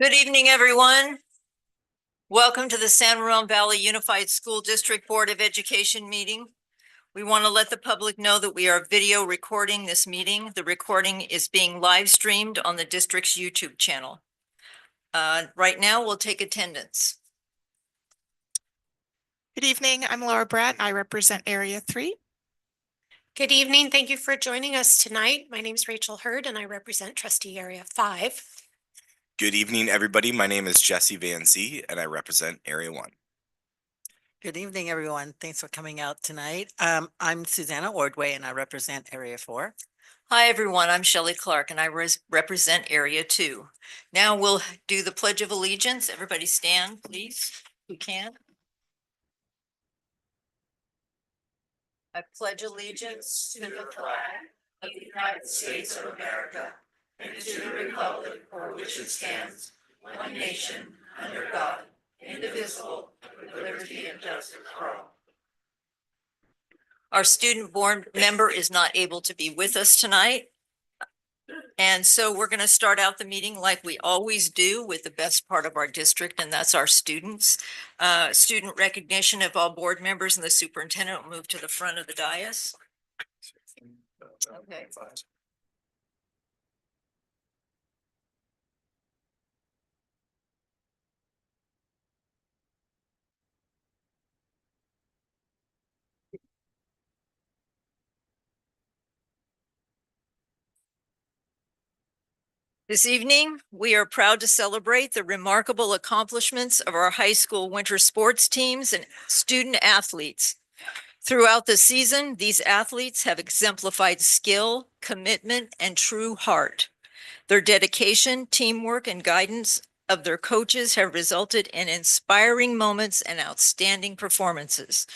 Good evening, everyone. Welcome to the San Ramon Valley Unified School District Board of Education meeting. We want to let the public know that we are video recording this meeting. The recording is being live streamed on the district's YouTube channel. Right now, we'll take attendance. Good evening. I'm Laura Bratt. I represent Area 3. Good evening. Thank you for joining us tonight. My name is Rachel Hurd and I represent Trustee Area 5. Good evening, everybody. My name is Jesse Van Zee and I represent Area 1. Good evening, everyone. Thanks for coming out tonight. I'm Susanna Ordway and I represent Area 4. Hi, everyone. I'm Shelley Clark and I represent Area 2. Now we'll do the Pledge of Allegiance. Everybody stand, please, who can. I pledge allegiance to the flag of the United States of America and to the republic for which it stands, one nation, under God, indivisible, with liberty and justice for all. Our student board member is not able to be with us tonight. And so we're going to start out the meeting like we always do with the best part of our district, and that's our students. Student recognition of all board members and the superintendent will move to the front of the dais. Okay. This evening, we are proud to celebrate the remarkable accomplishments of our high school winter sports teams and student athletes. Throughout the season, these athletes have exemplified skill, commitment, and true heart. Their dedication, teamwork, and guidance of their coaches have resulted in inspiring moments and outstanding performances.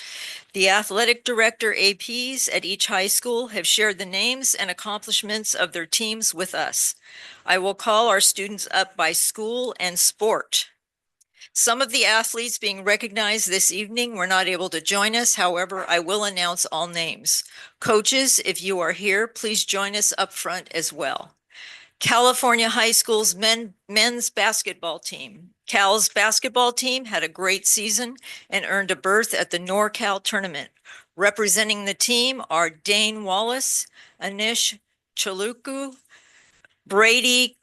The athletic director APs at each high school have shared the names and accomplishments of their teams with us. I will call our students up by school and sport. Some of the athletes being recognized this evening were not able to join us. However, I will announce all names. Coaches, if you are here, please join us up front as well. California High School's men's basketball team. Cal's basketball team had a great season and earned a berth at the NorCal tournament. Representing the team are Dane Wallace, Anish Chaluku, Brady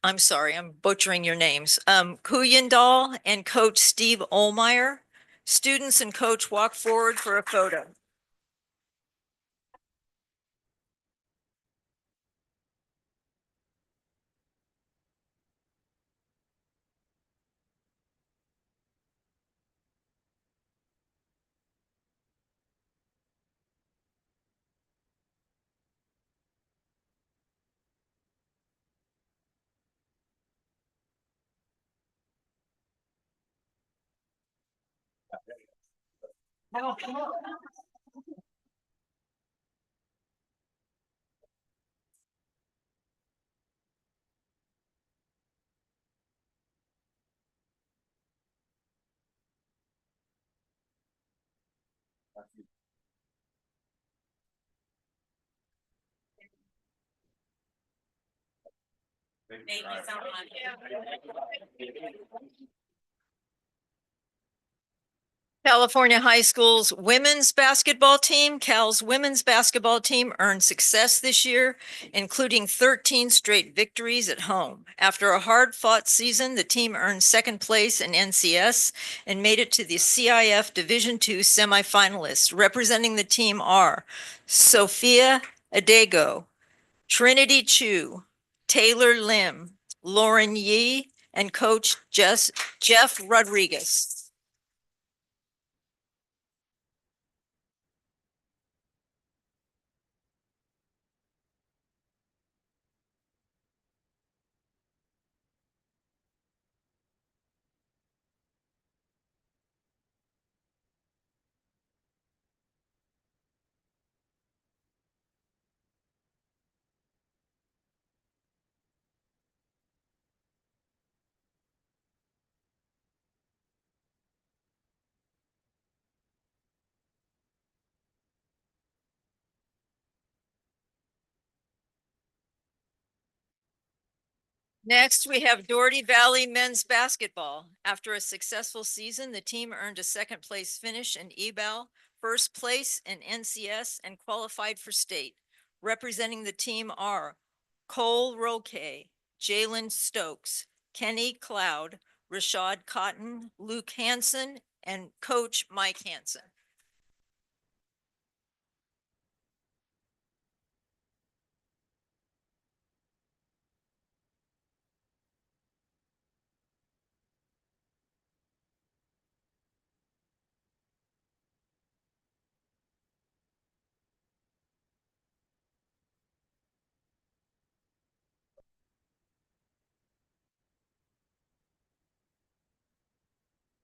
I'm sorry, I'm butchering your names. Kuyendal and Coach Steve Olmeyer. Students and coach walk forward for a photo. Thank you so much. California High School's women's basketball team, Cal's women's basketball team earned success this year, including 13 straight victories at home. After a hard-fought season, the team earned second place in NCS and made it to the CIF Division II semifinalists. Representing the team are Sophia Adego, Trinity Chu, Taylor Lim, Lauren Yee, and Coach Jeff Rodriguez. Next, we have Doherty Valley Men's Basketball. After a successful season, the team earned a second place finish in EBAL, first place in NCS, and qualified for state. Representing the team are Cole Roque, Jalen Stokes, Kenny Cloud, Rashad Cotton, Luke Hansen, and Coach Mike Hansen.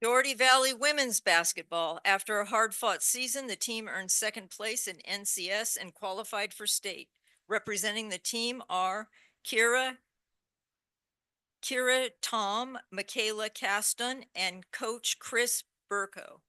Doherty Valley Women's Basketball. After a hard-fought season, the team earned second place in NCS and qualified for state. Representing the team are Kira Tom, Michaela Caston, and Coach Chris Burko.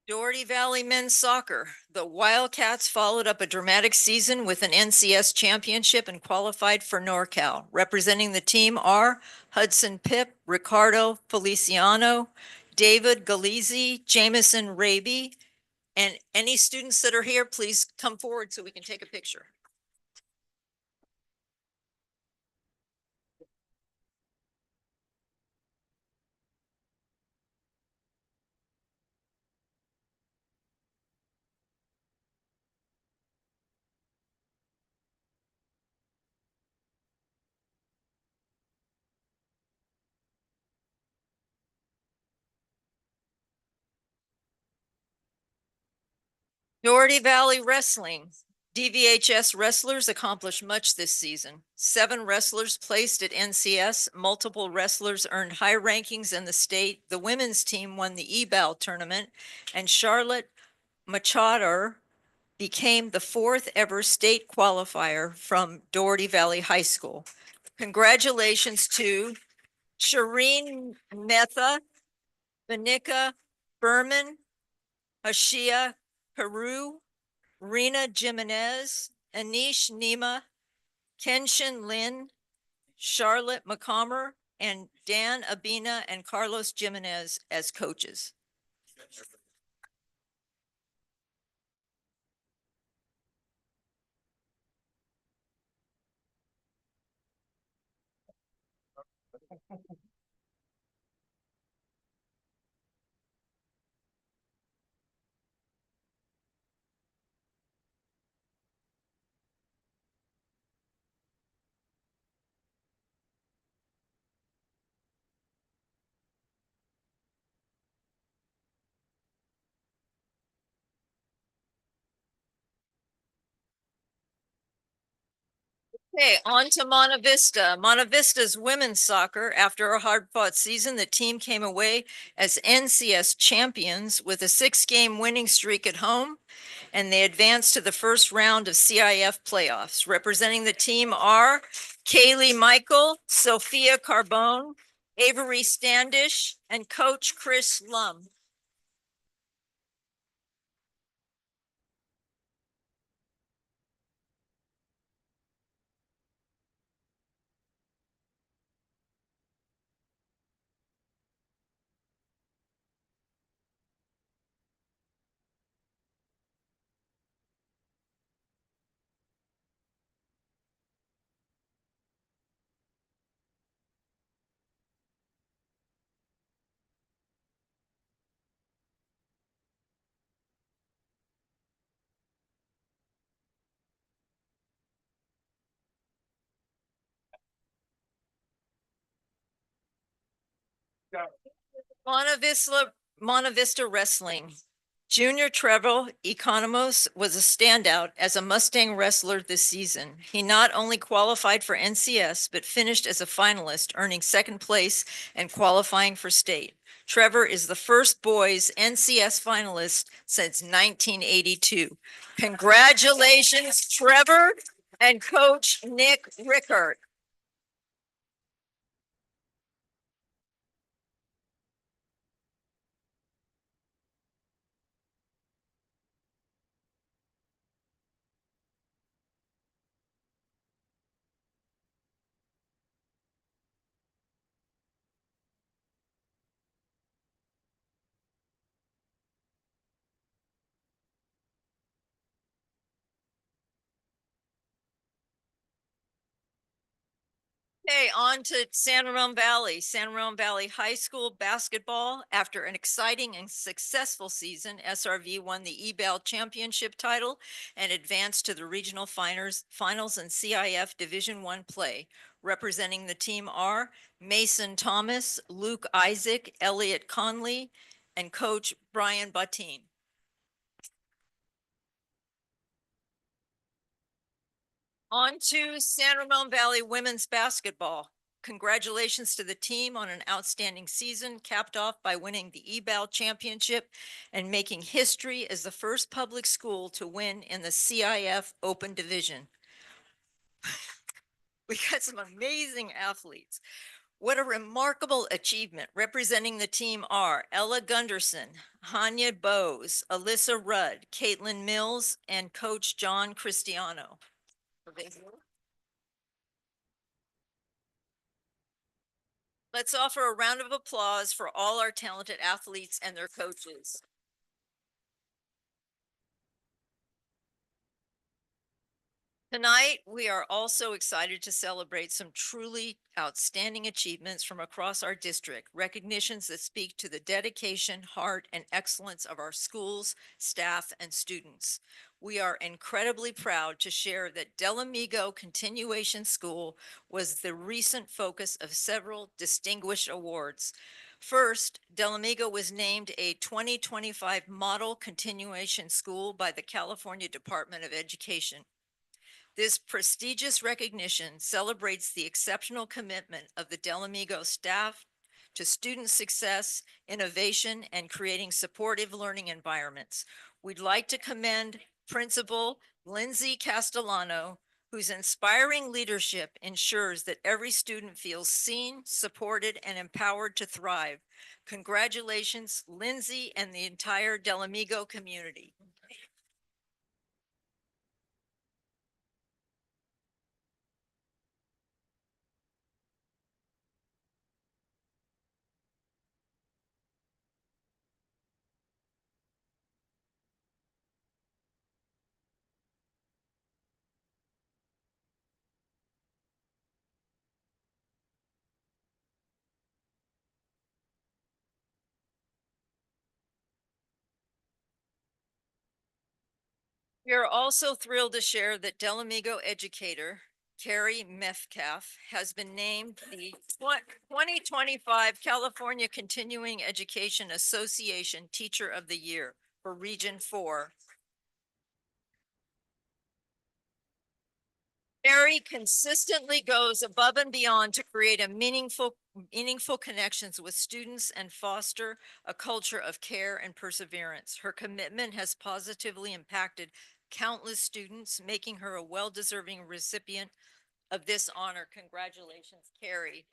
Doherty Valley Men's Soccer. The Wildcats followed up a dramatic season with an NCS championship and qualified for NorCal. Representing the team are Hudson Pip, Ricardo Feliciano, David Galizzi, Jameson Raby, and any students that are here, please come forward so we can take a picture. Doherty Valley Wrestling. DVHS wrestlers accomplished much this season. 7 wrestlers placed at NCS. Multiple wrestlers earned high rankings in the state. The women's team won the EBAL tournament, and Charlotte Machado became the 4th ever state qualifier from Doherty Valley High School. Congratulations to Shireen Metha, Vanika Berman, Ashia Peru, Rena Jimenez, Anish Nima, Kenshin Lin, Charlotte McComber, and Dan Abina and Carlos Jimenez as coaches. Okay, on to Monte Vista. Monte Vista's women's soccer. After a hard-fought season, the team came away as NCS champions with a 6-game winning streak at home, and they advanced to the first round of CIF playoffs. Representing the team are Kaylee Michael, Sophia Carbone, Avery Standish, and Coach Chris Lum. Monte Vista Wrestling. Junior Trevor Economos was a standout as a Mustang wrestler this season. He not only qualified for NCS, but finished as a finalist, earning second place and qualifying for state. Trevor is the first boys NCS finalist since 1982. Congratulations, Trevor and Coach Nick Rickard. Okay, on to San Ramon Valley. San Ramon Valley High School basketball. After an exciting and successful season, SRV won the EBAL championship title and advanced to the regional finals and CIF Division I play. Representing the team are Mason Thomas, Luke Isaac, Elliot Conley, and coach Brian Butteen. On to San Ramon Valley women's basketball. Congratulations to the team on an outstanding season, capped off by winning the EBAL championship and making history as the first public school to win in the CIF Open Division. We got some amazing athletes. What a remarkable achievement. Representing the team are Ella Gunderson, Hanya Bowes, Alyssa Rudd, Caitlin Mills, and Coach John Cristiano. Let's offer a round of applause for all our talented athletes and their coaches. Tonight, we are also excited to celebrate some truly outstanding achievements from across our district, recognitions that speak to the dedication, heart, and excellence of our schools, staff, and students. We are incredibly proud to share that Delamigo Continuation School was the recent focus of several distinguished awards. First, Delamigo was named a 2025 Model Continuation School by the California Department of Education. This prestigious recognition celebrates the exceptional commitment of the Delamigo staff to student success, innovation, and creating supportive learning environments. We'd like to commend Principal Lindsay Castellano, whose inspiring leadership ensures that every student feels seen, supported, and empowered to thrive. Congratulations, Lindsay and the entire Delamigo community. We are also thrilled to share that Delamigo educator Carrie Metcalf has been named the 2025 California Continuing Education Association Teacher of the Year for Region 4. Carrie consistently goes above and beyond to create a meaningful connections with students and foster a culture of care and perseverance. Her commitment has positively impacted countless students, making her a well-deserving recipient of this honor. Congratulations, Carrie.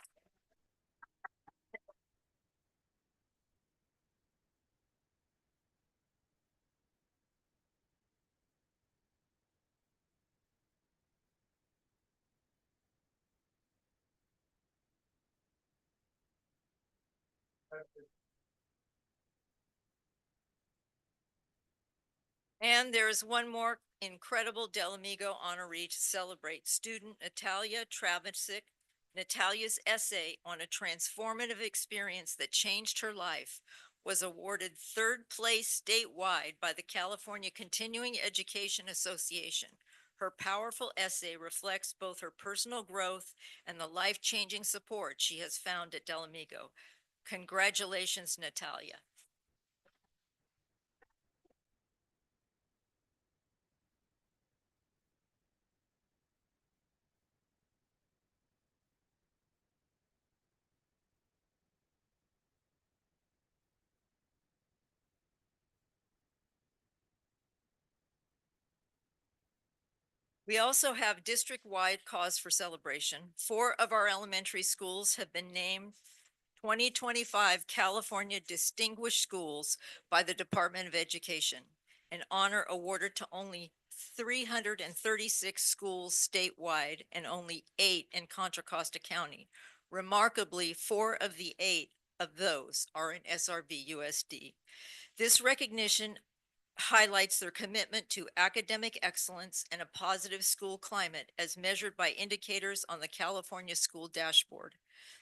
And there is one more incredible Delamigo honoree to celebrate. Student Natalia Travisic. Natalia's essay on a transformative experience that changed her life was awarded third place statewide by the California Continuing Education Association. Her powerful essay reflects both her personal growth and the life-changing support she has found at Delamigo. Congratulations, Natalia. We also have district-wide cause for celebration. 4 of our elementary schools have been named 2025 California Distinguished Schools by the Department of Education, an honor awarded to only 336 schools statewide and only 8 in Contra Costa County. Remarkably, 4 of the 8 of those are in SRVUSD. This recognition highlights their commitment to academic excellence and a positive school climate as measured by indicators on the California School Dashboard.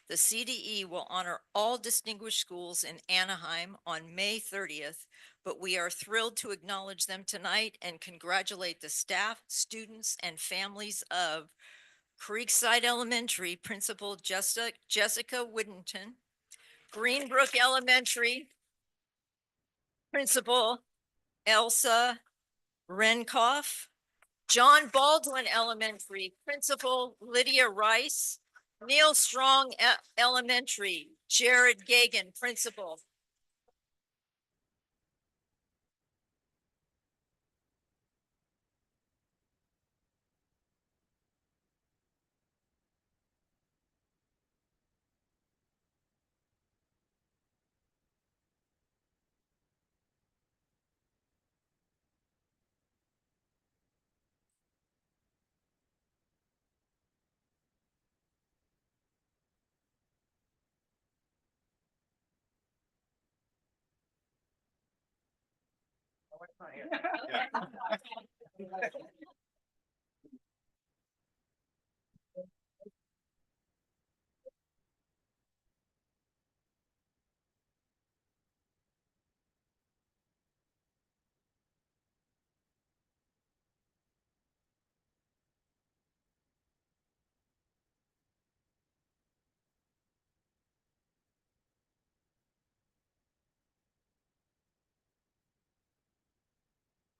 The CDE will honor all distinguished schools in Anaheim on May 30th, but we are thrilled to acknowledge them tonight and congratulate the staff, students, and families of Creekside Elementary Principal Jessica Whittington, Greenbrook Elementary Principal Elsa Renkoff, John Baldwin Elementary Principal Lydia Rice, Neil Strong Elementary Jared Gagan Principal.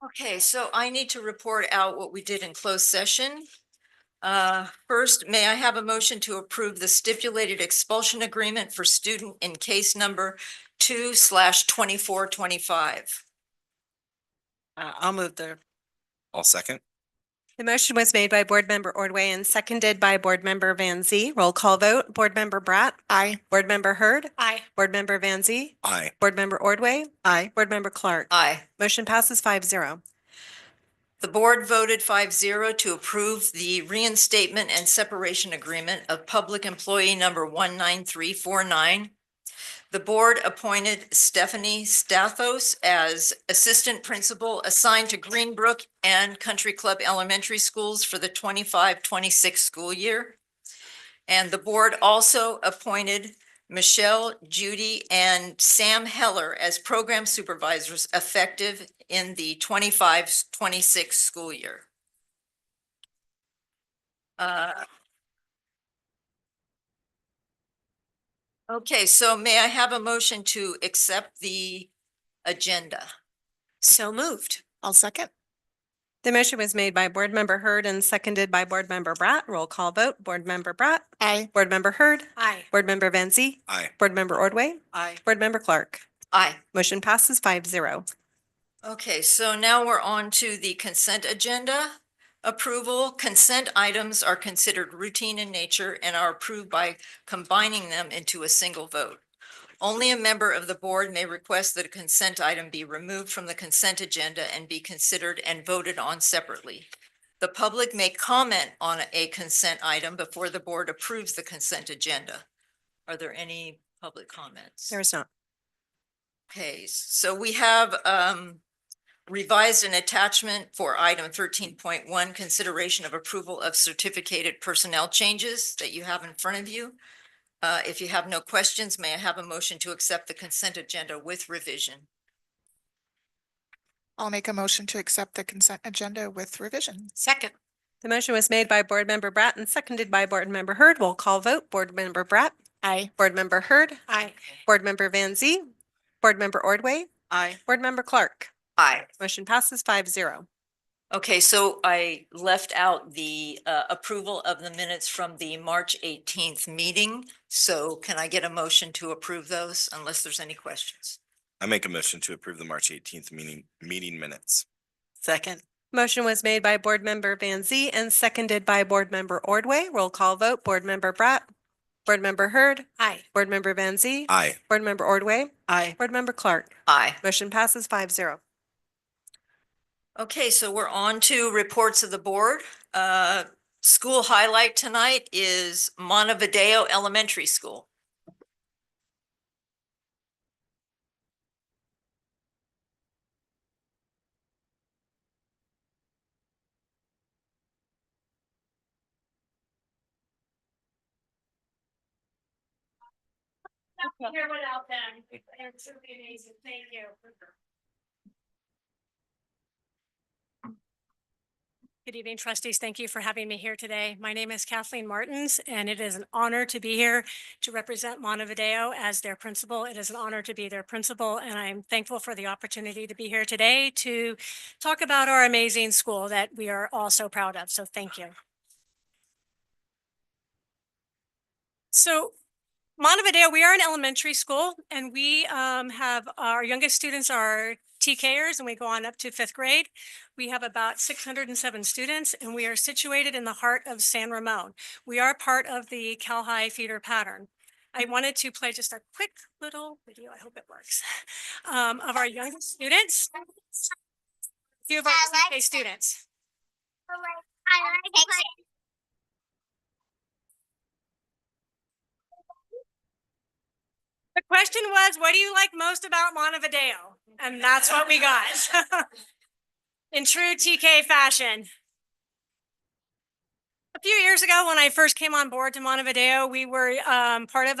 Okay, so I need to report out what we did in closed session. First, may I have a motion to approve the stipulated expulsion agreement for student in case number 2/2425? I'll move there. I'll second. The motion was made by Board Member Ordway and seconded by Board Member Van Zee. Roll call vote. Board Member Bratt. Aye. Board Member Hurd. Aye. Board Member Van Zee. Aye. Board Member Ordway. Aye. Board Member Clark. Aye. Motion passes 5-0. The board voted 5-0 to approve the reinstatement and separation agreement of public employee number 19349. The board appointed Stephanie Stathos as assistant principal assigned to Greenbrook and Country Club Elementary Schools for the 25-26 school year. And the board also appointed Michelle, Judy, and Sam Heller as program supervisors effective in the 25-26 school year. Okay, so may I have a motion to accept the agenda? So moved. I'll second. The motion was made by Board Member Hurd and seconded by Board Member Bratt. Roll call vote. Board Member Bratt. Aye. Board Member Hurd. Aye. Board Member Van Zee. Aye. Board Member Ordway. Aye. Board Member Clark. Aye. Motion passes 5-0. Okay, so now we're on to the consent agenda approval. Consent items are considered routine in nature and are approved by combining them into a single vote. Only a member of the board may request that a consent item be removed from the consent agenda and be considered and voted on separately. The public may comment on a consent item before the board approves the consent agenda. Are there any public comments? There is not. Okay, so we have revised an attachment for item 13.1, consideration of approval of certificated personnel changes that you have in front of you. If you have no questions, may I have a motion to accept the consent agenda with revision? I'll make a motion to accept the consent agenda with revision. Second. The motion was made by Board Member Bratt and seconded by Board Member Hurd. Roll call vote. Board Member Bratt. Aye. Board Member Hurd. Aye. Board Member Van Zee. Board Member Ordway. Aye. Board Member Clark. Aye. Motion passes 5-0. Okay, so I left out the approval of the minutes from the March 18th meeting. So can I get a motion to approve those unless there's any questions? I make a motion to approve the March 18th meeting minutes. Second. Motion was made by Board Member Van Zee and seconded by Board Member Ordway. Roll call vote. Board Member Bratt. Board Member Hurd. Aye. Board Member Van Zee. Aye. Board Member Ordway. Aye. Board Member Clark. Aye. Motion passes 5-0. Okay, so we're on to reports of the board. School highlight tonight is Montevideo Elementary School. Not here without them. They're truly amazing. Thank you. Good evening, trustees. Thank you for having me here today. My name is Kathleen Martins, and it is an honor to be here to represent Montevideo as their principal. It is an honor to be their principal, and I'm thankful for the opportunity to be here today to talk about our amazing school that we are all so proud of. So thank you. So Montevideo, we are an elementary school, and we have our youngest students are TKers, and we go on up to 5th grade. We have about 607 students, and we are situated in the heart of San Ramon. We are part of the Cal High feeder pattern. I wanted to play just a quick little video, I hope it works, of our youngest students. A few of our TK students. The question was, what do you like most about Montevideo? And that's what we got. In true TK fashion. A few years ago, when I first came on board to Montevideo, we were part of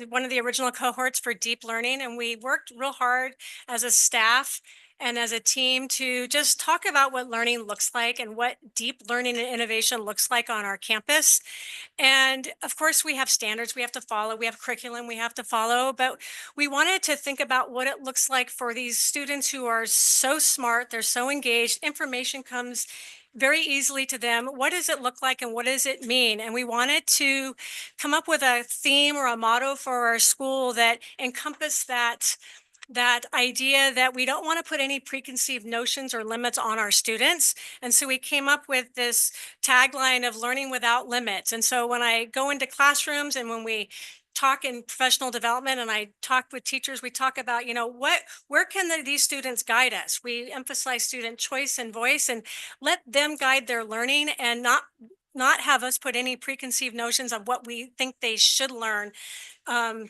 one of the original cohorts for deep learning, and we worked real hard as a staff and as a team to just talk about what learning looks like and what deep learning and innovation looks like on our campus. And of course, we have standards we have to follow. We have curriculum we have to follow, but we wanted to think about what it looks like for these students who are so smart, they're so engaged, information comes very easily to them. What does it look like and what does it mean? And we wanted to come up with a theme or a motto for our school that encompassed that idea that we don't want to put any preconceived notions or limits on our students. And so we came up with this tagline of learning without limits. And so when I go into classrooms and when we talk in professional development and I talk with teachers, we talk about, where can these students guide us? We emphasize student choice and voice and let them guide their learning and not have us put any preconceived notions of what we think they should learn. And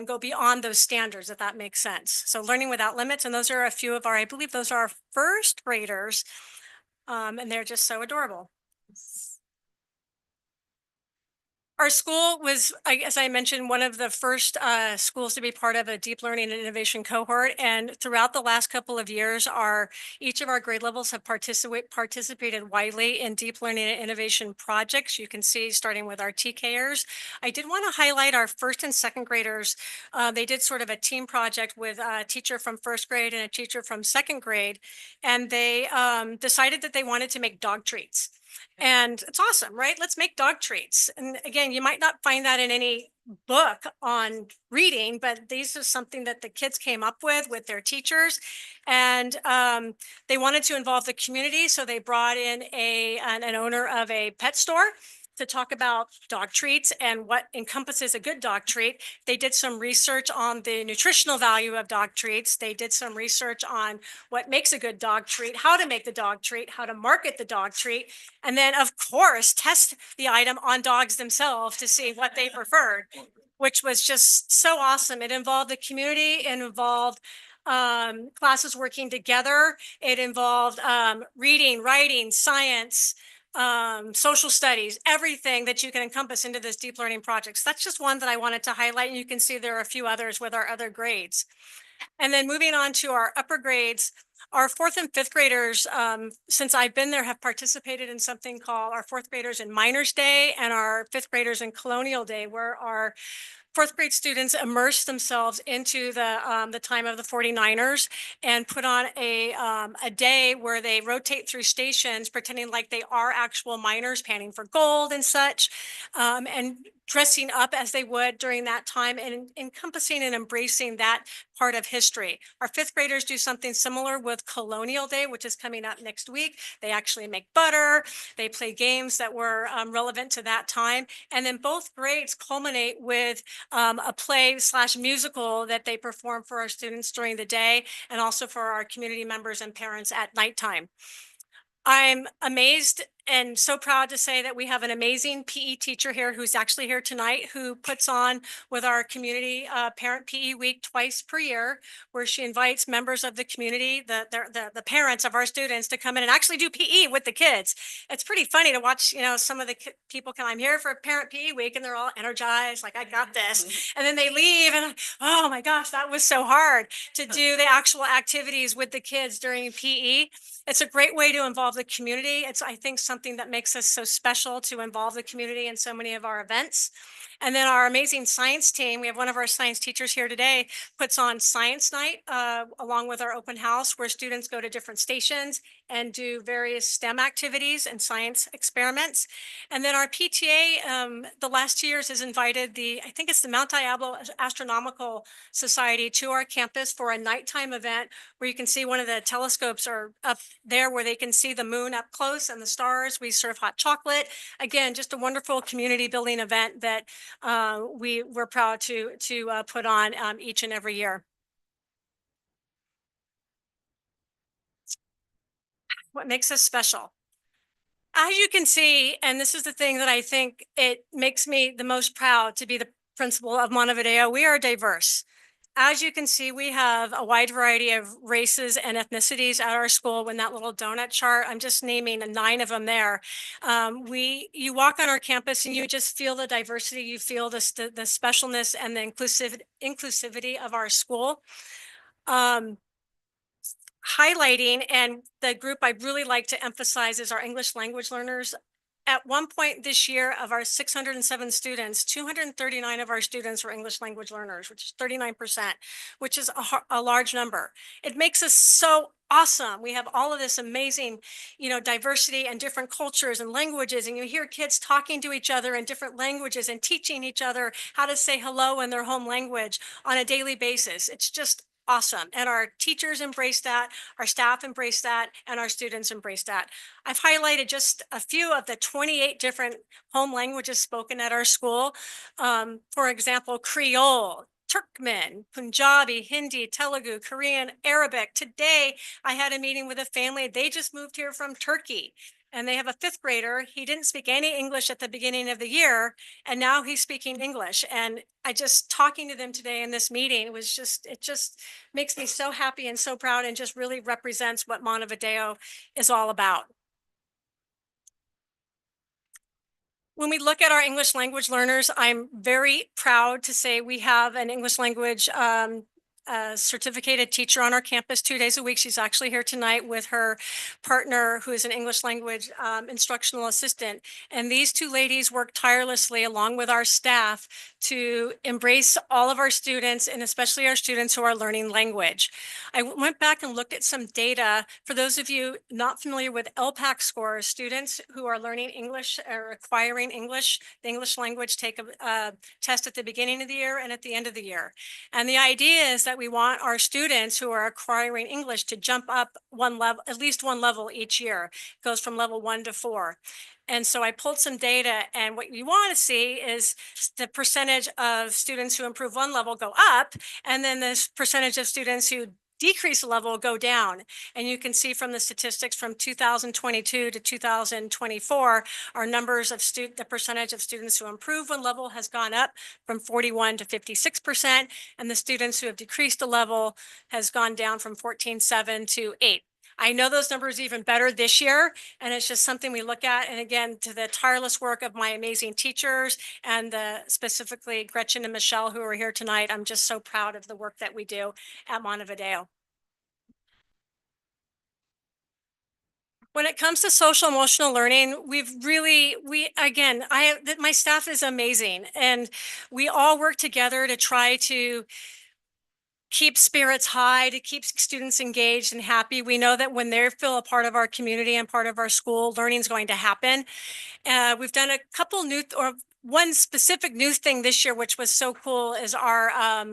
go beyond those standards, if that makes sense. So learning without limits, and those are a few of I believe those are our first graders, and they're just so adorable. Our school was, as I mentioned, one of the first schools to be part of a deep learning and innovation cohort. And throughout the last couple of years, each of our grade levels have participated widely in deep learning and innovation projects. You can see starting with our TKers. I did want to highlight our first and second graders. They did sort of a team project with a teacher from 1st grade and a teacher from 2nd grade. And they decided that they wanted to make dog treats. And it's awesome, right? Let's make dog treats. And again, you might not find that in any book on reading, but these are something that the kids came up with their teachers. And they wanted to involve the community. So they brought in an owner of a pet store to talk about dog treats and what encompasses a good dog treat. They did some research on the nutritional value of dog treats. They did some research on what makes a good dog treat, how to make the dog treat, how to market the dog treat, and then of course, test the item on dogs themselves to see what they preferred, which was just so awesome. It involved the community, it involved classes working together. It involved reading, writing, science, social studies, everything that you can encompass into this deep learning projects. That's just one that I wanted to highlight. And you can see there are a few others with our other grades. And then moving on to our upper grades, our 4th and 5th graders, since I've been there, have participated in something called our 4th graders in Miners Day and our 5th graders in Colonial Day, where our 4th grade students immerse themselves into the time of the 49ers and put on a day where they rotate through stations, pretending like they are actual miners panning for gold and such, and dressing up as they would during that time and encompassing and embracing that part of history. Our 5th graders do something similar with Colonial Day, which is coming up next week. They actually make butter. They play games that were relevant to that time. And then both grades culminate with a play/musical that they perform for our students during the day and also for our community members and parents at nighttime. I'm amazed and so proud to say that we have an amazing PE teacher here who's actually here tonight, who puts on with our community parent PE week twice per year, where she invites members of the community, the parents of our students, to come in and actually do PE with the kids. It's pretty funny to watch, some of the people come, I'm here for parent PE week, and they're all energized, like, I got this. And then they leave and, oh my gosh, that was so hard to do the actual activities with the kids during PE. It's a great way to involve the community. It's, I think, something that makes us so special, to involve the community in so many of our events. And then our amazing science team, we have one of our science teachers here today, puts on science night along with our open house, where students go to different stations and do various STEM activities and science experiments. And then our PTA, the last 2 years, has invited I think it's the Mount Diablo Astronomical Society, to our campus for a nighttime event, where you can see one of the telescopes are up there, where they can see the moon up close and the stars. We serve hot chocolate. Again, just a wonderful community building event that we're proud to put on each and every year. What makes us special? As you can see, and this is the thing that I think it makes me the most proud to be the principal of Montevideo, we are diverse. As you can see, we have a wide variety of races and ethnicities at our school. When that little donut chart, I'm just naming 9 of them there. You walk on our campus and you just feel the diversity, you feel the specialness and the inclusivity of our school. Highlighting, and the group I'd really like to emphasize, is our English language learners. At one point this year, of our 607 students, 239 of our students were English language learners, which is 39%, which is a large number. It makes us so awesome. We have all of this amazing, diversity and different cultures and languages, and you hear kids talking to each other in different languages and teaching each other how to say hello in their home language on a daily basis. It's just awesome. And our teachers embrace that, our staff embrace that, and our students embrace that. I've highlighted just a few of the 28 different home languages spoken at our school. For example, Creole, Turkmen, Punjabi, Hindi, Telugu, Korean, Arabic. Today, I had a meeting with a family. They just moved here from Turkey, and they have a 5th grader. He didn't speak any English at the beginning of the year, and now he's speaking English. And talking to them today in this meeting, it just makes me so happy and so proud, and just really represents what Montevideo is all about. When we look at our English language learners, I'm very proud to say we have an English language certificated teacher on our campus 2 days a week. She's actually here tonight with her partner, who is an English language instructional assistant. And these 2 ladies work tirelessly along with our staff to embrace all of our students, and especially our students who are learning language. I went back and looked at some data. For those of you not familiar with LPAC scores, students who are learning English or acquiring English, the English language, take a test at the beginning of the year and at the end of the year. And the idea is that we want our students who are acquiring English to jump up one level, at least one level each year. It goes from level 1 to 4. And so I pulled some data, and what you want to see is the percentage of students who improve one level go up, and then this percentage of students who decrease level go down. And you can see from the statistics from 2022 to 2024, our numbers of the percentage of students who improve one level has gone up from 41 to 56%, and the students who have decreased a level has gone down from 14.7 to 8. I know those numbers are even better this year, and it's just something we look at. And again, to the tireless work of my amazing teachers, and specifically Gretchen and Michelle, who are here tonight, I'm just so proud of the work that we do at Montevideo. When it comes to social emotional learning, my staff is amazing, and we all work together to try to keep spirits high, to keep students engaged and happy. We know that when they feel a part of our community and part of our school, learning is going to happen. We've done a couple one specific new thing this year, which was so cool, is our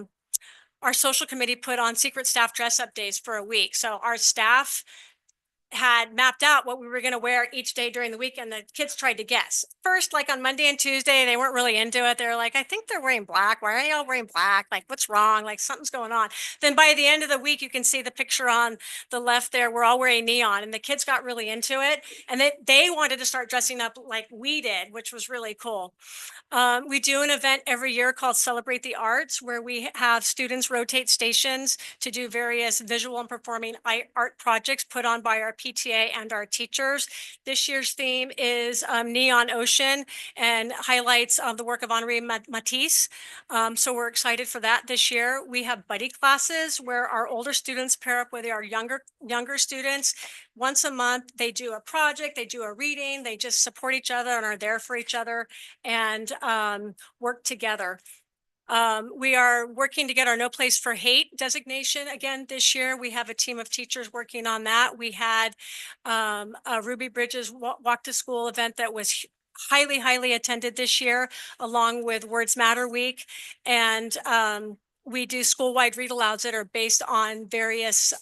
social committee put on secret staff dress up days for a week. So our staff had mapped out what we were going to wear each day during the week, and the kids tried to guess. First, like on Monday and Tuesday, they weren't really into it. They were like, I think they're wearing black. Why are y'all wearing black? Like, what's wrong? Like, something's going on. Then by the end of the week, you can see the picture on the left there. We're all wearing neon, and the kids got really into it. And they wanted to start dressing up like we did, which was really cool. We do an event every year called Celebrate the Arts, where we have students rotate stations to do various visual and performing art projects put on by our PTA and our teachers. This year's theme is Neon Ocean and highlights the work of Henri Matisse. So we're excited for that this year. We have buddy classes where our older students pair up with our younger students. Once a month, they do a project, they do a reading, they just support each other and are there for each other and work together. We are working to get our No Place for Hate designation again this year. We have a team of teachers working on that. We had a Ruby Bridges Walk to School event that was highly attended this year, along with Words Matter Week. And we do school-wide read-alouds that are based on various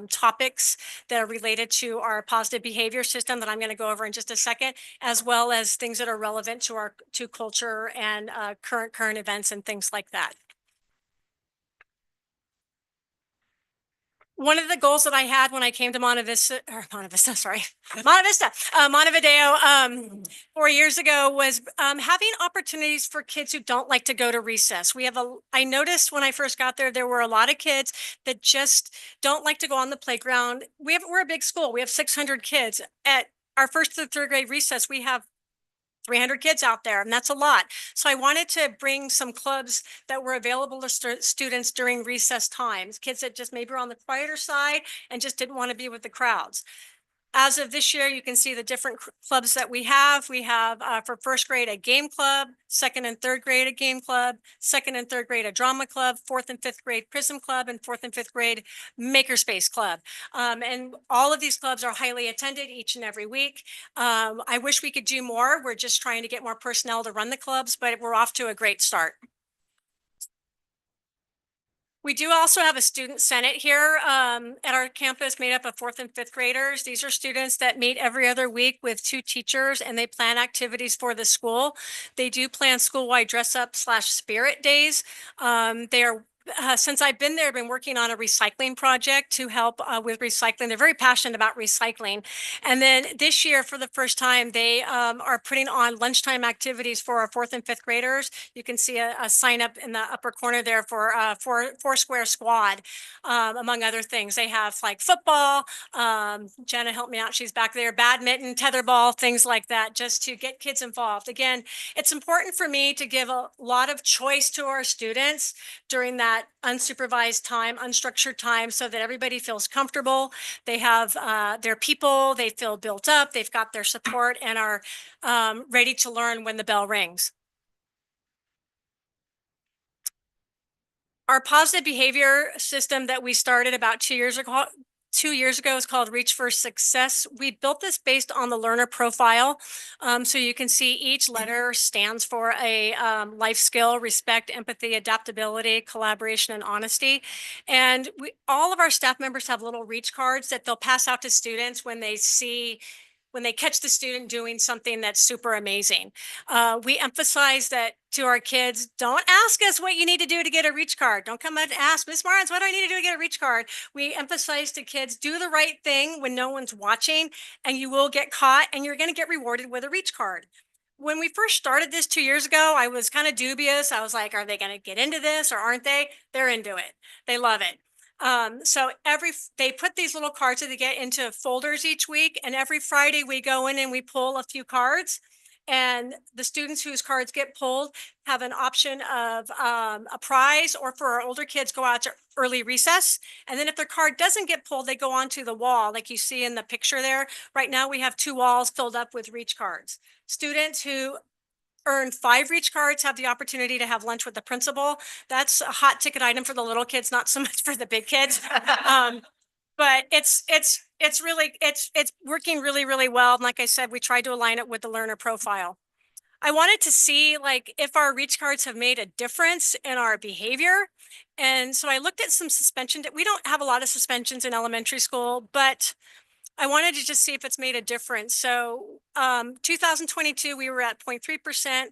topics that are related to our positive behavior system that I'm going to go over in just a second, as well as things that are relevant to culture and current events and things like that. One of the goals that I had when I came to Montevideo 4 years ago was having opportunities for kids who don't like to go to recess. I noticed when I first got there, there were a lot of kids that just don't like to go on the playground. We're a big school. We have 600 kids. At our first through third grade recess, we have 300 kids out there, and that's a lot. So I wanted to bring some clubs that were available to students during recess times, kids that just maybe were on the quieter side and just didn't want to be with the crowds. As of this year, you can see the different clubs that we have. We have for first grade, a game club, second and third grade, a game club, second and third grade, a drama club, fourth and fifth grade, Prism Club, and fourth and fifth grade, Makerspace Club. And all of these clubs are highly attended each and every week. I wish we could do more. We're just trying to get more personnel to run the clubs, but we're off to a great start. We do also have a student senate here at our campus made up of fourth and fifth graders. These are students that meet every other week with 2 teachers, and they plan activities for the school. They do plan school-wide dress-up / spirit days. They are since I've been there, I've been working on a recycling project to help with recycling. They're very passionate about recycling. And then this year, for the first time, they are putting on lunchtime activities for our fourth and fifth graders. You can see a sign up in the upper corner there for Foursquare Squad, among other things. They have like football. Jenna helped me out. She's back there. Badminton, tetherball, things like that, just to get kids involved. Again, it's important for me to give a lot of choice to our students during that unsupervised time, unstructured time, so that everybody feels comfortable. They have their people, they feel built up, they've got their support, and are ready to learn when the bell rings. Our positive behavior system that we started about 2 years ago is called Reach for Success. We built this based on the learner profile. So you can see each letter stands for a life skill: respect, empathy, adaptability, collaboration, and honesty. And all of our staff members have little reach cards that they'll pass out to students when they catch the student doing something that's super amazing. We emphasize that to our kids: don't ask us what you need to do to get a reach card. Don't come and ask, Ms. Martins, what do I need to do to get a reach card? We emphasize to kids, do the right thing when no one's watching, and you will get caught, and you're going to get rewarded with a reach card. When we first started this 2 years ago, I was kind of dubious. I was like, are they going to get into this or aren't they? They're into it. They love it. So they put these little cards that they get into folders each week, and every Friday we go in and we pull a few cards, and the students whose cards get pulled have an option of a prize, or for our older kids, go out to early recess. And then if their card doesn't get pulled, they go onto the wall like you see in the picture there. Right now we have 2 walls filled up with reach cards. Students who earn 5 reach cards have the opportunity to have lunch with the principal. That's a hot ticket item for the little kids, not so much for the big kids. But it's working really well. And like I said, we tried to align it with the learner profile. I wanted to see like if our reach cards have made a difference in our behavior. And so I looked at some suspension. We don't have a lot of suspensions in elementary school, but I wanted to just see if it's made a difference. So 2022, we were at 0.3%,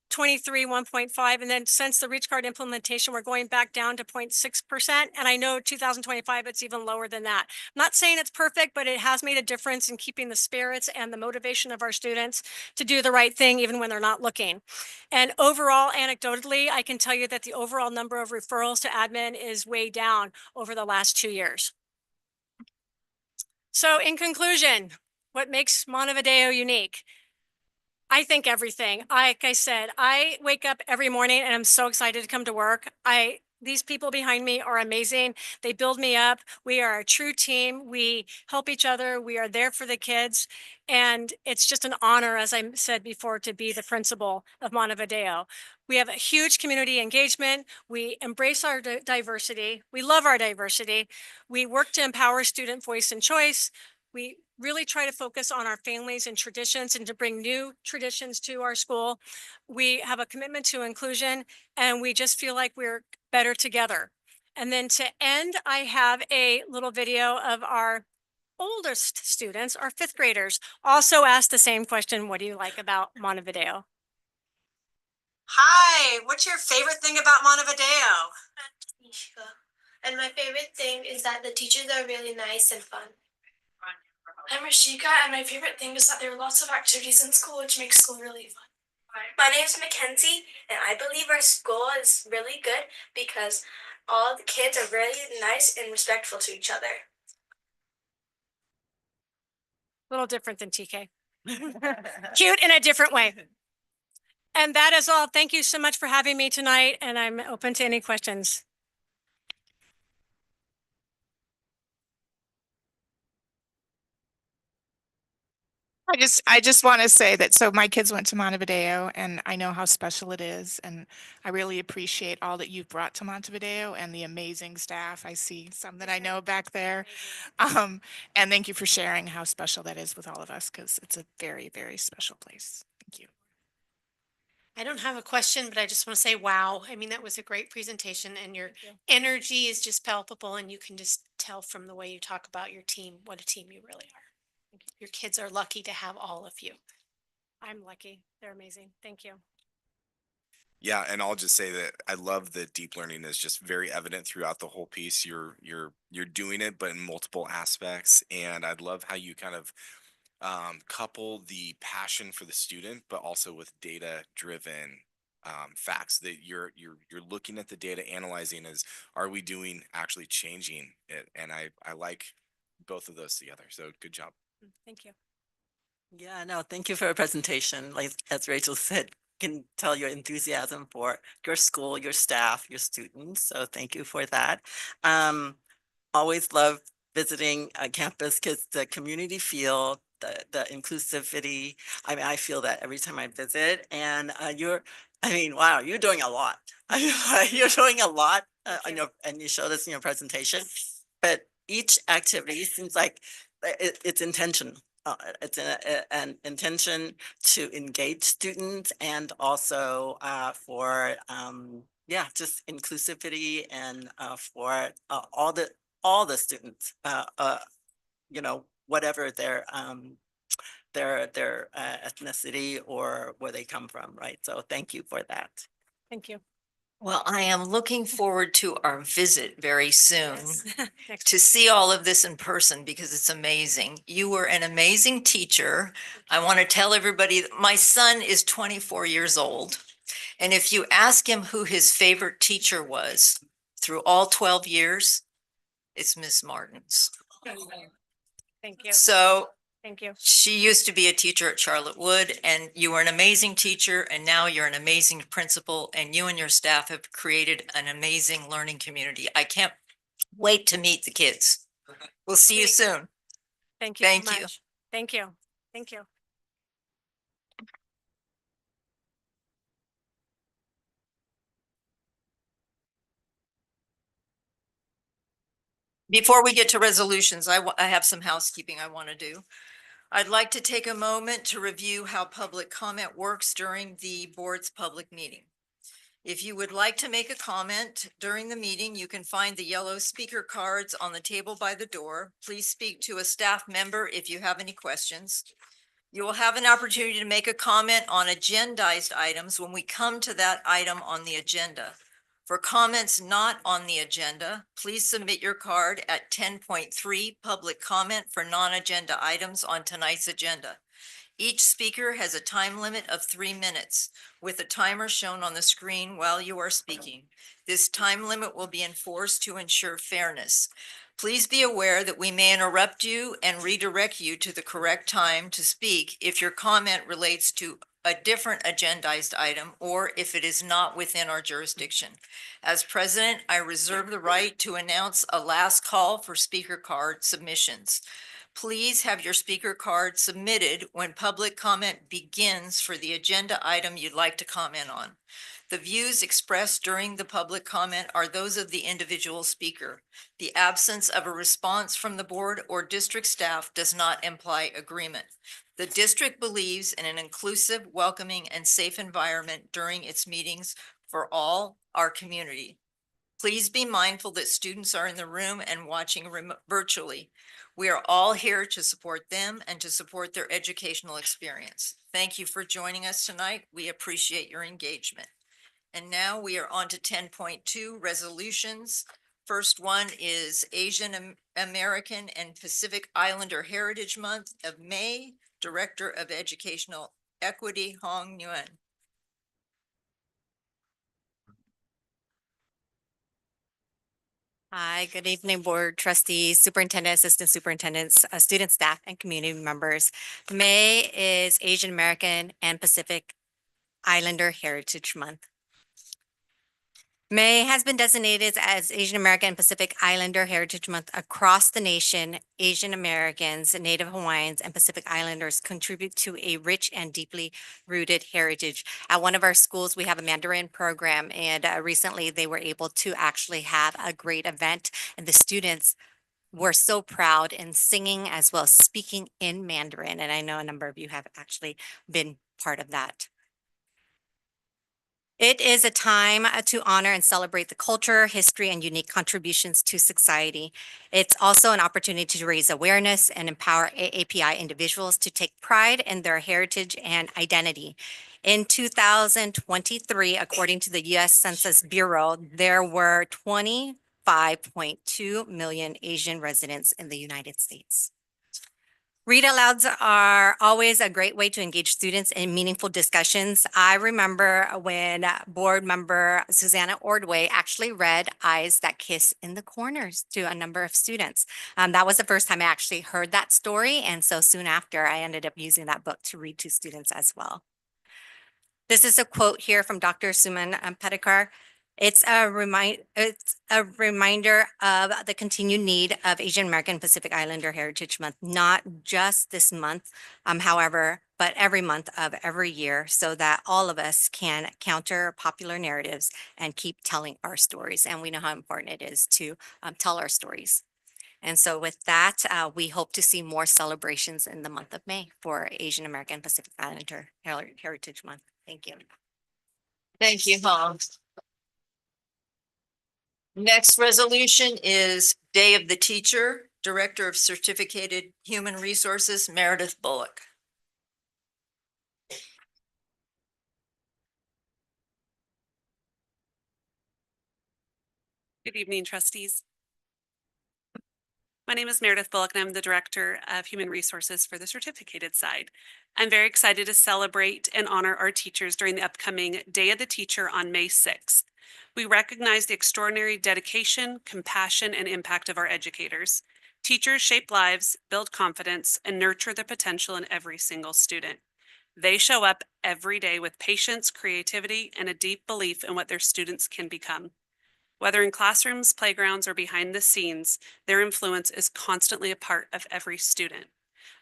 23, 1.5. And then since the reach card implementation, we're going back down to 0.6%. And I know 2025, it's even lower than that. I'm not saying it's perfect, but it has made a difference in keeping the spirits and the motivation of our students to do the right thing, even when they're not looking. And overall, anecdotally, I can tell you that the overall number of referrals to admin is way down over the last 2 years. So in conclusion, what makes Montevideo unique? I think everything. Like I said, I wake up every morning and I'm so excited to come to work. These people behind me are amazing. They build me up. We are a true team. We help each other. We are there for the kids. And it's just an honor, as I said before, to be the principal of Montevideo. We have a huge community engagement. We embrace our diversity. We love our diversity. We work to empower student voice and choice. We really try to focus on our families and traditions and to bring new traditions to our school. We have a commitment to inclusion and we just feel like we're better together. And then to end, I have a little video of our oldest students, our 5th graders, also asked the same question, what do you like about Montevideo? Hi, what's your favorite thing about Montevideo? And my favorite thing is that the teachers are really nice and fun. I'm Rashika, and my favorite thing is that there are lots of activities in school, which makes school really fun. My name is Mackenzie, and I believe our school is really good because all the kids are really nice and respectful to each other. A little different than TK. Cute in a different way. And that is all. Thank you so much for having me tonight, and I'm open to any questions. I just want to say that, so my kids went to Montevideo and I know how special it is. And I really appreciate all that you've brought to Montevideo and the amazing staff. I see some that I know back there. And thank you for sharing how special that is with all of us, because it's a very, very special place. Thank you. I don't have a question, but I just want to say, wow. I mean, that was a great presentation and your energy is just palpable and you can just tell from the way you talk about your team, what a team you really are. Your kids are lucky to have all of you. I'm lucky. They're amazing. Thank you. Yeah, and I'll just say that I love that deep learning is just very evident throughout the whole piece. You're doing it, but in multiple aspects. And I love how you kind of couple the passion for the student, but also with data-driven facts that you're looking at the data, analyzing as, are we doing actually changing it? And I like both of those together. So good job. Thank you. Yeah, no, thank you for your presentation. Like, as Rachel said, can tell your enthusiasm for your school, your staff, your students. So thank you for that. Always love visiting a campus because the community feel, the inclusivity. I mean, I feel that every time I visit, and wow, you're doing a lot. You're doing a lot, and you showed us in your presentation. But each activity seems like it's intentional. It's an intention to engage students and also for just inclusivity and for all the students, whatever their ethnicity or where they come from, right? So thank you for that. Thank you. Well, I am looking forward to our visit very soon Next. to see all of this in person because it's amazing. You were an amazing teacher. I want to tell everybody that my son is 24 years old. And if you ask him who his favorite teacher was through all 12 years, it's Miss Martin's. Thank you. So Thank you. she used to be a teacher at Charlotte Wood, and you were an amazing teacher, and now you're an amazing principal, and you and your staff have created an amazing learning community. I can't wait to meet the kids. We'll see you soon. Thank you. Thank so you. much. Thank you. Thank you. Before we get to resolutions, I have some housekeeping I want to do. I'd like to take a moment to review how public comment works during the board's public meeting. If you would like to make a comment during the meeting, you can find the yellow speaker cards on the table by the door. Please speak to a staff member if you have any questions. You will have an opportunity to make a comment on agendized items when we come to that item on the agenda. For comments not on the agenda, please submit your card at 10.3 public comment for non-agenda items on tonight's agenda. Each speaker has a time limit of 3 minutes, with a timer shown on the screen while you are speaking. This time limit will be enforced to ensure fairness. Please be aware that we may interrupt you and redirect you to the correct time to speak if your comment relates to a different agendized item or if it is not within our jurisdiction. As president, I reserve the right to announce a last call for speaker card submissions. Please have your speaker card submitted when public comment begins for the agenda item you'd like to comment on. The views expressed during the public comment are those of the individual speaker. The absence of a response from the board or district staff does not imply agreement. The district believes in an inclusive, welcoming, and safe environment during its meetings for all our community. Please be mindful that students are in the room and watching virtually. We are all here to support them and to support their educational experience. Thank you for joining us tonight. We appreciate your engagement. And now we are on to 10.2 resolutions. First one is Asian American and Pacific Islander Heritage Month of May. Director of Educational Equity, Hong Nguyen. Hi, good evening, board trustees, superintendent, assistant superintendents, student staff, and community members. May is Asian American and Pacific Islander Heritage Month. May has been designated as Asian American and Pacific Islander Heritage Month across the nation. Asian Americans, Native Hawaiians, and Pacific Islanders contribute to a rich and deeply rooted heritage. At one of our schools, we have a Mandarin program, and recently they were able to actually have a great event, and the students were so proud in singing as well as speaking in Mandarin. And I know a number of you have actually been part of that. It is a time to honor and celebrate the culture, history, and unique contributions to society. It's also an opportunity to raise awareness and empower AAPI individuals to take pride in their heritage and identity. In 2023, according to the U.S. Census Bureau, there were 25.2 million Asian residents in the United States. Read alouds are always a great way to engage students in meaningful discussions. I remember when board member Susanna Ordway actually read Eyes That Kiss in the Corners to a number of students. That was the first time I actually heard that story. And so soon after, I ended up using that book to read to students as well. This is a quote here from Dr. Suman Pedikar. It's a reminder of the continued need of Asian American Pacific Islander Heritage Month, not just this month, however, but every month of every year, so that all of us can counter popular narratives and keep telling our stories. And we know how important it is to tell our stories. And so with that, we hope to see more celebrations in the month of May for Asian American Pacific Islander Heritage Month. Thank you. Thank you, Hong. Next resolution is Day of the Teacher, Director of Certificated Human Resources, Meredith Bullock. Good evening, trustees. My name is Meredith Bullock, and I'm the Director of Human Resources for the certificated side. I'm very excited to celebrate and honor our teachers during the upcoming Day of the Teacher on May 6th. We recognize the extraordinary dedication, compassion, and impact of our educators. Teachers shape lives, build confidence, and nurture the potential in every single student. They show up every day with patience, creativity, and a deep belief in what their students can become. Whether in classrooms, playgrounds, or behind the scenes, their influence is constantly a part of every student.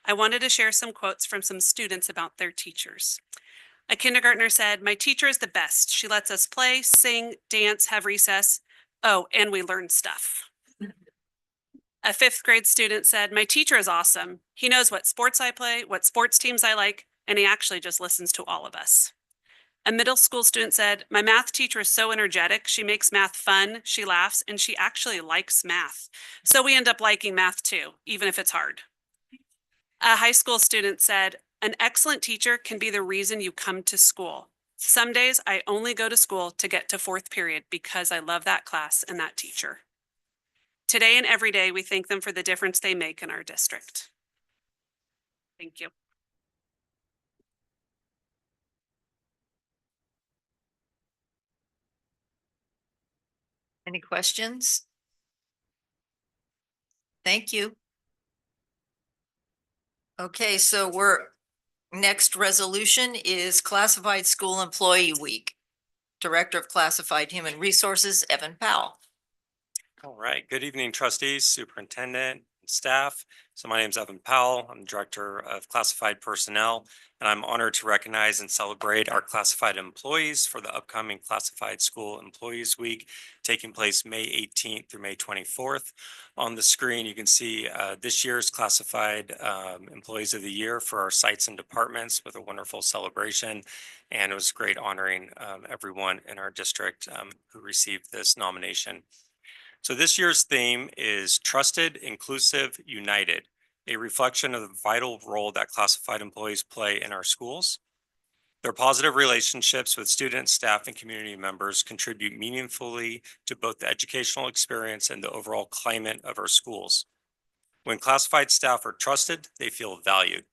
I wanted to share some quotes from some students about their teachers. A kindergartner said, "My teacher is the best. She lets us play, sing, dance, have recess. Oh, and we learn stuff." A 5th grade student said, "My teacher is awesome. He knows what sports I play, what sports teams I like, and he actually just listens to all of us." A middle school student said, "My math teacher is so energetic. She makes math fun. She laughs and she actually likes math. So we end up liking math too, even if it's hard." A high school student said, "An excellent teacher can be the reason you come to school. Some days I only go to school to get to fourth period because I love that class and that teacher." Today and every day, we thank them for the difference they make in our district. Thank you. Any questions? Thank you. Okay, so next resolution is Classified School Employee Week. Director of Classified Human Resources, Evan Powell. All right. Good evening, trustees, superintendent, and staff. So my name is Evan Powell. I'm the Director of Classified Personnel, and I'm honored to recognize and celebrate our classified employees for the upcoming Classified School Employees Week, taking place May 18th through May 24th. On the screen, you can see this year's Classified Employees of the Year for our sites and departments with a wonderful celebration. And it was great honoring everyone in our district who received this nomination. So this year's theme is Trusted, Inclusive, United, a reflection of the vital role that classified employees play in our schools. Their positive relationships with students, staff, and community members contribute meaningfully to both the educational experience and the overall climate of our schools. When classified staff are trusted, they feel valued.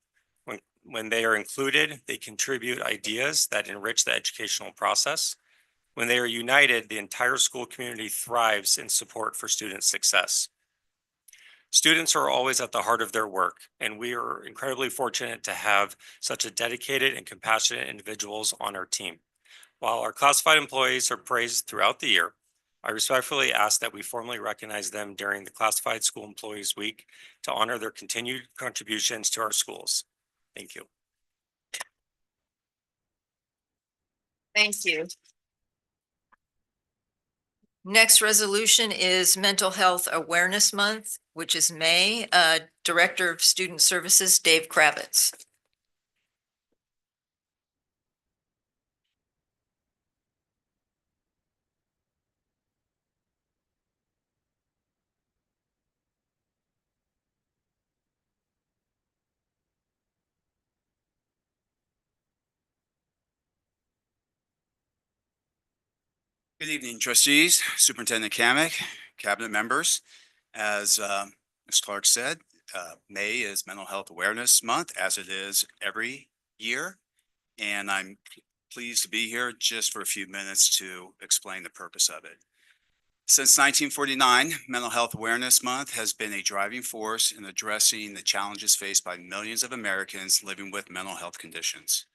When they are included, they contribute ideas that enrich the educational process. When they are united, the entire school community thrives in support for student success. Students are always at the heart of their work, and we are incredibly fortunate to have such a dedicated and compassionate individuals on our team. While our classified employees are praised throughout the year, I respectfully ask that we formally recognize them during the Classified School Employees Week to honor their continued contributions to our schools. Thank you. Thank you. Next resolution is Mental Health Awareness Month, which is May. Director of Student Services, Dave Kravitz. Good evening, trustees, Superintendent Kamick, cabinet members. As Ms. Clark said, May is Mental Health Awareness Month, as it is every year. And I'm pleased to be here just for a few minutes to explain the purpose of it. Since 1949, Mental Health Awareness Month has been a driving force in addressing the challenges faced by millions of Americans living with mental health conditions.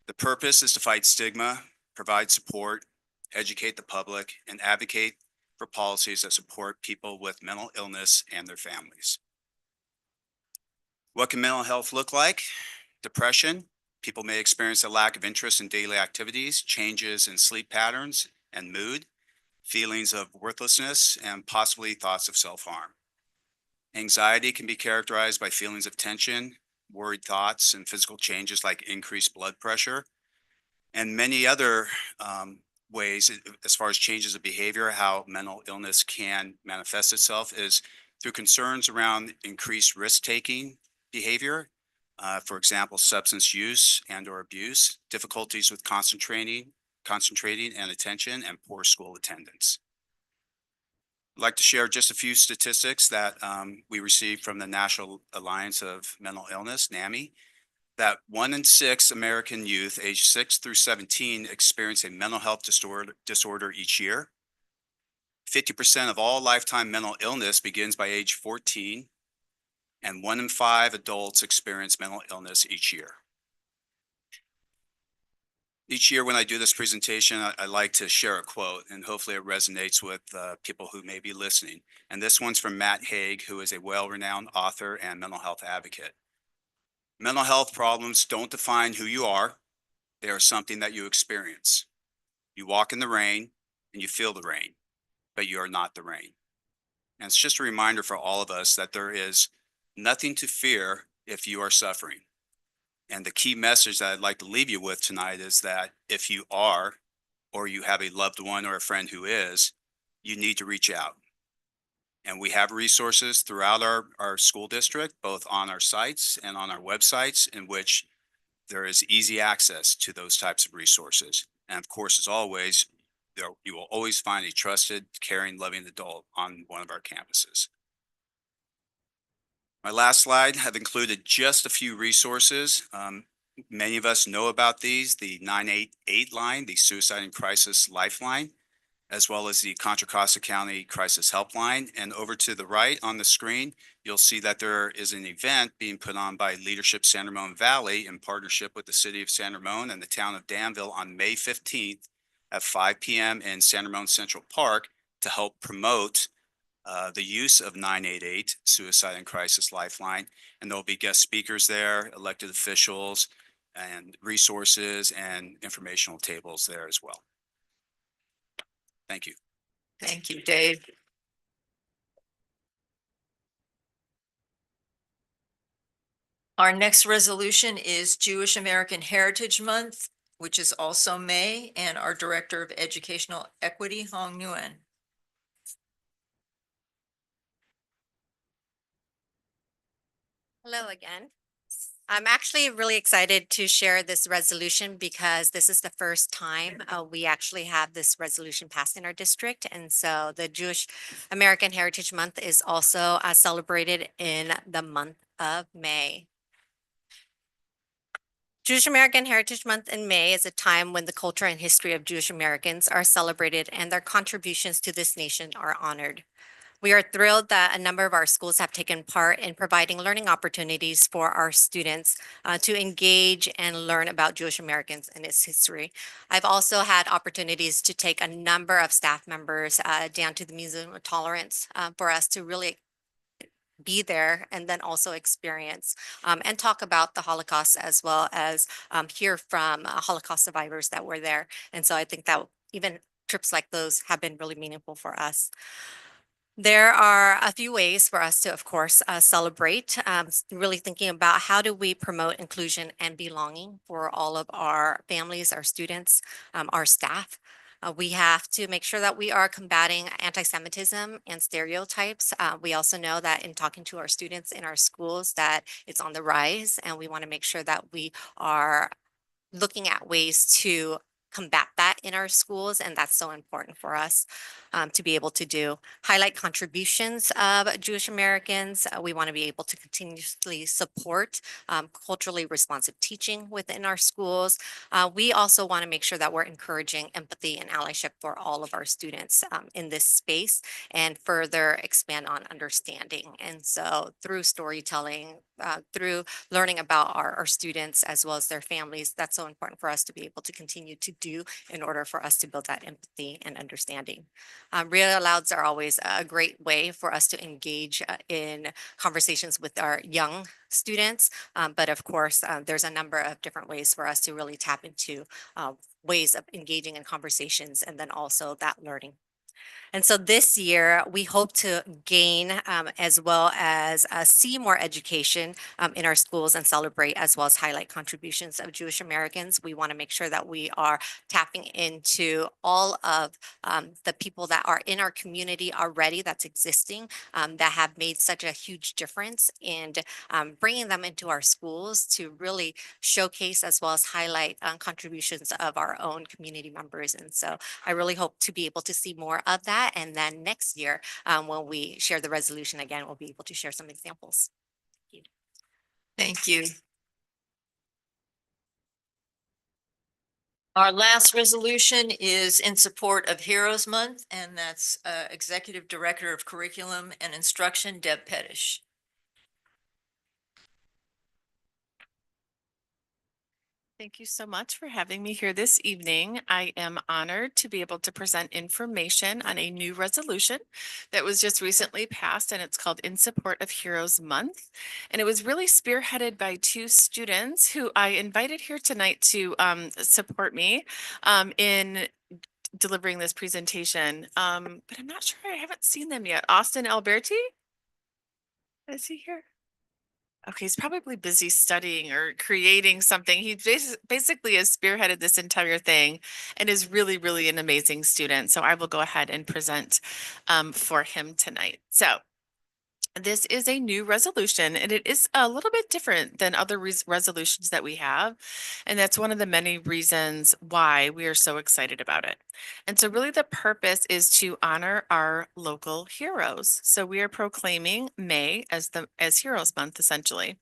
The purpose is to fight stigma, provide support, educate the public, and advocate for policies that support people with mental illness and their families. What can mental health look like? Depression. People may experience a lack of interest in daily activities, changes in sleep patterns and mood, feelings of worthlessness, and possibly thoughts of self-harm. Anxiety can be characterized by feelings of tension, worried thoughts, and physical changes like increased blood pressure, and many other ways as far as changes of behavior. How mental illness can manifest itself is through concerns around increased risk-taking behavior, for example, substance use and or abuse, difficulties with concentrating and attention, and poor school attendance. I'd like to share just a few statistics that we received from the National Alliance of Mental Illness, NAMI, that 1 in 6 American youth aged 6 through 17 experience a mental health disorder each year. 50% of all lifetime mental illness begins by age 14, and 1 in 5 adults experience mental illness each year. Each year when I do this presentation, I like to share a quote, and hopefully it resonates with people who may be listening. And this one's from Matt Haig, who is a well-renowned author and mental health advocate. Mental health problems don't define who you are. They are something that you experience. You walk in the rain and you feel the rain, but you are not the rain. And it's just a reminder for all of us that there is nothing to fear if you are suffering. And the key message that I'd like to leave you with tonight is that if you are, or you have a loved one or a friend who is, you need to reach out. And we have resources throughout our school district, both on our sites and on our websites, in which there is easy access to those types of resources. And of course, as always, you will always find a trusted, caring, loving adult on one of our campuses. My last slide have included just a few resources. Many of us know about these, the 988 line, the Suicide and Crisis Lifeline, as well as the Contra Costa County Crisis Helpline. And over to the right on the screen, you'll see that there is an event being put on by Leadership San Ramon Valley in partnership with the city of San Ramon and the town of Danville on May 15th at 5 p.m. in San Ramon Central Park to help promote the use of 988 Suicide and Crisis Lifeline. And there'll be guest speakers there, elected officials, and resources and informational tables there as well. Thank you. Thank you, Dave. Our next resolution is Jewish American Heritage Month, which is also May, and our Director of Educational Equity, Hong Nguyen. Hello again. I'm actually really excited to share this resolution because this is the first time we actually have this resolution passed in our district. And so the Jewish American Heritage Month is also celebrated in the month of May. Jewish American Heritage Month in May is a time when the culture and history of Jewish Americans are celebrated and their contributions to this nation are honored. We are thrilled that a number of our schools have taken part in providing learning opportunities for our students to engage and learn about Jewish Americans and its history. I've also had opportunities to take a number of staff members down to the Museum of Tolerance for us to really be there and then also experience and talk about the Holocaust, as well as hear from Holocaust survivors that were there. And so I think that even trips like those have been really meaningful for us. There are a few ways for us to, of course, celebrate, really thinking about how do we promote inclusion and belonging for all of our families, our students, our staff. We have to make sure that we are combating anti-Semitism and stereotypes. We also know that in talking to our students in our schools that it's on the rise, and we want to make sure that we are looking at ways to combat that in our schools, and that's so important for us to be able to do. Highlight contributions of Jewish Americans. We want to be able to continuously support culturally responsive teaching within our schools. We also want to make sure that we're encouraging empathy and allyship for all of our students in this space and further expand on understanding. And so through storytelling, through learning about our students as well as their families, that's so important for us to be able to continue to do in order for us to build that empathy and understanding. Read alouds are always a great way for us to engage in conversations with our young students. But of course, there's a number of different ways for us to really tap into ways of engaging in conversations and then also that learning. And so this year, we hope to gain as well as see more education in our schools and celebrate as well as highlight contributions of Jewish Americans. We want to make sure that we are tapping into all of the people that are in our community already that's existing that have made such a huge difference, and bringing them into our schools to really showcase as well as highlight contributions of our own community members. And so I really hope to be able to see more of that. And then next year, when we share the resolution again, we'll be able to share some examples. Thank you. Our last resolution is in support of Heroes Month, and that's Executive Director of Curriculum and Instruction, Deb Pettish. Thank you so much for having me here this evening. I am honored to be able to present information on a new resolution that was just recently passed, and it's called In Support of Heroes Month. And it was really spearheaded by two students who I invited here tonight to support me in delivering this presentation. But I'm not sure, I haven't seen them yet. Austin Alberti? Is he here? Okay, he's probably busy studying or creating something. He basically has spearheaded this entire thing and is really, really an amazing student. So I will go ahead and present for him tonight. So this is a new resolution and it is a little bit different than other resolutions that we have. And that's one of the many reasons why we are so excited about it. And so really the purpose is to honor our local heroes. So we are proclaiming May as Heroes Month, essentially.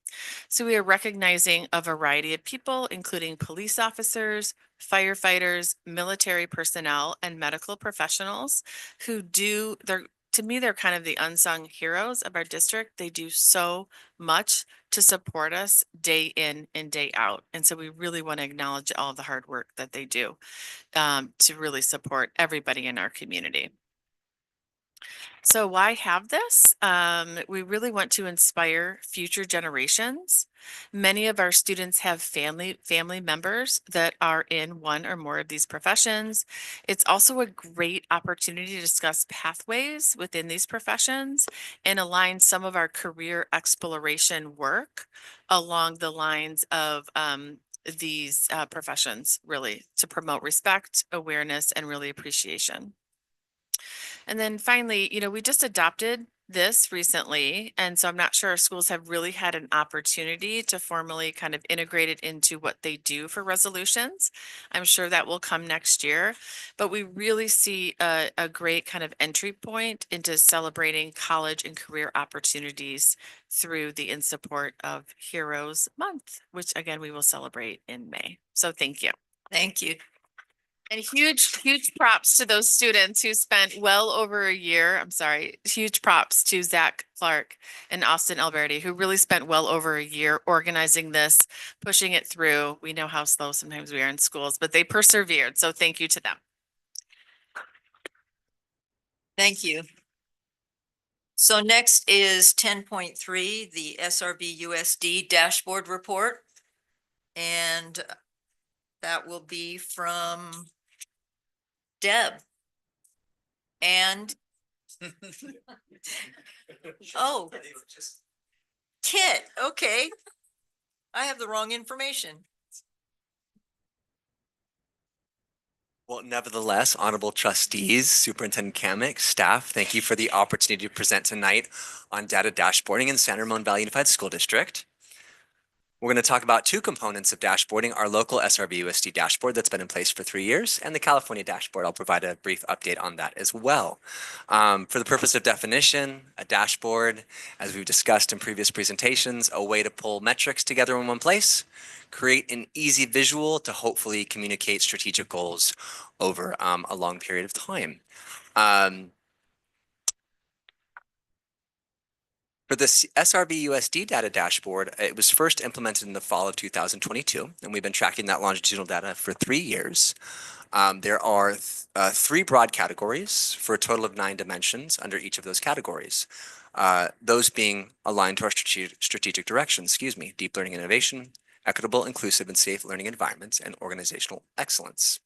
So we are recognizing a variety of people, including police officers, firefighters, military personnel, and medical professionals who do their to me, they're kind of the unsung heroes of our district. They do so much to support us day in and day out. And so we really want to acknowledge all of the hard work that they do to really support everybody in our community. So why have this? We really want to inspire future generations. Many of our students have family members that are in one or more of these professions. It's also a great opportunity to discuss pathways within these professions and align some of our career exploration work along the lines of these professions, really, to promote respect, awareness, and really appreciation. And then finally, we just adopted this recently. And so I'm not sure our schools have really had an opportunity to formally kind of integrate it into what they do for resolutions. I'm sure that will come next year, but we really see a great kind of entry point into celebrating college and career opportunities through the In Support of Heroes Month, which again, we will celebrate in May. So thank you. Thank you. And huge props to those students who spent well over a year. I'm sorry, huge props to Zach Clark and Austin Alberti, who really spent well over a year organizing this, pushing it through. We know how slow sometimes we are in schools, but they persevered. So thank you to them. Thank you. So next is 10.3, the SRVUSD dashboard report. And that will be from Deb. And oh, Kit, okay. I have the wrong information. Well, nevertheless, honorable trustees, Superintendent Kamick, staff, thank you for the opportunity to present tonight on data dashboarding in San Ramon Valley Unified School District. We're going to talk about two components of dashboarding, our local SRVUSD dashboard that's been in place for 3 years, and the California dashboard. I'll provide a brief update on that as well. For the purpose of definition, a dashboard, as we've discussed in previous presentations, a way to pull metrics together in one place, create an easy visual to hopefully communicate strategic goals over a long period of time. For this SRVUSD data dashboard, it was first implemented in the fall of 2022, and we've been tracking that longitudinal data for 3 years. There are 3 broad categories for a total of 9 dimensions under each of those categories. Those being aligned to our strategic direction, deep learning innovation, equitable, inclusive, and safe learning environments, and organizational excellence.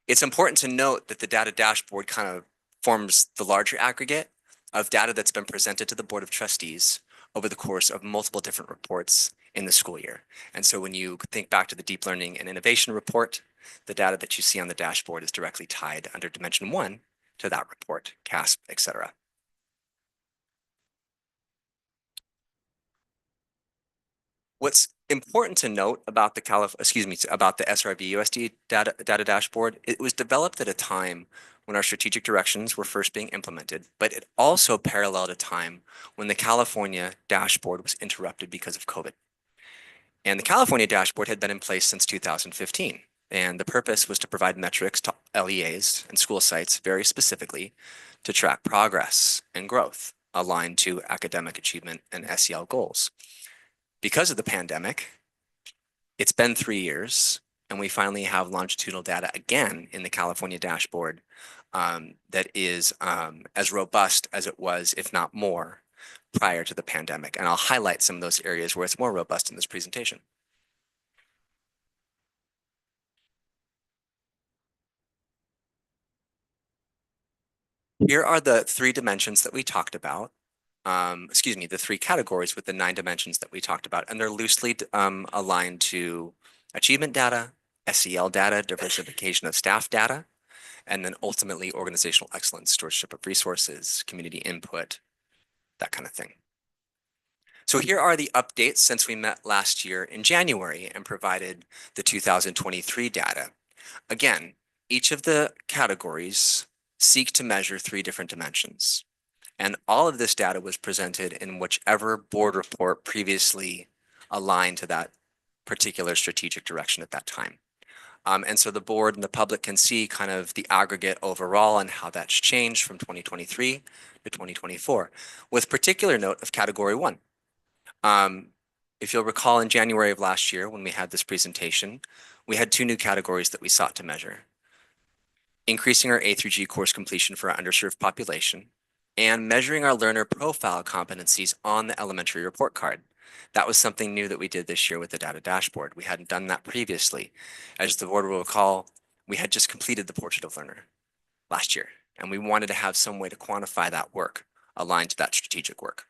It's important to note that the data dashboard kind of forms the larger aggregate of data that's been presented to the Board of Trustees over the course of multiple different reports in the school year. And so when you think back to the Deep Learning and Innovation report, the data that you see on the dashboard is directly tied under Dimension 1 to that report, CASP, et cetera. What's important to note about the SRVUSD data dashboard, it was developed at a time when our strategic directions were first being implemented, but it also paralleled a time when the California dashboard was interrupted because of COVID. And the California dashboard had been in place since 2015. And the purpose was to provide metrics to LEAs and school sites very specifically to track progress and growth aligned to academic achievement and SEL goals. Because of the pandemic, it's been 3 years, and we finally have longitudinal data again in the California dashboard that is as robust as it was, if not more, prior to the pandemic. And I'll highlight some of those areas where it's more robust in this presentation. Here are the 3 dimensions that we talked about. the 3 categories with the 9 dimensions that we talked about, and they're loosely aligned to achievement data, SEL data, diversification of staff data, and then ultimately organizational excellence, stewardship of resources, community input, that kind of thing. So here are the updates since we met last year in January and provided the 2023 data. Again, each of the categories seek to measure 3 different dimensions. And all of this data was presented in whichever board report previously aligned to that particular strategic direction at that time. And so the board and the public can see kind of the aggregate overall and how that's changed from 2023 to 2024, with particular note of category 1. If you'll recall, in January of last year, when we had this presentation, we had 2 new categories that we sought to measure: increasing our A through G course completion for our underserved population, and measuring our learner profile competencies on the elementary report card. That was something new that we did this year with the data dashboard. We hadn't done that previously. As the board will recall, we had just completed the portrait of learner last year, and we wanted to have some way to quantify that work aligned to that strategic work.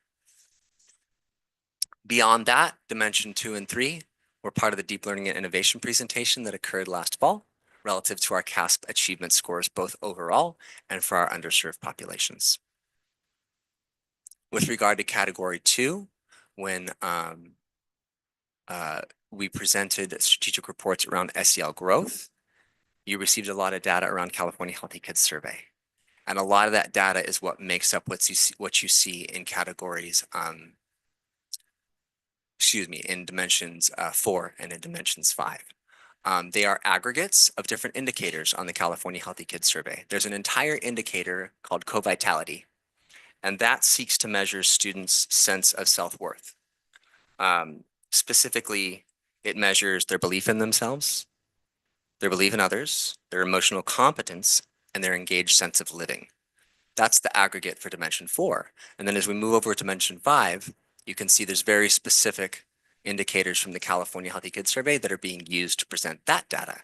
Beyond that, dimension 2 and 3 were part of the deep learning and innovation presentation that occurred last fall relative to our CASP achievement scores, both overall and for our underserved populations. With regard to category 2, when we presented strategic reports around SEL growth, you received a lot of data around California Healthy Kids Survey. And a lot of that data is what makes up what you see in categories, in dimensions 4 and in dimensions 5. They are aggregates of different indicators on the California Healthy Kids Survey. There's an entire indicator called co-vitality, and that seeks to measure students' sense of self-worth. Specifically, it measures their belief in themselves, their belief in others, their emotional competence, and their engaged sense of living. That's the aggregate for dimension 4. And then as we move over to dimension 5, you can see there's very specific indicators from the California Healthy Kids Survey that are being used to present that data.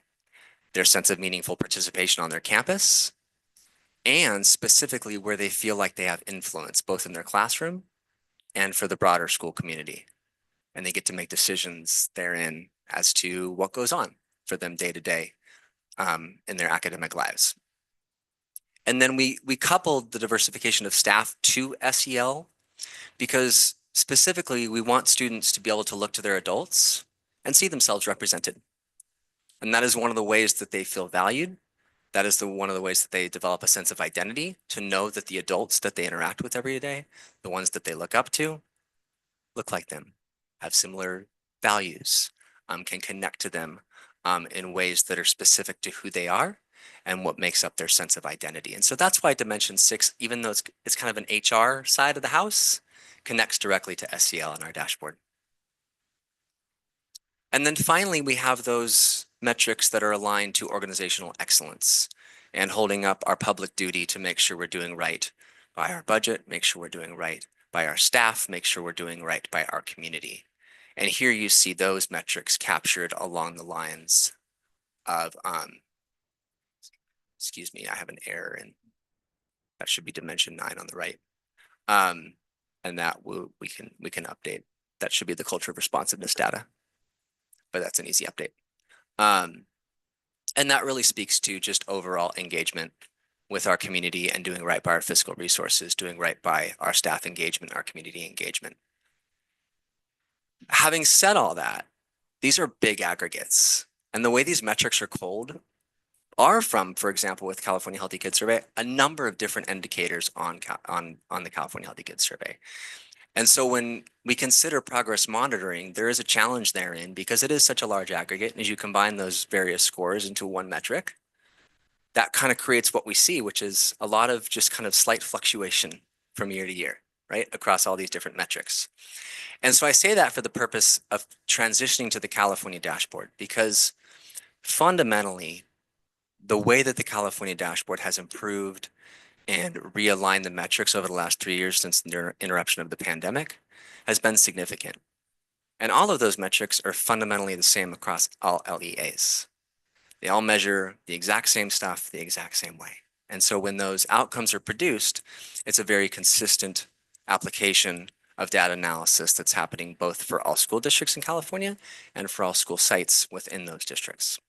Their sense of meaningful participation on their campus, and specifically where they feel like they have influence, both in their classroom and for the broader school community. And they get to make decisions therein as to what goes on for them day to day in their academic lives. And then we coupled the diversification of staff to SEL because specifically we want students to be able to look to their adults and see themselves represented. And that is one of the ways that they feel valued. That is one of the ways that they develop a sense of identity, to know that the adults that they interact with every day, the ones that they look up to, look like them, have similar values, can connect to them in ways that are specific to who they are and what makes up their sense of identity. And so that's why dimension 6, even though it's kind of an HR side of the house, connects directly to SEL on our dashboard. And then finally, we have those metrics that are aligned to organizational excellence and holding up our public duty to make sure we're doing right by our budget, make sure we're doing right by our staff, make sure we're doing right by our community. And here you see those metrics captured along the lines of, excuse me, I have an error and that should be dimension 9 on the right. And that we can update. That should be the culture of responsiveness data, but that's an easy update. And that really speaks to just overall engagement with our community and doing right by our fiscal resources, doing right by our staff engagement, our community engagement. Having said all that, these are big aggregates. And the way these metrics are culled are from, for example, with California Healthy Kids Survey, a number of different indicators on the California Healthy Kids Survey. And so when we consider progress monitoring, there is a challenge therein because it is such a large aggregate. And as you combine those various scores into one metric, that kind of creates what we see, which is a lot of just kind of slight fluctuation from year to year, right, across all these different metrics. And so I say that for the purpose of transitioning to the California dashboard, because fundamentally, the way that the California dashboard has improved and realigned the metrics over the last 3 years since the interruption of the pandemic has been significant. And all of those metrics are fundamentally the same across all LEAs. They all measure the exact same stuff the exact same way. And so when those outcomes are produced, it's a very consistent application of data analysis that's happening both for all school districts in California and for all school sites within those districts.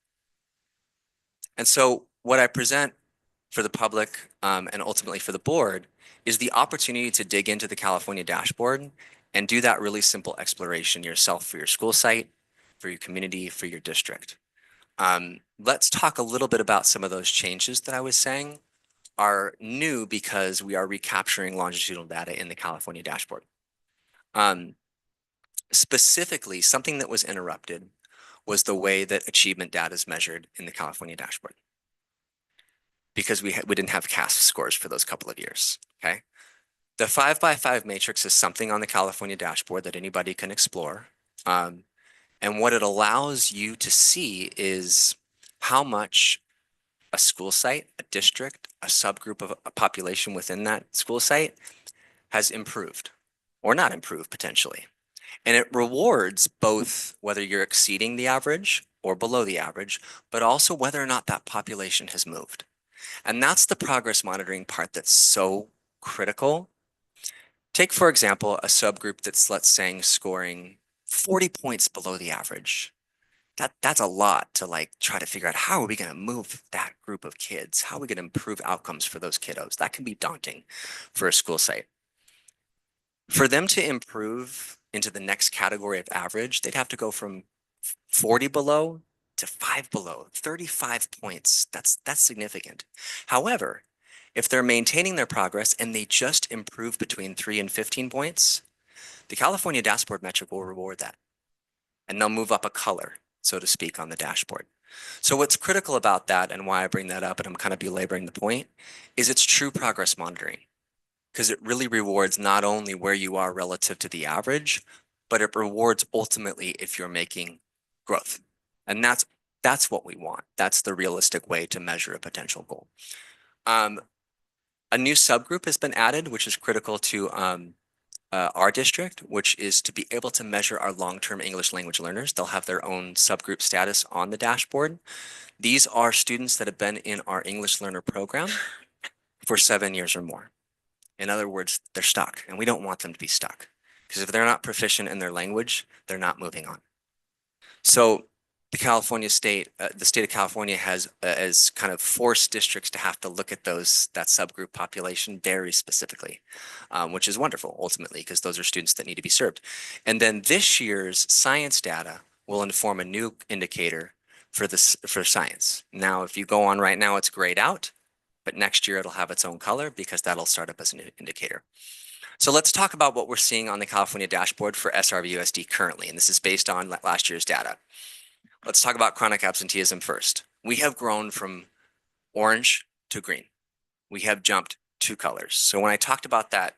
And so what I present for the public and ultimately for the board is the opportunity to dig into the California dashboard and do that really simple exploration yourself for your school site, for your community, for your district. Let's talk a little bit about some of those changes that I was saying are new because we are recapturing longitudinal data in the California dashboard. Specifically, something that was interrupted was the way that achievement data is measured in the California dashboard, because we didn't have CASP scores for those couple of years, okay? The 5x5 matrix is something on the California dashboard that anybody can explore. And what it allows you to see is how much a school site, a district, a subgroup of a population within that school site has improved or not improved potentially. And it rewards both whether you're exceeding the average or below the average, but also whether or not that population has moved. And that's the progress monitoring part that's so critical. Take, for example, a subgroup that's, let's say, scoring 40 points below the average. That's a lot to like try to figure out how are we going to move that group of kids? How are we going to improve outcomes for those kiddos? That can be daunting for a school site. For them to improve into the next category of average, they'd have to go from 40 below to 5 below, 35 points. That's significant. However, if they're maintaining their progress and they just improve between 3 and 15 points, the California dashboard metric will reward that. And they'll move up a color, so to speak, on the dashboard. So what's critical about that and why I bring that up, and I'm kind of belaboring the point, is it's true progress monitoring, because it really rewards not only where you are relative to the average, but it rewards ultimately if you're making growth. And that's what we want. That's the realistic way to measure a potential goal. A new subgroup has been added, which is critical to our district, which is to be able to measure our long-term English language learners. They'll have their own subgroup status on the dashboard. These are students that have been in our English learner program for 7 years or more. In other words, they're stuck, and we don't want them to be stuck, because if they're not proficient in their language, they're not moving on. So the state of California has kind of forced districts to have to look at that subgroup population very specifically, which is wonderful ultimately, because those are students that need to be served. And then this year's science data will inform a new indicator for science. Now, if you go on right now, it's grayed out, but next year it'll have its own color because that'll start up as an indicator. So let's talk about what we're seeing on the California dashboard for SRVUSD currently, and this is based on last year's data. Let's talk about chronic absenteeism first. We have grown from orange to green. We have jumped 2 colors. So when I talked about that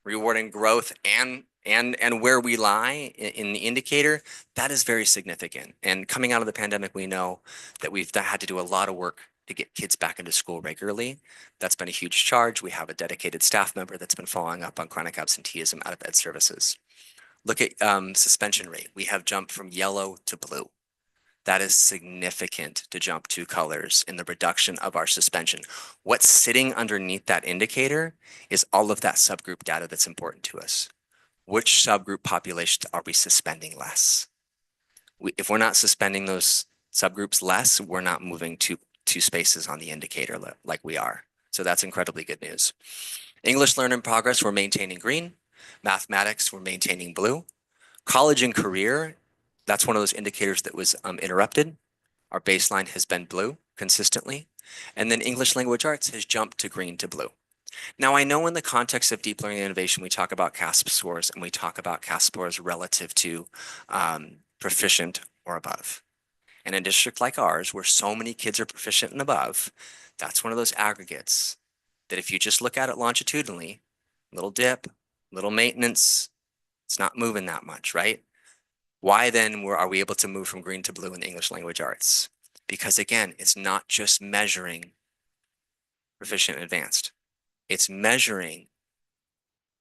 rewarding growth and where we lie in the indicator, that is very significant. And coming out of the pandemic, we know that we've had to do a lot of work to get kids back into school regularly. That's been a huge charge. We have a dedicated staff member that's been following up on chronic absenteeism out of Ed Services. Look at suspension rate. We have jumped from yellow to blue. That is significant to jump 2 colors in the reduction of our suspension. What's sitting underneath that indicator is all of that subgroup data that's important to us. Which subgroup population are we suspending less? If we're not suspending those subgroups less, we're not moving 2 spaces on the indicator like we are. So that's incredibly good news. English learning progress, we're maintaining green. Mathematics, we're maintaining blue. College and career, that's one of those indicators that was interrupted. Our baseline has been blue consistently. And then English language arts has jumped to green to blue. Now, I know in the context of deep learning innovation, we talk about CASP scores and we talk about CASP scores relative to proficient or above. In a district like ours, where so many kids are proficient and above, that's one of those aggregates that if you just look at it longitudinally, little dip, little maintenance, it's not moving that much, right? Why then are we able to move from green to blue in English language arts? Because again, it's not just measuring proficient and advanced. It's measuring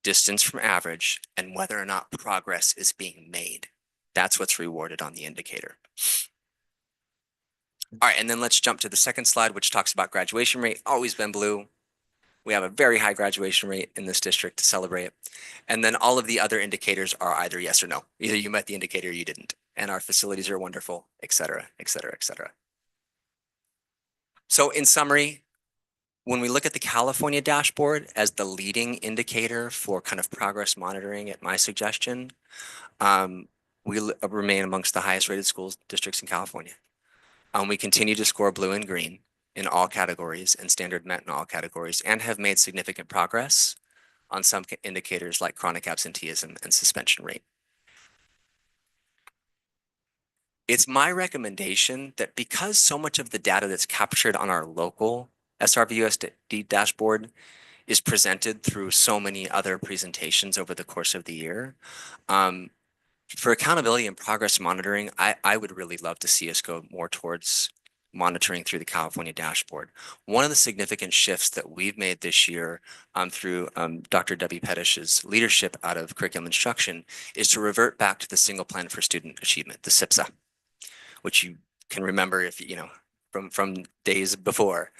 distance from average and whether or not progress is being made. That's what's rewarded on the indicator. All right, and then let's jump to the second slide, which talks about graduation rate. Always been blue. We have a very high graduation rate in this district to celebrate. And then all of the other indicators are either yes or no. Either you met the indicator or you didn't. And our facilities are wonderful, et cetera, et cetera, et cetera. So in summary, when we look at the California dashboard as the leading indicator for kind of progress monitoring at my suggestion, we remain amongst the highest rated schools districts in California. We continue to score blue and green in all categories and standard met in all categories, and have made significant progress on some indicators like chronic absenteeism and suspension rate. It's my recommendation that because so much of the data that's captured on our local SRVUSD dashboard is presented through so many other presentations over the course of the year, for accountability and progress monitoring, I would really love to see us go more towards monitoring through the California dashboard. One of the significant shifts that we've made this year through Dr. Debbie Pettish's leadership out of curriculum instruction is to revert back to the single plan for student achievement, the SIPSA, which you can remember if you know from days before.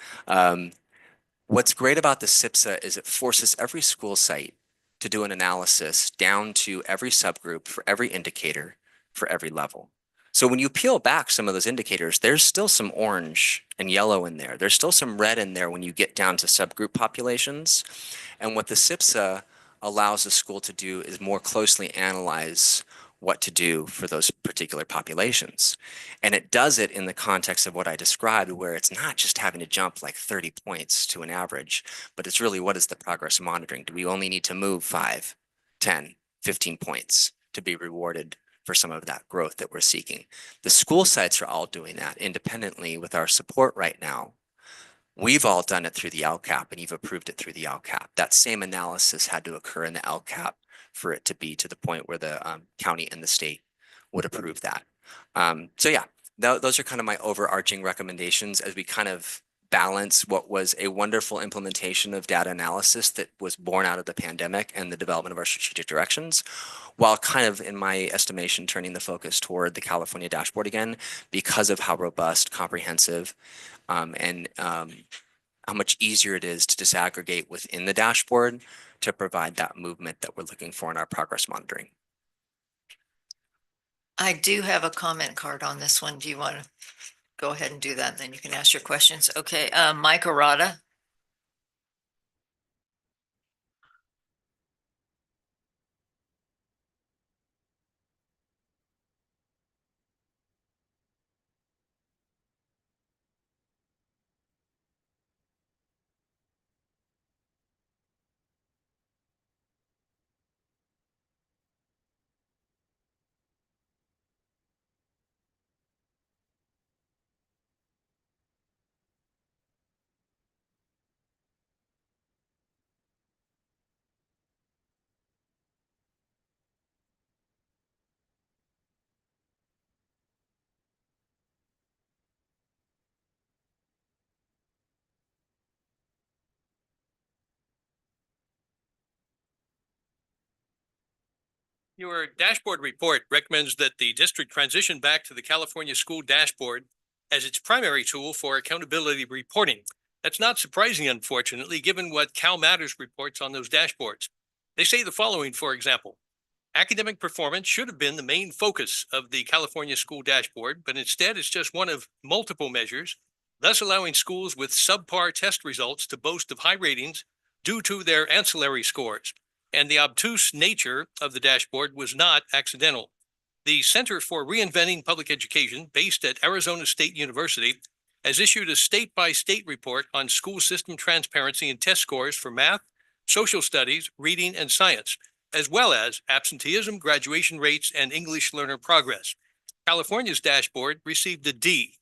What's great about the SIPSA is it forces every school site to do an analysis down to every subgroup for every indicator for every level. So when you peel back some of those indicators, there's still some orange and yellow in there. There's still some red in there when you get down to subgroup populations. And what the SIPSA allows the school to do is more closely analyze what to do for those particular populations. And it does it in the context of what I described, where it's not just having to jump like 30 points to an average, but it's really what is the progress monitoring? Do we only need to move 5, 10, 15 points to be rewarded for some of that growth that we're seeking? The school sites are all doing that independently with our support right now. We've all done it through the LCAP, and you've approved it through the LCAP. That same analysis had to occur in the LCAP for it to be to the point where the county and the state would approve that. So yeah, those are kind of my overarching recommendations as we kind of balance what was a wonderful implementation of data analysis that was born out of the pandemic and the development of our strategic directions, while kind of, in my estimation, turning the focus toward the California dashboard again because of how robust, comprehensive, and how much easier it is to disaggregate within the dashboard to provide that movement that we're looking for in our progress monitoring. I do have a comment card on this one. Do you want to go ahead and do that? And then you can ask your questions. Okay, Mike Arata. Your dashboard report recommends that the district transition back to the California School Dashboard as its primary tool for accountability reporting. That's not surprising, unfortunately, given what Cal Matters reports on those dashboards. They say the following, for example: academic performance should have been the main focus of the California School Dashboard, but instead it's just one of multiple measures, thus allowing schools with subpar test results to boast of high ratings due to their ancillary scores. And the obtuse nature of the dashboard was not accidental. The Center for Reinventing Public Education, based at Arizona State University, has issued a state-by-state report on school system transparency and test scores for math, social studies, reading, and science, as well as absenteeism, graduation rates, and English learner progress. California's dashboard received a D.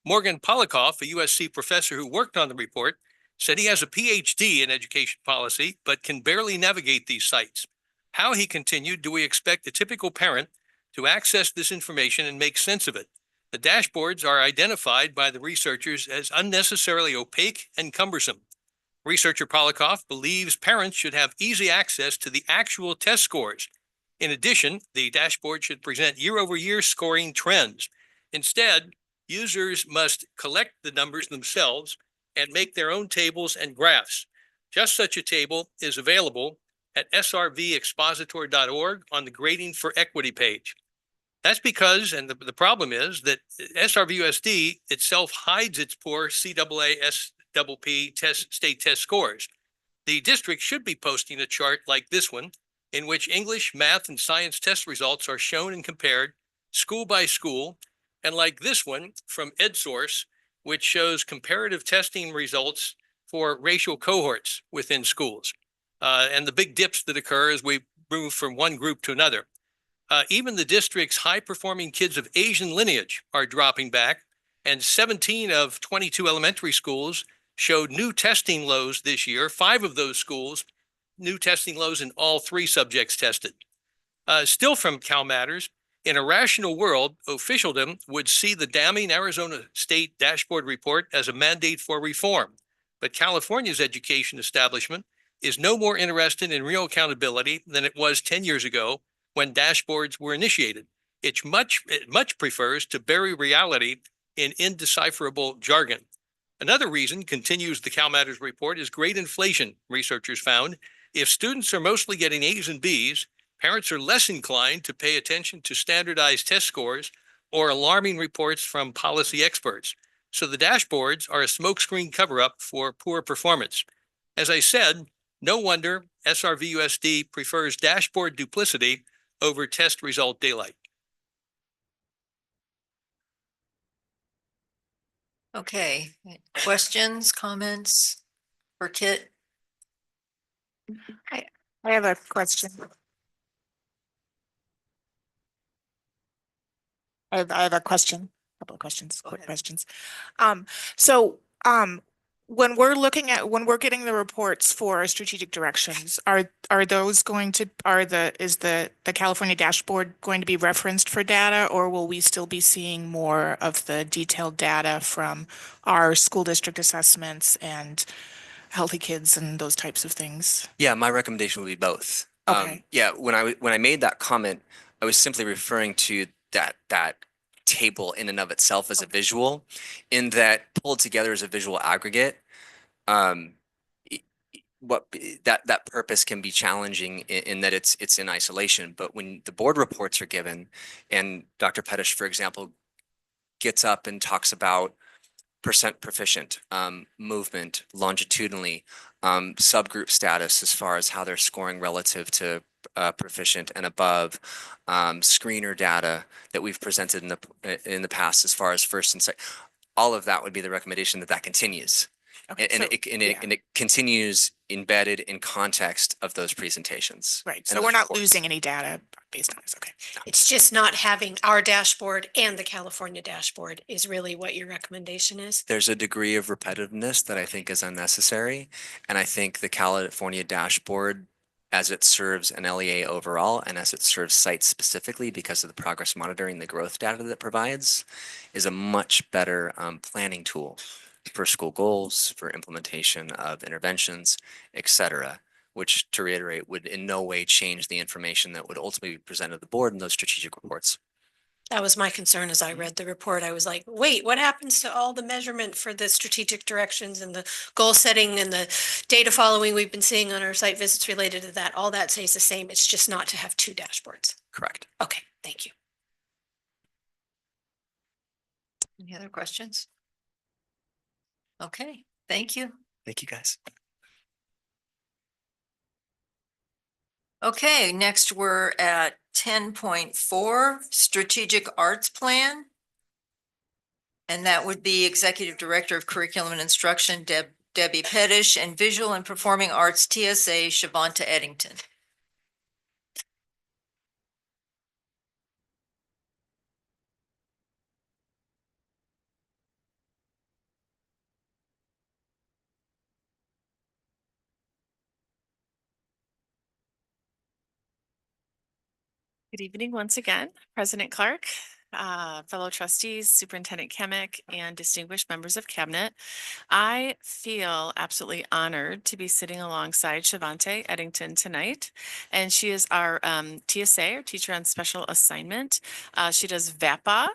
Morgan Polikoff, a USC professor who worked on the report, said he has a PhD in education policy, but can barely navigate these sites. How, he continued, do we expect a typical parent to access this information and make sense of it? The dashboards are identified by the researchers as unnecessarily opaque and cumbersome. Researcher Polikoff believes parents should have easy access to the actual test scores. In addition, the dashboard should present year-over-year scoring trends. Instead, users must collect the numbers themselves and make their own tables and graphs. Just such a table is available at srvexpositor.org on the Grading for Equity page. That's because, and the problem is that SRVUSD itself hides its poor CAA SPP state test scores. The district should be posting a chart like this one, in which English, math, and science test results are shown and compared school by school, and like this one from EdSource, which shows comparative testing results for racial cohorts within schools, and the big dips that occur as we move from one group to another. Even the district's high-performing kids of Asian lineage are dropping back, and 17 of 22 elementary schools showed new testing lows this year. 5 of those schools, new testing lows in all 3 subjects tested. Still from Cal Matters, in a rational world, officialdom would see the damning Arizona State Dashboard Report as a mandate for reform. But California's education establishment is no more interested in real accountability than it was 10 years ago when dashboards were initiated. It much prefers to bury reality in indecipherable jargon. Another reason, continues the Cal Matters report, is grade inflation. Researchers found if students are mostly getting A's and B's, parents are less inclined to pay attention to standardized test scores or alarming reports from policy experts. So the dashboards are a smokescreen cover-up for poor performance. As I said, no wonder SRVUSD prefers dashboard duplicity over test result daylight. Okay, questions, comments for Kit? I have a question. I have a question, a couple of questions, quick questions. When we're getting the reports for our strategic directions, are those going to, is the California dashboard going to be referenced for data, or will we still be seeing more of the detailed data from our school district assessments and Healthy Kids and those types of things? Yeah, my recommendation would be both. Okay. Yeah, when I made that comment, I was simply referring to that table in and of itself as a visual, in that pulled together as a visual aggregate. That purpose can be challenging in that it's in isolation. But when the board reports are given, and Dr. Pettish, for example, gets up and talks about percent proficient, movement longitudinally, subgroup status as far as how they're scoring relative to proficient and above, screener data that we've presented in the past as far as first and second, all of that would be the recommendation that continues. Okay, And it continues embedded in context of those presentations. Right. and So those we're not reports. losing any data based on this. Okay. It's just not having our dashboard and the California dashboard is really what your recommendation is. There's a degree of repetitiveness that I think is unnecessary. And I think the California dashboard, as it serves an LEA overall and as it serves sites specifically because of the progress monitoring, the growth data that it provides, is a much better planning tool for school goals, for implementation of interventions, et cetera, which, to reiterate, would in no way change the information that would ultimately be presented to the board in those strategic reports. That was my concern as I read the report. I was like, wait, what happens to all the measurement for the strategic directions and the goal setting and the data following we've been seeing on our site visits related to that? All that stays the same. It's just not to have 2 dashboards. Correct. Okay, thank you. Any other questions? Okay, thank you. Thank you, guys. Okay, next we're at 10.4, Strategic Arts Plan. And that would be Executive Director of Curriculum and Instruction, Debbie Pettish, and Visual and Performing Arts TSA, Shavonta Eddington. Good evening once again, President Clark, fellow trustees, Superintendent Kemick, and distinguished members of Cabinet. I feel absolutely honored to be sitting alongside Shavonta Eddington tonight, and she is our TSA, or Teacher on Special Assignment. She does VAPA,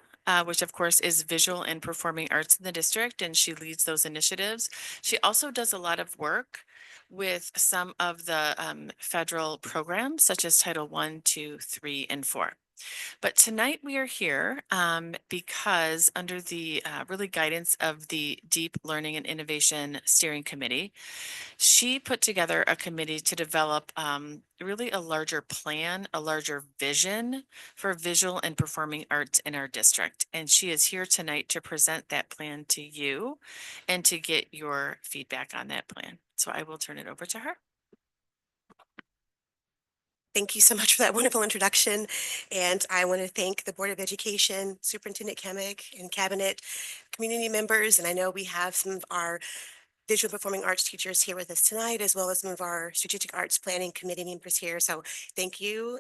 which of course is Visual and Performing Arts in the district, and she leads those initiatives. She also does a lot of work with some of the federal programs such as Title I, II, III, and IV. But tonight we are here because under the really guidance of the Deep Learning and Innovation Steering Committee, she put together a committee to develop really a larger plan, a larger vision for visual and performing arts in our district. And she is here tonight to present that plan to you and to get your feedback on that plan. So I will turn it over to her. Thank you so much for that wonderful introduction. And I want to thank the Board of Education, Superintendent Kemick, and Cabinet, community members. And I know we have some of our visual performing arts teachers here with us tonight, as well as some of our strategic arts planning committee members here. So thank you.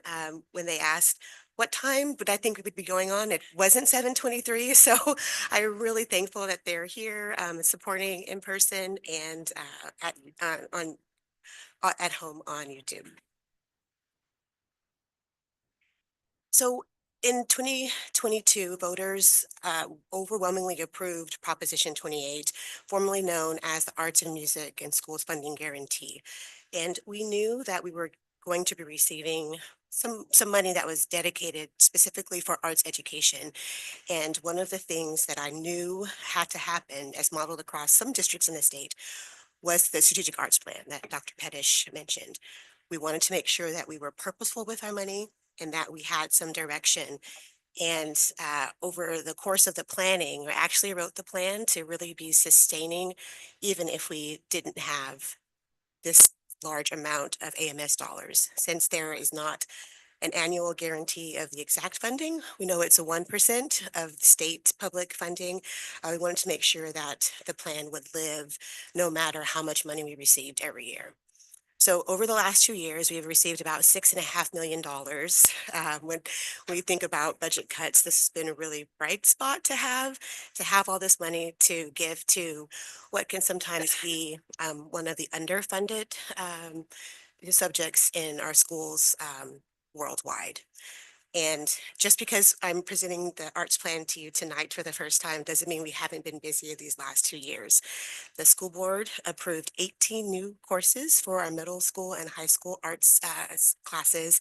When they asked what time would I think we would be going on, it wasn't 7:23. So I'm really thankful that they're here supporting in person and at home on YouTube. So in 2022, voters overwhelmingly approved Proposition 28, formerly known as the Arts and Music and Schools Funding Guarantee. And we knew that we were going to be receiving some money that was dedicated specifically for arts education. And one of the things that I knew had to happen, as modeled across some districts in the state, was the strategic arts plan that Dr. Pettish mentioned. We wanted to make sure that we were purposeful with our money and that we had some direction. And over the course of the planning, we actually wrote the plan to really be sustaining, even if we didn't have this large amount of AMS dollars. Since there is not an annual guarantee of the exact funding, we know it's a 1% of state public funding. We wanted to make sure that the plan would live no matter how much money we received every year. So over the last 2 years, we have received about $6.5 million. When we think about budget cuts, this has been a really bright spot to have all this money to give to what can sometimes be one of the underfunded subjects in our schools worldwide. And just because I'm presenting the arts plan to you tonight for the first time doesn't mean we haven't been busy these last 2 years. The school board approved 18 new courses for our middle school and high school arts classes.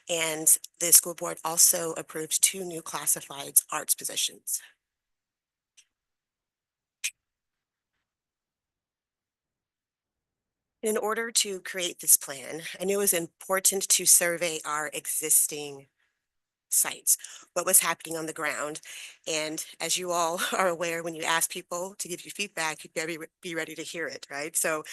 And the school board also approved 2 new classified arts positions. In order to create this plan, I knew it was important to survey our existing sites, what was happening on the ground. And as you all are aware, when you ask people to give you feedback, you better be ready to hear it, right? So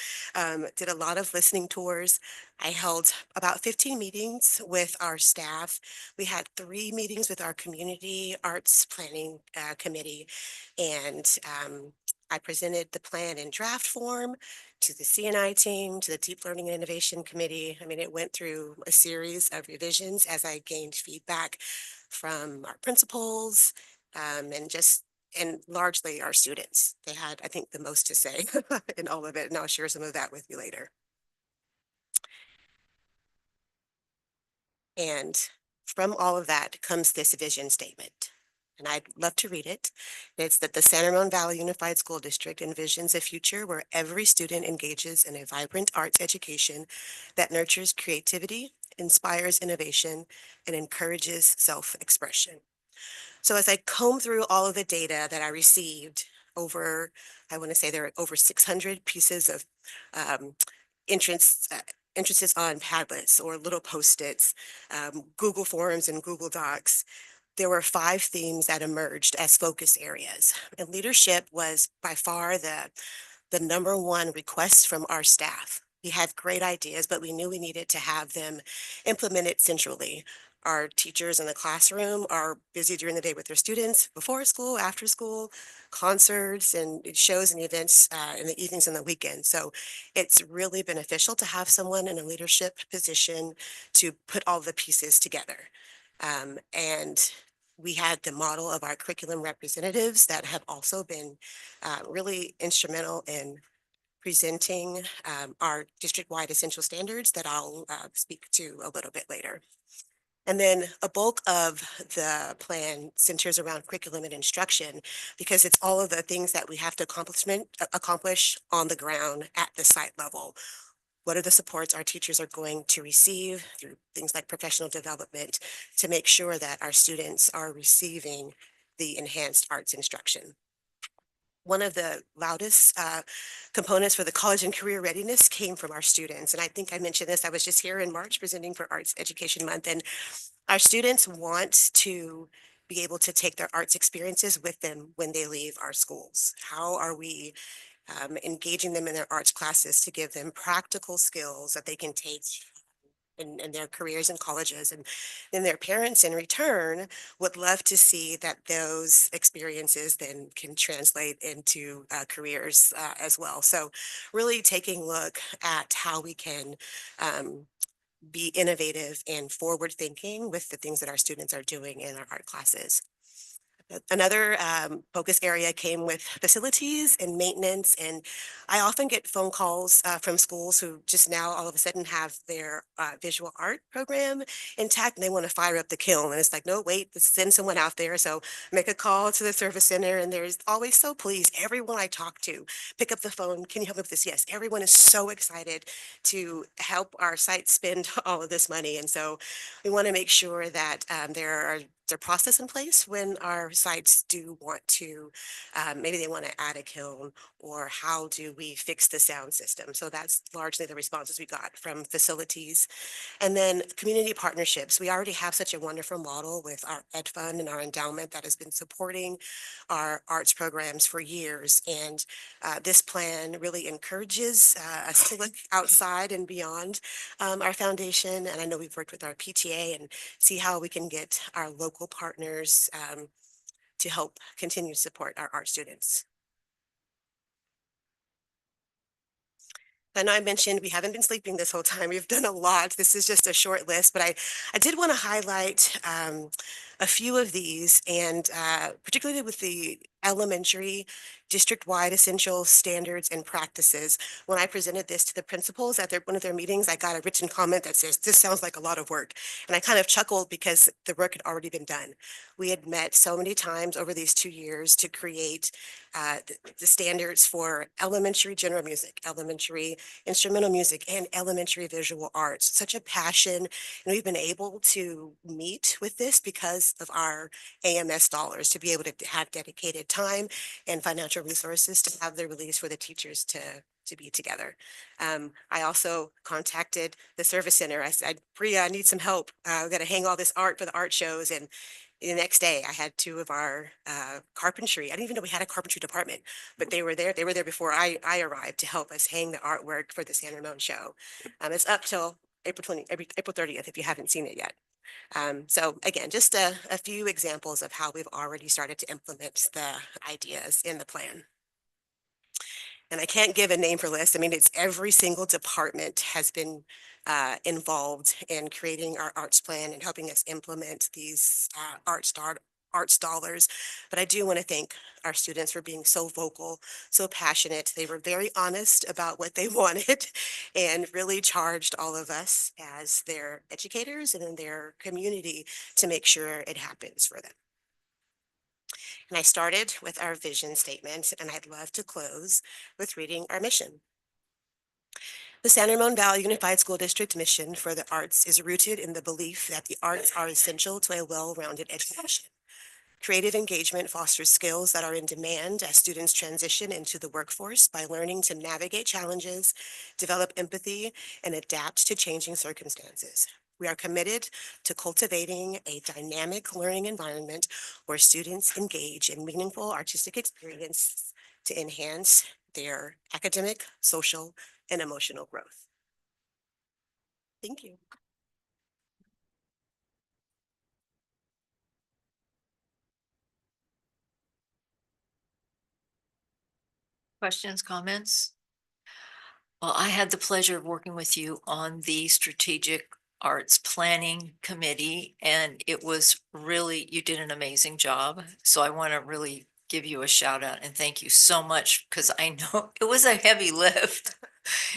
did a lot of listening tours. I held about 15 meetings with our staff. We had 3 meetings with our community arts planning committee. And I presented the plan in draft form to the CNI team, to the Deep Learning and Innovation Committee. I mean, it went through a series of revisions as I gained feedback from our principals and largely our students. They had, I think, the most to say in all of it, and I'll share some of that with you later. And from all of that comes this vision statement. And I'd love to read it. It's that the San Ramon Valley Unified School District envisions a future where every student engages in a vibrant arts education that nurtures creativity, inspires innovation, and encourages self-expression. So as I comb through all of the data that I received over, I want to say there are over 600 pieces of entrances on Padlets or little Post-its, Google Forms and Google Docs. There were 5 themes that emerged as focus areas. And leadership was by far the number one request from our staff. We had great ideas, but we knew we needed to have them implemented centrally. Our teachers in the classroom are busy during the day with their students, before school, after school, concerts and shows and events in the evenings and the weekends. So it's really beneficial to have someone in a leadership position to put all the pieces together. And we had the model of our curriculum representatives that have also been really instrumental in presenting our district-wide essential standards that I'll speak to a little bit later. And then a bulk of the plan centers around curriculum and instruction because it's all of the things that we have to accomplish on the ground at the site level. what are the supports our teachers are going to receive through things like professional development to make sure that our students are receiving the enhanced arts instruction. One of the loudest components for the college and career readiness came from our students. And I think I mentioned this, I was just here in March presenting for Arts Education Month, and our students want to be able to take their arts experiences with them when they leave our schools. How are we engaging them in their arts classes to give them practical skills that they can take in their careers and colleges, and then their parents in return would love to see that those experiences then can translate into careers as well. So really taking a look at how we can be innovative and forward thinking with the things that our students are doing in our art classes. Another focus area came with facilities and maintenance. And I often get phone calls from schools who just now all of a sudden have their visual art program intact and they want to fire up the kiln. And it's like, no, wait, let's send someone out there. So make a call to the service center. And there's always so pleased. Everyone I talk to, pick up the phone. Can you help me with this? Yes, everyone is so excited to help our site spend all of this money. And so we want to make sure that there's a process in place when our sites do want to, maybe they want to add a kiln, or how do we fix the sound system? So that's largely the responses we got from facilities. And then community partnerships. We already have such a wonderful model with our Ed Fund and our endowment that has been supporting our arts programs for years. And this plan really encourages us to look outside and beyond our foundation. And I know we've worked with our PTA and see how we can get our local partners to help continue to support our art students. I know I mentioned we haven't been sleeping this whole time. We've done a lot. This is just a short list, but I did want to highlight a few of these, and particularly with the elementary district-wide essential standards and practices. When I presented this to the principals at one of their meetings, I got a written comment that says, this sounds like a lot of work. And I kind of chuckled because the work had already been done. We had met so many times over these 2 years to create the standards for elementary general music, elementary instrumental music, and elementary visual arts. Such a passion, and we've been able to meet with this because of our AMS dollars, to be able to have dedicated time and financial resources to have the release for the teachers to be together. I also contacted the service center. I said, Priya, I need some help. We've got to hang all this art for the art shows. And the next day I had 2 of our carpentry. I didn't even know we had a carpentry department, but they were there. They were there before I arrived to help us hang the artwork for the San Ramon show. It's up till April 30th if you haven't seen it yet. So again, just a few examples of how we've already started to implement the ideas in the plan. And I can't give a name for list. I mean, it's every single department has been involved in creating our arts plan and helping us implement these arts dollars. But I do want to thank our students for being so vocal, so passionate. They were very honest about what they wanted and really charged all of us as their educators and in their community to make sure it happens for them. And I started with our vision statement, and I'd love to close with reading our mission. The San Ramon Valley Unified School District mission for the arts is rooted in the belief that the arts are essential to a well-rounded education. Creative engagement fosters skills that are in demand as students transition into the workforce by learning to navigate challenges, develop empathy, and adapt to changing circumstances. We are committed to cultivating a dynamic learning environment where students engage in meaningful artistic experiences to enhance their academic, social, and emotional growth. Thank you. Questions, comments? Well, I had the pleasure of working with you on the Strategic Arts Planning Committee, and it was really, you did an amazing job. So I want to really give you a shout out and thank you so much, because I know it was a heavy lift.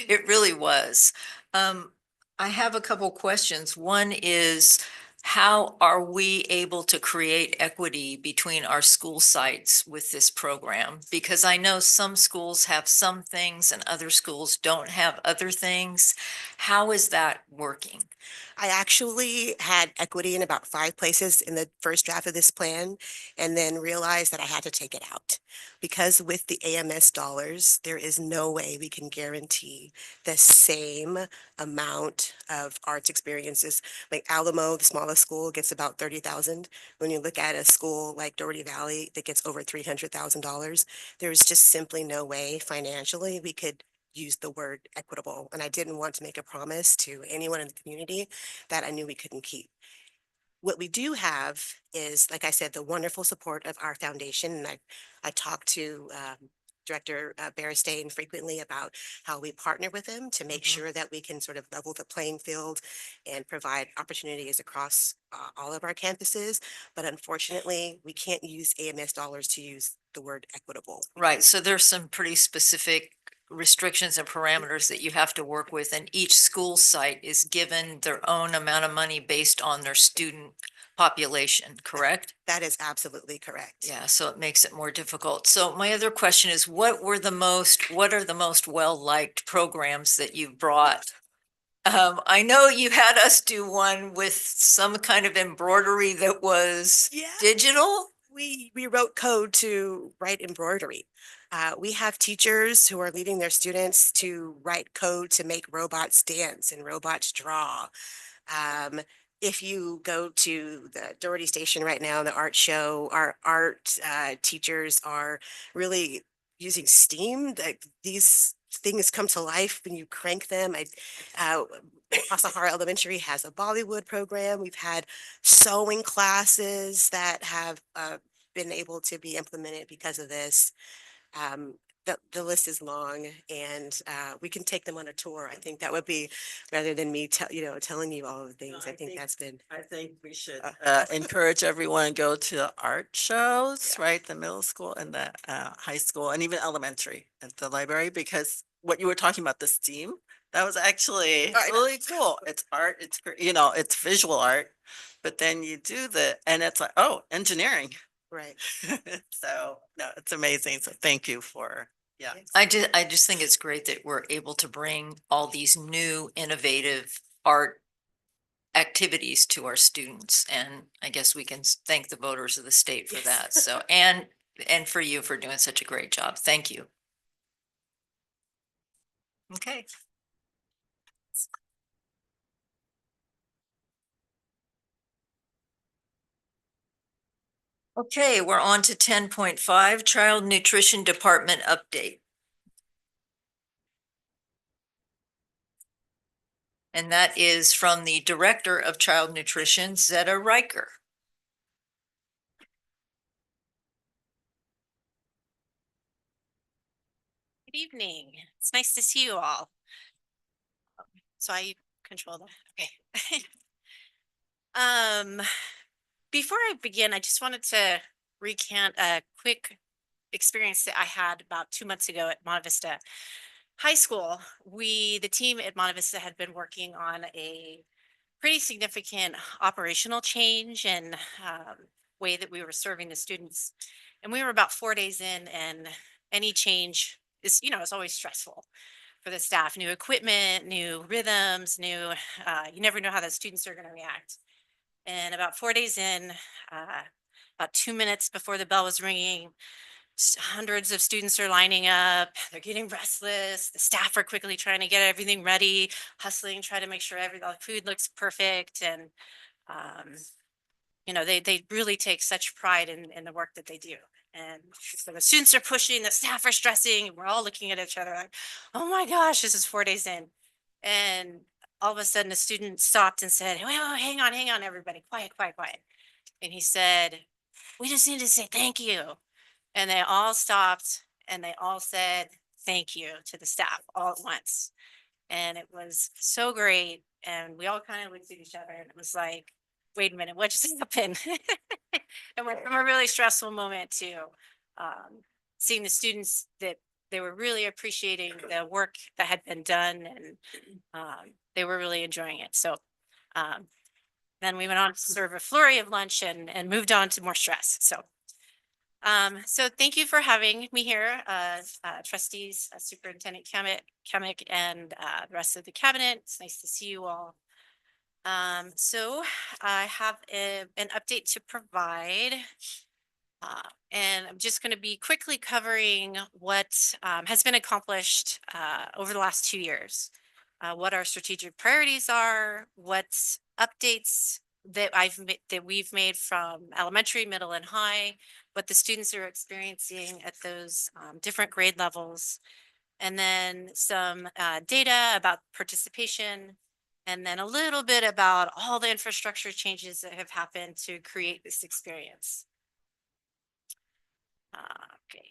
It really was. I have a couple questions. One is, how are we able to create equity between our school sites with this program? Because I know some schools have some things and other schools don't have other things. How is that working? I actually had equity in about 5 places in the first draft of this plan, and then realized that I had to take it out. Because with the AMS dollars, there is no way we can guarantee the same amount of arts experiences. Like Alamo, the smallest school, gets about 30,000. When you look at a school like Doherty Valley that gets over $300,000, there's just simply no way financially we could use the word equitable. And I didn't want to make a promise to anyone in the community that I knew we couldn't keep. What we do have is, like I said, the wonderful support of our foundation. And I talked to Director Beristain frequently about how we partner with them to make sure that we can sort of level the playing field and provide opportunities across all of our campuses. But unfortunately, we can't use AMS dollars to use the word equitable. Right, so there's some pretty specific restrictions and parameters that you have to work with, and each school site is given their own amount of money based on their student population, correct? That is absolutely correct. Yeah, so it makes it more difficult. So my other question is, what are the most well-liked programs that you brought? I know you had us do one with some kind of embroidery that was digital. We wrote code to write embroidery. We have teachers who are leading their students to write code to make robots dance and robots draw. If you go to the Doherty Station right now, the art show, our art teachers are really using STEAM. Like these things come to life when you crank them. Asahara Elementary has a Bollywood program. We've had sewing classes that have been able to be implemented because of this. The list is long, and we can take them on a tour. I think that would be, rather than me telling you all of the things. I think that's been. I think we should encourage everyone to go to art shows, right? The middle school and the high school and even elementary at the library, because what you were talking about, the STEAM, that was actually really cool. It's art, it's visual art, but then you do and it's like, oh, engineering. Right. So no, it's amazing. So thank you for, yeah. I just think it's great that we're able to bring all these new innovative art activities to our students. And I guess we can thank the voters of the state for that. So, and for you for doing such a great job. Thank you. Okay. Okay, we're on to 10.5, Child Nutrition Department update. And that is from the Director of Child Nutrition, Zeta Riker. Good evening. It's nice to see you all. So I control that. Okay. Before I begin, I just wanted to recant a quick experience that I had about 2 months ago at Monte Vista High School. The team at Monte Vista had been working on a pretty significant operational change and way that we were serving the students. And we were about 4 days in, and any change is, is always stressful for the staff. New equipment, new rhythms, you never know how the students are going to react. And about 4 days in, about 2 minutes before the bell was ringing, hundreds of students are lining up. They're getting restless. The staff are quickly trying to get everything ready, hustling, trying to make sure all the food looks perfect. And, they really take such pride in the work that they do. And so the students are pushing, the staff are stressing, and we're all looking at each other like, oh my gosh, this is 4 days in. And all of a sudden, a student stopped and said, well, hang on, everybody, quiet. And he said, we just need to say thank you. And they all stopped and they all said thank you to the staff all at once. And it was so great. And we all kind of looked at each other and it was like, wait a minute, what just happened? And went from a really stressful moment to seeing the students that they were really appreciating the work that had been done, and they were really enjoying it. So Then we went on to serve a flurry of lunch and moved on to more stress. So thank you for having me here, trustees, Superintendent Kemick, and the rest of the cabinet. It's nice to see you all. So I have an update to provide. And I'm just going to be quickly covering what has been accomplished over the last 2 years, what our strategic priorities are, what updates that we've made from elementary, middle, and high, what the students are experiencing at those different grade levels, and then some data about participation, and then a little bit about all the infrastructure changes that have happened to create this experience. Okay.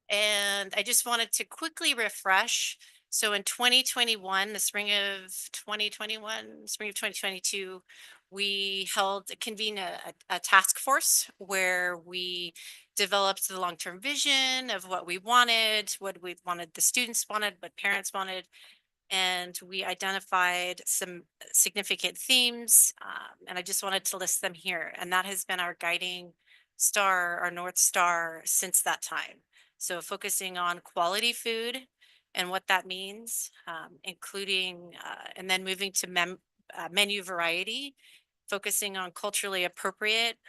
And I just wanted to quickly refresh. So in 2021, the spring of 2022, we convened a task force where we developed the long-term vision of what we wanted, the students wanted, what parents wanted. And we identified some significant themes, and I just wanted to list them here. And that has been our guiding star, our North Star since that time. So focusing on quality food and what that means, including, and then moving to menu variety, focusing on culturally appropriate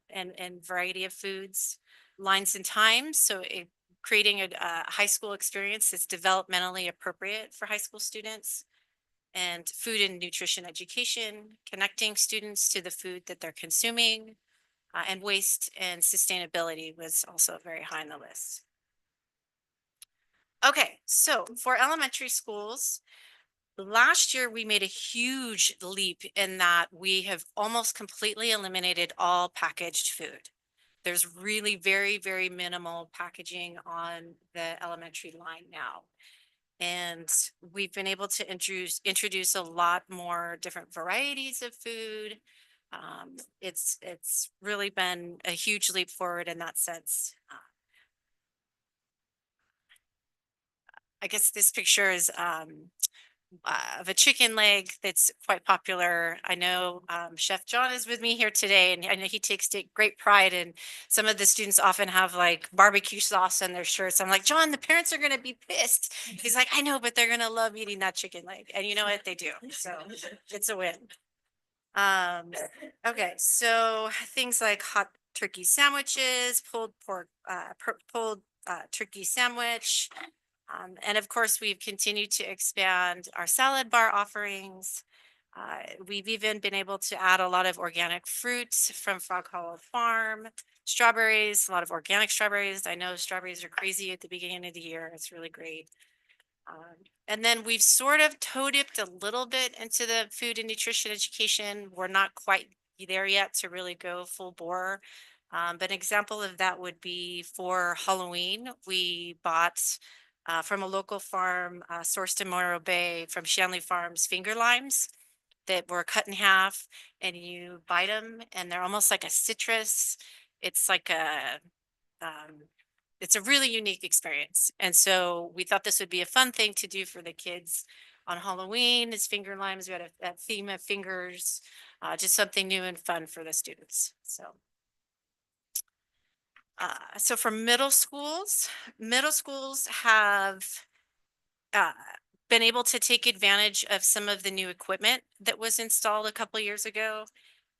and variety of foods, lines and times. So creating a high school experience that's developmentally appropriate for high school students, and food and nutrition education, connecting students to the food that they're consuming, and waste and sustainability was also very high on the list. Okay, so for elementary schools, last year we made a huge leap in that we have almost completely eliminated all packaged food. There's really very, very minimal packaging on the elementary line now. And we've been able to introduce a lot more different varieties of food. It's really been a huge leap forward in that sense. I guess this picture is of a chicken leg that's quite popular. I know Chef John is with me here today, and I know he takes great pride in some of the students often have like barbecue sauce on their shirts. I'm like, John, the parents are going to be pissed. He's like, I know, but they're going to love eating that chicken leg. And you know what? They do. So it's a win. Okay, so things like hot turkey sandwiches, pulled turkey sandwich. And of course, we've continued to expand our salad bar offerings. We've even been able to add a lot of organic fruits from Frog Hollow Farm, strawberries, a lot of organic strawberries. I know strawberries are crazy at the beginning of the year. It's really great. And then we've sort of toe-dipped a little bit into the food and nutrition education. We're not quite there yet to really go full bore. But an example of that would be for Halloween, we bought from a local farm sourced in Morro Bay from Shanley Farms finger limes that were cut in half, and you bite them and they're almost like a citrus. It's like it's a really unique experience. And so we thought this would be a fun thing to do for the kids on Halloween. It's finger limes. We had a theme of fingers, just something new and fun for the students. So for middle schools have been able to take advantage of some of the new equipment that was installed a couple of years ago.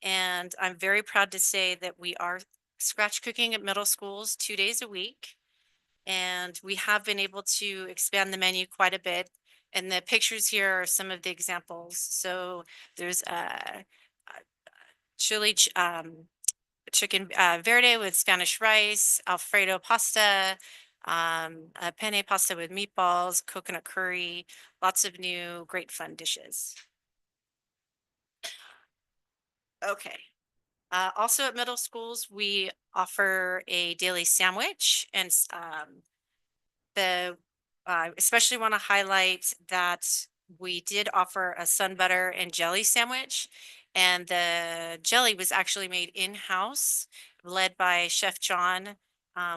And I'm very proud to say that we are scratch cooking at middle schools 2 days a week. And we have been able to expand the menu quite a bit. And the pictures here are some of the examples. So there's a chili chicken verde with Spanish rice, Alfredo pasta, a penne pasta with meatballs, coconut curry, lots of new great fun dishes. Okay. Also at middle schools, we offer a daily sandwich, and especially want to highlight that we did offer a sun butter and jelly sandwich, and the jelly was actually made in-house, led by Chef John,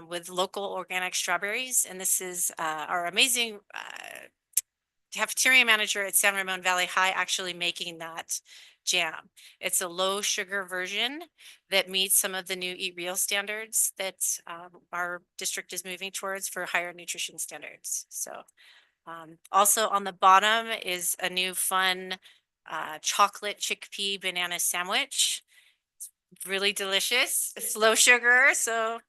with local organic strawberries. And this is our amazing cafeteria manager at San Ramon Valley High actually making that jam. It's a low sugar version that meets some of the new Eat Real standards that our district is moving towards for higher nutrition standards. So also on the bottom is a new fun chocolate chickpea banana sandwich. It's really delicious. It's low sugar, so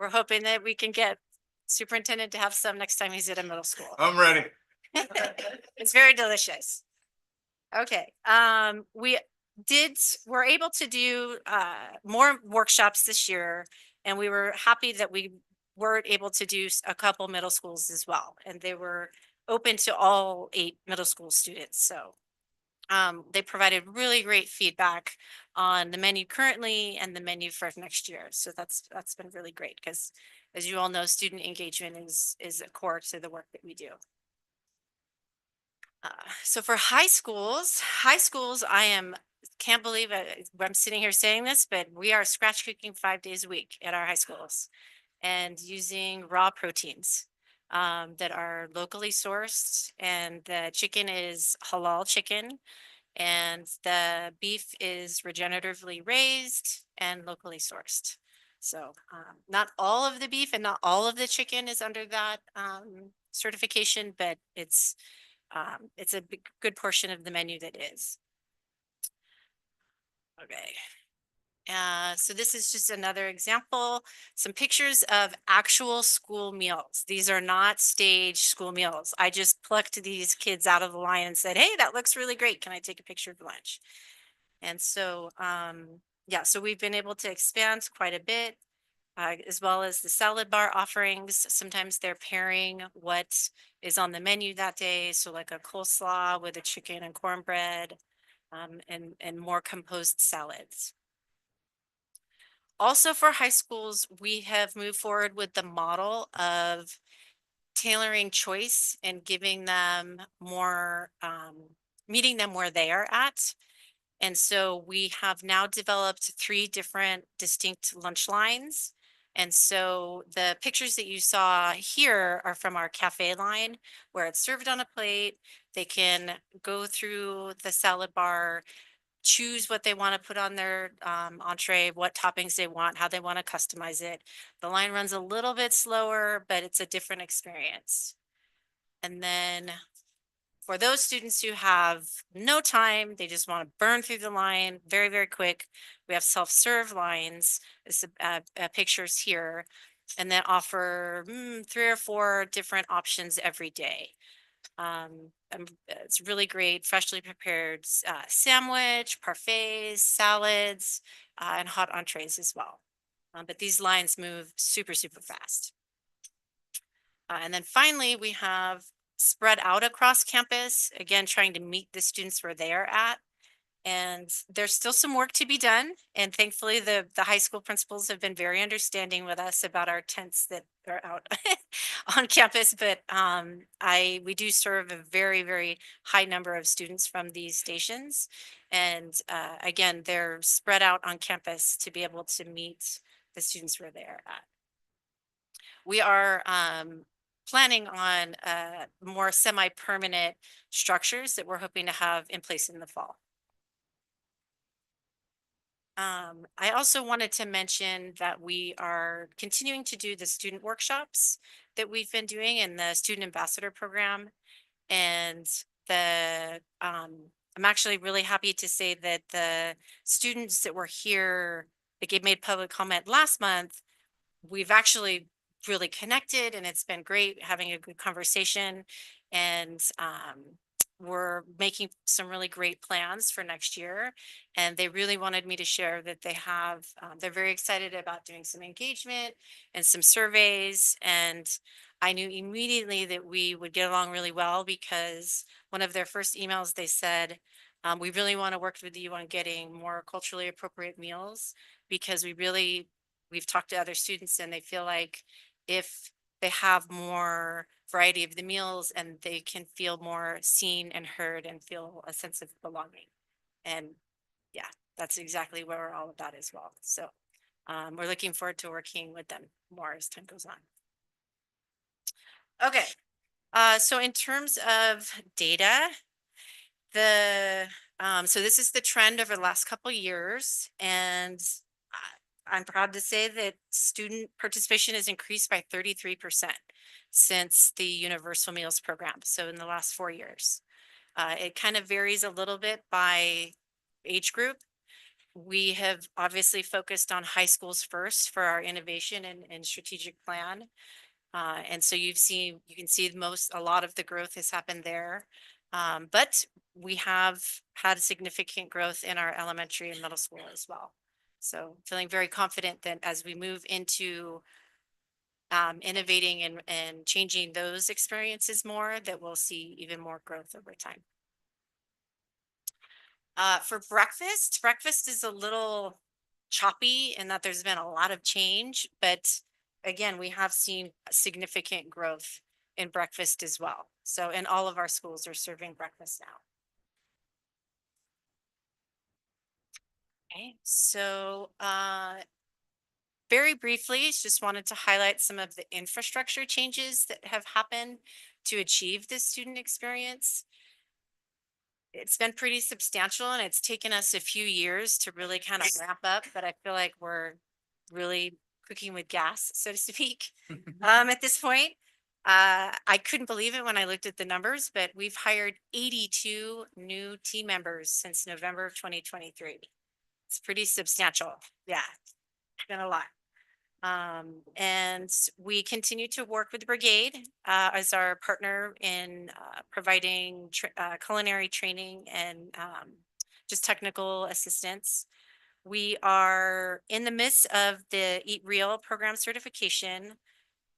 we're hoping that we can get superintendent to have some next time he's at a middle school. I'm ready. It's very delicious. Okay, we're able to do more workshops this year, and we were happy that we were able to do a couple middle schools as well, and they were open to all 8 middle school students. So they provided really great feedback on the menu currently and the menu for next year. So that's been really great because, as you all know, student engagement is a core to the work that we do. So for high schools, can't believe I'm sitting here saying this, but we are scratch cooking 5 days a week at our high schools and using raw proteins that are locally sourced, and the chicken is halal chicken and the beef is regeneratively raised and locally sourced. So not all of the beef and not all of the chicken is under that certification, but it's a good portion of the menu that is. Okay. So this is just another example, some pictures of actual school meals. These are not staged school meals. I just plucked these kids out of the line and said, hey, that looks really great. Can I take a picture of lunch? And so, yeah, so we've been able to expand quite a bit, as well as the salad bar offerings. Sometimes they're pairing what is on the menu that day. So like a coleslaw with a chicken and cornbread, and more composed salads. Also for high schools, we have moved forward with the model of tailoring choice and giving them more, meeting them where they are at. And so we have now developed 3 different distinct lunch lines. And so the pictures that you saw here are from our cafe line where it's served on a plate. They can go through the salad bar, choose what they want to put on their entree, what toppings they want, how they want to customize it. The line runs a little bit slower, but it's a different experience. And then for those students who have no time, they just want to burn through the line very, very quick, we have self-serve lines, pictures here, and that offer 3 or 4 different options every day. It's really great, freshly prepared sandwich, parfaits, salads, and hot entrees as well. But these lines move super, super fast. And then finally, we have spread out across campus, again, trying to meet the students where they are at. And there's still some work to be done. And thankfully, the high school principals have been very understanding with us about our tents that are out on campus. But we do serve a very, very high number of students from these stations. And again, they're spread out on campus to be able to meet the students where they are at. We are planning on more semi-permanent structures that we're hoping to have in place in the fall. I also wanted to mention that we are continuing to do the student workshops that we've been doing in the student ambassador program. And I'm actually really happy to say that the students that were here that made public comment last month, we've actually really connected, and it's been great having a good conversation. And we're making some really great plans for next year. And they really wanted me to share that they're very excited about doing some engagement and some surveys. And I knew immediately that we would get along really well, because one of their first emails, they said, we really want to work with you on getting more culturally appropriate meals, because we've talked to other students and they feel like if they have more variety of the meals, and they can feel more seen and heard and feel a sense of belonging. And yeah, that's exactly what we're all about as well. So we're looking forward to working with them more as time goes on. Okay, so in terms of data, the So this is the trend over the last couple of years, and I'm proud to say that student participation has increased by 33% since the Universal Meals Program. So in the last 4 years, it kind of varies a little bit by age group. We have obviously focused on high schools first for our innovation and strategic plan. And so you can see a lot of the growth has happened there. But we have had significant growth in our elementary and middle school as well. So feeling very confident that as we move into innovating and changing those experiences more, that we'll see even more growth over time. For breakfast is a little choppy in that there's been a lot of change, but again, we have seen significant growth in breakfast as well. So, and all of our schools are serving breakfast now. Okay, so very briefly, just wanted to highlight some of the infrastructure changes that have happened to achieve this student experience. It's been pretty substantial and it's taken us a few years to really kind of wrap up, but I feel like we're really cooking with gas, so to speak, at this point. I couldn't believe it when I looked at the numbers, but we've hired 82 new team members since November of 2023. It's pretty substantial. Yeah, it's been a lot. And we continue to work with the Brigade as our partner in providing culinary training and just technical assistance. We are in the midst of the Eat Real program certification.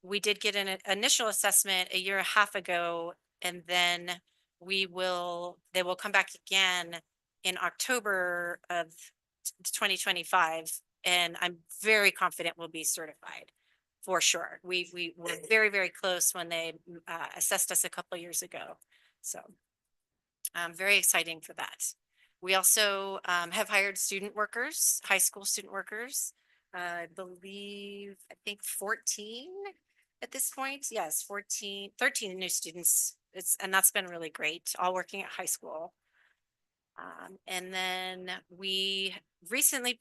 We did get an initial assessment a year and a half ago, and then they will come back again in October of 2025. And I'm very confident we'll be certified for sure. We were very, very close when they assessed us a couple of years ago. So very exciting for that. We also have hired student workers, high school student workers. I think 14 at this point. Yes, 13 new students. And that's been really great, all working at high school. And then we recently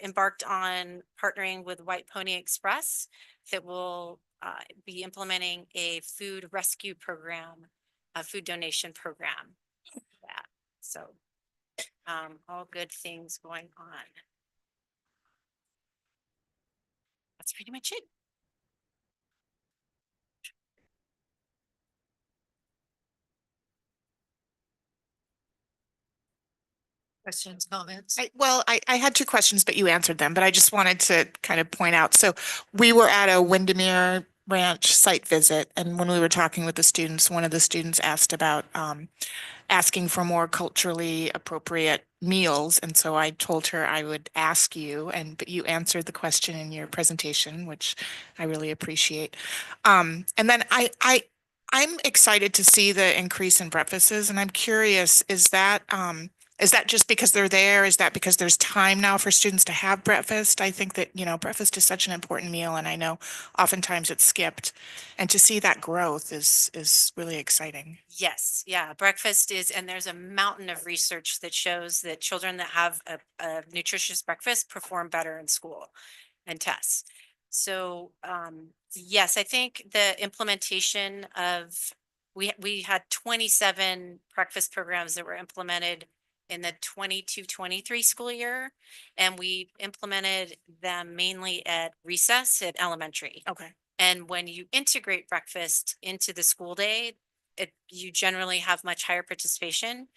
embarked on partnering with White Pony Express that will be implementing a food rescue program, a food donation program. Yeah. So all good things going on. That's pretty much it. Questions, comments? I had two questions, but you answered them, but I just wanted to kind of point out. So we were at a Windermere Ranch site visit, and when we were talking with the students, one of the students asked about asking for more culturally appropriate meals. And so I told her I would ask you, but you answered the question in your presentation, which I really appreciate. And then I'm excited to see the increase in breakfasts, and I'm curious, is that just because they're there? Is that because there's time now for students to have breakfast? I think that, breakfast is such an important meal, and I know oftentimes it's skipped. And to see that growth is really exciting. Yes, yeah, breakfast is, and there's a mountain of research that shows that children that have a nutritious breakfast perform better in school and tests. So yes, I think the implementation of, we had 27 breakfast programs that were implemented in the 22-23 school year, and we implemented them mainly at recess at elementary. Okay. And when you integrate breakfast into the school day, you generally have much higher participation.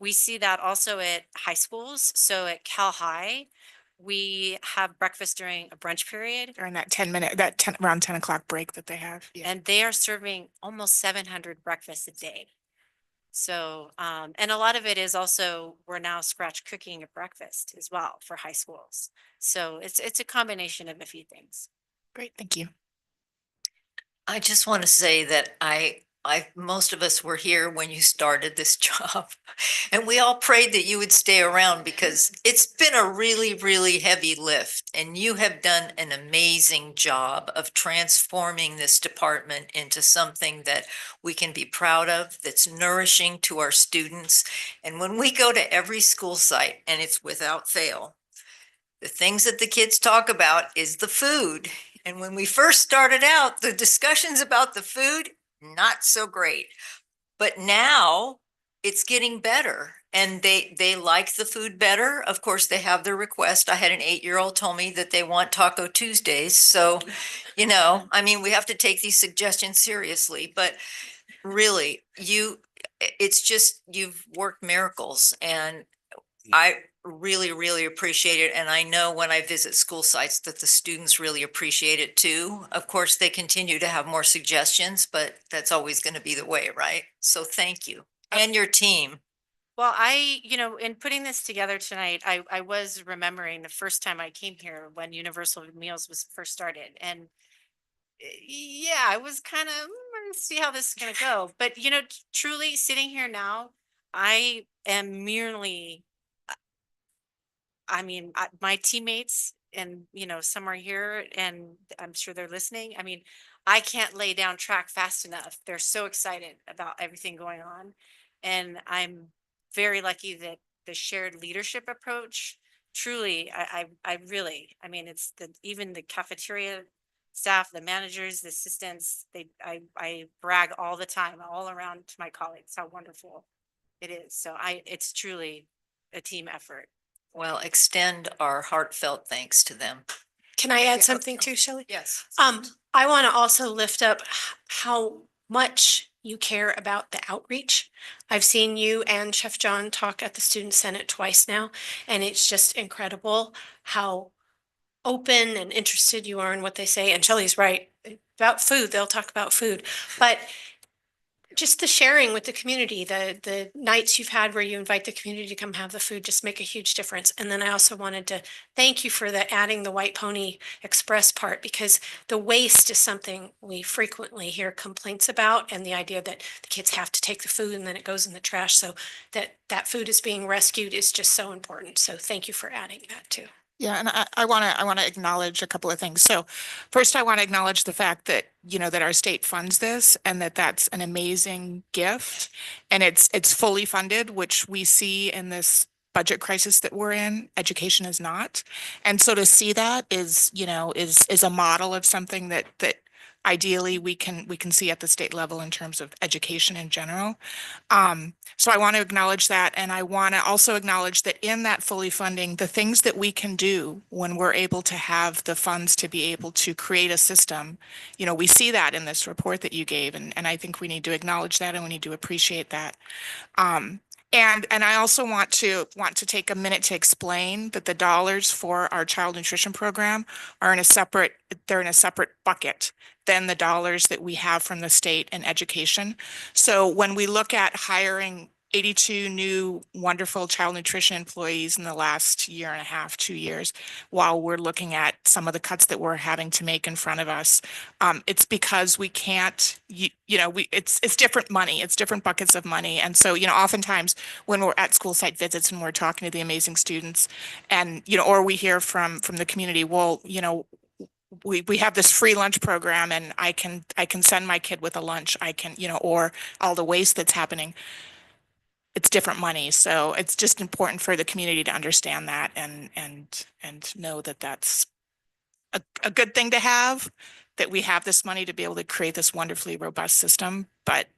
We see that also at high schools. So at Cal High, we have breakfast during a brunch period. During that around 10 o'clock break that they have. Yeah. And they are serving almost 700 breakfasts a day. So, and a lot of it is also, we're now scratch cooking at breakfast as well for high schools. So it's a combination of a few things. Great, thank you. I just want to say that I most of us were here when you started this job. And we all prayed that you would stay around because it's been a really, really heavy lift. And you have done an amazing job of transforming this department into something that we can be proud of, that's nourishing to our students. And when we go to every school site, and it's without fail, the things that the kids talk about is the food. And when we first started out, the discussions about the food, not so great. But now it's getting better and they like the food better. Of course, they have their request. I had an 8-year-old told me that they want Taco Tuesdays. So, I mean, we have to take these suggestions seriously, but really it's just, you've worked miracles and I really, really appreciate it. And I know when I visit school sites that the students really appreciate it too. Of course, they continue to have more suggestions, but that's always going to be the way, right? So thank you and your team. Well, in putting this together tonight, I was remembering the first time I came here when Universal Meals was first started. And yeah, I was kind of, see how this is going to go. But, truly sitting here now, I am merely, my teammates and, some are here and I'm sure they're listening. I mean, I can't lay down track fast enough. They're so excited about everything going on. And I'm very lucky that the shared leadership approach, truly, I really, it's even the cafeteria staff, the managers, the assistants, I brag all the time, all around to my colleagues, how wonderful it is. So it's truly a team effort. Well, extend our heartfelt thanks to them. Can I add something too, Shelley? Yes. I want to also lift up how much you care about the outreach. I've seen you and Chef John talk at the Student Senate twice now, and it's just incredible how open and interested you are in what they say. And Shelley's right about food. They'll talk about food, but just the sharing with the community, the nights you've had where you invite the community to come have the food just make a huge difference. And then I also wanted to thank you for adding the White Pony Express part, because the waste is something we frequently hear complaints about, and the idea that the kids have to take the food and then it goes in the trash. So that food is being rescued is just so important. So thank you for adding that too. Yeah, and I want to acknowledge a couple of things. So first, I want to acknowledge the fact that, that our state funds this and that's an amazing gift. And it's fully funded, which we see in this budget crisis that we're in. Education is not. And so to see that is a model of something that ideally we can see at the state level in terms of education in general. So I want to acknowledge that. And I want to also acknowledge that in that fully funding, the things that we can do when we're able to have the funds to be able to create a system, we see that in this report that you gave. And I think we need to acknowledge that and we need to appreciate that. And I also want to take a minute to explain that the dollars for our child nutrition program are they're in a separate bucket than the dollars that we have from the state and education. So when we look at hiring 82 new wonderful child nutrition employees in the last year and a half, 2 years, while we're looking at some of the cuts that we're having to make in front of us, it's because we can't, it's different money, it's different buckets of money. And so, oftentimes when we're at school site visits and we're talking to the amazing students and, or we hear from the community, well, we have this free lunch program and I can send my kid with a lunch, I can, or all the waste that's happening. It's different money. So it's just important for the community to understand that and know that that's a good thing to have, that we have this money to be able to create this wonderfully robust system, but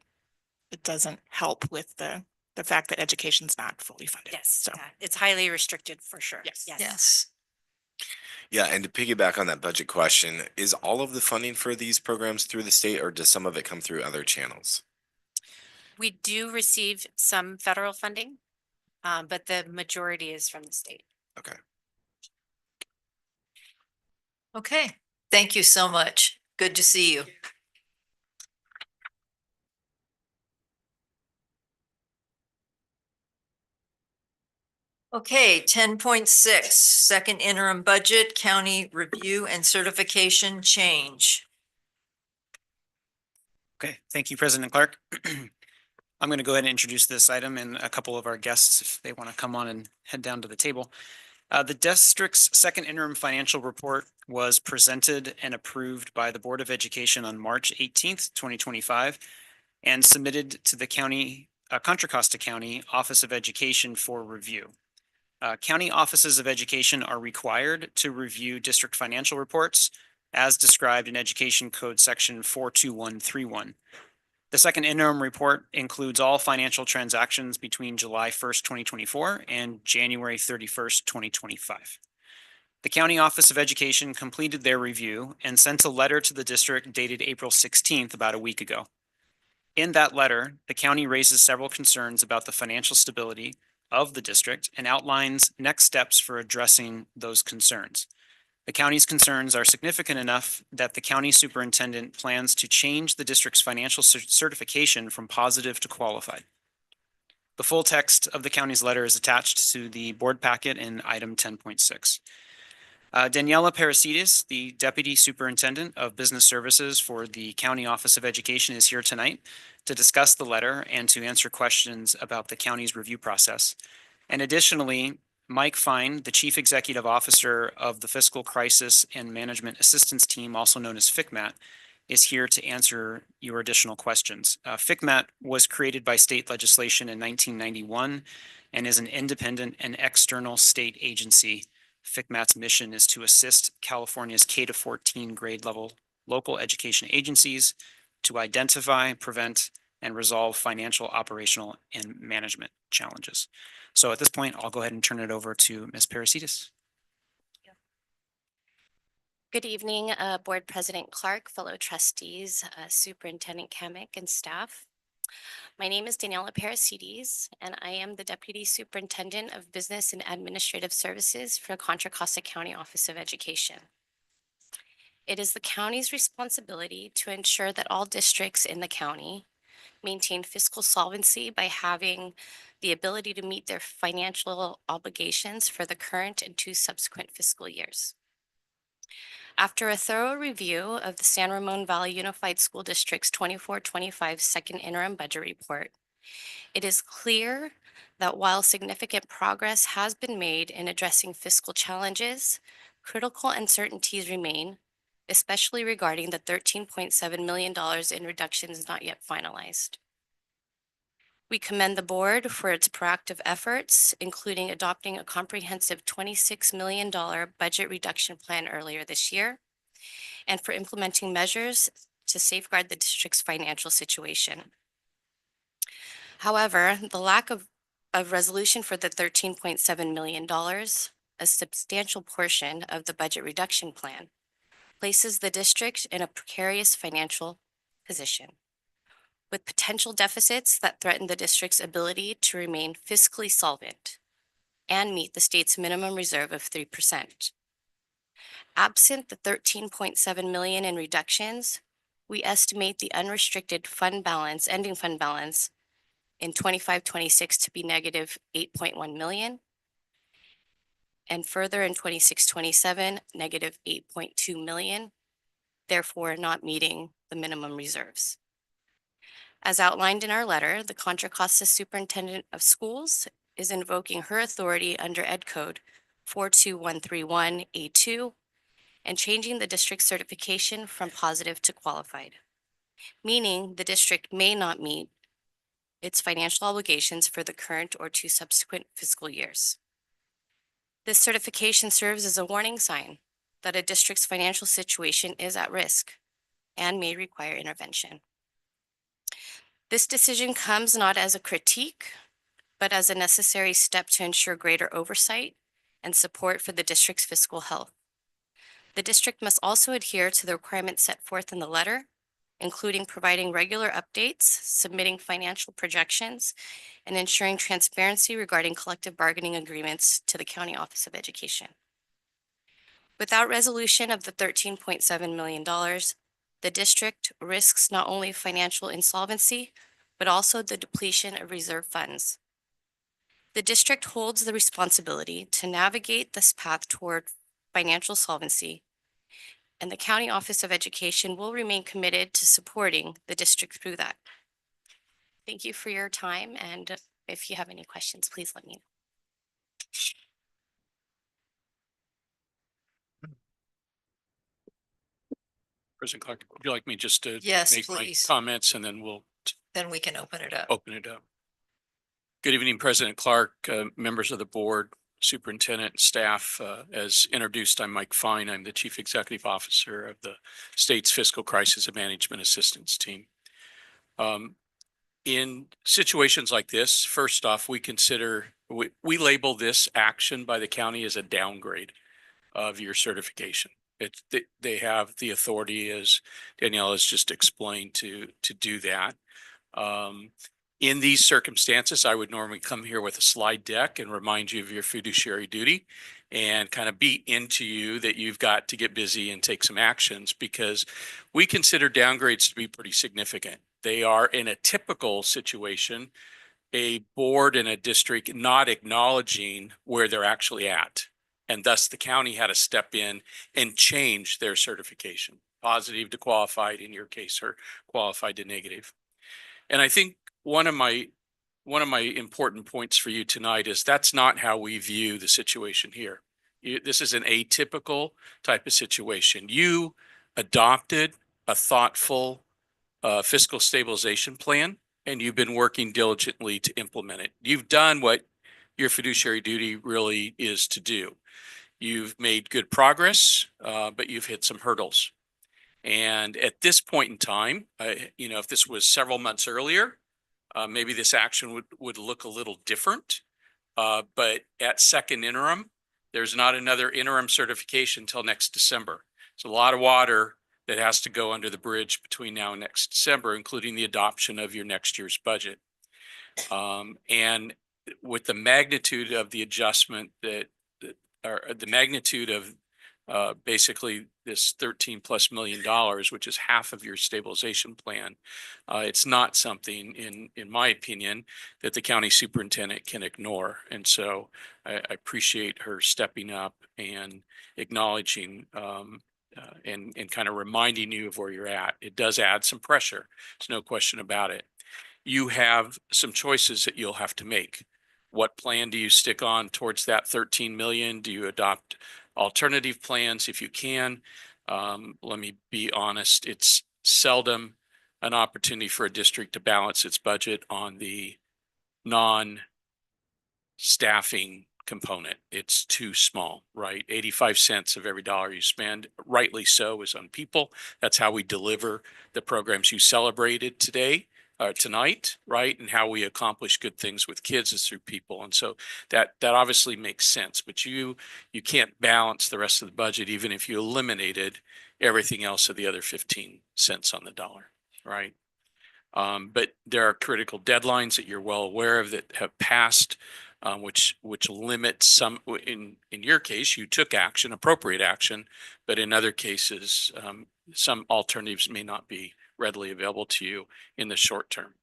it doesn't help with the fact that education's not fully funded. Yes, So it's highly restricted for sure. Yes. Yes. Yeah, and to piggyback on that budget question, is all of the funding for these programs through the state or does some of it come through other channels? We do receive some federal funding, but the majority is from the state. Okay. Okay. Thank you so much. Good to see you. Okay, 10.6, second interim budget, county review and certification change. Okay, thank you, President Clark. I'm going to go ahead and introduce this item and a couple of our guests if they want to come on and head down to the table. The district's second interim financial report was presented and approved by the Board of Education on March 18th, 2025, and submitted to the Contra Costa County Office of Education for review. County offices of education are required to review district financial reports as described in Education Code Section 42131. The second interim report includes all financial transactions between July 1st, 2024 and January 31st, 2025. The County Office of Education completed their review and sent a letter to the district dated April 16th, about a week ago. In that letter, the county raises several concerns about the financial stability of the district and outlines next steps for addressing those concerns. The county's concerns are significant enough that the county superintendent plans to change the district's financial certification from positive to qualified. The full text of the county's letter is attached to the board packet in item 10.6. Daniela Parasides, the Deputy Superintendent of Business Services for the County Office of Education, is here tonight to discuss the letter and to answer questions about the county's review process. And additionally, Mike Fine, the Chief Executive Officer of the Fiscal Crisis and Management Assistance Team, also known as FCMAT, is here to answer your additional questions. FCMAT was created by state legislation in 1991 and is an independent and external state agency. FCMAT's mission is to assist California's K-14 grade level local education agencies to identify, prevent, and resolve financial, operational, and management challenges. So at this point, I'll go ahead and turn it over to Ms. Parasides. Good evening, Board President Clark, fellow trustees, Superintendent Kamick, and staff. My name is Daniela Parasides, and I am the Deputy Superintendent of Business and Administrative Services for Contra Costa County Office of Education. It is the county's responsibility to ensure that all districts in the county maintain fiscal solvency by having the ability to meet their financial obligations for the current and 2 subsequent fiscal years. After a thorough review of the San Ramon Valley Unified School District's 24-25 second interim budget report, it is clear that while significant progress has been made in addressing fiscal challenges, critical uncertainties remain, especially regarding the $13.7 million in reductions not yet finalized. We commend the board for its proactive efforts, including adopting a comprehensive $26 million budget reduction plan earlier this year, and for implementing measures to safeguard the district's financial situation. However, the lack of resolution for the $13.7 million, a substantial portion of the budget reduction plan, places the district in a precarious financial position, with potential deficits that threaten the district's ability to remain fiscally solvent and meet the state's minimum reserve of 3%. Absent the $13.7 million in reductions, we estimate the unrestricted fund balance, ending fund balance in 25-26 to be negative $8.1 million, and further in 26-27, negative $8.2 million, therefore not meeting the minimum reserves. As outlined in our letter, the Contra Costa Superintendent of Schools is invoking her authority under Ed Code 42131A2 and changing the district certification from positive to qualified, meaning the district may not meet its financial obligations for the current or 2 subsequent fiscal years. This certification serves as a warning sign that a district's financial situation is at risk and may require intervention. This decision comes not as a critique, but as a necessary step to ensure greater oversight and support for the district's fiscal health. The district must also adhere to the requirements set forth in the letter, including providing regular updates, submitting financial projections, and ensuring transparency regarding collective bargaining agreements to the County Office of Education. Without resolution of the $13.7 million, the district risks not only financial insolvency, but also the depletion of reserve funds. The district holds the responsibility to navigate this path toward financial solvency and the County Office of Education will remain committed to supporting the district through that. Thank you for your time, and if you have any questions, please let me know. President Clark, would you like me just to Yes, make my please. comments and then we'll Then we can open it up. open it up? Good evening, President Clark, members of the board, superintendent, and staff. As introduced, I'm Mike Fine. I'm the Chief Executive Officer of the state's Fiscal Crisis and Management Assistance Team. In situations like this, first off, we label this action by the county as a downgrade of your certification. They have the authority, as Danielle has just explained, to do that. In these circumstances, I would normally come here with a slide deck and remind you of your fiduciary duty and kind of beat into you that you've got to get busy and take some actions, because we consider downgrades to be pretty significant. They are, in a typical situation, a board in a district not acknowledging where they're actually at. And thus the county had to step in and change their certification, positive to qualified in your case, or qualified to negative. And I think one of my important points for you tonight is that's not how we view the situation here. This is an atypical type of situation. You adopted a thoughtful fiscal stabilization plan, and you've been working diligently to implement it. You've done what your fiduciary duty really is to do. You've made good progress, but you've hit some hurdles. And at this point in time, if this was several months earlier, maybe this action would look a little different. But at second interim, there's not another interim certification until next December. It's a lot of water that has to go under the bridge between now and next December, including the adoption of your next year's budget. And with the magnitude of the adjustment or the magnitude of basically this $13+ million, which is half of your stabilization plan, it's not something, in my opinion, that the county superintendent can ignore. And so I appreciate her stepping up and acknowledging and kind of reminding you of where you're at. It does add some pressure. There's no question about it. You have some choices that you'll have to make. What plan do you stick on towards that 13 million? Do you adopt alternative plans if you can? Let me be honest, it's seldom an opportunity for a district to balance its budget on the non-staffing component. It's too small, right? 85 cents of every dollar you spend, rightly so, is on people. That's how we deliver the programs you celebrated tonight, right? And how we accomplish good things with kids is through people. And so that obviously makes sense, but you can't balance the rest of the budget even if you eliminated everything else of the other 15 cents on the dollar, right? But there are critical deadlines that you're well aware of that have passed, which limit some. In your case, you took action, appropriate action, but in other cases, some alternatives may not be readily available to you in the short term.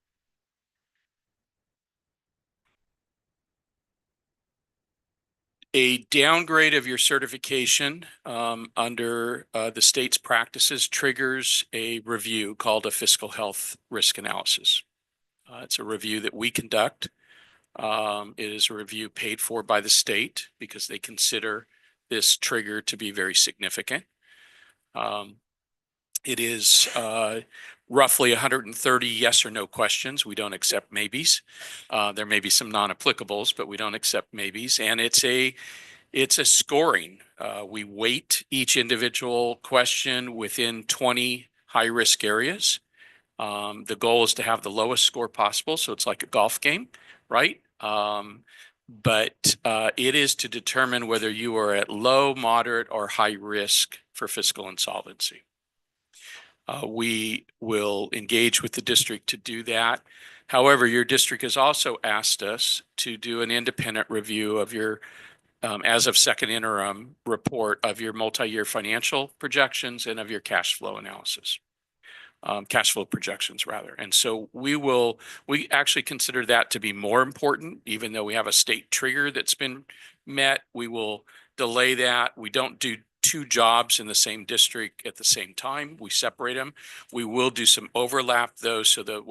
A downgrade of your certification under the state's practices triggers a review called a fiscal health risk analysis. It's a review that we conduct. It is a review paid for by the state because they consider this trigger to be very significant. It is roughly 130 yes or no questions. We don't accept maybes. There may be some non-applicables, but we don't accept maybes. And it's a scoring. We weight each individual question within 20 high-risk areas. The goal is to have the lowest score possible, so it's like a golf game, right? But it is to determine whether you are at low, moderate, or high risk for fiscal insolvency. We will engage with the district to do that. However, your district has also asked us to do an independent review of your, as of second interim report of your multi-year financial projections and of your cash flow analysis. Cash flow projections rather. And so we actually consider that to be more important, even though we have a state trigger that's been met. We will delay that. We don't do two jobs in the same district at the same time. We separate them. We will do some overlap though, so that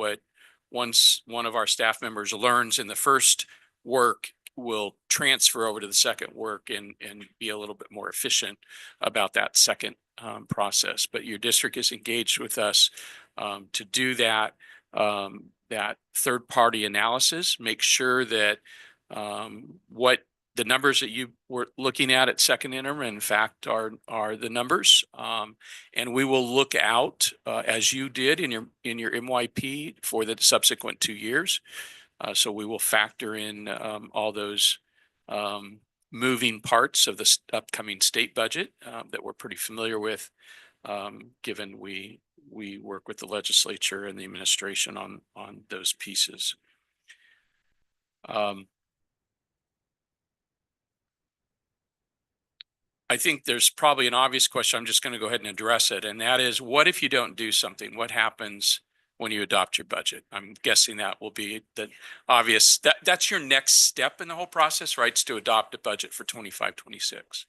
once one of our staff members learns in the first work, will transfer over to the second work and be a little bit more efficient about that second process. But your district is engaged with us to do that third party analysis, make sure that what the numbers that you were looking at second interim, in fact, are the numbers. And we will look out as you did in your MYP for the subsequent 2 years. So we will factor in all those moving parts of the upcoming state budget that we're pretty familiar with, given we work with the legislature and the administration on those pieces. I think there's probably an obvious question. I'm just going to go ahead and address it. And that is, what if you don't do something? What happens when you adopt your budget? I'm guessing that will be the obvious. That's your next step in the whole process, right? It's to adopt a budget for 25-26.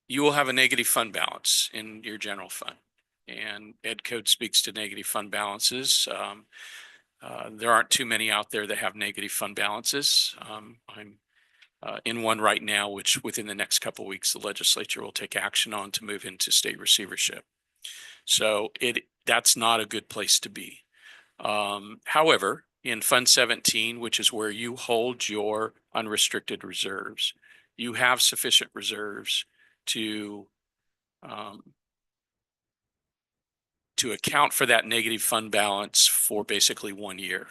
You will have a negative fund balance in your general fund. And Ed Code speaks to negative fund balances. There aren't too many out there that have negative fund balances. I'm in one right now, which within the next couple of weeks, the legislature will take action on to move into state receivership. So that's not a good place to be. However, in Fund 17, which is where you hold your unrestricted reserves, you have sufficient reserves to account for that negative fund balance for basically 1 year.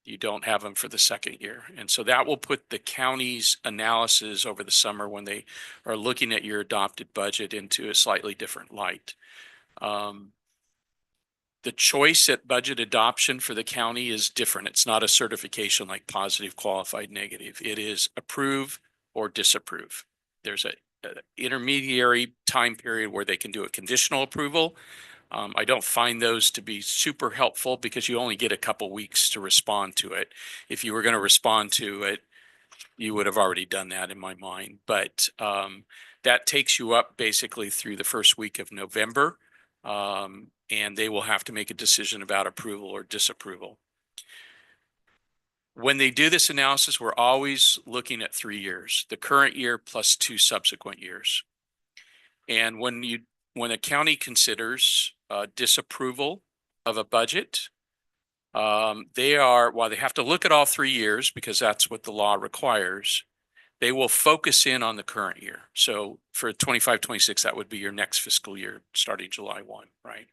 You don't have them for the second year. And so that will put the county's analysis over the summer when they are looking at your adopted budget into a slightly different light. The choice at budget adoption for the county is different. It's not a certification like positive, qualified, negative. It is approve or disapprove. There's an intermediary time period where they can do a conditional approval. I don't find those to be super helpful because you only get a couple weeks to respond to it. If you were going to respond to it, you would have already done that in my mind. But that takes you up basically through the first week of November. And they will have to make a decision about approval or disapproval. When they do this analysis, we're always looking at 3 years, the current year plus 2 subsequent years. And when a county considers disapproval of a budget, while they have to look at all 3 years because that's what the law requires, they will focus in on the current year. So for 25-26, that would be your next fiscal year starting July 1, right?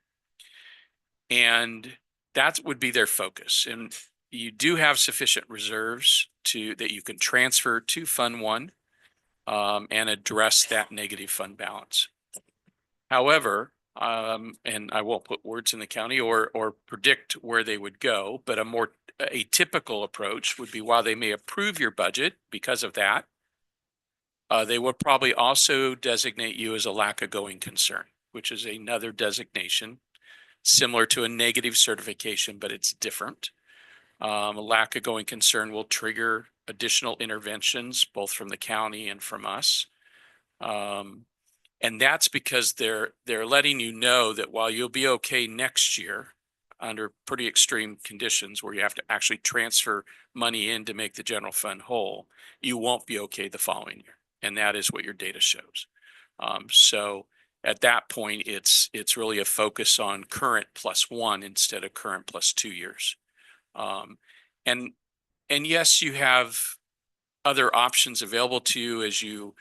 And that would be their focus. And you do have sufficient reserves that you can transfer to Fund 1 and address that negative fund balance. However, and I won't put words in the county or predict where they would go, but a typical approach would be, while they may approve your budget because of that, they will probably also designate you as a lack of going concern, which is another designation similar to a negative certification, but it's different. A lack of going concern will trigger additional interventions, both from the county and from us. And that's because they're letting you know that while you'll be okay next year under pretty extreme conditions where you have to actually transfer money in to make the general fund whole, you won't be okay the following year. And that is what your data shows. So at that point, it's really a focus on current +1 instead of current +2 years. And yes, you have other options available to you as you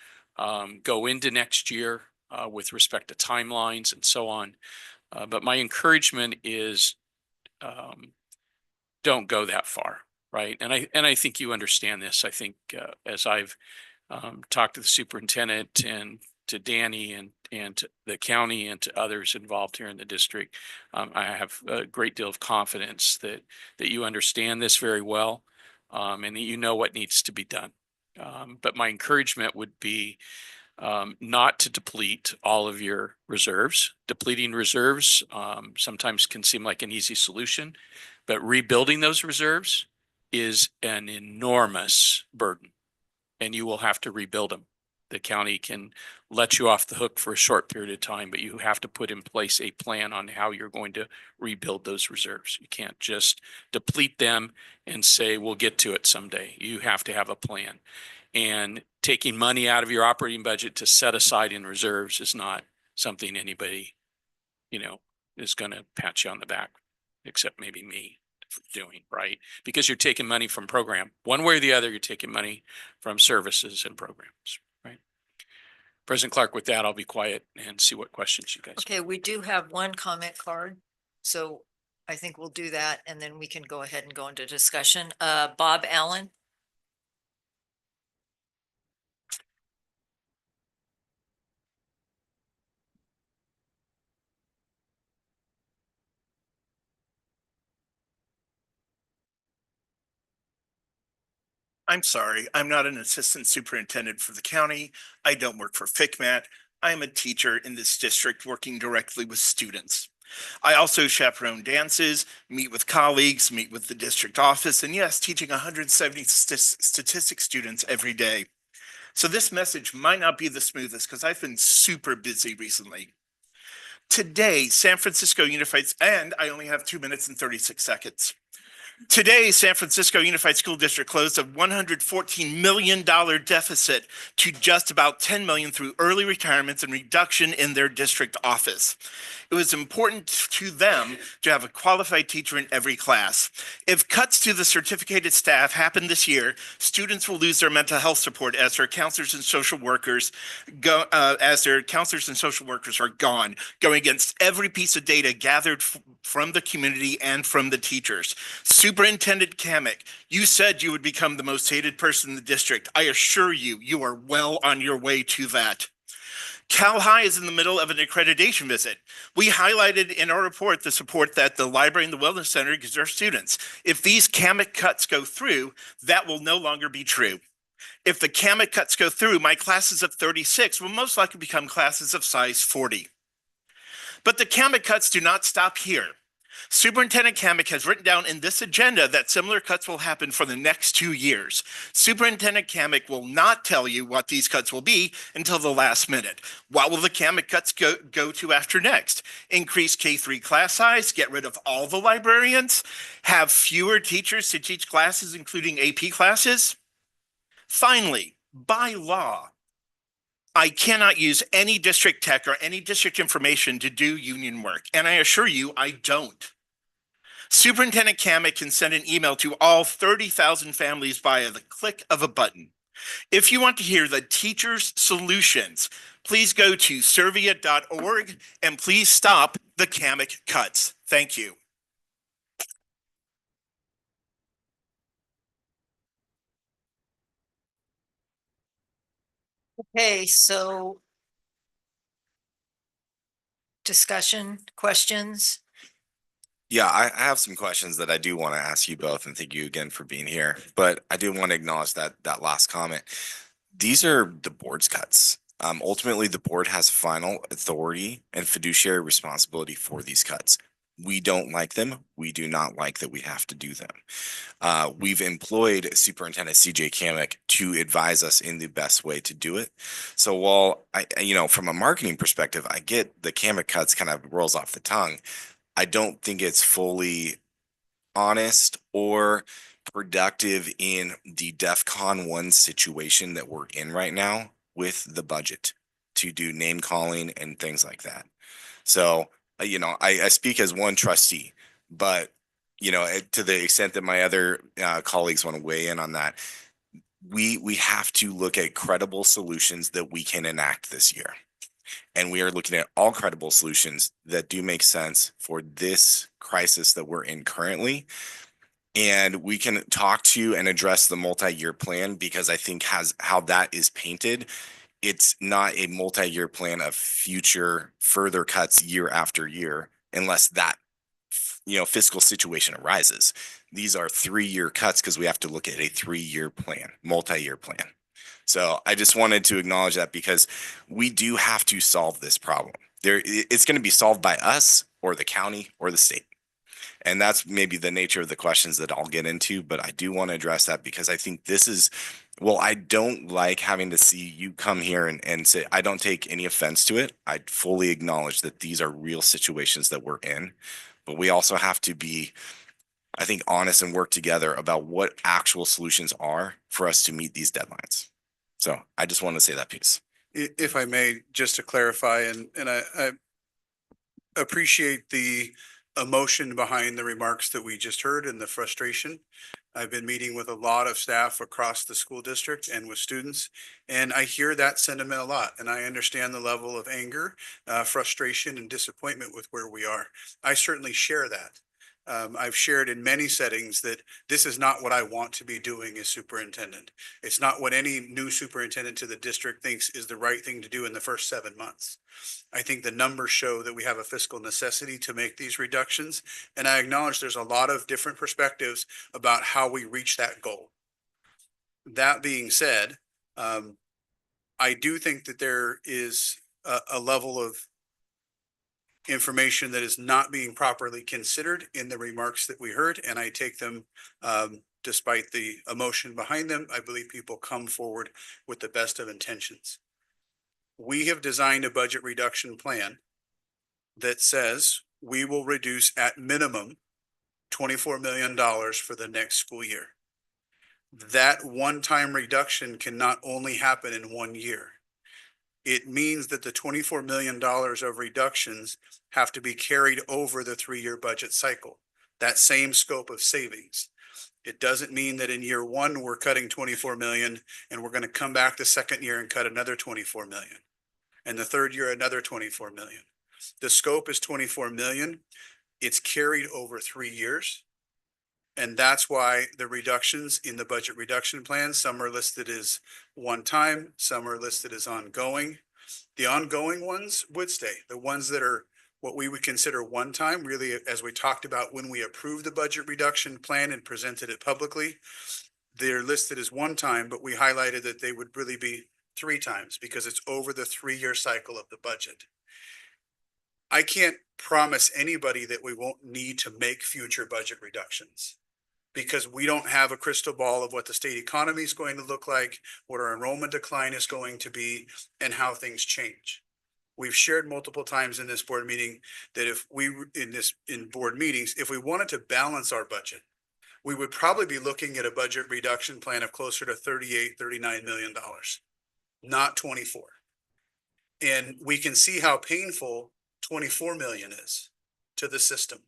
go into next year with respect to timelines and so on. But my encouragement is don't go that far, right? And I think you understand this. I think as I've talked to the superintendent and to Danny and to the county and to others involved here in the district, I have a great deal of confidence that you understand this very well and that you know what needs to be done. But my encouragement would be not to deplete all of your reserves. Depleting reserves sometimes can seem like an easy solution, but rebuilding those reserves is an enormous burden, and you will have to rebuild them. The county can let you off the hook for a short period of time, but you have to put in place a plan on how you're going to rebuild those reserves. You can't just deplete them and say, we'll get to it someday. You have to have a plan. And taking money out of your operating budget to set aside in reserves is not something anybody, is going to pat you on the back, except maybe me for doing, right? Because you're taking money from program. One way or the other, you're taking money from services and programs, right? President Clark, with that, I'll be quiet and see what questions you guys have. Okay, we do have one comment card, so I think we'll do that and then we can go ahead and go into discussion. Bob Allen. I'm sorry, I'm not an assistant superintendent for the county. I don't work for FCMAT. I am a teacher in this district working directly with students. I also chaperone dances, meet with colleagues, meet with the district office, and yes, teaching 170 statistics students every day. So this message might not be the smoothest because I've been super busy recently. Today, San Francisco Unified, and I only have 2 minutes and 36 seconds. Today, San Francisco Unified School District closed a $114 million deficit to just about $10 million through early retirements and reduction in their district office. It was important to them to have a qualified teacher in every class. If cuts to the certificated staff happen this year, students will lose their mental health support as their counselors and social workers are gone, going against every piece of data gathered from the community and from the teachers. Superintendent Kamek, you said you would become the most hated person in the district. I assure you, you are well on your way to that. Cal High is in the middle of an accreditation visit. We highlighted in our report the support that the library and the wellness center gives our students. If these Kamek cuts go through, that will no longer be true. If the Kamek cuts go through, my classes of 36 will most likely become classes of size 40. But the Kamek cuts do not stop here. Superintendent Kamek has written down in this agenda that similar cuts will happen for the next 2 years. Superintendent Kamek will not tell you what these cuts will be until the last minute. What will the Kamek cuts go to after next? Increase K-3 class size, get rid of all the librarians, have fewer teachers to teach classes, including AP classes? Finally, by law, I cannot use any district tech or any district information to do union work, and I assure you I don't. Superintendent Kamek can send an email to all 30,000 families via the click of a button. If you want to hear the teacher's solutions, please go to servia.org and please stop the Kamek cuts. Thank you. Okay, so discussion, questions? Yeah, I have some questions that I do want to ask you both, and thank you again for being here. But I do want to acknowledge that last comment. These are the board's cuts. Ultimately, the board has final authority and fiduciary responsibility for these cuts. We don't like them. We do not like that we have to do them. We've employed Superintendent CJ Kamek to advise us in the best way to do it. So while from a marketing perspective, I get the Kamek cuts kind of rolls off the tongue. I don't think it's fully honest or productive in the DEFCON 1 situation that we're in right now with the budget to do name calling and things like that. So, I speak as one trustee, but, to the extent that my other colleagues want to weigh in on that, we have to look at credible solutions that we can enact this year. And we are looking at all credible solutions that do make sense for this crisis that we're in currently. And we can talk to and address the multi-year plan, because I think how that is painted, it's not a multi-year plan of future further cuts year after year, unless that fiscal situation arises. These are 3-year cuts because we have to look at a 3-year plan, multi-year plan. So I just wanted to acknowledge that, because we do have to solve this problem. It's going to be solved by us or the county or the state. And that's maybe the nature of the questions that I'll get into, but I do want to address that because I think this is Well, I don't like having to see you come here and say, I don't take any offense to it. I fully acknowledge that these are real situations that we're in, but we also have to be, I think, honest and work together about what actual solutions are for us to meet these deadlines. So I just want to say that piece. If I may, just to clarify, and I appreciate the emotion behind the remarks that we just heard and the frustration. I've been meeting with a lot of staff across the school district and with students, and I hear that sentiment a lot, and I understand the level of anger, frustration, and disappointment with where we are. I certainly share that. I've shared in many settings that this is not what I want to be doing as superintendent. It's not what any new superintendent to the district thinks is the right thing to do in the first 7 months. I think the numbers show that we have a fiscal necessity to make these reductions. And I acknowledge there's a lot of different perspectives about how we reach that goal. That being said, I do think that there is a level of information that is not being properly considered in the remarks that we heard, and I take them despite the emotion behind them. I believe people come forward with the best of intentions. We have designed a budget reduction plan that says we will reduce at minimum $24 million for the next school year. That one-time reduction can not only happen in 1 year. It means that the $24 million of reductions have to be carried over the 3-year budget cycle, that same scope of savings. It doesn't mean that in year 1, we're cutting 24 million and we're going to come back the second year and cut another 24 million. And the third year, another 24 million. The scope is 24 million. It's carried over 3 years. And that's why the reductions in the budget reduction plan, some are listed as one time, some are listed as ongoing. The ongoing ones would stay. The ones that are what we would consider one time, really, as we talked about when we approved the budget reduction plan and presented it publicly, they're listed as one time, but we highlighted that they would really be 3 times because it's over the 3-year cycle of the budget. I can't promise anybody that we won't need to make future budget reductions because we don't have a crystal ball of what the state economy is going to look like, what our enrollment decline is going to be, and how things change. We've shared multiple times in this board meeting that if we, in board meetings, if we wanted to balance our budget, we would probably be looking at a budget reduction plan of closer to $38-39 million, not 24. And we can see how painful 24 million is to the system.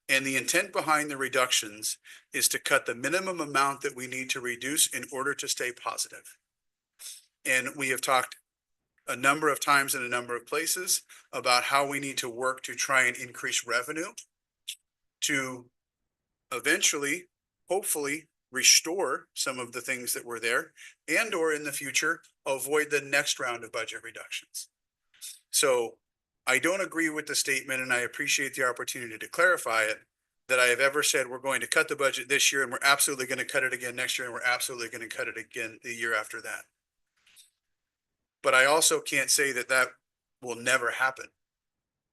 And the intent behind the reductions is to cut the minimum amount that we need to reduce in order to stay positive. And we have talked a number of times in a number of places about how we need to work to try and increase revenue to eventually, hopefully, restore some of the things that were there and or in the future, avoid the next round of budget reductions. So I don't agree with the statement, and I appreciate the opportunity to clarify it, that I have ever said we're going to cut the budget this year and we're absolutely going to cut it again next year and we're absolutely going to cut it again the year after that. But I also can't say that that will never happen.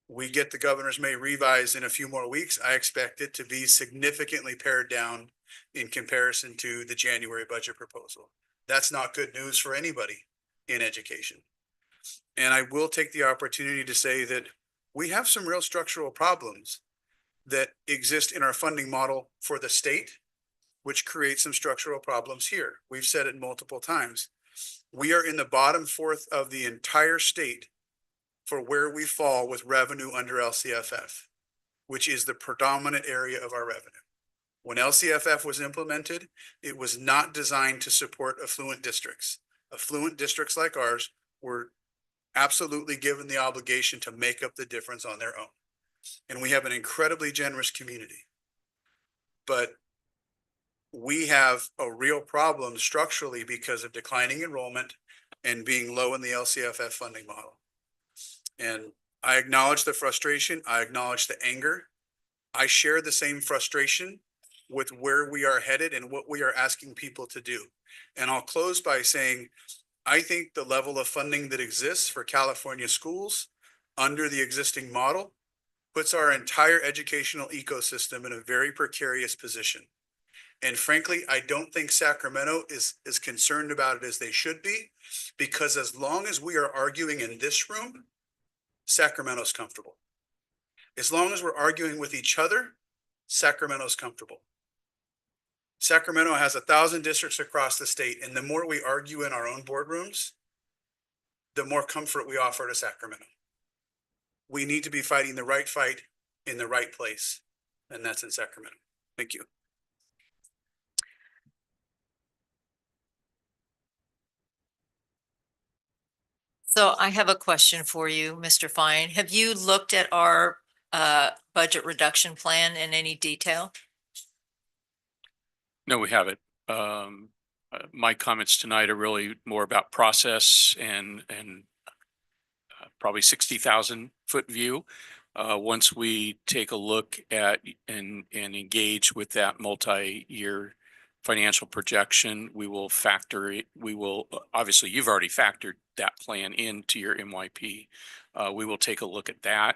We get the governor's May revise in a few more weeks. I expect it to be significantly pared down in comparison to the January budget proposal. That's not good news for anybody in education. And I will take the opportunity to say that we have some real structural problems that exist in our funding model for the state, which creates some structural problems here. We've said it multiple times. We are in the bottom 4th of the entire state for where we fall with revenue under LCFF, which is the predominant area of our revenue. When LCFF was implemented, it was not designed to support affluent districts. Affluent districts like ours were absolutely given the obligation to make up the difference on their own. And we have an incredibly generous community. But we have a real problem structurally because of declining enrollment and being low in the LCFF funding model. And I acknowledge the frustration. I acknowledge the anger. I share the same frustration with where we are headed and what we are asking people to do. And I'll close by saying, I think the level of funding that exists for California schools under the existing model puts our entire educational ecosystem in a very precarious position. And frankly, I don't think Sacramento is as concerned about it as they should be, because as long as we are arguing in this room, Sacramento's comfortable. As long as we're arguing with each other, Sacramento's comfortable. Sacramento has 1,000 districts across the state, and the more we argue in our own boardrooms, the more comfort we offer to Sacramento. We need to be fighting the right fight in the right place, and that's in Sacramento. Thank you. So I have a question for you, Mr. Fine. Have you looked at our budget reduction plan in any detail? No, we haven't. My comments tonight are really more about process and probably 60,000 foot view. Once we take a look at and engage with that multi-year financial projection, we will factor it. We will, obviously, you've already factored that plan into your MYP. We will take a look at that.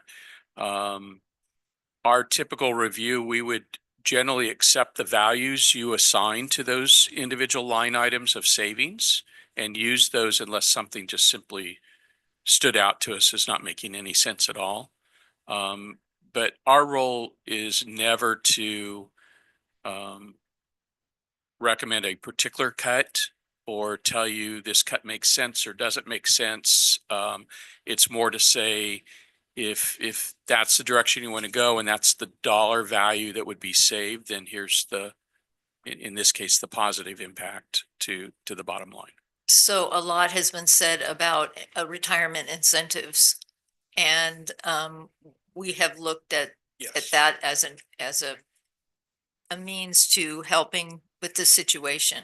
Our typical review, we would generally accept the values you assign to those individual line items of savings and use those unless something just simply stood out to us as not making any sense at all. But our role is never to recommend a particular cut or tell you this cut makes sense or doesn't make sense. It's more to say, if that's the direction you want to go and that's the dollar value that would be saved, then here's in this case, the positive impact to the bottom line. So a lot has been said about retirement incentives, and we have looked at that as a means to helping with the situation.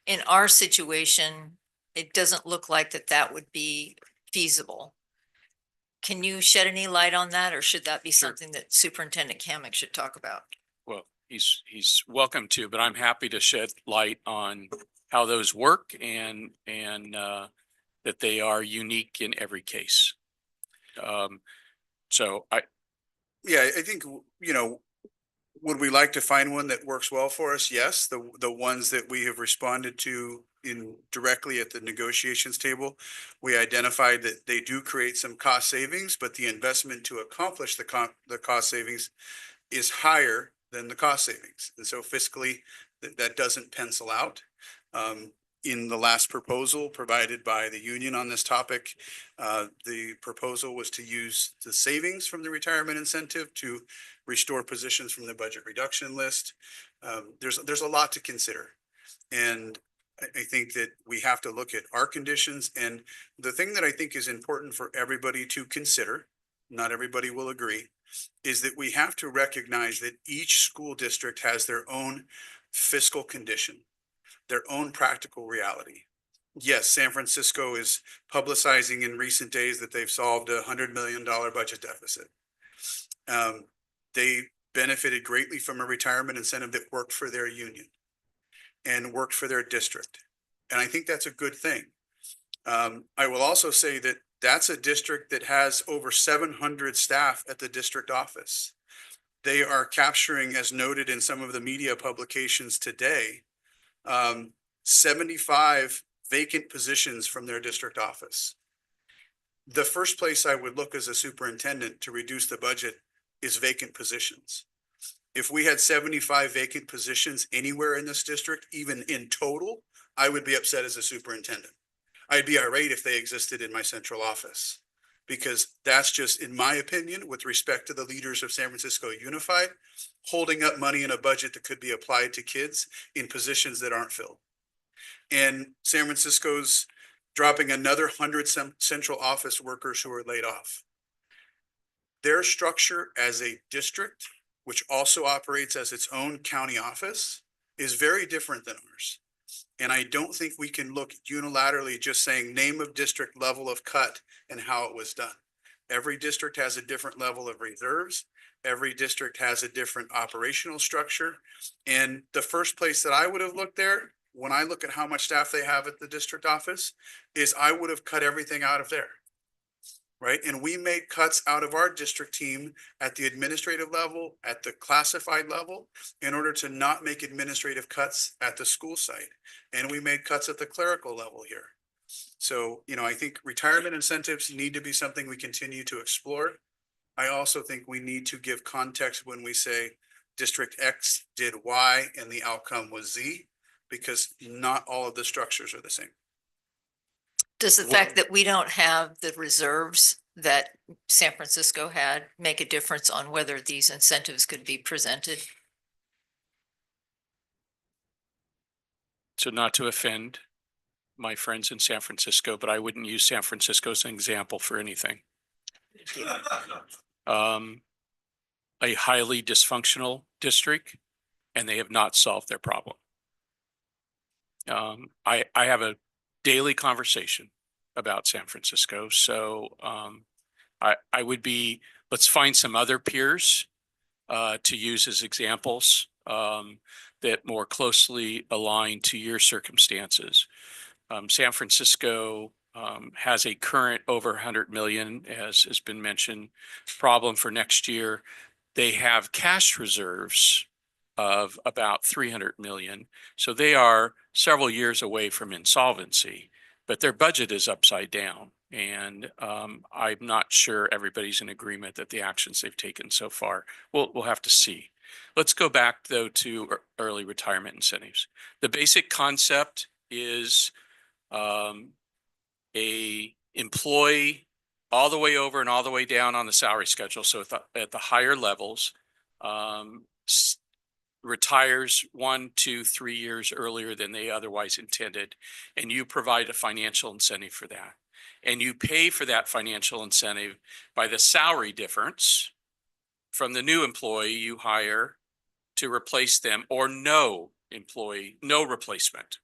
In our situation, it doesn't look like that would be feasible. Can you shed any light on that, or should that be something that Superintendent Kamick should talk about? Well, he's welcome to, but I'm happy to shed light on how those work and that they are unique in every case. I think, would we like to find one that works well for us? Yes. The ones that we have responded to directly at the negotiations table, we identified that they do create some cost savings, but the investment to accomplish the cost savings is higher than the cost savings. And so fiscally, that doesn't pencil out. In the last proposal provided by the union on this topic, the proposal was to use the savings from the retirement incentive to restore positions from the budget reduction list. There's a lot to consider. And I think that we have to look at our conditions. And the thing that I think is important for everybody to consider, not everybody will agree, is that we have to recognize that each school district has their own fiscal condition, their own practical reality. Yes, San Francisco is publicizing in recent days that they've solved $100 million budget deficit. They benefited greatly from a retirement incentive that worked for their union and worked for their district. And I think that's a good thing. I will also say that that's a district that has over 700 staff at the district office. They are capturing, as noted in some of the media publications today, 75 vacant positions from their district office. The first place I would look as a superintendent to reduce the budget is vacant positions. If we had 75 vacant positions anywhere in this district, even in total, I would be upset as a superintendent. I'd be irate if they existed in my central office, because that's just, in my opinion, with respect to the leaders of San Francisco Unified, holding up money in a budget that could be applied to kids in positions that aren't filled. And San Francisco's dropping another 100 central office workers who are laid off. Their structure as a district, which also operates as its own county office, is very different than ours. And I don't think we can look unilaterally just saying name of district, level of cut, and how it was done. Every district has a different level of reserves. Every district has a different operational structure. And the first place that I would have looked there, when I look at how much staff they have at the district office, is I would have cut everything out of there. right? And we made cuts out of our district team at the administrative level, at the classified level, in order to not make administrative cuts at the school site. And we made cuts at the clerical level here. So, I think retirement incentives need to be something we continue to explore. I also think we need to give context when we say District X did Y and the outcome was Z, because not all of the structures are the same. Does the fact that we don't have the reserves that San Francisco had make a difference on whether these incentives could be presented? So not to offend my friends in San Francisco, but I wouldn't use San Francisco as an example for anything. A highly dysfunctional district, and they have not solved their problem. I have a daily conversation about San Francisco, so I would be, let's find some other peers to use as examples that more closely align to your circumstances. San Francisco has a current over 100 million, as has been mentioned, problem for next year. They have cash reserves of about 300 million. So they are several years away from insolvency, but their budget is upside down. And I'm not sure everybody's in agreement that the actions they've taken so far, we'll have to see. Let's go back though to early retirement incentives. The basic concept is a employee all the way over and all the way down on the salary schedule. So at the higher levels, retires 1, 2, 3 years earlier than they otherwise intended, and you provide a financial incentive for that. And you pay for that financial incentive by the salary difference from the new employee you hire to replace them, or no employee, no replacement,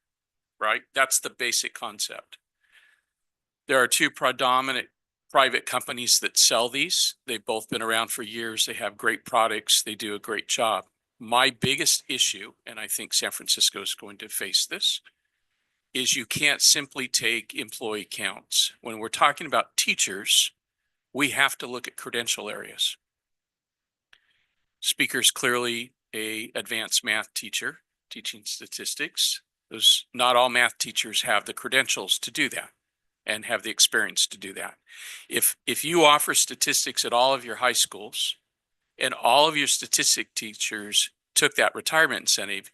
right? That's the basic concept. There are two predominant private companies that sell these. They've both been around for years. They have great products. They do a great job. My biggest issue, and I think San Francisco is going to face this, is you can't simply take employee counts. When we're talking about teachers, we have to look at credential areas. Speaker's clearly an advanced math teacher teaching statistics. Not all math teachers have the credentials to do that and have the experience to do that. If you offer statistics at all of your high schools and all of your statistic teachers took that retirement incentive,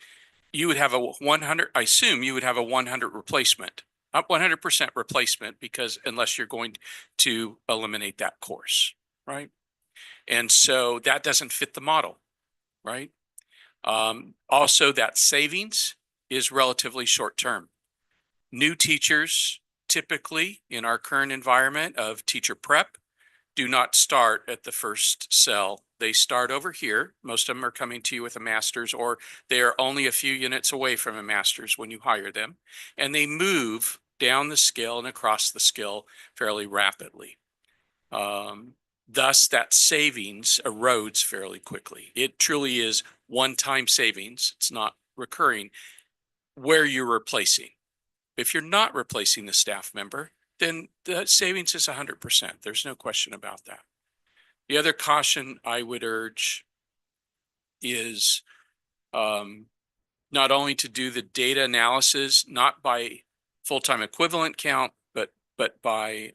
you would have a 100, I assume you would have a 100 replacement, not 100% replacement, because unless you're going to eliminate that course, right? And so that doesn't fit the model, right? Also, that savings is relatively short term. New teachers, typically in our current environment of teacher prep, do not start at the first cell. They start over here. Most of them are coming to you with a master's, or they are only a few units away from a master's when you hire them. And they move down the scale and across the scale fairly rapidly. Thus, that savings erodes fairly quickly. It truly is one-time savings. It's not recurring where you're replacing. If you're not replacing the staff member, then the savings is 100%. There's no question about that. The other caution I would urge is not only to do the data analysis, not by full-time equivalent count, but by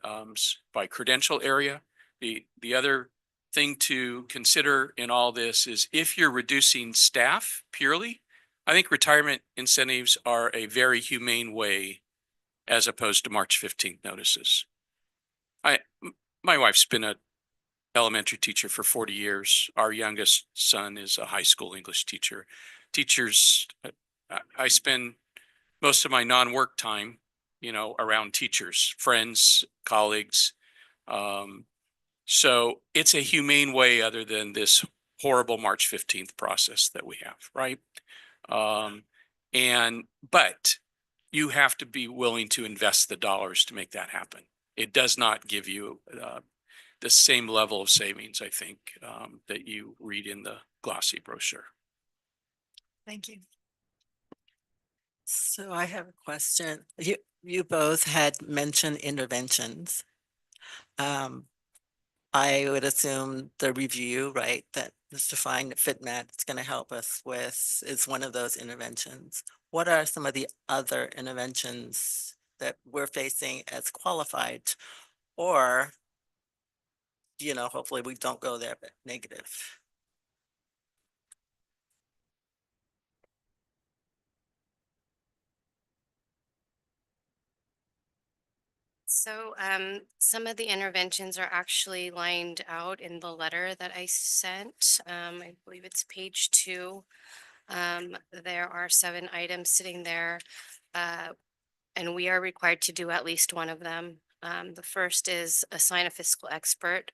credential area. The other thing to consider in all this is if you're reducing staff purely, I think retirement incentives are a very humane way as opposed to March 15th notices. My wife's been an elementary teacher for 40 years. Our youngest son is a high school English teacher. Teachers, I spend most of my non-work time, around teachers, friends, colleagues. So it's a humane way other than this horrible March 15th process that we have, right? But you have to be willing to invest the dollars to make that happen. It does not give you the same level of savings, I think, that you read in the glossy brochure. Thank you. So I have a question. You both had mentioned interventions. I would assume the review, right, that is defined at FitMed, it's going to help us with, is one of those interventions. What are some of the other interventions that we're facing as qualified? Or, hopefully we don't go there, but negative. So some of the interventions are actually lined out in the letter that I sent. I believe it's page 2. There are 7 items sitting there, and we are required to do at least one of them. The first is assign a fiscal expert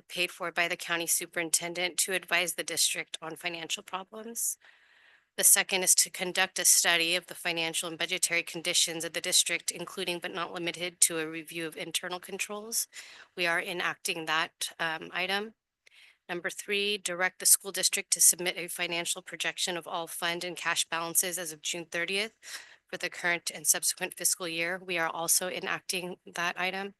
paid for by the county superintendent to advise the district on financial problems. The second is to conduct a study of the financial and budgetary conditions of the district, including but not limited to a review of internal controls. We are enacting that item. Number 3, direct the school district to submit a financial projection of all fund and cash balances as of June 30th for the current and subsequent fiscal year. We are also enacting that item.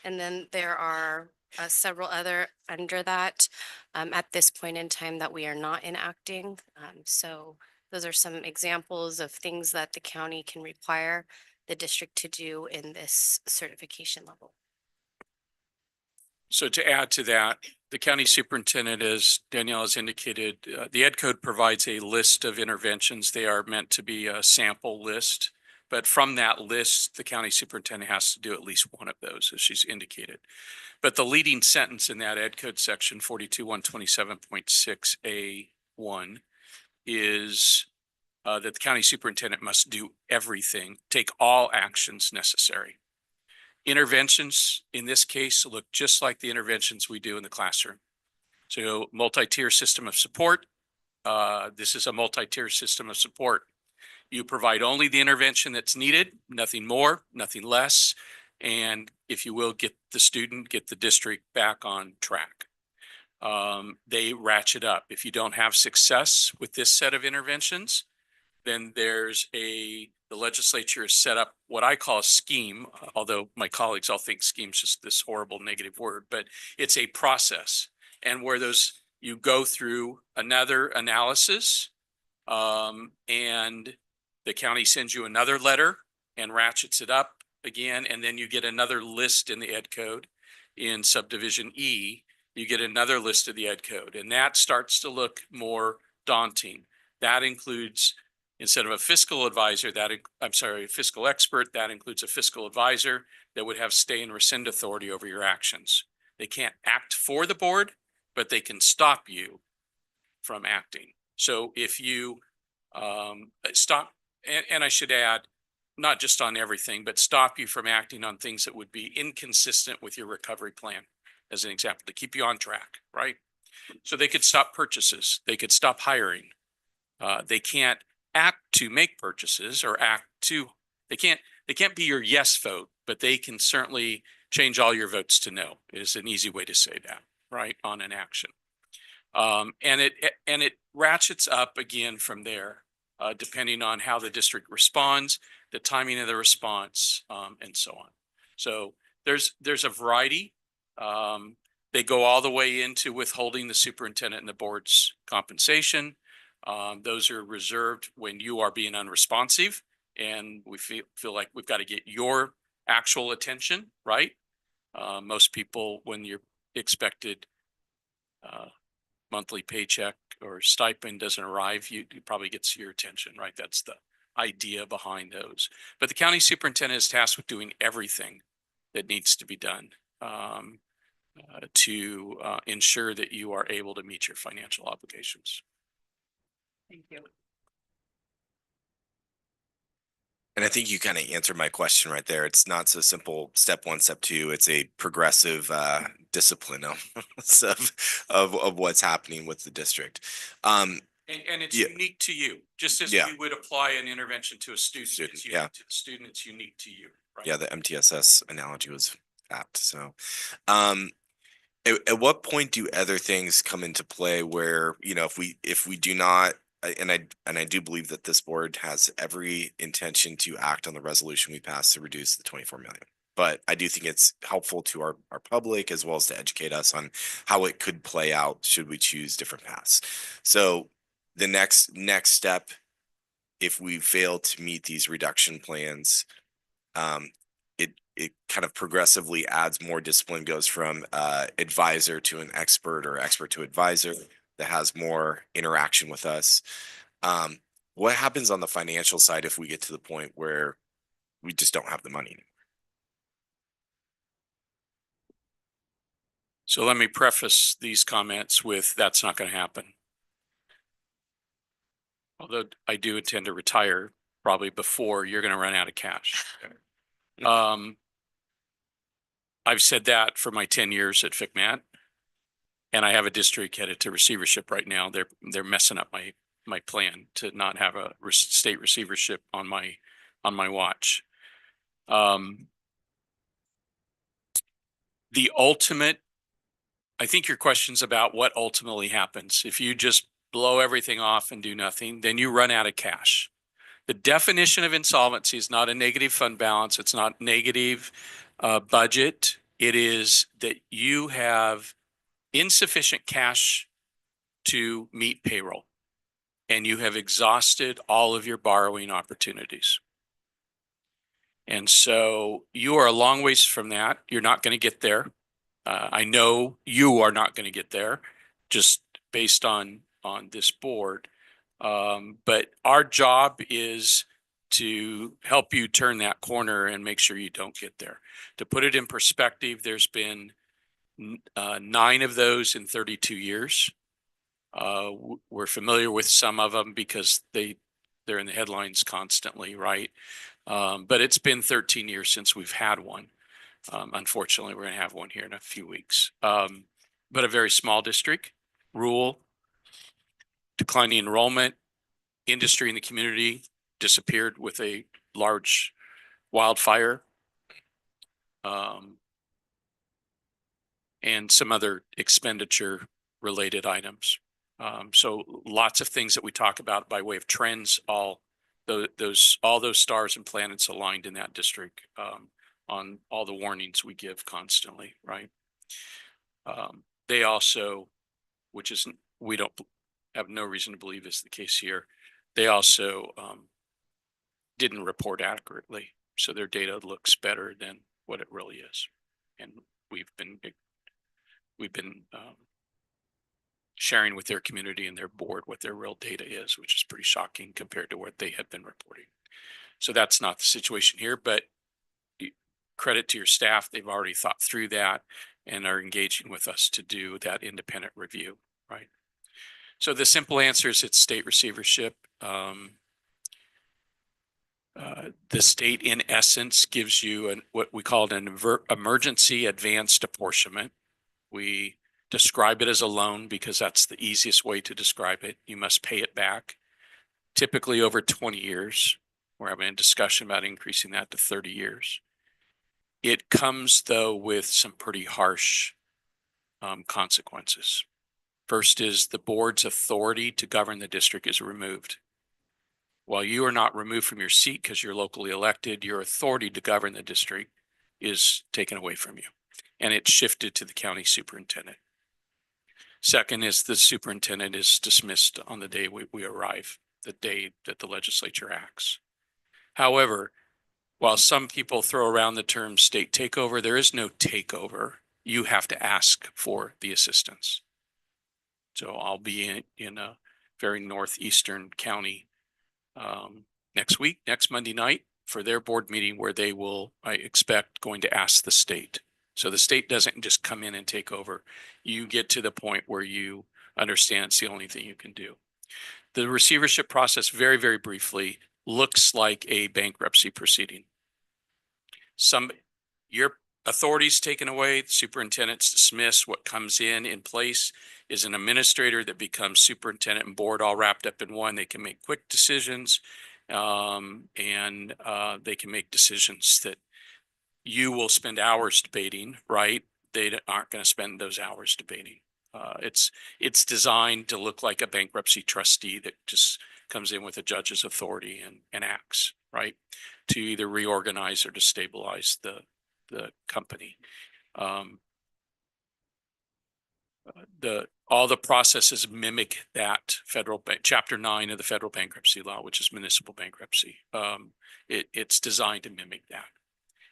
And then there are several other under that at this point in time that we are not enacting. So those are some examples of things that the county can require the district to do in this certification level. So to add to that, the county superintendent, as Danielle has indicated, the Ed Code provides a list of interventions. They are meant to be a sample list. But from that list, the county superintendent has to do at least one of those, as she's indicated. But the leading sentence in that Ed Code section 42127.6A1 is that the county superintendent must do everything, take all actions necessary. Interventions in this case look just like the interventions we do in the classroom. So multi-tier system of support. This is a multi-tier system of support. You provide only the intervention that's needed, nothing more, nothing less. And if you will, get the district back on track. They ratchet up. If you don't have success with this set of interventions, then the legislature has set up what I call a scheme, although my colleagues all think scheme's just this horrible negative word, but it's a process. And where you go through another analysis, and the county sends you another letter and ratchets it up again, and then you get another list in the Ed Code. In subdivision E, you get another list of the Ed Code, and that starts to look more daunting. That includes, instead of a fiscal advisor, a fiscal expert, that includes a fiscal advisor that would have stay and rescind authority over your actions. They can't act for the board, but they can stop you from acting. So if you stop, and I should add, not just on everything, but stop you from acting on things that would be inconsistent with your recovery plan, as an example, to keep you on track, right? So they could stop purchases. They could stop hiring. They can't act to make purchases or they can't be your yes vote, but they can certainly change all your votes to no, is an easy way to say that, right, on an action. And it ratchets up again from there, depending on how the district responds, the timing of the response, and so on. So there's a variety. They go all the way into withholding the superintendent and the board's compensation. Those are reserved when you are being unresponsive, and we feel like we've got to get your actual attention, right? Most people, when you're expected monthly paycheck or stipend doesn't arrive, you probably gets your attention, right? That's the idea behind those. But the county superintendent is tasked with doing everything that needs to be done to ensure that you are able to meet your financial obligations. Thank you. And I think you kind of answered my question right there. It's not so simple. Step 1, step 2. It's a progressive discipline of what's happening with the district. And it's unique to you, just as we would apply an intervention to a student. It's unique to the student. It's unique to you. Right? Yeah, the MTSS analogy was apt. So, at what point do other things come into play where, if we do not, and I do believe that this board has every intention to act on the resolution we passed to reduce the 24 million. but I do think it's helpful to our public as well as to educate us on how it could play out should we choose different paths. So the next step, if we fail to meet these reduction plans, it kind of progressively adds more discipline, goes from advisor to an expert or expert to advisor that has more interaction with us. What happens on the financial side if we get to the point where we just don't have the money anymore? So let me preface these comments with that's not going to happen. Although I do intend to retire probably before you're going to run out of cash. I've said that for my 10 years at FCMAT, and I have a district headed to receivership right now. They're messing up my plan to not have a state receivership on my watch. The ultimate, I think your question's about what ultimately happens. If you just blow everything off and do nothing, then you run out of cash. The definition of insolvency is not a negative fund balance. It's not negative budget. It is that you have insufficient cash to meet payroll and you have exhausted all of your borrowing opportunities. And so you are a long ways from that. You're not going to get there. I know you are not going to get there just based on this board. But our job is to help you turn that corner and make sure you don't get there. To put it in perspective, there's been 9 of those in 32 years. We're familiar with some of them because they're in the headlines constantly, right? But it's been 13 years since we've had one. Unfortunately, we're going to have one here in a few weeks. But a very small district, rural, declining enrollment, industry in the community disappeared with a large wildfire, and some other expenditure related items. So lots of things that we talk about by way of trends, all those stars and planets aligned in that district, on all the warnings we give constantly, right? They also, which is, we don't have no reason to believe is the case here, they also didn't report accurately. So their data looks better than what it really is. And we've been sharing with their community and their board what their real data is, which is pretty shocking compared to what they had been reporting. So that's not the situation here, but credit to your staff. They've already thought through that and are engaging with us to do that independent review, right? So the simple answer is it's state receivership. The state, in essence, gives you what we call an emergency advanced apportionment. We describe it as a loan because that's the easiest way to describe it. You must pay it back, typically over 20 years. We're having a discussion about increasing that to 30 years. It comes, though, with some pretty harsh consequences. First is the board's authority to govern the district is removed. While you are not removed from your seat because you're locally elected, your authority to govern the district is taken away from you, and it's shifted to the county superintendent. Second is the superintendent is dismissed on the day we arrive, the day that the legislature acts. However, while some people throw around the term state takeover, there is no takeover. You have to ask for the assistance. So I'll be in a very northeastern county next Monday night for their board meeting where they will, I expect, going to ask the state. So the state doesn't just come in and take over. You get to the point where you understand it's the only thing you can do. The receivership process, very, very briefly, looks like a bankruptcy proceeding. Your authority's taken away, the superintendent's dismissed. What comes in place is an administrator that becomes superintendent and board all wrapped up in one. They can make quick decisions, and they can make decisions that you will spend hours debating, right? They aren't going to spend those hours debating. It's designed to look like a bankruptcy trustee that just comes in with a judge's authority and acts, right? To either reorganize or to stabilize the company. All the processes mimic that Chapter 9 of the federal bankruptcy law, which is municipal bankruptcy. It's designed to mimic that.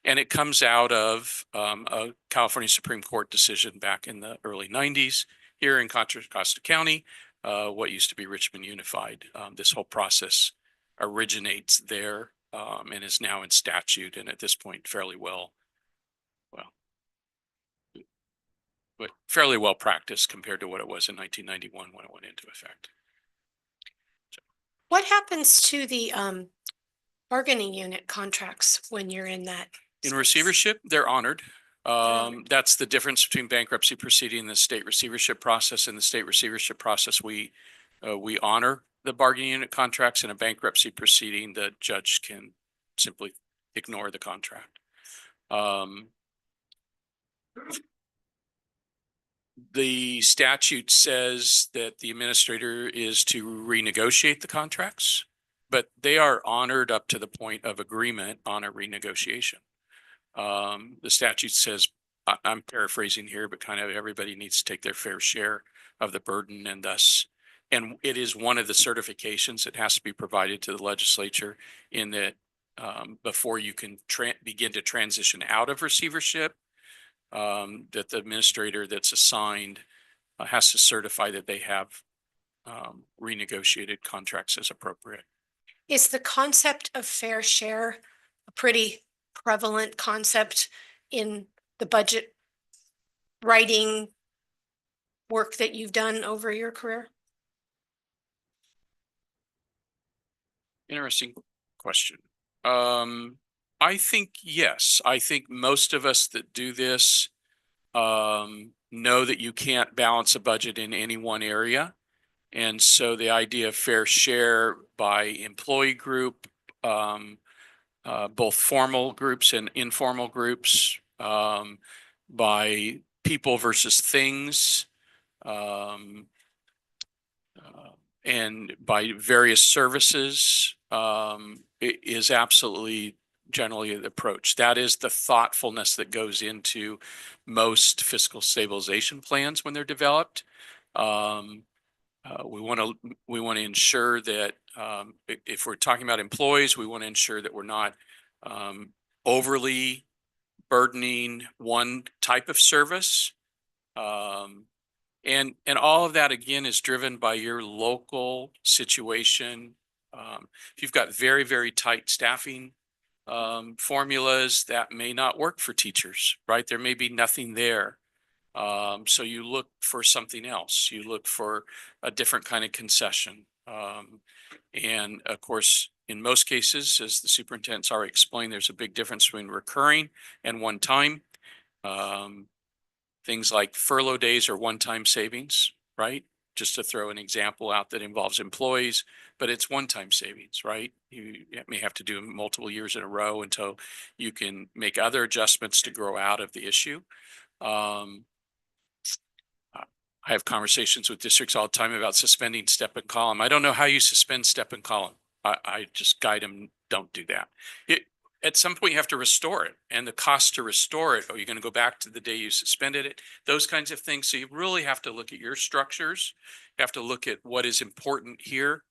And it comes out of a California Supreme Court decision back in the early 90s here in Contra Costa County, what used to be Richmond Unified. This whole process originates there and is now in statute, and at this point fairly well practiced compared to what it was in 1991 when it went into effect. What happens to the bargaining unit contracts when you're in that? In receivership, they're honored. That's the difference between bankruptcy proceeding and the state receivership process. In the state receivership process, we honor the bargaining unit contracts. In a bankruptcy proceeding, the judge can simply ignore the contract. The statute says that the administrator is to renegotiate the contracts, but they are honored up to the point of agreement on a renegotiation. The statute says, I'm paraphrasing here, but kind of everybody needs to take their fair share of the burden, and it is one of the certifications that has to be provided to the legislature in that before you can begin to transition out of receivership, that the administrator that's assigned has to certify that they have renegotiated contracts as appropriate. Is the concept of fair share a pretty prevalent concept in the budget writing work that you've done over your career? Interesting question. I think yes. I think most of us that do this know that you can't balance a budget in any one area. And so the idea of fair share by employee group, both formal groups and informal groups, by people versus things, and by various services, is absolutely generally the approach. That is the thoughtfulness that goes into most fiscal stabilization plans when they're developed. We want to ensure that if we're talking about employees, we want to ensure that we're not overly burdening one type of service. And all of that, again, is driven by your local situation. If you've got very, very tight staffing formulas, that may not work for teachers, right? There may be nothing there. So you look for something else. You look for a different kind of concession. And of course, in most cases, as the superintendent's already explained, there's a big difference between recurring and one time. Things like furlough days are one-time savings, right? Just to throw an example out that involves employees, but it's one-time savings, right? You may have to do multiple years in a row until you can make other adjustments to grow out of the issue. I have conversations with districts all the time about suspending step and column. I don't know how you suspend step and column. I just guide them, don't do that. At some point you have to restore it, and the cost to restore it, are you going to go back to the day you suspended it? Those kinds of things. So you really have to look at your structures. You have to look at what is important here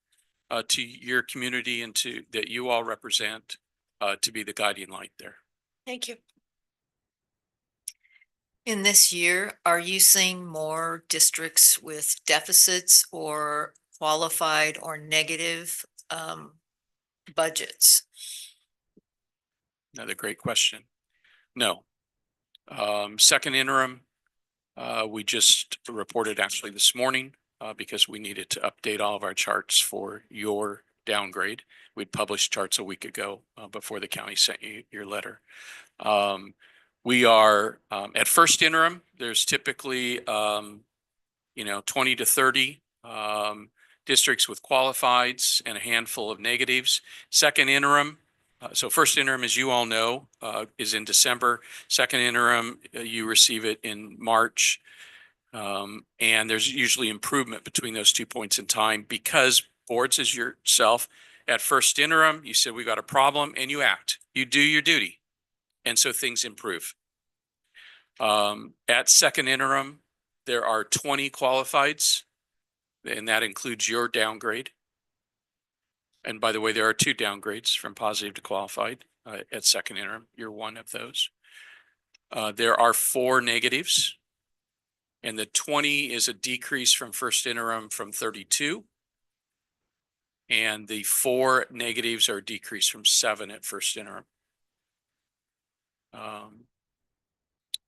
to your community and to that you all represent to be the guiding light there. Thank you. In this year, are you seeing more districts with deficits or qualified or negative budgets? Another great question. No. Second interim, we just reported actually this morning because we needed to update all of our charts for your downgrade. We'd published charts a week ago before the county sent you your letter. We are at first interim, there's typically 20 to 30 districts with qualifieds and a handful of negatives. Second interim, so first interim, as you all know, is in December. Second interim, you receive it in March. And there's usually improvement between those 2 points in time because boards as yourself at first interim, you said we got a problem and you act. You do your duty. And so things improve. At second interim, there are 20 qualifieds, and that includes your downgrade. And by the way, there are 2 downgrades from positive to qualified at second interim. You're one of those. There are 4 negatives, and the 20 is a decrease from first interim from 32. And the 4 negatives are a decrease from 7 at first interim.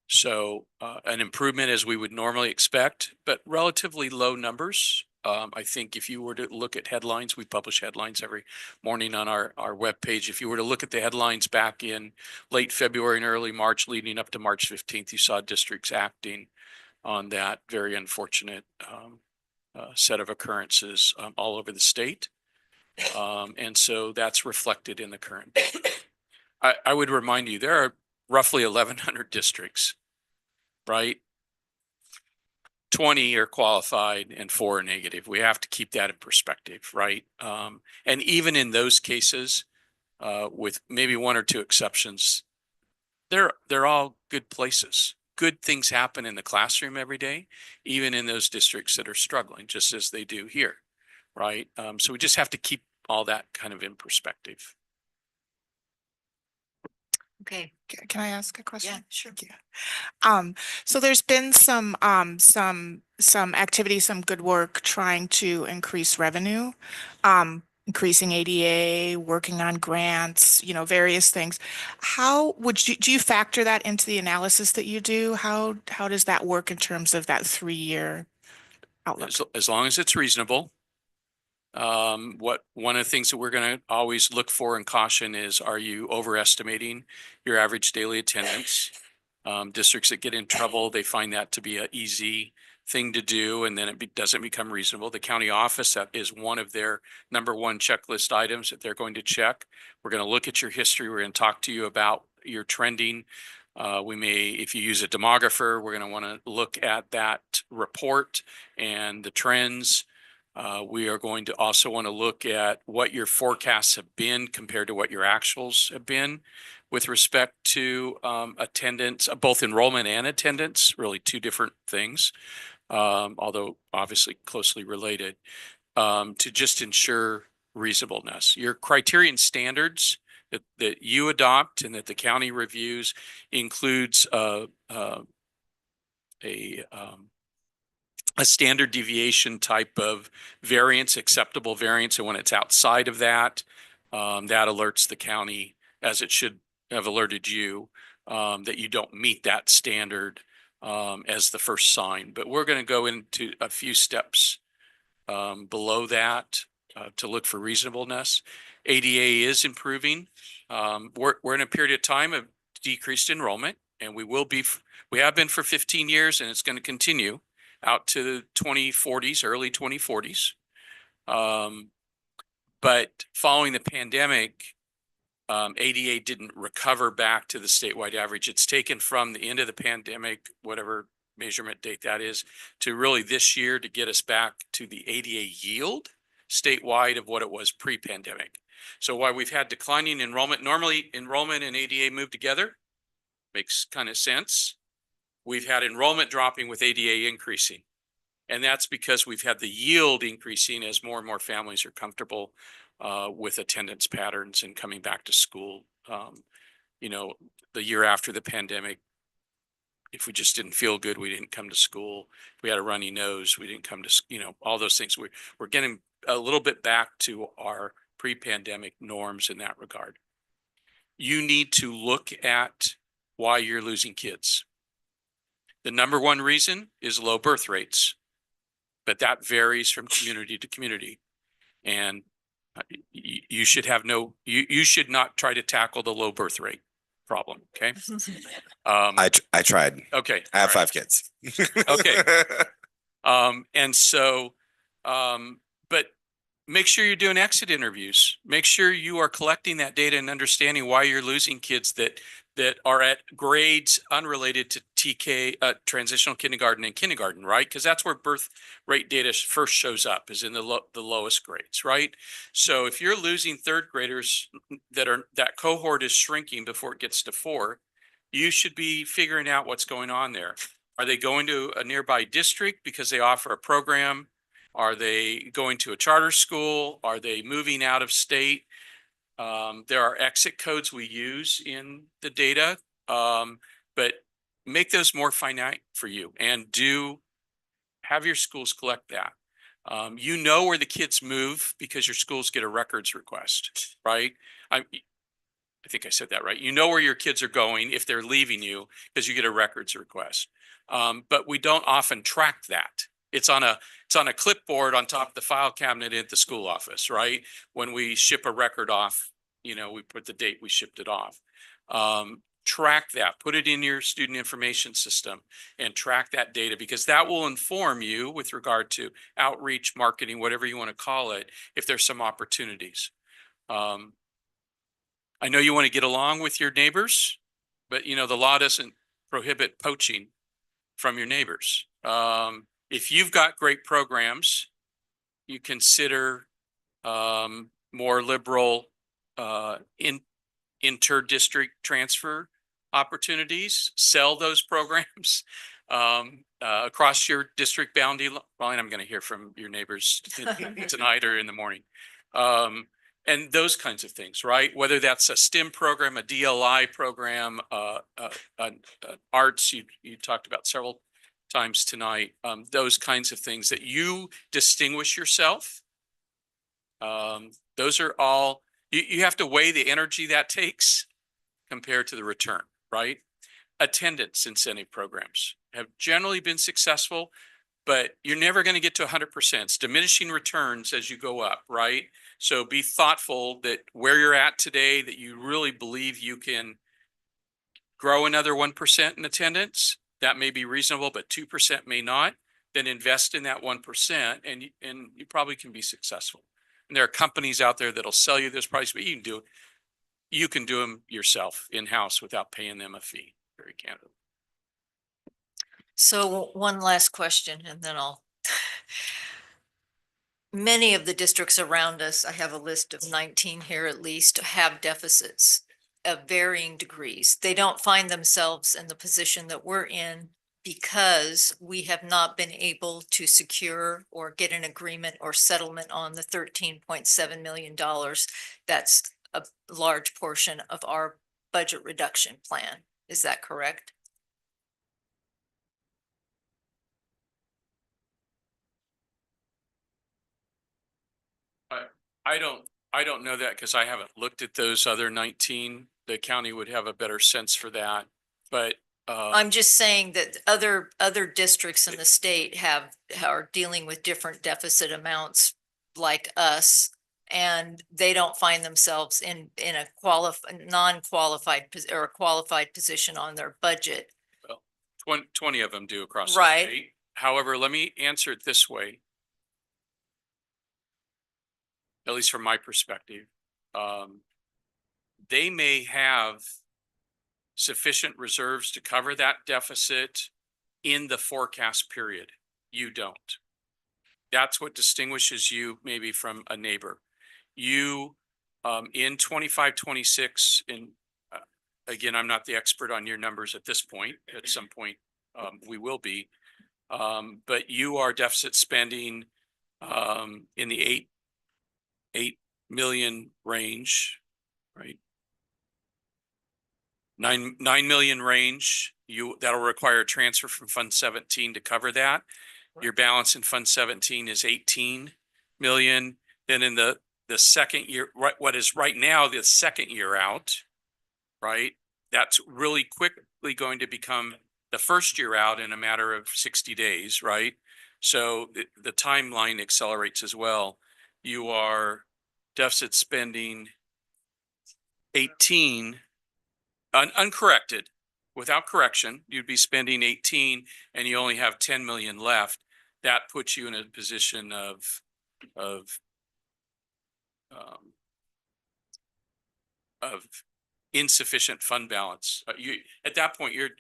So an improvement as we would normally expect, but relatively low numbers. I think if you were to look at headlines, we publish headlines every morning on our webpage. If you were to look at the headlines back in late February and early March, leading up to March 15th, you saw districts acting on that very unfortunate set of occurrences all over the state. And so that's reflected in the current. I would remind you, there are roughly 1,100 districts, right? 20 are qualified and 4 are negative. We have to keep that in perspective, right? And even in those cases, with maybe 1 or 2 exceptions, they're all good places. Good things happen in the classroom every day, even in those districts that are struggling, just as they do here, right? So we just have to keep all that kind of in perspective. Okay. Can I ask a question? Yeah, sure. So there's been some activity, some good work trying to increase revenue, increasing ADA, working on grants, various things. How would do you factor that into the analysis that you do? How does that work in terms of that 3-year outlook? As long as it's reasonable. One of the things that we're going to always look for and caution is, are you overestimating your average daily attendance? Districts that get in trouble, they find that to be an easy thing to do, and then it doesn't become reasonable. The county office, that is one of their #1 checklist items that they're going to check. We're going to look at your history. We're going to talk to you about your trending. We may, if you use a demographer, we're going to want to look at that report and the trends. We are going to also want to look at what your forecasts have been compared to what your actuals have been with respect to attendance, both enrollment and attendance, really 2 different things, although obviously closely related, to just ensure reasonableness. Your criterion standards that you adopt and that the county reviews includes a standard deviation type of variance, acceptable variance. And when it's outside of that, that alerts the county, as it should have alerted you, that you don't meet that standard as the first sign. But we're going to go into a few steps below that to look for reasonableness. ADA is improving. We're in a period of time of decreased enrollment, and we have been for 15 years, and it's going to continue out to the 2040s, early 2040s. But following the pandemic, ADA didn't recover back to the statewide average. It's taken from the end of the pandemic, whatever measurement date that is, to really this year to get us back to the ADA yield statewide of what it was pre-pandemic. So while we've had declining enrollment, normally enrollment and ADA move together, makes kind of sense. We've had enrollment dropping with ADA increasing. And that's because we've had the yield increasing as more and more families are comfortable with attendance patterns and coming back to school. The year after the pandemic, if we just didn't feel good, we didn't come to school. If we had a runny nose, we didn't come to, all those things. We're getting a little bit back to our pre-pandemic norms in that regard. You need to look at why you're losing kids. The #1 reason is low birth rates, but that varies from community to community. And you should have you should not try to tackle the low birth rate problem. Okay. I tried. Okay. I have 5 kids. Okay. And so, but make sure you're doing exit interviews. Make sure you are collecting that data and understanding why you're losing kids that are at grades unrelated to TK, transitional kindergarten and kindergarten, right? Because that's where birth rate data first shows up, is in the lowest grades, right? So if you're losing 3rd graders that cohort is shrinking before it gets to 4, you should be figuring out what's going on there. Are they going to a nearby district because they offer a program? Are they going to a charter school? Are they moving out of state? There are exit codes we use in the data, but make those more finite for you and do have your schools collect that. You know where the kids move because your schools get a records request, right? I think I said that right. You know where your kids are going if they're leaving you because you get a records request. But we don't often track that. It's on a clipboard on top of the file cabinet at the school office, right? When we ship a record off, you know, we put the date we shipped it off. Track that, put it in your student information system and track that data because that will inform you with regard to outreach, marketing, whatever you want to call it, if there's some opportunities. I know you want to get along with your neighbors, but you know, the law doesn't prohibit poaching from your neighbors. If you've got great programs, you consider more liberal inter-district transfer opportunities, sell those programs across your district boundary. Well, and I'm going to hear from your neighbors tonight or in the morning. And those kinds of things, right? Whether that's a STEM program, a DLI program, arts, you talked about several times tonight, those kinds of things that you distinguish yourself. Those are all, you have to weigh the energy that takes compared to the return, right? Attendance incentive programs have generally been successful, but you're never going to get to 100%. It's diminishing returns as you go up, right? So be thoughtful that where you're at today, that you really believe you can grow another 1% in attendance. That may be reasonable, but 2% may not. Then invest in that 1% and you probably can be successful. And there are companies out there that'll sell you this price, but you can do them yourself in-house without paying them a fee, very candidly. So one last question and then many of the districts around us, I have a list of 19 here at least, have deficits of varying degrees. They don't find themselves in the position that we're in because we have not been able to secure or get an agreement or settlement on the $13.7 million. That's a large portion of our budget reduction plan. Is that correct? I don't know that because I haven't looked at those other 19. The county would have a better sense for that, but I'm just saying that other districts in the state are dealing with different deficit amounts like us. And they don't find themselves in a non-qualified or a qualified position on their budget. well, 20 of them do across the Right. state. However, let me answer it this way. At least from my perspective, they may have sufficient reserves to cover that deficit in the forecast period. You don't. That's what distinguishes you maybe from a neighbor. You, in 25, 26, and again, I'm not the expert on your numbers at this point. At some point, we will be. But you are deficit spending in the 8 million range, right? 9 million range. That'll require a transfer from Fund 17 to cover that. Your balance in Fund 17 is 18 million. Then in the second year, what is right now the second year out, right? That's really quickly going to become the first year out in a matter of 60 days, right? So the timeline accelerates as well. You are deficit spending 18 uncorrected. Without correction, you'd be spending 18 and you only have 10 million left. That puts you in a position of insufficient fund balance. At that point, you're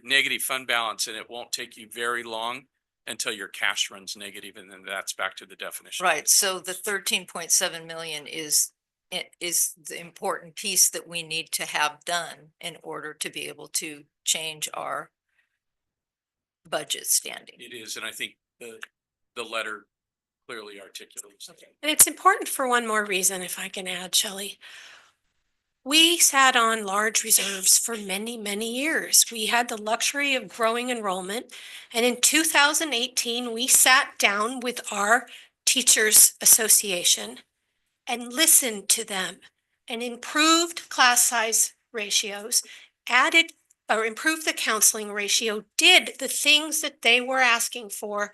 negative fund balance, and it won't take you very long until your cash runs negative, and then that's back to the definition. Right. So the 13.7 million is it is the important piece that we need to have done in order to be able to change our budget standing. It is, and I think the letter clearly articulates that. And it's important for one more reason, if I can add, Shelley. We sat on large reserves for many, many years. We had the luxury of growing enrollment. And in 2018, we sat down with our Teachers Association and listened to them and improved class size ratios, added or improved the counseling ratio, did the things that they were asking for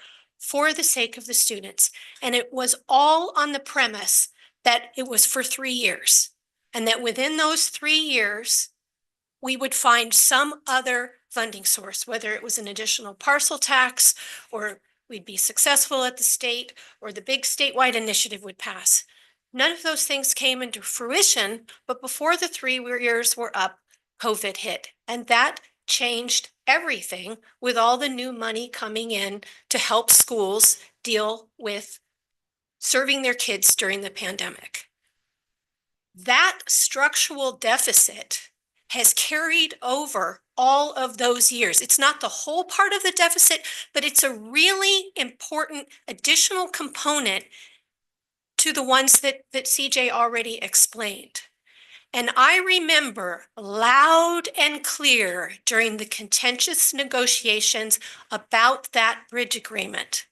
the sake of the students. And it was all on the premise that it was for 3 years. And that within those 3 years, we would find some other funding source, whether it was an additional parcel tax, or we'd be successful at the state, or the big statewide initiative would pass. None of those things came into fruition, but before the 3 years were up, COVID hit. And that changed everything with all the new money coming in to help schools deal with serving their kids during the pandemic. That structural deficit has carried over all of those years. It's not the whole part of the deficit, but it's a really important additional component to the ones that CJ already explained. And I remember loud and clear during the contentious negotiations about that bridge agreement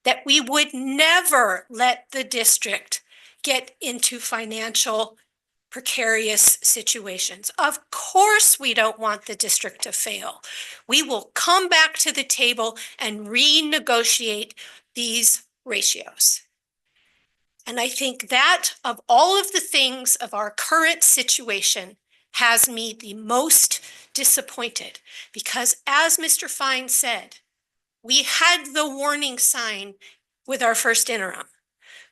that we would never let the district get into financial precarious situations. Of course, we don't want the district to fail. We will come back to the table and renegotiate these ratios. And I think that of all of the things of our current situation has me the most disappointed, because as Mr. Fine said, we had the warning sign with our first interim.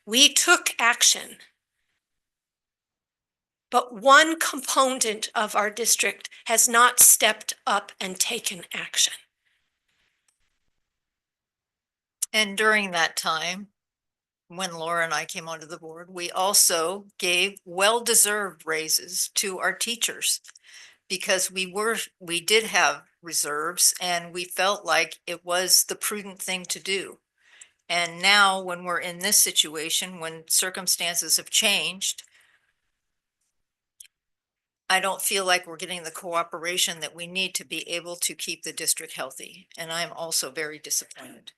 We took action. But one component of our district has not stepped up and taken action. And during that time, when Laura and I came onto the board, we also gave well-deserved raises to our teachers because we did have reserves and we felt like it was the prudent thing to do. And now when we're in this situation, when circumstances have changed, I don't feel like we're getting the cooperation that we need to be able to keep the district healthy. And I'm also very disappointed.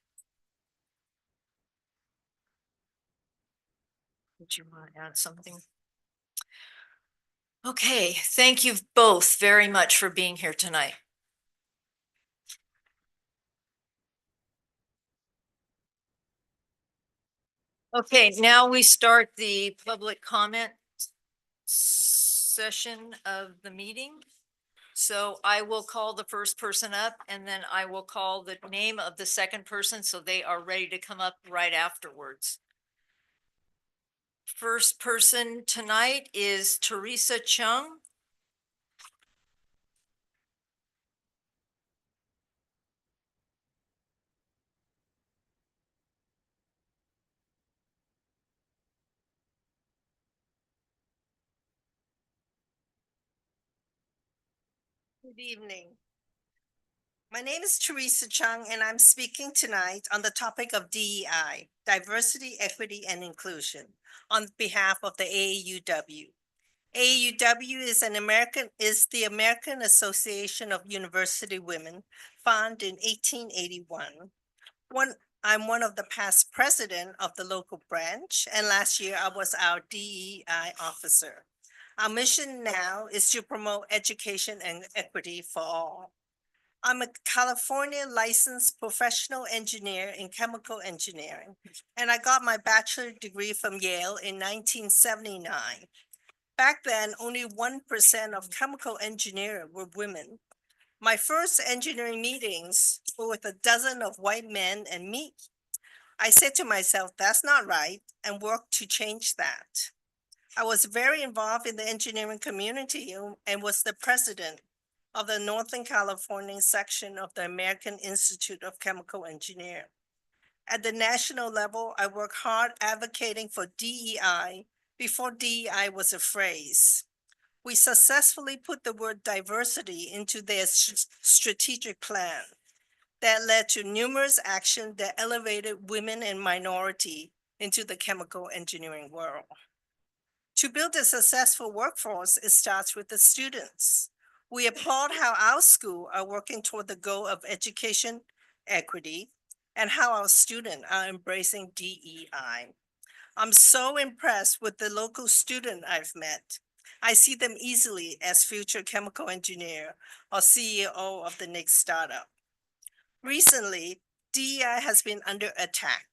Did you want to add something? Okay, thank you both very much for being here tonight. Okay, now we start the public comment session of the meeting. So I will call the first person up and then I will call the name of the second person so they are ready to come up right afterwards. First person tonight is Teresa Chung. Good evening. My name is Teresa Chung, and I'm speaking tonight on the topic of DEI, Diversity, Equity, and Inclusion, on behalf of the AAUW. AAUW is the American Association of University Women, founded in 1881. I'm one of the past president of the local branch, and last year I was our DEI officer. Our mission now is to promote education and equity for all. I'm a California licensed professional engineer in chemical engineering, and I got my bachelor's degree from Yale in 1979. Back then, only 1% of chemical engineers were women. My first engineering meetings were with a dozen of white men and me. I said to myself, that's not right, and worked to change that. I was very involved in the engineering community and was the president of the Northern California section of the American Institute of Chemical Engineering. At the national level, I work hard advocating for DEI before DEI was a phrase. We successfully put the word diversity into their strategic plan that led to numerous actions that elevated women and minority into the chemical engineering world. To build a successful workforce, it starts with the students. We applaud how our school are working toward the goal of education equity and how our students are embracing DEI. I'm so impressed with the local student I've met. I see them easily as future chemical engineer or CEO of the next startup. Recently, DEI has been under attack.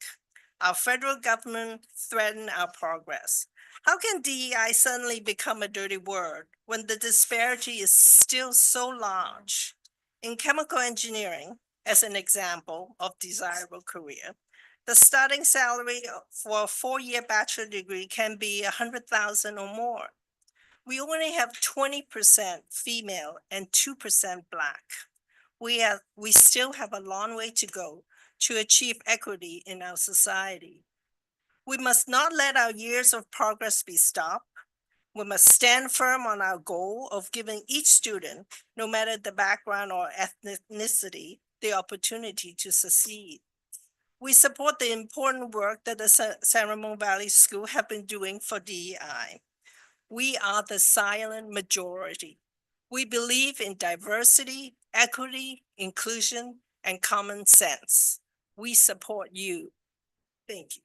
Our federal government threatened our progress. How can DEI suddenly become a dirty word when the disparity is still so large? In chemical engineering, as an example of desirable career, the starting salary for a 4-year bachelor degree can be $100,000 or more. We only have 20% female and 2% Black. We still have a long way to go to achieve equity in our society. We must not let our years of progress be stopped. We must stand firm on our goal of giving each student, no matter the background or ethnicity, the opportunity to succeed. We support the important work that the San Ramon Valley School have been doing for DEI. We are the silent majority. We believe in diversity, equity, inclusion, and common sense. We support you. Thank you.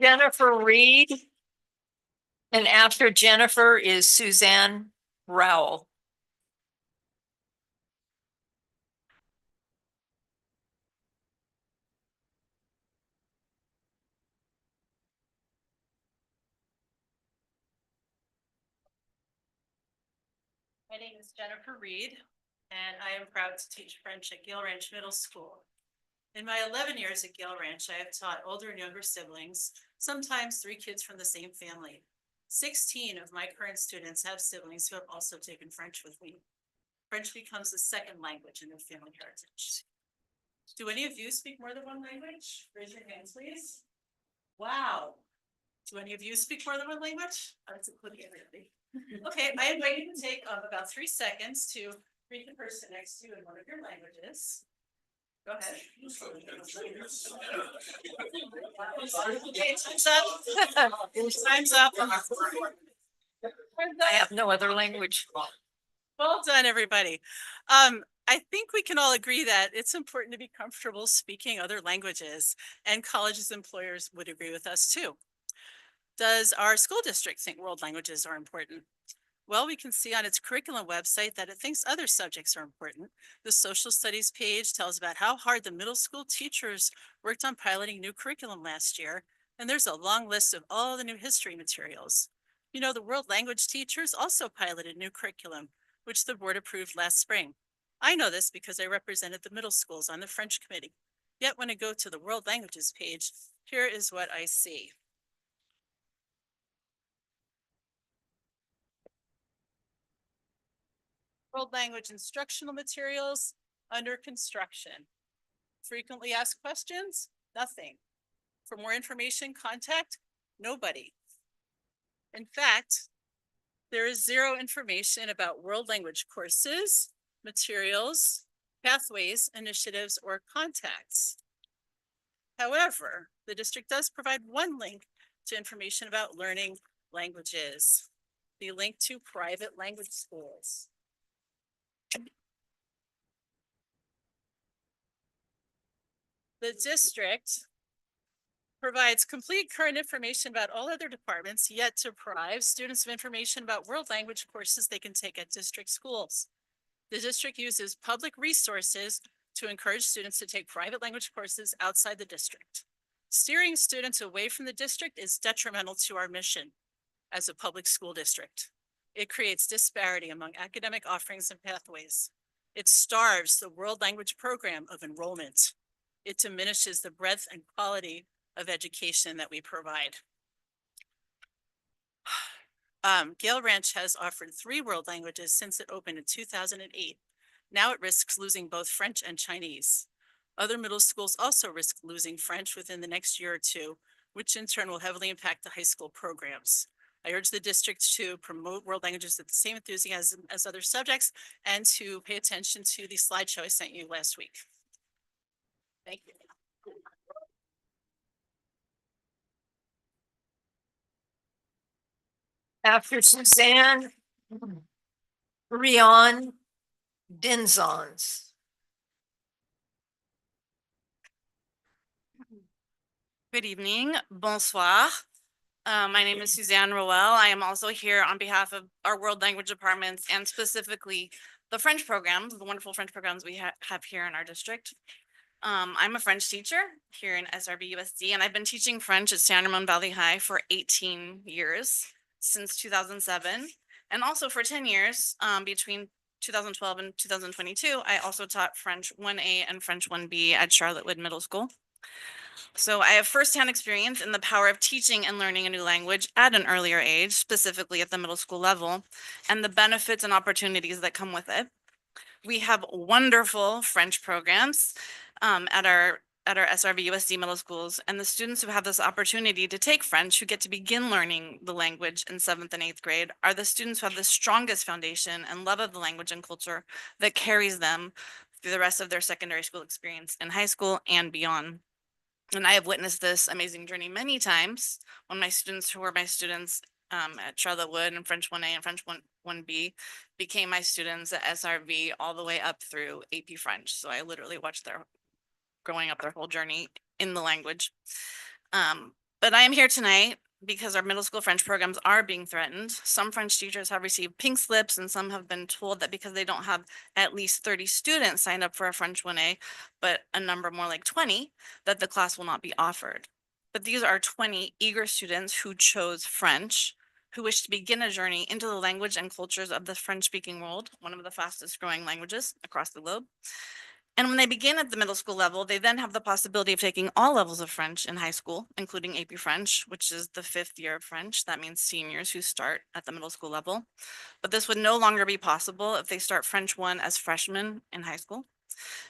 Jennifer Reed. And after Jennifer is Suzanne Rowell. My name is Jennifer Reed, and I am proud to teach French at Gill Ranch Middle School. In my 11 years at Gill Ranch, I have taught older and younger siblings, sometimes 3 kids from the same family. 16 of my current students have siblings who have also taken French with me. French becomes a second language in their family heritage. Do any of you speak more than one language? Raise your hands, please. Wow. Do any of you speak more than one language? That's including everybody. Okay, I invite you to take about 3 seconds to greet the person next to you in one of your languages. Go ahead. Okay, time's up. Time's up. I have no other language. Well done, everybody. I think we can all agree that it's important to be comfortable speaking other languages, and colleges employers would agree with us too. Does our school district think world languages are important? Well, we can see on its curriculum website that it thinks other subjects are important. The social studies page tells about how hard the middle school teachers worked on piloting new curriculum last year, and there's a long list of all the new history materials. You know, the world language teachers also piloted new curriculum, which the board approved last spring. I know this because I represented the middle schools on the French committee. Yet when I go to the world languages page, here is what I see. World language instructional materials under construction. Frequently asked questions? Nothing. For more information, contact nobody. In fact, there is 0 information about world language courses, materials, pathways, initiatives, or contacts. However, the district does provide one link to information about learning languages, the link to private language schools. The district provides complete current information about all other departments, yet deprives students of information about world language courses they can take at district schools. The district uses public resources to encourage students to take private language courses outside the district. Steering students away from the district is detrimental to our mission as a public school district. It creates disparity among academic offerings and pathways. It starves the world language program of enrollment. It diminishes the breadth and quality of education that we provide. Gill Ranch has offered 3 world languages since it opened in 2008. Now it risks losing both French and Chinese. Other middle schools also risk losing French within the next year or 2, which in turn will heavily impact the high school programs. I urge the district to promote world languages with the same enthusiasm as other subjects and to pay attention to the slideshow I sent you last week. Thank you. After Suzanne, Rion Denzons. Good evening, bonsoir. My name is Suzanne Roel. I am also here on behalf of our world language departments and specifically the French programs, the wonderful French programs we have here in our district. I'm a French teacher here in SRVUSD, and I've been teaching French at San Ramon Valley High for 18 years, since 2007. And also for 10 years, between 2012 and 2022, I also taught French 1A and French 1B at Charlottewood Middle School. So I have firsthand experience in the power of teaching and learning a new language at an earlier age, specifically at the middle school level, and the benefits and opportunities that come with it. We have wonderful French programs at our SRVUSD middle schools, and the students who have this opportunity to take French, who get to begin learning the language in 7th and 8th grade, are the students who have the strongest foundation and love of the language and culture that carries them through the rest of their secondary school experience in high school and beyond. And I have witnessed this amazing journey many times when my students who were my students at Charlottewood and French 1A and French 1B became my students at SRV all the way up through AP French. So I literally watched their growing up their whole journey in the language. But I am here tonight because our middle school French programs are being threatened. Some French teachers have received pink slips and some have been told that because they don't have at least 30 students signed up for a French 1A, but a number more like 20, that the class will not be offered. But these are 20 eager students who chose French, who wish to begin a journey into the language and cultures of the French-speaking world, one of the fastest growing languages across the globe. And when they begin at the middle school level, they then have the possibility of taking all levels of French in high school, including AP French, which is the 5th year of French. That means seniors who start at the middle school level. But this would no longer be possible if they start French 1 as freshmen in high school.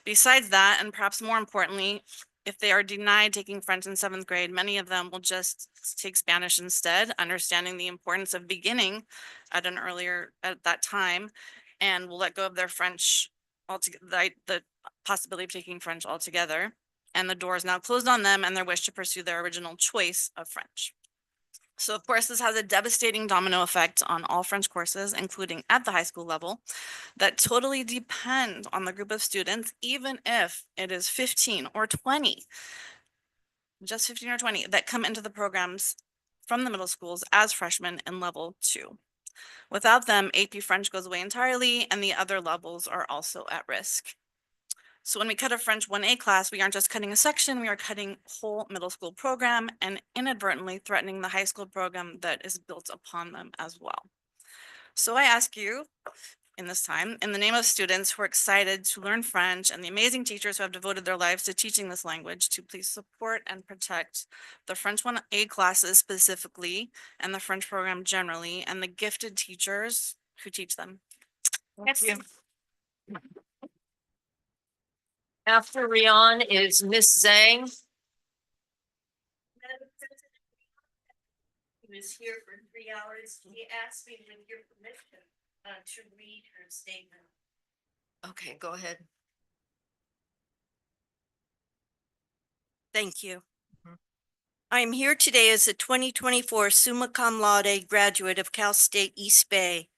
Besides that, and perhaps more importantly, if they are denied taking French in 7th grade, many of them will just take Spanish instead, understanding the importance of beginning at that time, and will let go of their French altogether, the possibility of taking French altogether. And the door is now closed on them and their wish to pursue their original choice of French. So of course, this has a devastating domino effect on all French courses, including at the high school level, that totally depend on the group of students, even if it is 15 or 20, just 15 or 20 that come into the programs from the middle schools as freshmen in level 2. Without them, AP French goes away entirely and the other levels are also at risk. So when we cut a French 1A class, we aren't just cutting a section, we are cutting whole middle school program and inadvertently threatening the high school program that is built upon them as well. So I ask you in this time, in the name of students who are excited to learn French and the amazing teachers who have devoted their lives to teaching this language, to please support and protect the French 1A classes specifically and the French program generally and the gifted teachers who teach them. Thank you. After Rion is Miss Zhang. He was here for 3 hours. He asked me with your permission to read her statement. Okay, go ahead. Thank you. I am here today as a 2024 summa cum laude graduate of Cal State East Bay,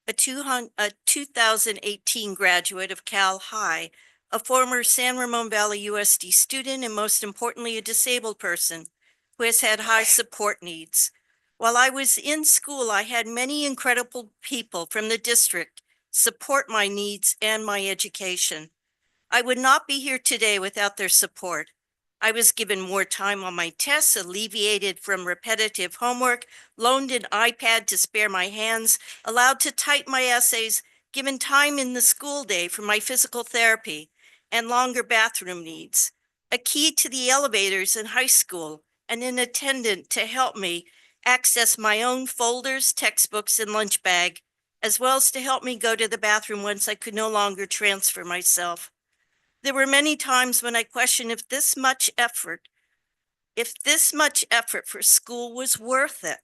a 2018 graduate of Cal High, a former San Ramon Valley USD student, and most importantly, a disabled person who has had high support needs. While I was in school, I had many incredible people from the district support my needs and my education. I would not be here today without their support. I was given more time on my tests, alleviated from repetitive homework, loaned an iPad to spare my hands, allowed to type my essays, given time in the school day for my physical therapy and longer bathroom needs, a key to the elevators in high school, and an attendant to help me access my own folders, textbooks, and lunch bag, as well as to help me go to the bathroom once I could no longer transfer myself. There were many times when I questioned if this much effort if this much effort for school was worth it.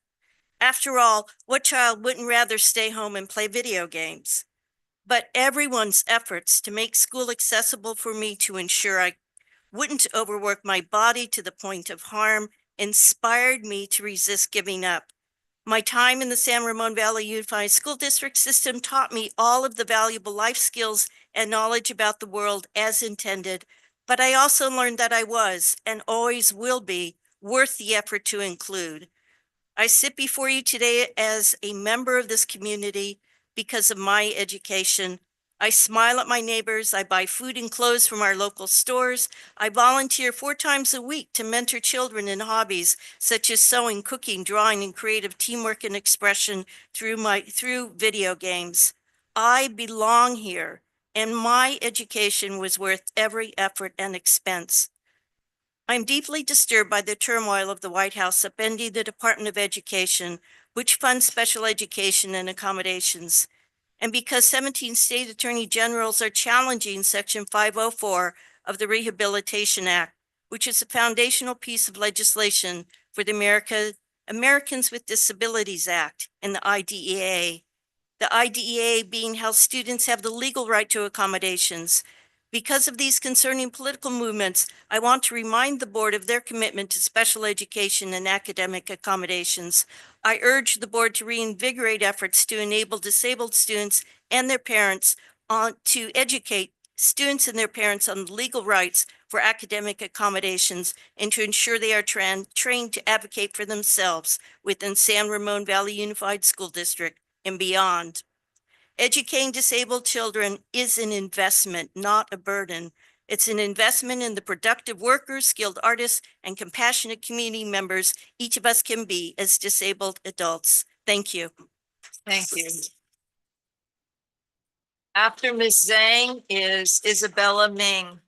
After all, what child wouldn't rather stay home and play video games? But everyone's efforts to make school accessible for me to ensure I wouldn't overwork my body to the point of harm inspired me to resist giving up. My time in the San Ramon Valley Unified School District system taught me all of the valuable life skills and knowledge about the world as intended, but I also learned that I was, and always will be, worth the effort to include. I sit before you today as a member of this community because of my education. I smile at my neighbors. I buy food and clothes from our local stores. I volunteer 4 times a week to mentor children in hobbies such as sewing, cooking, drawing, and creative teamwork and expression through video games. I belong here, and my education was worth every effort and expense. I'm deeply disturbed by the turmoil of the White House upending the Department of Education, which funds special education and accommodations. And because 17 state attorney generals are challenging Section 504 of the Rehabilitation Act, which is a foundational piece of legislation for the Americans with Disabilities Act and the IDEA. The IDEA being how students have the legal right to accommodations. Because of these concerning political movements, I want to remind the board of their commitment to special education and academic accommodations. I urge the board to reinvigorate efforts to enable disabled students and their parents to educate students and their parents on the legal rights for academic accommodations and to ensure they are trained to advocate for themselves within San Ramon Valley Unified School District and beyond. Educating disabled children is an investment, not a burden. It's an investment in the productive workers, skilled artists, and compassionate community members each of us can be as disabled adults. Thank you. Thank you. After Ms. Zhang is Isabella Ming.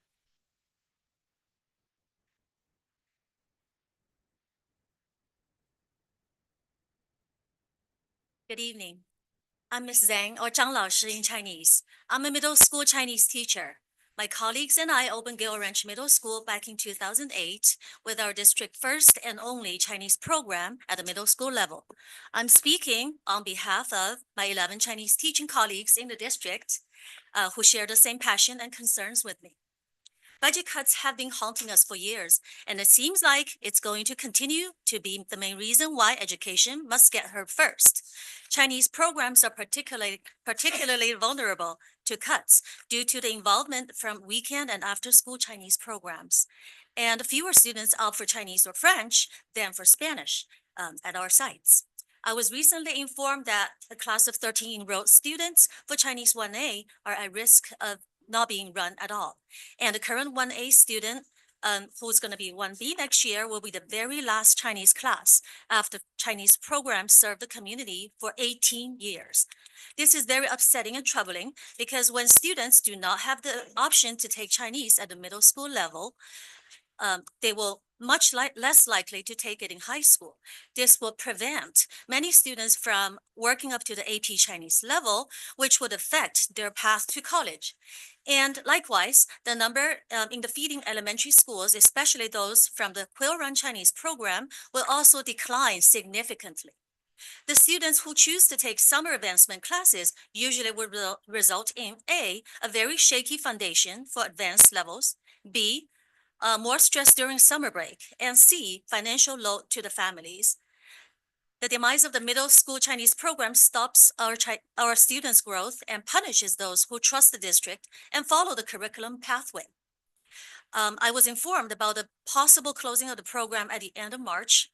Good evening. I'm Ms. Zhang, or Zhang Laoshi in Chinese. I'm a middle school Chinese teacher. My colleagues and I opened Gale Ranch Middle School back in 2008 with our district's first and only Chinese program at the middle school level. I'm speaking on behalf of my 11 Chinese teaching colleagues in the district who share the same passion and concerns with me. Budget cuts have been haunting us for years, and it seems like it's going to continue to be the main reason why education must get hurt first. Chinese programs are particularly vulnerable to cuts due to the involvement from weekend and after-school Chinese programs. And fewer students opt for Chinese or French than for Spanish at our sites. I was recently informed that a class of 13 enrolled students for Chinese 1A are at risk of not being run at all. And the current 1A student who's going to be 1B next year will be the very last Chinese class after Chinese programs served the community for 18 years. This is very upsetting and troubling because when students do not have the option to take Chinese at the middle school level, they will much less likely to take it in high school. This will prevent many students from working up to the AP Chinese level, which would affect their path to college. And likewise, the number in the feeding elementary schools, especially those from the Quill Run Chinese program, will also decline significantly. The students who choose to take summer advancement classes usually would result in A, a very shaky foundation for advanced levels, B, more stress during summer break, and C, financial load to the families. The demise of the middle school Chinese program stops our students' growth and punishes those who trust the district and follow the curriculum pathway. I was informed about the possible closing of the program at the end of March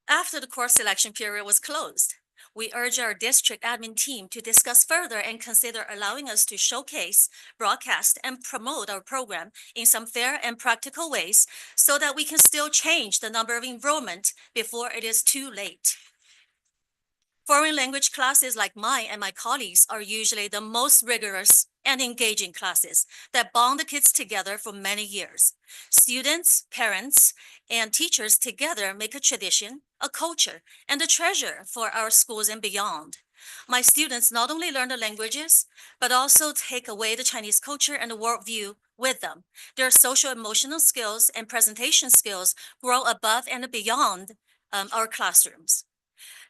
after the course selection period was closed. We urge our district admin team to discuss further and consider allowing us to showcase, broadcast, and promote our program in some fair and practical ways so that we can still change the number of enrollment before it is too late. Foreign language classes like mine and my colleagues are usually the most rigorous and engaging classes that bond the kids together for many years. Students, parents, and teachers together make a tradition, a culture, and a treasure for our schools and beyond. My students not only learn the languages, but also take away the Chinese culture and the worldview with them. Their social emotional skills and presentation skills grow above and beyond our classrooms.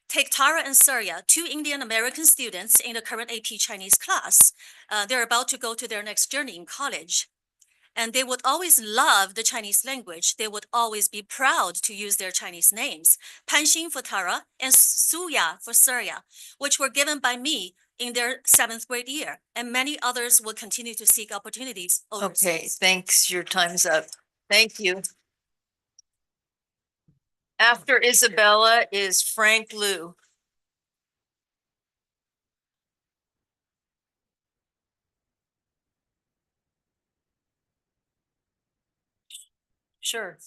Take Tara and Surya, two Indian American students in the current AP Chinese class. They're about to go to their next journey in college. And they would always love the Chinese language. They would always be proud to use their Chinese names, Panxin for Tara and Suya for Surya, which were given by me in their 7th grade year. And many others will continue to seek opportunities overseas. Okay, thanks. Your time's up. Thank you. After Isabella is Frank Liu. Sure.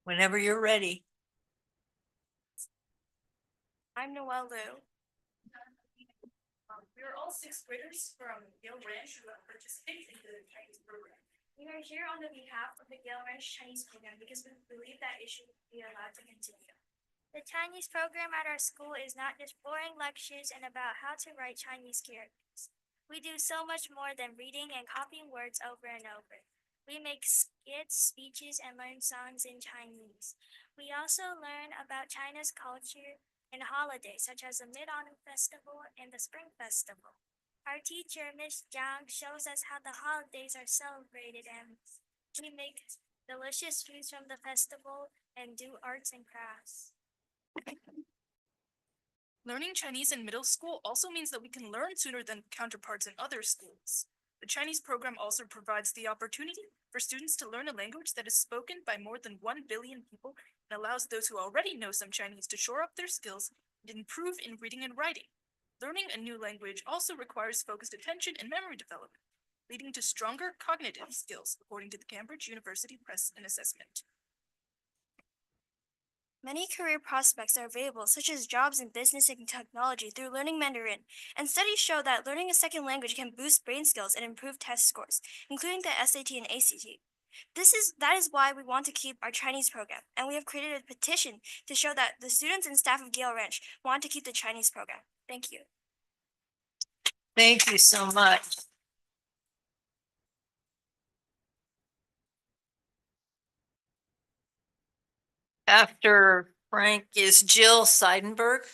Whenever you're ready. I'm Noelle Liu. We're all 6th graders from Gill Ranch who have participated in the Chinese program. We are here on the behalf of the Gill Ranch Chinese program because we believe that it should be allowed to continue. The Chinese program at our school is not just boring lectures and about how to write Chinese characters. We do so much more than reading and copying words over and over. We make skits, speeches, and learn songs in Chinese. We also learn about China's culture and holidays such as the Mid-Autumn Festival and the Spring Festival. Our teacher, Miss Zhang, shows us how the holidays are celebrated, and we make delicious foods from the festival and do arts and crafts. Learning Chinese in middle school also means that we can learn sooner than counterparts in other schools. The Chinese program also provides the opportunity for students to learn a language that is spoken by more than 1 billion people and allows those who already know some Chinese to shore up their skills and improve in reading and writing. Learning a new language also requires focused attention and memory development, leading to stronger cognitive skills, according to the Cambridge University Press and Assessment. Many career prospects are available, such as jobs in business and technology, through learning Mandarin, and studies show that learning a second language can boost brain skills and improve test scores, including the SAT and ACT. That is why we want to keep our Chinese program, and we have created a petition to show that the students and staff of Gale Ranch want to keep the Chinese program. Thank you. Thank you so much. After Frank is Jill Seidenberg.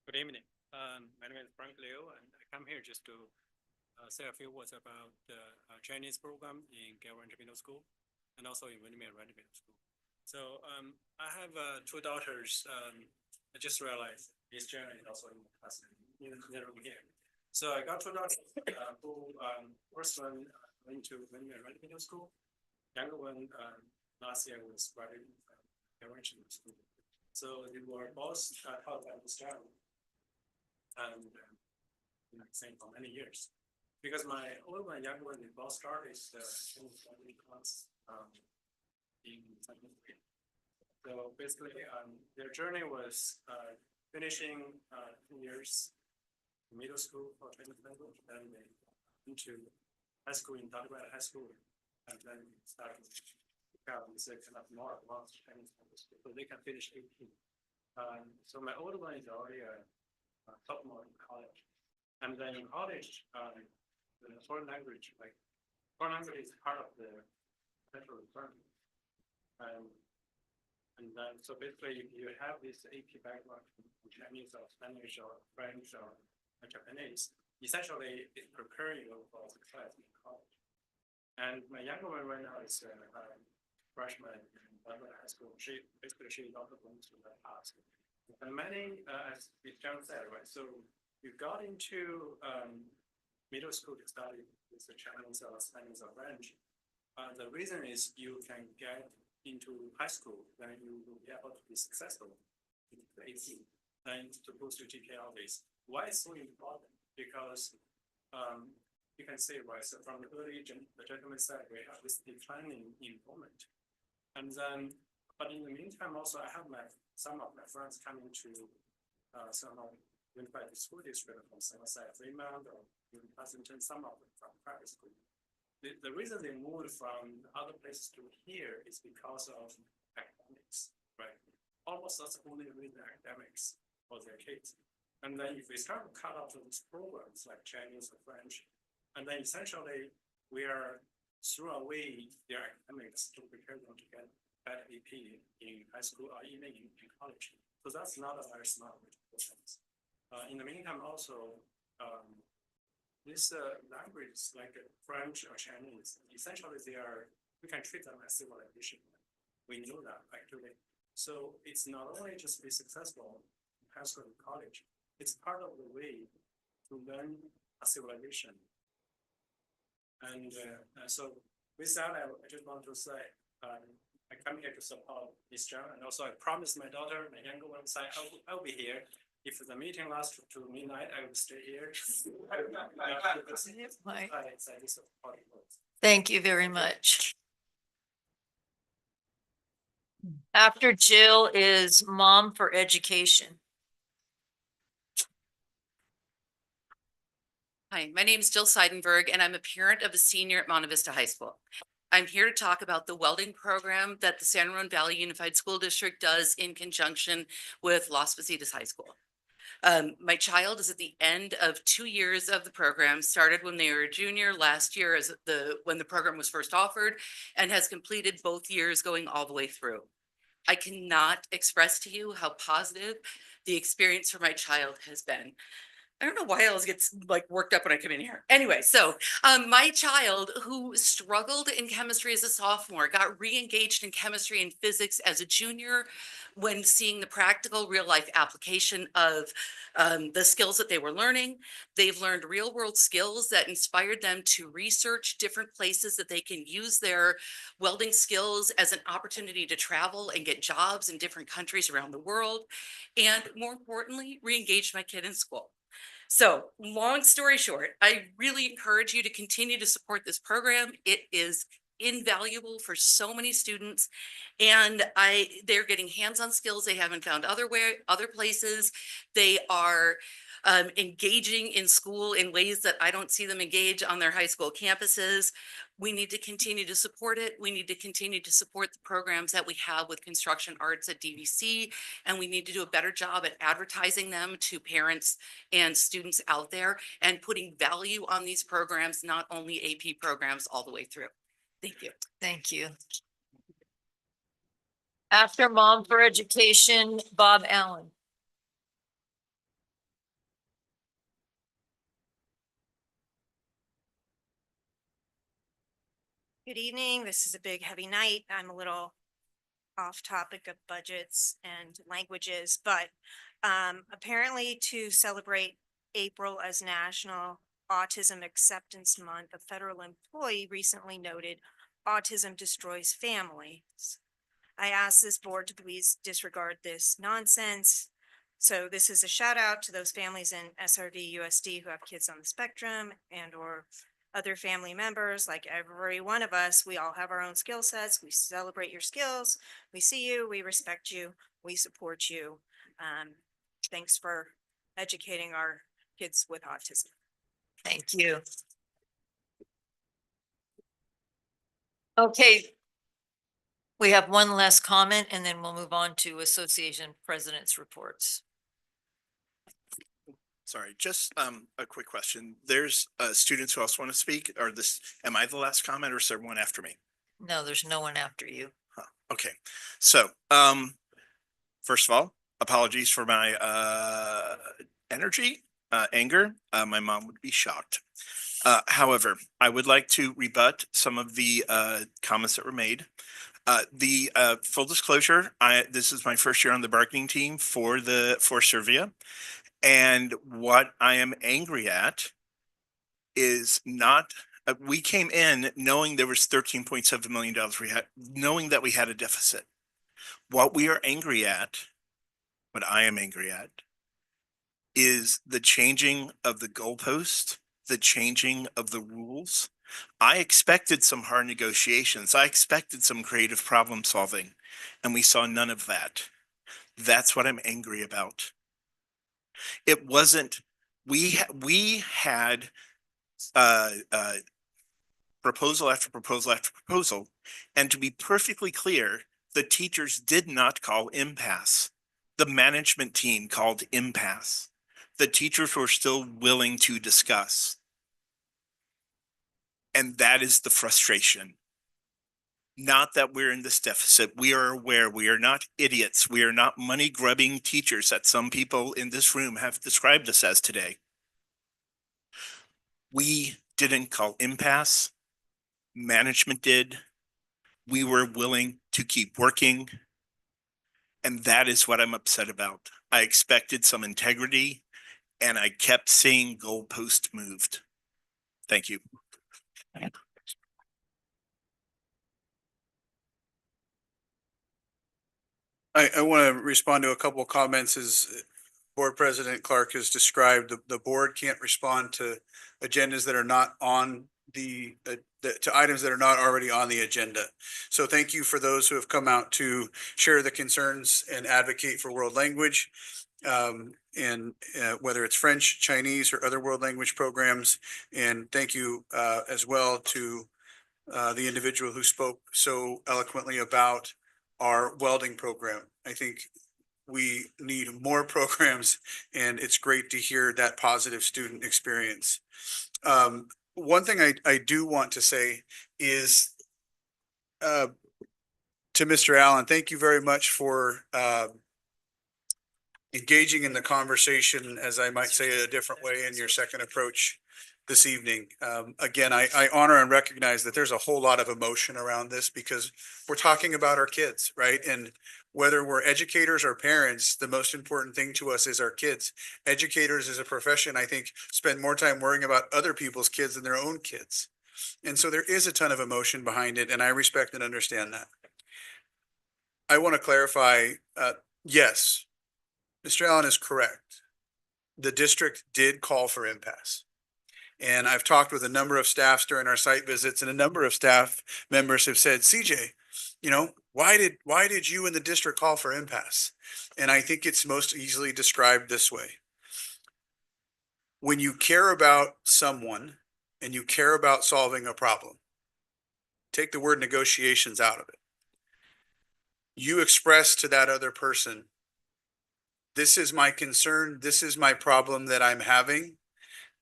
Good evening. My name is Frank Liu, and I come here just to say a few words about the Chinese program in Gale Ranch Middle School and also in Windermere Ranch Middle School. So I have 2 daughters. I just realized this journey is also in the class in the room here. So I got 2 daughters who first one went to Windermere Ranch Middle School. Younger one last year was graduating from Gale Ranch Middle School. So they were both taught by this child. And same for many years, because my older one, younger one, they both started the Chinese language class in 2003. So basically, their journey was finishing 2 years middle school for Chinese language, then they went to high school in Taipei High School, and then started to have this kind of more advanced Chinese language, so they can finish 18. So my older one is already a sophomore in college, and then in college, the foreign language is part of the central requirement, and then so basically you have this AP background in Chinese or Spanish or French or Japanese. Essentially, it preparing you for success in college. And my younger one right now is a freshman in high school. She also going to the past. And many, as John said, right? So you got into middle school to study with the Chinese or Spanish or French. The reason is you can get into high school, then you will be able to be successful in the AC. And to boost your GPA always. Why it's so important? Because you can say, right, so from the early the gentleman said we have this declining enrollment. And then, but in the meantime, also I have some of my friends coming to some of unified school district from Somerset, Fremont, or even Pleasanton, some of them from private school. The reason they moved from other places to here is because of academics, right? Almost that's the only reason academics for their kids. And then if we start to cut out those programs like Chinese or French, and then essentially we are throw away their academics to prepare them to get better AP in high school or even in college. So that's not a very smart way to do things. In the meantime, also, these languages like French or Chinese, essentially we can treat them as civilization. We know that actually. So it's not only just be successful in high school and college, it's part of the way to learn a civilization. And so with that, I just want to say, I come here to support Ms. Zhang, and also I promised my daughter, my younger one, I'll be here. If the meeting lasts to midnight, I will stay here. Thank you very much. After Jill is Mom for Education. Hi, my name is Jill Seidenberg, and I'm a parent of a senior at Monte Vista High School. I'm here to talk about the welding program that the San Ramon Valley Unified School District does in conjunction with Las Positas High School. My child is at the end of 2 years of the program, started when they were a junior last year when the program was first offered, and has completed both years going all the way through. I cannot express to you how positive the experience for my child has been. I don't know why I always get like worked up when I come in here. Anyway, so my child who struggled in chemistry as a sophomore got re-engaged in chemistry and physics as a junior when seeing the practical real life application of the skills that they were learning. They've learned real world skills that inspired them to research different places that they can use their welding skills as an opportunity to travel and get jobs in different countries around the world. And more importantly, re-engaged my kid in school. So long story short, I really encourage you to continue to support this program. It is invaluable for so many students, and they're getting hands-on skills they haven't found other places. They are engaging in school in ways that I don't see them engage on their high school campuses. We need to continue to support it. We need to continue to support the programs that we have with construction arts at DVC, and we need to do a better job at advertising them to parents and students out there and putting value on these programs, not only AP programs all the way through. Thank you. Thank you. After Mom for Education, Bob Allen. Good evening. This is a big heavy night. I'm a little off topic of budgets and languages, but apparently to celebrate April as National Autism Acceptance Month, a federal employee recently noted autism destroys families. I ask this board to please disregard this nonsense. So this is a shout out to those families in SRVUSD who have kids on the spectrum and or other family members. Like every one of us, we all have our own skill sets. We celebrate your skills. We see you, we respect you, we support you. Thanks for educating our kids with autism. Thank you. Okay. We have one last comment and then we'll move on to association president's reports. Sorry, just a quick question. There's students who also want to speak, or am I the last comment or is there one after me? No, there's no one after you. Huh. Okay, so first of all, apologies for my anger. My mom would be shocked. However, I would like to rebut some of the comments that were made. The full disclosure, this is my first year on the bargaining team for Servia. And what I am angry at is not we came in knowing there was $13.7 million knowing that we had a deficit. What we are angry at, what I am angry at, is the changing of the goalpost, the changing of the rules. I expected some hard negotiations. I expected some creative problem solving, and we saw none of that. That's what I'm angry about. It wasn't, we had proposal after proposal after proposal. And to be perfectly clear, the teachers did not call impasse. The management team called impasse. The teachers were still willing to discuss. And that is the frustration. Not that we're in this deficit. We are aware. We are not idiots. We are not money grubbing teachers that some people in this room have described us as today. We didn't call impasse. Management did. We were willing to keep working. And that is what I'm upset about. I expected some integrity, and I kept seeing goalpost moved. Thank you. I want to respond to a couple of comments. As Board President Clark has described, the board can't respond to agendas that are not on to items that are not already on the agenda. So thank you for those who have come out to share the concerns and advocate for world language. And whether it's French, Chinese, or other world language programs. And thank you as well to the individual who spoke so eloquently about our welding program. I think we need more programs, and it's great to hear that positive student experience. One thing I do want to say is to Mr. Allen, thank you very much for engaging in the conversation, as I might say it a different way, in your second approach this evening. Again, I honor and recognize that there's a whole lot of emotion around this because we're talking about our kids, right? And whether we're educators or parents, the most important thing to us is our kids. Educators as a profession, I think, spend more time worrying about other people's kids than their own kids. And so there is a ton of emotion behind it, and I respect and understand that. I want to clarify, yes, Mr. Allen is correct. The district did call for impasse. And I've talked with a number of staffs during our site visits, and a number of staff members have said, CJ, you know, why did you and the district call for impasse? And I think it's most easily described this way. When you care about someone and you care about solving a problem, take the word negotiations out of it. You express to that other person, this is my concern, this is my problem that I'm having,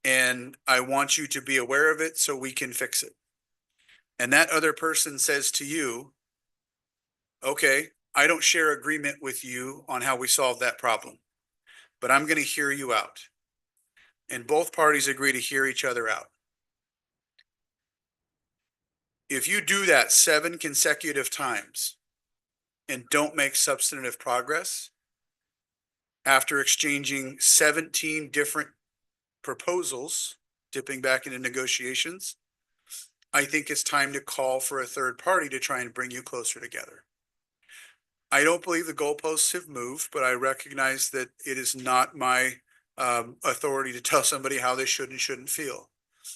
and I want you to be aware of it so we can fix it. And that other person says to you, okay, I don't share agreement with you on how we solve that problem, but I'm going to hear you out. And both parties agree to hear each other out. If you do that 7 consecutive times and don't make substantive progress, after exchanging 17 different proposals, dipping back into negotiations, I think it's time to call for a third party to try and bring you closer together. I don't believe the goalposts have moved, but I recognize that it is not my authority to tell somebody how they should and shouldn't feel.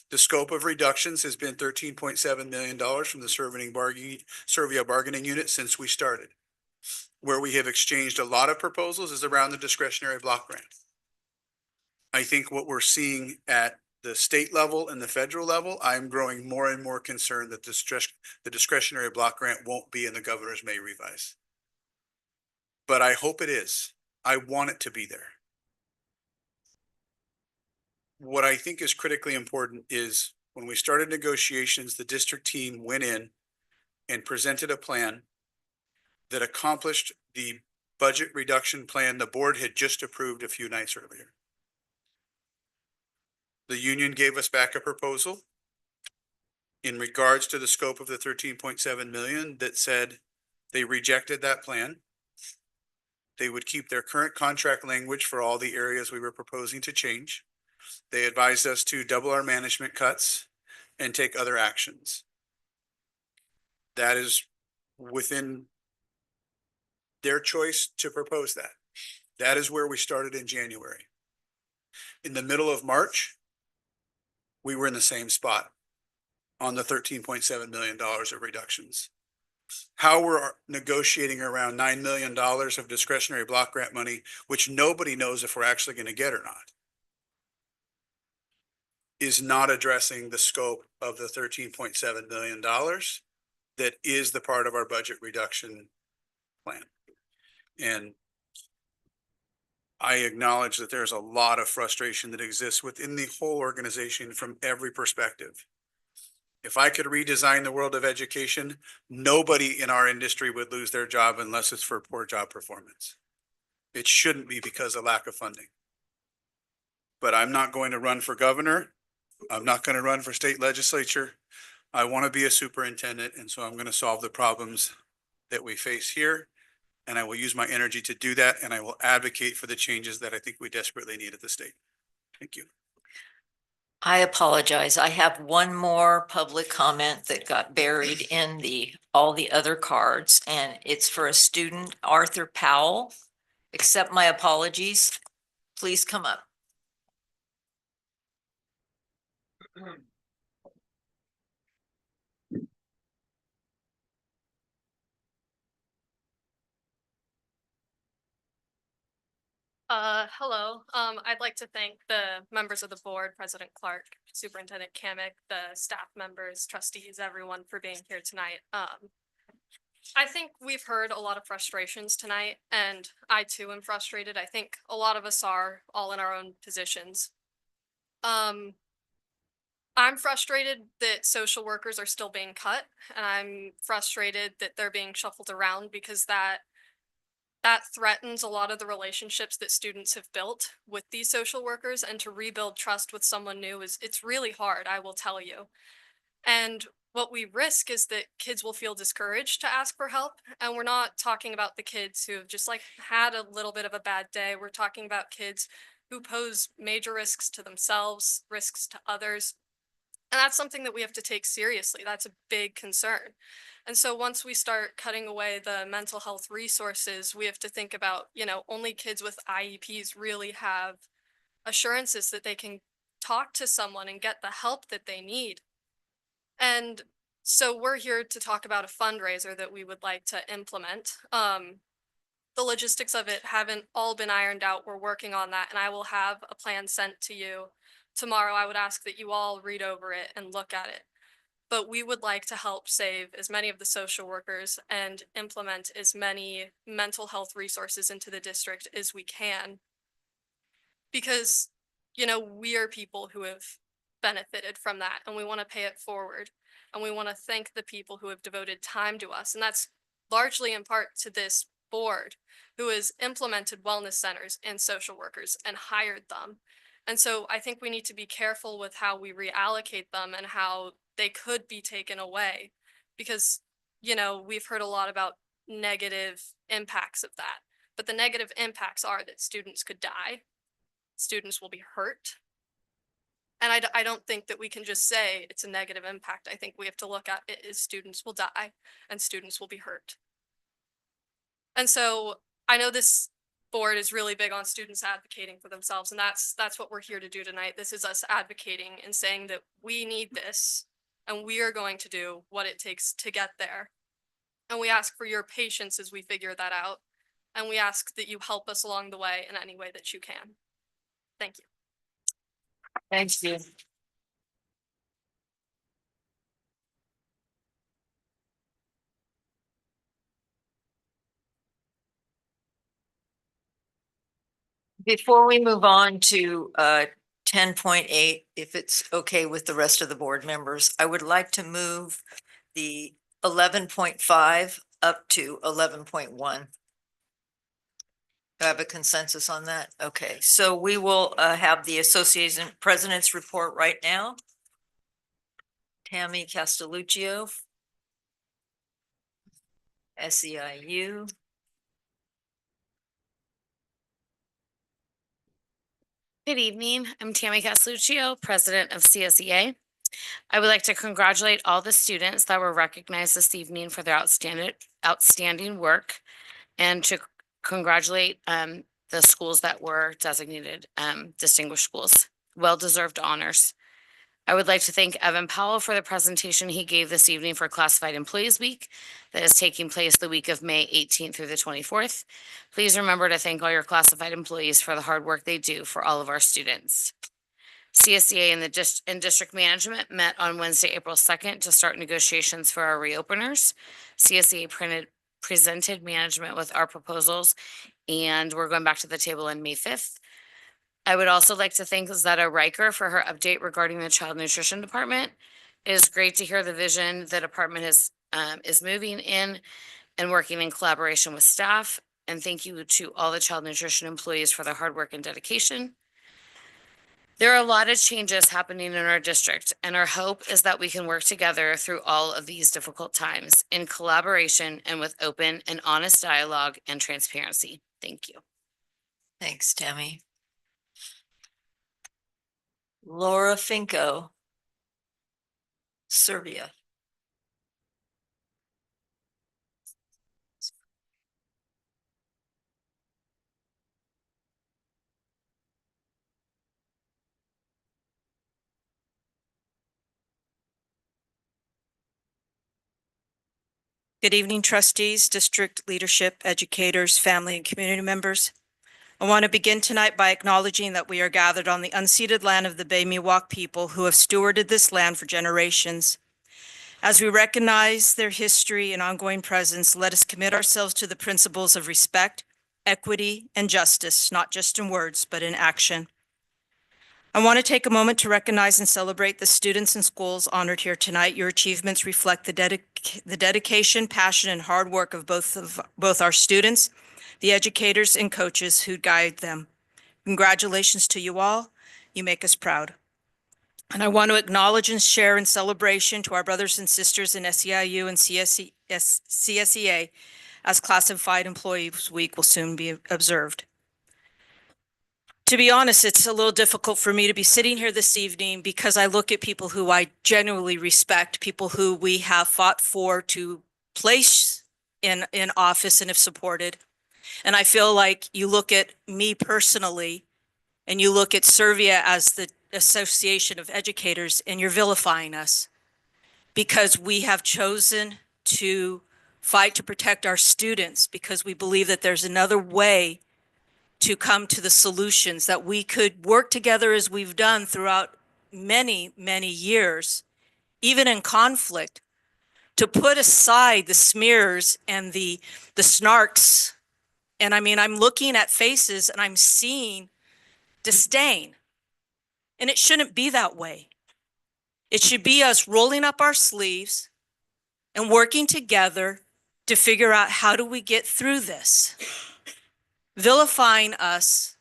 The scope of reductions has been $13.7 million from the Servia bargaining unit since we started. Where we have exchanged a lot of proposals is around the discretionary block grant. I think what we're seeing at the state level and the federal level, I'm growing more and more concerned that the discretionary block grant won't be in the governor's May revise. But I hope it is. I want it to be there. What I think is critically important is when we started negotiations, the district team went in and presented a plan that accomplished the budget reduction plan the board had just approved a few nights earlier. The union gave us back a proposal in regards to the scope of the 13.7 million that said they rejected that plan. They would keep their current contract language for all the areas we were proposing to change. They advised us to double our management cuts, and take other actions. That is within their choice to propose that. That is where we started in January. In the middle of March, we were in the same spot on the $13.7 million of reductions. How we're negotiating around $9 million of discretionary block grant money, which nobody knows if we're actually going to get or not, is not addressing the scope of the $13.7 million that is the part of our budget reduction plan. And I acknowledge that there's a lot of frustration that exists within the whole organization from every perspective. If I could redesign the world of education, nobody in our industry would lose their job unless it's for poor job performance. It shouldn't be because of lack of funding. But I'm not going to run for governor. I'm not going to run for state legislature. I want to be a superintendent, and so I'm going to solve the problems that we face here. And I will use my energy to do that, and I will advocate for the changes that I think we desperately need at the state. Thank you. I apologize. I have one more public comment that got buried in all the other cards, and it's for a student, Arthur Powell. Accept my apologies. Please come up. Hello. I'd like to thank the members of the board, President Clark, Superintendent Kamick, the staff members, trustees, everyone for being here tonight. I think we've heard a lot of frustrations tonight, and I too am frustrated. I think a lot of us are, all in our own positions. I'm frustrated that social workers are still being cut, and I'm frustrated that they're being shuffled around because that threatens a lot of the relationships that students have built with these social workers, and to rebuild trust with someone new it's really hard, I will tell you. And what we risk is that kids will feel discouraged to ask for help. And we're not talking about the kids who have just like had a little bit of a bad day. We're talking about kids who pose major risks to themselves, risks to others. And that's something that we have to take seriously. That's a big concern. And so once we start cutting away the mental health resources, we have to think about, only kids with IEPs really have assurances that they can talk to someone and get the help that they need. And so we're here to talk about a fundraiser that we would like to implement. The logistics of it haven't all been ironed out. We're working on that, and I will have a plan sent to you tomorrow. I would ask that you all read over it and look at it. But we would like to help save as many of the social workers and implement as many mental health resources into the district as we can. Because, we are people who have benefited from that, and we want to pay it forward. And we want to thank the people who have devoted time to us. And that's largely in part to this board, who has implemented wellness centers and social workers and hired them. And so I think we need to be careful with how we reallocate them and how they could be taken away, because, we've heard a lot about negative impacts of that. But the negative impacts are that students could die, students will be hurt. And I don't think that we can just say it's a negative impact. I think we have to look at it as students will die and students will be hurt. And so I know this board is really big on students advocating for themselves, and that's what we're here to do tonight. This is us advocating and saying that we need this, and we are going to do what it takes to get there. And we ask for your patience as we figure that out. And we ask that you help us along the way in any way that you can. Thank you. Thank you. Before we move on to 10.8, if it's okay with the rest of the board members, I would like to move the 11.5 up to 11.1. Do I have a consensus on that? Okay, so we will have the association president's report right now. Tammy Castelluccio, SEIU. Good evening. I'm Tammy Castelluccio, president of CSEA. I would like to congratulate all the students that were recognized this evening for their outstanding work, and to congratulate the schools that were designated distinguished schools. Well-deserved honors. I would like to thank Evan Powell for the presentation he gave this evening for Classified Employees Week that is taking place the week of May 18th through the 24th. Please remember to thank all your classified employees for the hard work they do for all of our students. CSEA and district management met on Wednesday, April 2nd to start negotiations for our reopeners. CSEA presented management with our proposals, and we're going back to the table on May 5th. I would also like to thank Zetta Riker for her update regarding the child nutrition department. It is great to hear the vision the department is moving in and working in collaboration with staff. And thank you to all the child nutrition employees for their hard work and dedication. There are a lot of changes happening in our district, and our hope is that we can work together through all of these difficult times in collaboration and with open and honest dialogue and transparency. Thank you. Thanks, Tammy. Laura Finko, Serbia. Good evening, trustees, district leadership, educators, family, and community members. I want to begin tonight by acknowledging that we are gathered on the unceded land of the Bay Miwok people who have stewarded this land for generations. As we recognize their history and ongoing presence, let us commit ourselves to the principles of respect, equity, and justice, not just in words, but in action. I want to take a moment to recognize and celebrate the students and schools honored here tonight. Your achievements reflect the dedication, passion, and hard work of both our students, the educators, and coaches who guide them. Congratulations to you all. You make us proud. And I want to acknowledge and share in celebration to our brothers and sisters in SEIU and CSEA as Classified Employees Week will soon be observed. To be honest, it's a little difficult for me to be sitting here this evening because I look at people who I genuinely respect, people who we have fought for to place in office and have supported. And I feel like you look at me personally and you look at SRVUSD as the Association of Educators and you're vilifying us because we have chosen to fight to protect our students because we believe that there's another way to come to the solutions, that we could work together as we've done throughout many, many years, even in conflict, to put aside the smears and the snarks. And I mean, I'm looking at faces and I'm seeing disdain. And it shouldn't be that way. It should be us rolling up our sleeves and working together to figure out how do we get through this. Vilifying us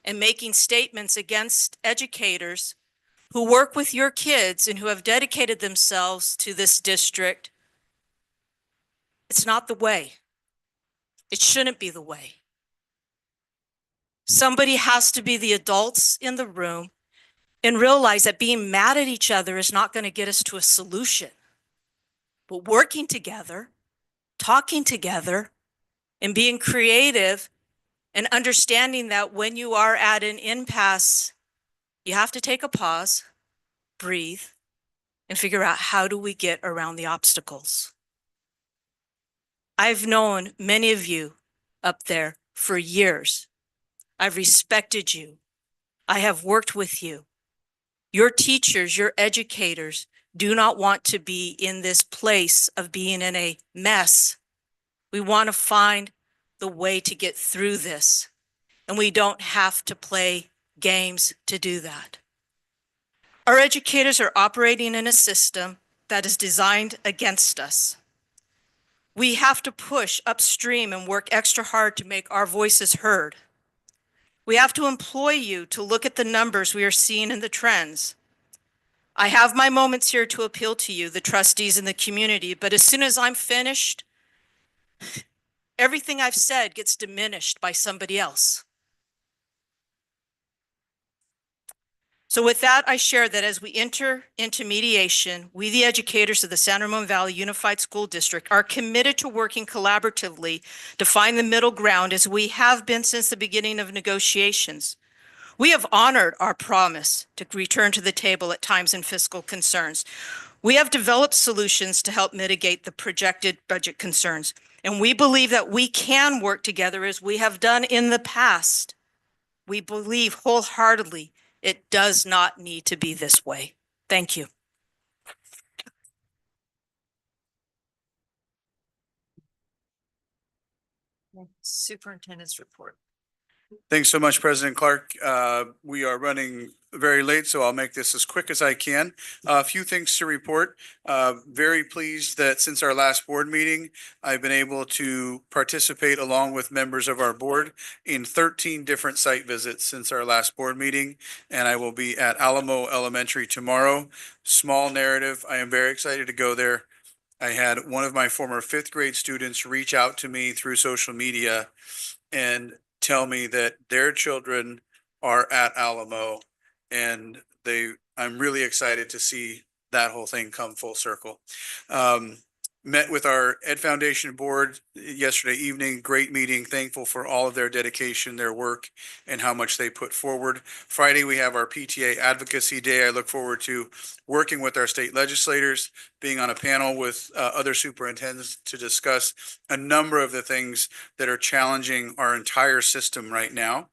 and making statements against educators who work with your kids and who have dedicated themselves to this district, it's not the way. It shouldn't be the way. Somebody has to be the adults in the room and realize that being mad at each other is not going to get us to a solution. But working together, talking together, and being creative and understanding that when you are at an impasse, you have to take a pause, breathe, and figure out how do we get around the obstacles. I've known many of you up there for years. I've respected you. I have worked with you. Your teachers, your educators do not want to be in this place of being in a mess. We want to find the way to get through this. And we don't have to play games to do that. Our educators are operating in a system that is designed against us. We have to push upstream and work extra hard to make our voices heard. We have to employ you to look at the numbers we are seeing in the trends. I have my moments here to appeal to you, the trustees and the community, but as soon as I'm finished, everything I've said gets diminished by somebody else. So with that, I share that as we enter into mediation, we, the educators of the San Ramon Valley Unified School District, are committed to working collaboratively to find the middle ground as we have been since the beginning of negotiations. We have honored our promise to return to the table at times in fiscal concerns. We have developed solutions to help mitigate the projected budget concerns, and we believe that we can work together as we have done in the past. We believe wholeheartedly it does not need to be this way. Thank you. Superintendent's report. Thanks so much, President Clark. We are running very late, so I'll make this as quick as I can. A few things to report. Very pleased that since our last board meeting, I've been able to participate along with members of our board in 13 different site visits since our last board meeting, and I will be at Alamo Elementary tomorrow. Small narrative. I am very excited to go there. I had one of my former fifth grade students reach out to me through social media and tell me that their children are at Alamo, and I'm really excited to see that whole thing come full circle. Met with our Ed Foundation board yesterday evening, great meeting, thankful for all of their dedication, their work, and how much they put forward. Friday, we have our PTA Advocacy Day. I look forward to working with our state legislators, being on a panel with other superintendents to discuss a number of the things that are challenging our entire system right now.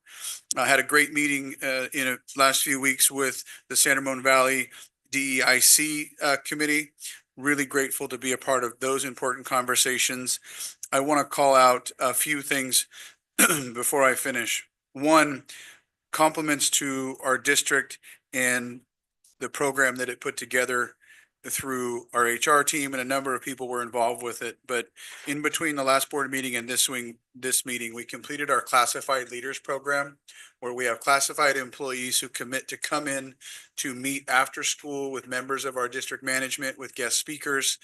I had a great meeting in the last few weeks with the San Ramon Valley DEIC committee. Really grateful to be a part of those important conversations. I want to call out a few things before I finish. One, compliments to our district and the program that it put together through our HR team, and a number of people were involved with it. But in between the last board meeting and this meeting, we completed our classified leaders program, where we have classified employees who commit to come in to meet after school with members of our district management, with guest speakers,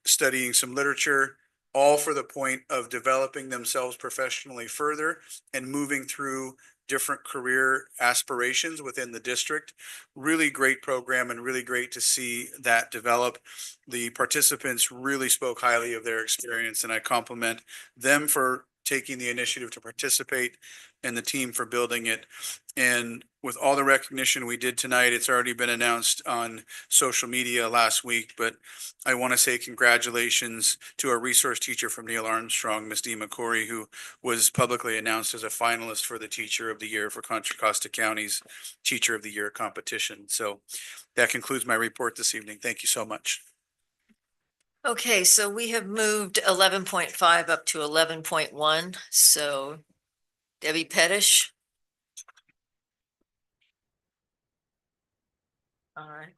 studying some literature, all for the point of developing themselves professionally further and moving through different career aspirations within the district. Really great program and really great to see that develop. The participants really spoke highly of their experience, and I compliment them for taking the initiative to participate and the team for building it. And with all the recognition we did tonight, it's already been announced on social media last week, but I want to say congratulations to our resource teacher from Neil Armstrong, Ms. Dee McCory, who was publicly announced as a finalist for the Teacher of the Year for Contra Costa County's Teacher of the Year competition. So that concludes my report this evening. Thank you so much. Okay, so we have moved 11.5 up to 11.1. So Debbie Pettish. All right.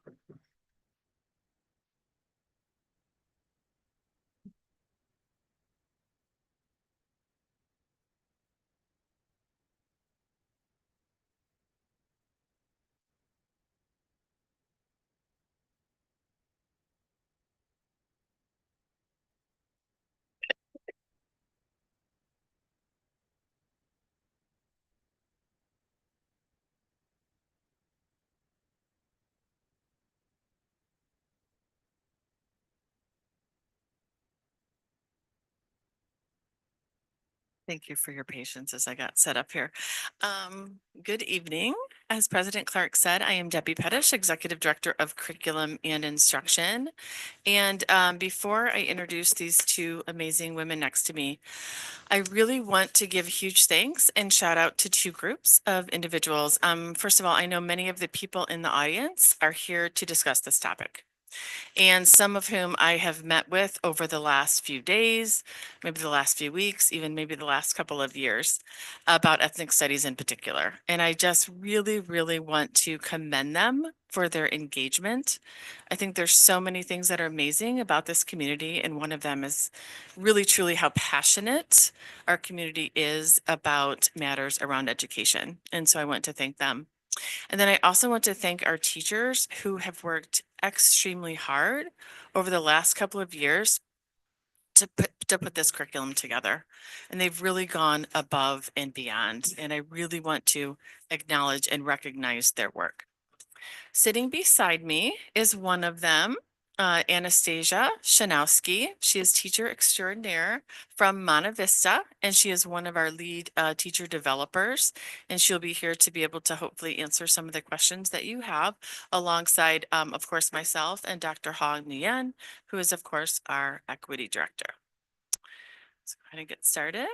Thank you for your patience as I got set up here. Good evening. As President Clark said, I am Debbie Pettish, Executive Director of Curriculum and Instruction. And before I introduce these two amazing women next to me, I really want to give huge thanks and shout out to two groups of individuals. First of all, I know many of the people in the audience are here to discuss this topic, and some of whom I have met with over the last few days, maybe the last few weeks, even maybe the last couple of years, about ethnic studies in particular. And I just really, really want to commend them for their engagement. I think there's so many things that are amazing about this community, and one of them is really truly how passionate our community is about matters around education. And so I want to thank them. And then I also want to thank our teachers who have worked extremely hard over the last couple of years to put this curriculum together. And they've really gone above and beyond. And I really want to acknowledge and recognize their work. Sitting beside me is one of them, Anastasia Shanowski. She is teacher extraordinaire from Monte Vista, and she is one of our lead teacher developers. And she'll be here to be able to hopefully answer some of the questions that you have alongside, of course, myself and Dr. Hong Nguyen, who is, of course, our equity director. So go ahead and get started.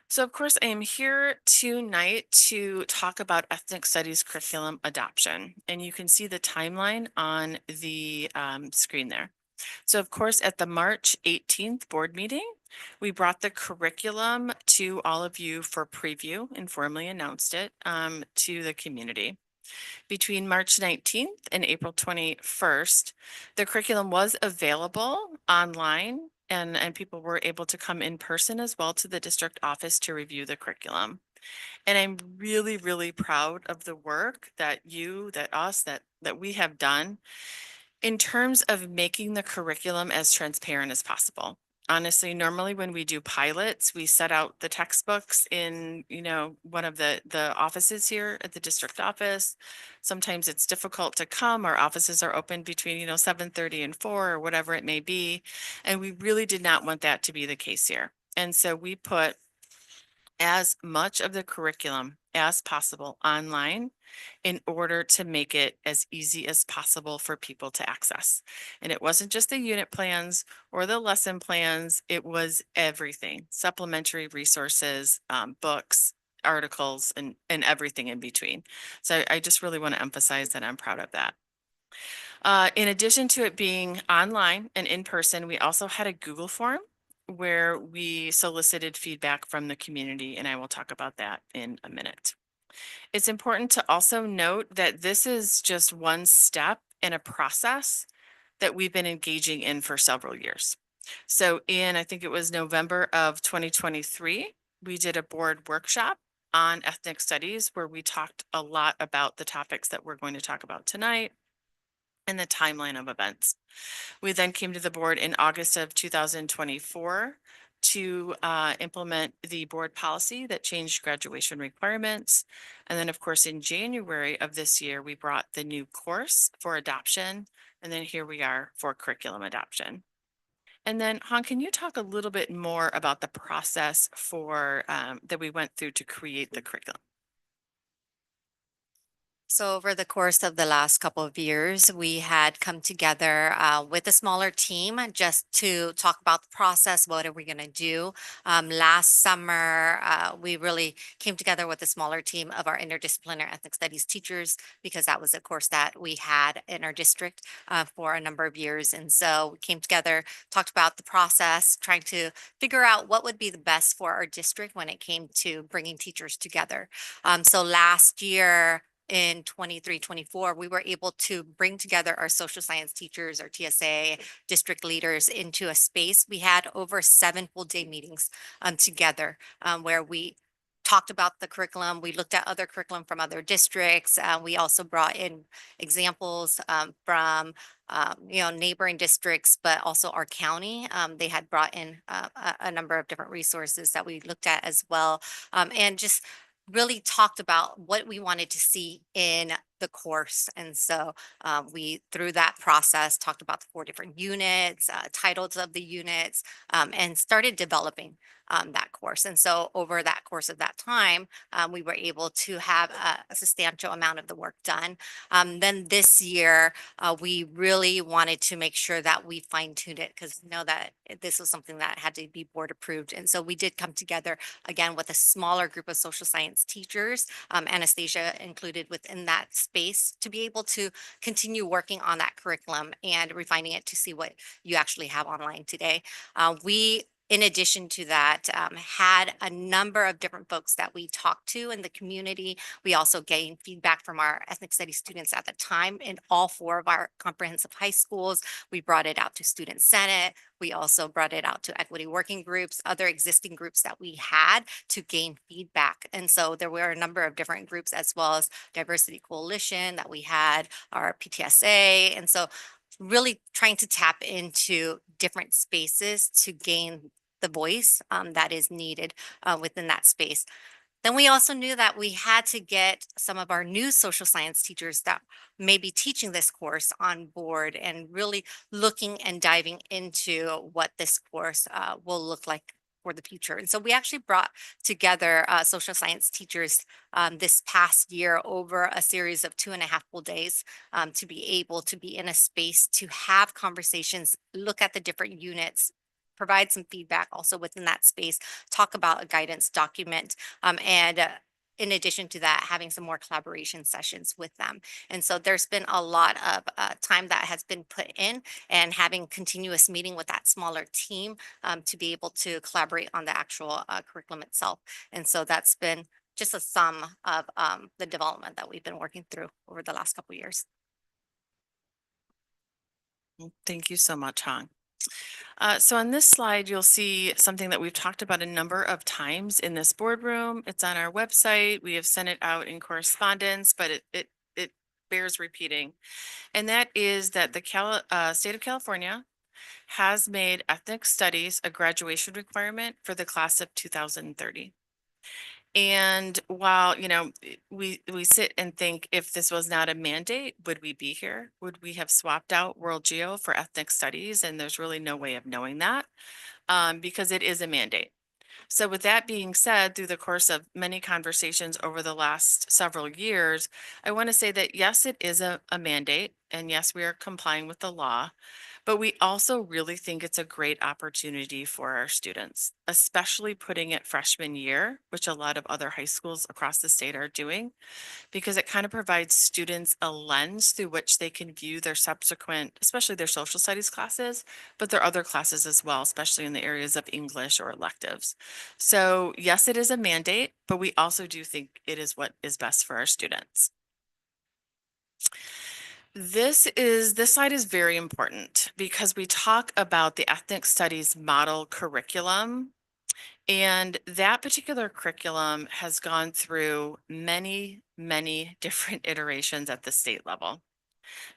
So of course, I am here tonight to talk about ethnic studies curriculum adoption. And you can see the timeline on the screen there. So of course, at the March 18th board meeting, we brought the curriculum to all of you for preview and formally announced it to the community. Between March 19th and April 21st, the curriculum was available online and people were able to come in person as well to the district office to review the curriculum. And I'm really, really proud of the work that we have done in terms of making the curriculum as transparent as possible. Honestly, normally when we do pilots, we set out the textbooks in, one of the offices here at the district office. Sometimes it's difficult to come. Our offices are open between, 7:30 and 4 or whatever it may be. And we really did not want that to be the case here. And so we put as much of the curriculum as possible online in order to make it as easy as possible for people to access. And it wasn't just the unit plans or the lesson plans, it was everything, supplementary resources, books, articles, and everything in between. So I just really want to emphasize that I'm proud of that. In addition to it being online and in person, we also had a Google form where we solicited feedback from the community, and I will talk about that in a minute. It's important to also note that this is just one step in a process that we've been engaging in for several years. So I think it was November of 2023, we did a board workshop on ethnic studies where we talked a lot about the topics that we're going to talk about tonight and the timeline of events. We then came to the board in August of 2024 to implement the board policy that changed graduation requirements. And then of course, in January of this year, we brought the new course for adoption. And then here we are for curriculum adoption. And then Han, can you talk a little bit more about the process for that we went through to create the curriculum? So over the course of the last couple of years, we had come together with a smaller team just to talk about the process. What are we going to do? Last summer, we really came together with a smaller team of our interdisciplinary ethnic studies teachers because that was a course that we had in our district for a number of years. And so we came together, talked about the process, trying to figure out what would be the best for our district when it came to bringing teachers together. So last year, in 23-24, we were able to bring together our social science teachers, our TSA district leaders into a space. We had over 7 full day meetings together where we talked about the curriculum. We looked at other curriculum from other districts. We also brought in examples from neighboring districts, but also our county. They had brought in a number of different resources that we looked at as well. And just really talked about what we wanted to see in the course. And so we, through that process, talked about the 4 different units, titles of the units, and started developing that course. And so over that course of that time, we were able to have a substantial amount of the work done. Then this year, we really wanted to make sure that we fine-tuned it because we know that this was something that had to be board approved. And so we did come together again with a smaller group of social science teachers, Anastasia included within that space, to be able to continue working on that curriculum and refining it to see what you actually have online today. In addition to that, had a number of different folks that we talked to in the community. We also gained feedback from our ethnic studies students at the time in all 4 of our comprehensive high schools. We brought it out to Student Senate. We also brought it out to equity working groups, other existing groups that we had to gain feedback. And so there were a number of different groups as well as Diversity Coalition that we had, our PTSA. And so really trying to tap into different spaces to gain the voice that is needed within that space. Then we also knew that we had to get some of our new social science teachers that may be teaching this course on board and really looking and diving into what this course will look like for the future. And so we actually brought together social science teachers this past year over a series of 2.5 full days to be able to be in a space to have conversations, look at the different units, provide some feedback also within that space, talk about a guidance document, and in addition to that, having some more collaboration sessions with them. And so there's been a lot of time that has been put in and having continuous meeting with that smaller team to be able to collaborate on the actual curriculum itself. And so that's been just a sum of the development that we've been working through over the last couple of years. Thank you so much, Hong. So on this slide, you'll see something that we've talked about a number of times in this boardroom. It's on our website. We have sent it out in correspondence, but it bears repeating. And that is that the state of California has made ethnic studies a graduation requirement for the class of 2030. And while, you know, we sit and think, if this was not a mandate, would we be here? Would we have swapped out World Geo for ethnic studies? And there's really no way of knowing that because it is a mandate. So with that being said, through the course of many conversations over the last several years, I want to say that yes, it is a mandate, and yes, we are complying with the law, but we also really think it's a great opportunity for our students, especially putting it freshman year, which a lot of other high schools across the state are doing, because it kind of provides students a lens through which they can view their subsequent, especially their social studies classes, but their other classes as well, especially in the areas of English or electives. So yes, it is a mandate, but we also do think it is what is best for our students. This slide is very important because we talk about the ethnic studies model curriculum, and that particular curriculum has gone through many, many different iterations at the state level.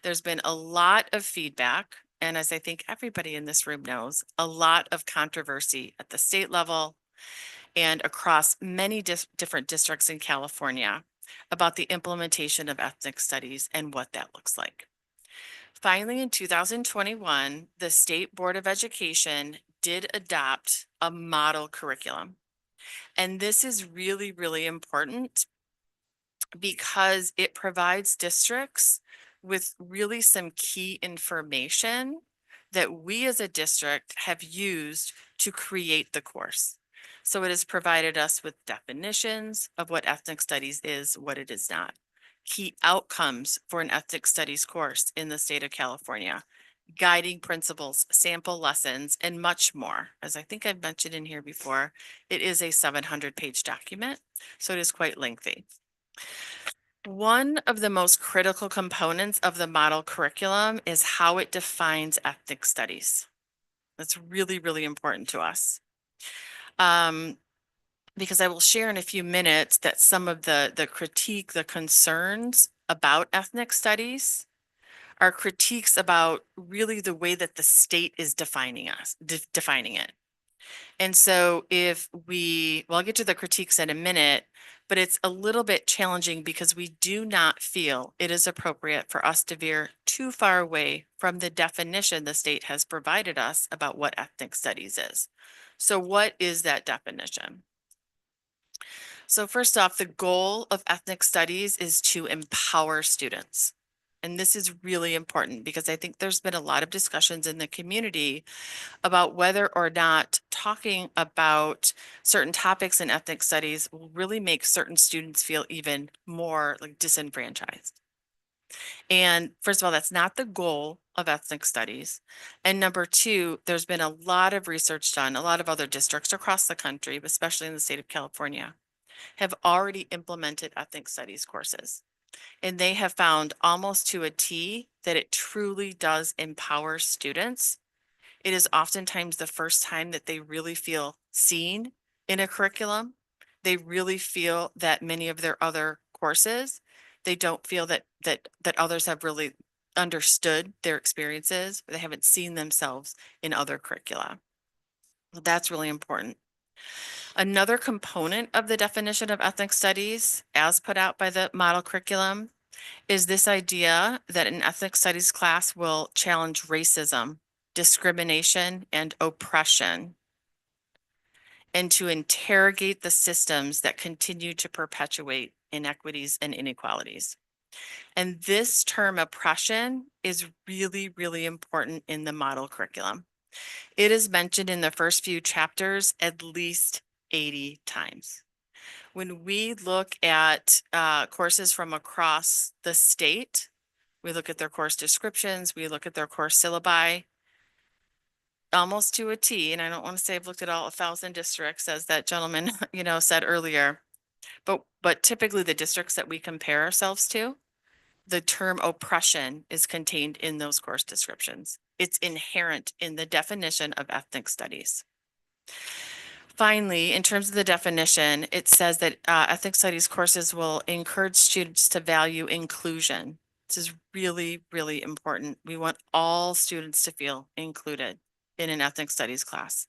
There's been a lot of feedback, and as I think everybody in this room knows, a lot of controversy at the state level and across many different districts in California about the implementation of ethnic studies and what that looks like. Finally, in 2021, the State Board of Education did adopt a model curriculum. And this is really, really important because it provides districts with really some key information that we as a district have used to create the course. So it has provided us with definitions of what ethnic studies is, what it is not, key outcomes for an ethnic studies course in the state of California, guiding principles, sample lessons, and much more. As I think I've mentioned in here before, it is a 700-page document, so it is quite lengthy. One of the most critical components of the model curriculum is how it defines ethnic studies. That's really, really important to us. Because I will share in a few minutes that some of the critique, the concerns about ethnic studies are critiques about really the way that the state is defining it. And so I'll get to the critiques in a minute, but it's a little bit challenging because we do not feel it is appropriate for us to veer too far away from the definition the state has provided us about what ethnic studies is. So what is that definition? So first off, the goal of ethnic studies is to empower students. And this is really important because I think there's been a lot of discussions in the community about whether or not talking about certain topics in ethnic studies will really make certain students feel even more like disenfranchised. And first of all, that's not the goal of ethnic studies. And number two, there's been a lot of research done, a lot of other districts across the country, especially in the state of California, have already implemented ethnic studies courses. And they have found almost to a T that it truly does empower students. It is oftentimes the first time that they really feel seen in a curriculum. They really feel that many of their other courses, they don't feel that others have really understood their experiences. They haven't seen themselves in other curricula. That's really important. Another component of the definition of ethnic studies, as put out by the model curriculum, is this idea that an ethnic studies class will challenge racism, discrimination, and oppression, and to interrogate the systems that continue to perpetuate inequities and inequalities. And this term oppression is really, really important in the model curriculum. It is mentioned in the first few chapters at least 80 times. When we look at courses from across the state, we look at their course descriptions, we look at their course syllabi, almost to a T, and I don't want to say I've looked at all 1,000 districts, as that gentleman, said earlier, but typically the districts that we compare ourselves to, the term oppression is contained in those course descriptions. It's inherent in the definition of ethnic studies. Finally, in terms of the definition, it says that ethnic studies courses will encourage students to value inclusion. This is really, really important. We want all students to feel included in an ethnic studies class.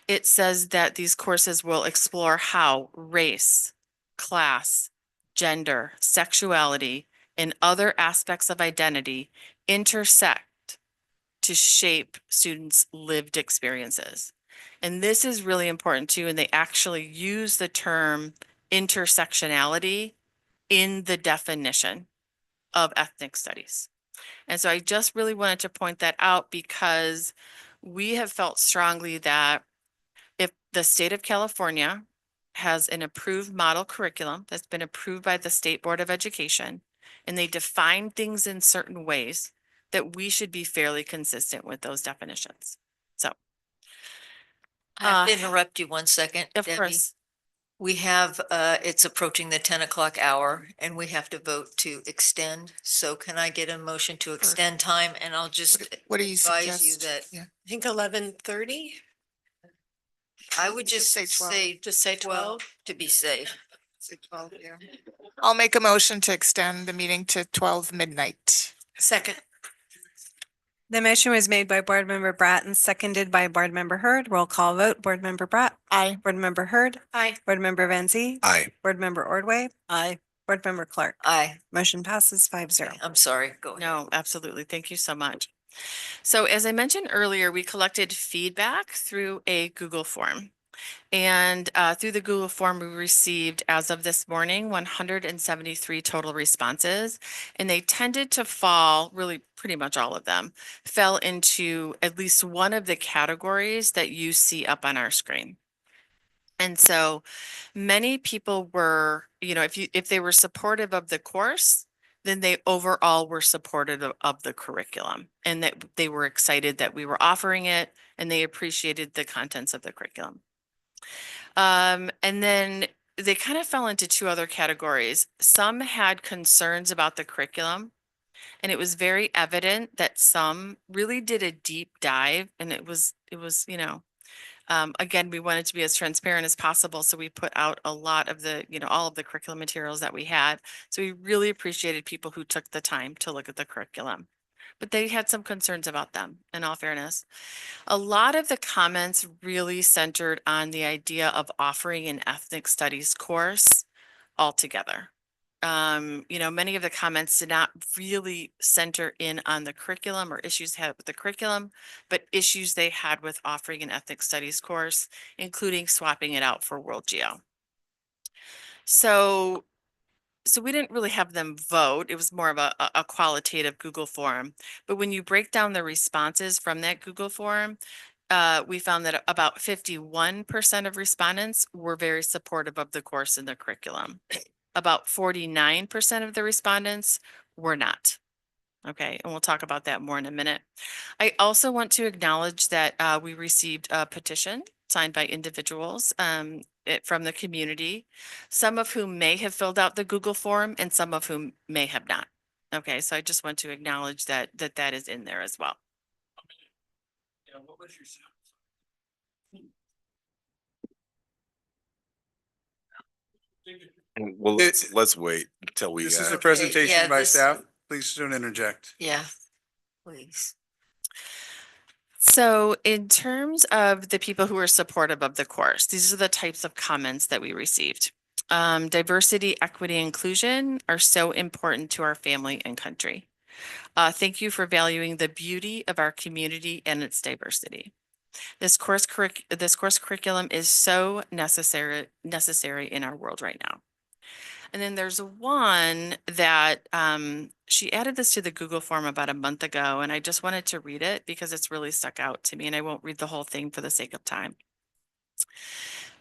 It says that these courses will explore how race, class, gender, sexuality, and other aspects of identity intersect to shape students' lived experiences. And this is really important too, and they actually use the term intersectionality in the definition of ethnic studies. And so I just really wanted to point that out because we have felt strongly that if the state of California has an approved model curriculum that's been approved by the State Board of Education, and they define things in certain ways, that we should be fairly consistent with those definitions. So. I have to interrupt you 1 second. Of Debbie. course. We have, it's approaching the 10 o'clock hour and we have to vote to extend. So can I get a motion to extend time? And I'll just What do you advise you suggest? that I think 11:30. I would just say 12. say Just say 12. to be safe. Say 12, yeah. I'll make a motion to extend the meeting to 12 midnight. Second. The motion was made by Board Member Bratt and seconded by Board Member Hurd. Roll call vote. Board Member Bratt. Aye. Board Member Hurd. Aye. Board Member Van Zee. Aye. Board Member Ordway. Aye. Board Member Clark. Aye. Motion passes 5-0. I'm sorry. Go ahead. No, absolutely. Thank you so much. So as I mentioned earlier, we collected feedback through a Google form. And through the Google form, we received, as of this morning, 173 total responses. And they tended to fall, really pretty much all of them, fell into at least one of the categories that you see up on our screen. And so many people were, if they were supportive of the course, then they overall were supportive of the curriculum and that they were excited that we were offering it and they appreciated the contents of the curriculum. And then they kind of fell into two other categories. Some had concerns about the curriculum, and it was very evident that some really did a deep dive, and it was, again, we wanted to be as transparent as possible. So we put out a lot of the, all of the curriculum materials that we had. So we really appreciated people who took the time to look at the curriculum, but they had some concerns about them, in all fairness. A lot of the comments really centered on the idea of offering an ethnic studies course altogether. Many of the comments did not really center in on the curriculum or issues had with the curriculum, but issues they had with offering an ethnic studies course, including swapping it out for World Geo. So we didn't really have them vote. It was more of a qualitative Google form. But when you break down the responses from that Google form, we found that about 51% of respondents were very supportive of the course and the curriculum. About 49% of the respondents were not. Okay, and we'll talk about that more in a minute. I also want to acknowledge that we received a petition signed by individuals from the community, some of whom may have filled out the Google form and some of whom may have not. Okay, so I just want to acknowledge that is in there as well. Yeah, what was your sound? Well, let's wait until we. This is a Okay, presentation yeah, by this- staff. Please don't interject. Yeah, please. So in terms of the people who are supportive of the course, these are the types of comments that we received. Diversity, equity, inclusion are so important to our family and country. Thank you for valuing the beauty of our community and its diversity. This course curriculum is so necessary in our world right now. And then there's one that she added this to the Google form about a month ago, and I just wanted to read it because it's really stuck out to me, and I won't read the whole thing for the sake of time.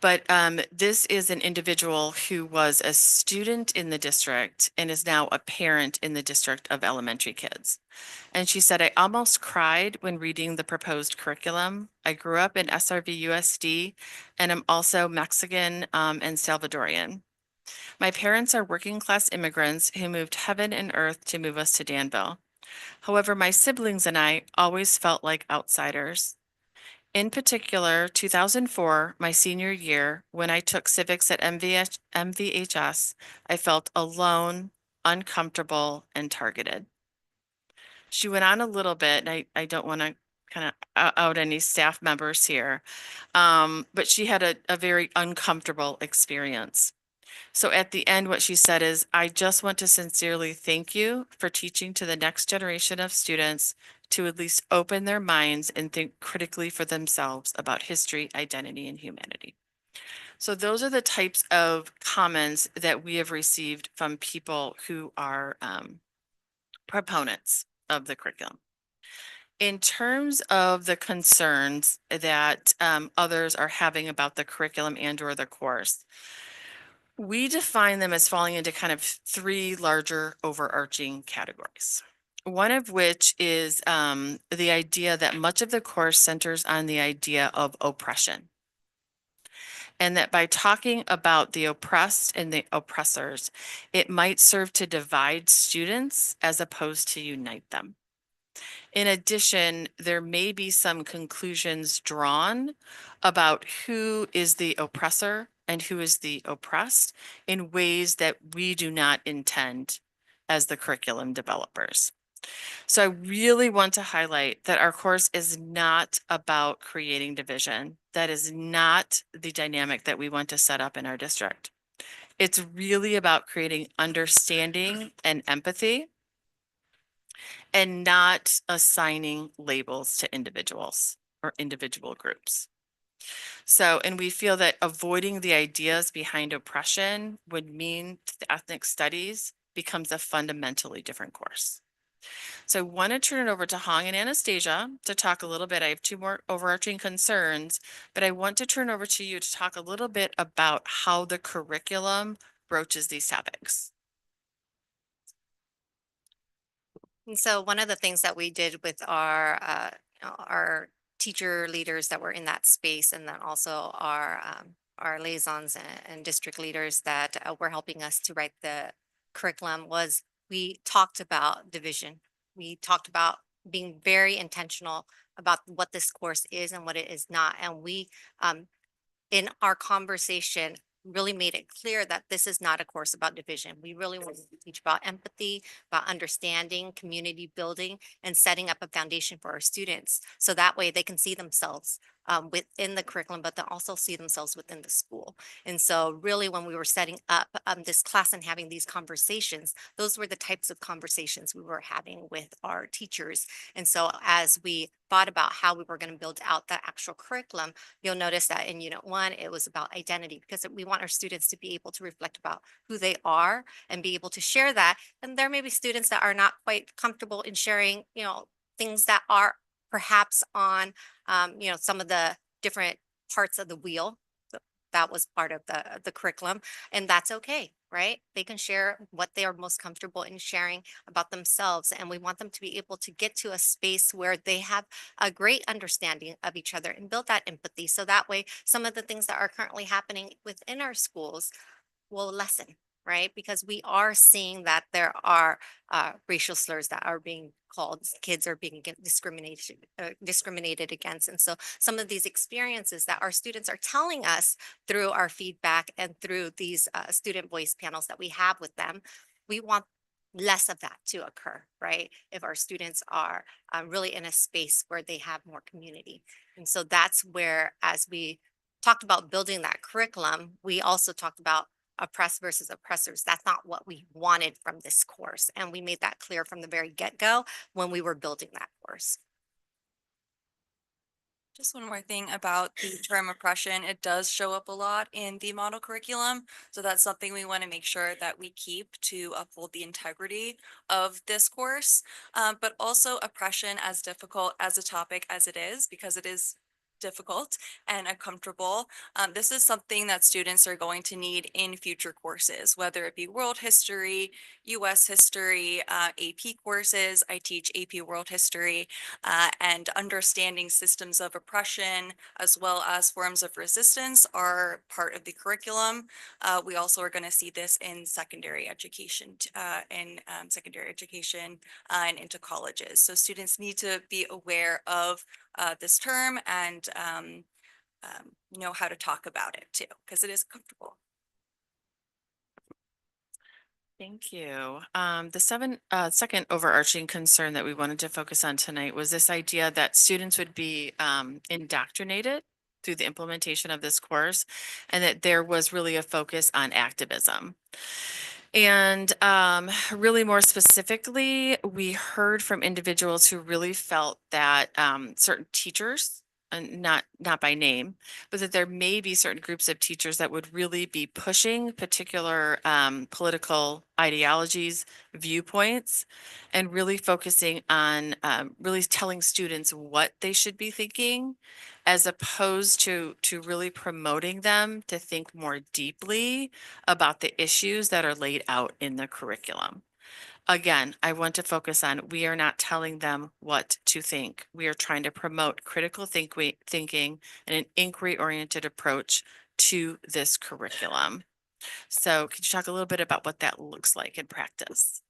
But this is an individual who was a student in the district and is now a parent in the district of elementary kids. And she said, I almost cried when reading the proposed curriculum. I grew up in SRVUSD and I'm also Mexican and Salvadorian. My parents are working class immigrants who moved heaven and earth to move us to Danville. However, my siblings and I always felt like outsiders. In particular, 2004, my senior year, when I took civics at MVHS, I felt alone, uncomfortable, and targeted. She went on a little bit, and I don't want to kind of out any staff members here, but she had a very uncomfortable experience. So at the end, what she said is, I just want to sincerely thank you for teaching to the next generation of students to at least open their minds and think critically for themselves about history, identity, and humanity. So those are the types of comments that we have received from people who are proponents of the curriculum. In terms of the concerns that others are having about the curriculum and or the course, we define them as falling into kind of three larger overarching categories. One of which is the idea that much of the course centers on the idea of oppression. And that by talking about the oppressed and the oppressors, it might serve to divide students as opposed to unite them. In addition, there may be some conclusions drawn about who is the oppressor and who is the oppressed in ways that we do not intend as the curriculum developers. So I really want to highlight that our course is not about creating division. That is not the dynamic that we want to set up in our district. It's really about creating understanding and empathy and not assigning labels to individuals or individual groups. So, and we feel that avoiding the ideas behind oppression would mean the ethnic studies becomes a fundamentally different course. So I want to turn it over to Hong and Anastasia to talk a little bit. I have two more overarching concerns, but I want to turn over to you to talk a little bit about how the curriculum broaches these topics. And so one of the things that we did with our teacher leaders that were in that space, and then also our liaisons and district leaders that were helping us to write the curriculum, was we talked about division. We talked about being very intentional about what this course is and what it is not. And we, in our conversation, really made it clear that this is not a course about division. We really want to teach about empathy, about understanding, community building, and setting up a foundation for our students. So that way they can see themselves within the curriculum, but then also see themselves within the school. And so really when we were setting up this class and having these conversations, those were the types of conversations we were having with our teachers. And so as we thought about how we were going to build out the actual curriculum, you'll notice that in Unit 1, it was about identity, because we want our students to be able to reflect about who they are and be able to share that. And there may be students that are not quite comfortable in sharing, things that are perhaps on, some of the different parts of the wheel. That was part of the curriculum, and that's okay, right? They can share what they are most comfortable in sharing about themselves, and we want them to be able to get to a space where they have a great understanding of each other and build that empathy. So that way, some of the things that are currently happening within our schools will lessen, right? Because we are seeing that there are racial slurs that are being called, kids are being discriminated against. And so some of these experiences that our students are telling us through our feedback and through these student voice panels that we have with them, we want less of that to occur, right? If our students are really in a space where they have more community. And so that's where, as we talked about building that curriculum, we also talked about oppressed versus oppressors. That's not what we wanted from this course. And we made that clear from the very get-go when we were building that course. Just one more thing about the term oppression. It does show up a lot in the model curriculum. So that's something we want to make sure that we keep to uphold the integrity of this course. But also oppression, as difficult as a topic as it is, because it is difficult and uncomfortable. This is something that students are going to need in future courses, whether it be world history, US history, AP courses. I teach AP world history, and understanding systems of oppression as well as forms of resistance are part of the curriculum. We also are going to see this in secondary education, and into colleges. So students need to be aware of this term and know how to talk about it too, because it is comfortable. Thank you. The second overarching concern that we wanted to focus on tonight was this idea that students would be indoctrinated through the implementation of this course, and that there was really a focus on activism. And really more specifically, we heard from individuals who really felt that certain teachers, and not by name, but that there may be certain groups of teachers that would really be pushing particular political ideologies, viewpoints, and really focusing on really telling students what they should be thinking, as opposed to really promoting them to think more deeply about the issues that are laid out in the curriculum. Again, I want to focus on, we are not telling them what to think. We are trying to promote critical thinking and an inquiry-oriented approach to this curriculum. So could you talk a little bit about what that looks like in practice?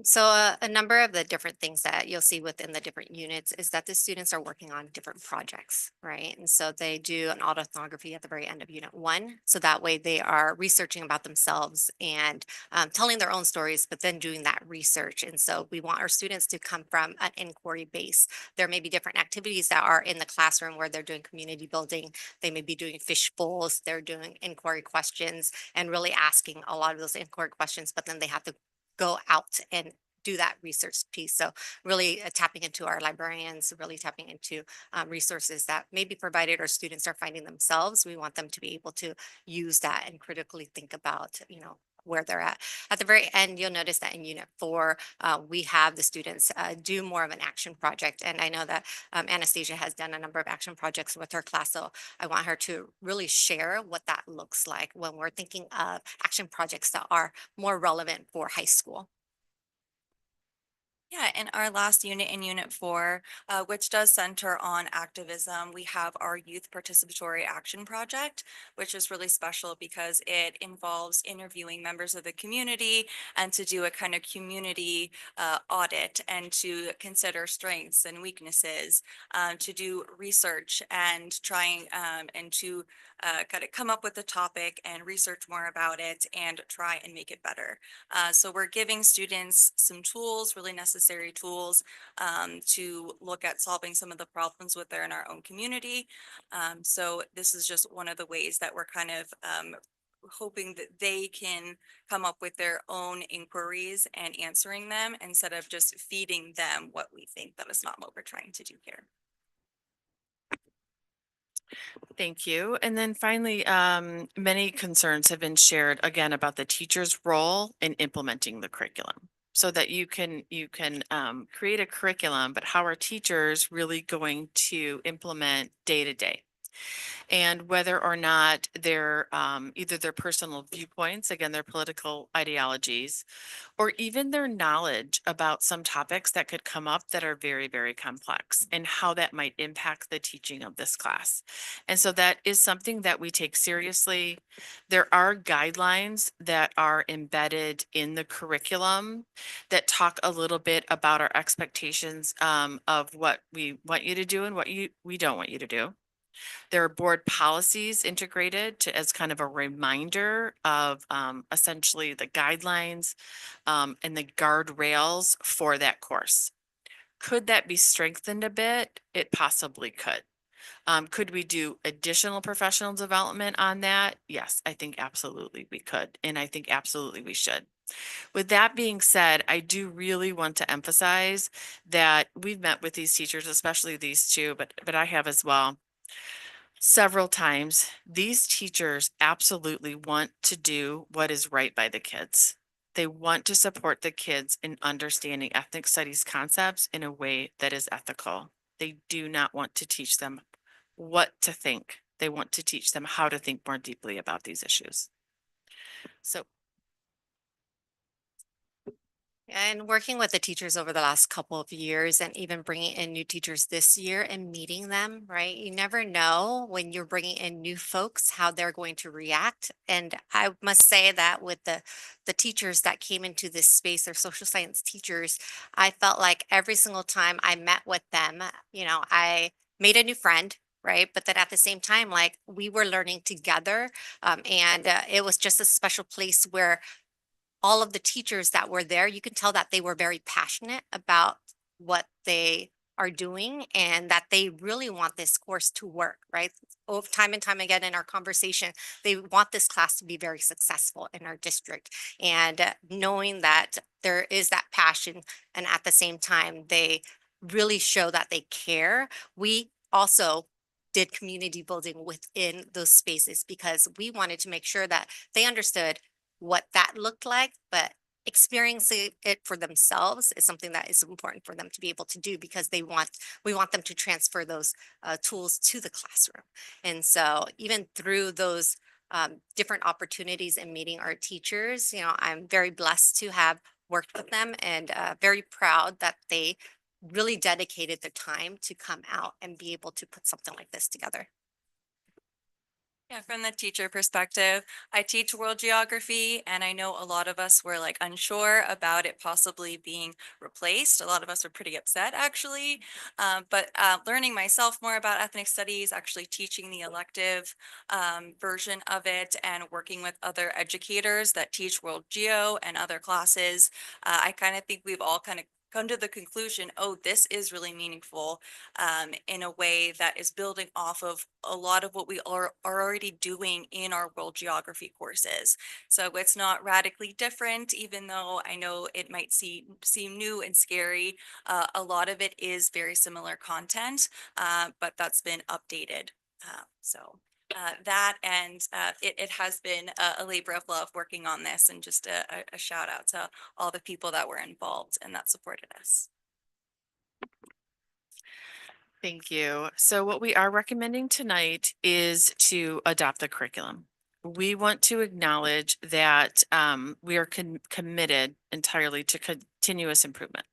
So a number of the different things that you'll see within the different units is that the students are working on different projects, right? And so they do an autoethnography at the very end of unit 1. So that way they are researching about themselves and telling their own stories, but then doing that research. And so we want our students to come from an inquiry base. There may be different activities that are in the classroom where they're doing community building. They may be doing fish bowls. They're doing inquiry questions and really asking a lot of those inquiry questions, but then they have to go out and do that research piece. So really tapping into our librarians, really tapping into resources that may be provided or students are finding themselves. We want them to be able to use that and critically think about, where they're at. At the very end, you'll notice that in unit 4, we have the students do more of an action project. And I know that Anastasia has done a number of action projects with her class. So I want her to really share what that looks like when we're thinking of action projects that are more relevant for high school. Yeah, in our last unit, in unit 4, which does center on activism, we have our youth participatory action project, which is really special because it involves interviewing members of the community and to do a kind of community audit and to consider strengths and weaknesses, to do research and trying and to kind of come up with a topic and research more about it and try and make it better. So we're giving students some tools, really necessary tools, to look at solving some of the problems within our own community. So this is just one of the ways that we're kind of hoping that they can come up with their own inquiries and answering them instead of just feeding them what we think. That is not what we're trying to do here. Thank you. And then finally, many concerns have been shared again about the teacher's role in implementing the curriculum, so that you can create a curriculum, but how are teachers really going to implement day to day? And whether or not their either their personal viewpoints, again, their political ideologies, or even their knowledge about some topics that could come up that are very, very complex, and how that might impact the teaching of this class. And so that is something that we take seriously. There are guidelines that are embedded in the curriculum that talk a little bit about our expectations of what we want you to do and what we don't want you to do. There are board policies integrated to as kind of a reminder of essentially the guidelines and the guardrails for that course. Could that be strengthened a bit? It possibly could. Could we do additional professional development on that? Yes, I think absolutely we could, and I think absolutely we should. With that being said, I do really want to emphasize that we've met with these teachers, especially these two, but I have as well, several times. These teachers absolutely want to do what is right by the kids. They want to support the kids in understanding ethnic studies concepts in a way that is ethical. They do not want to teach them what to think. They want to teach them how to think more deeply about these issues. So And working with the teachers over the last couple of years and even bringing in new teachers this year and meeting them, right? You never know when you're bringing in new folks, how they're going to react. And I must say that with the teachers that came into this space, they're social science teachers, I felt like every single time I met with them, I made a new friend. Right. But then at the same time, like we were learning together. And it was just a special place where all of the teachers that were there, you can tell that they were very passionate about what they are doing and that they really want this course to work, right? Over time and time again in our conversation, they want this class to be very successful in our district. And knowing that there is that passion and at the same time, they really show that they care. We also did community building within those spaces because we wanted to make sure that they understood what that looked like, but experiencing it for themselves is something that is important for them to be able to do because we want them to transfer those tools to the classroom. And so even through those different opportunities and meeting our teachers, I'm very blessed to have worked with them and very proud that they really dedicated the time to come out and be able to put something like this together. Yeah, from the teacher perspective, I teach world geography and I know a lot of us were like unsure about it possibly being replaced. A lot of us are pretty upset actually. But learning myself more about ethnic studies, actually teaching the elective version of it and working with other educators that teach world geo and other classes, I kind of think we've all kind of come to the conclusion, oh, this is really meaningful in a way that is building off of a lot of what we are already doing in our world geography courses. So it's not radically different, even though I know it might seem new and scary. A lot of it is very similar content, but that's been updated. That and it has been a labor of love working on this, and just a shout out to all the people that were involved and that supported us. thank you. So what we are recommending tonight is to adopt the curriculum. We want to acknowledge that we are committed entirely to continuous improvement.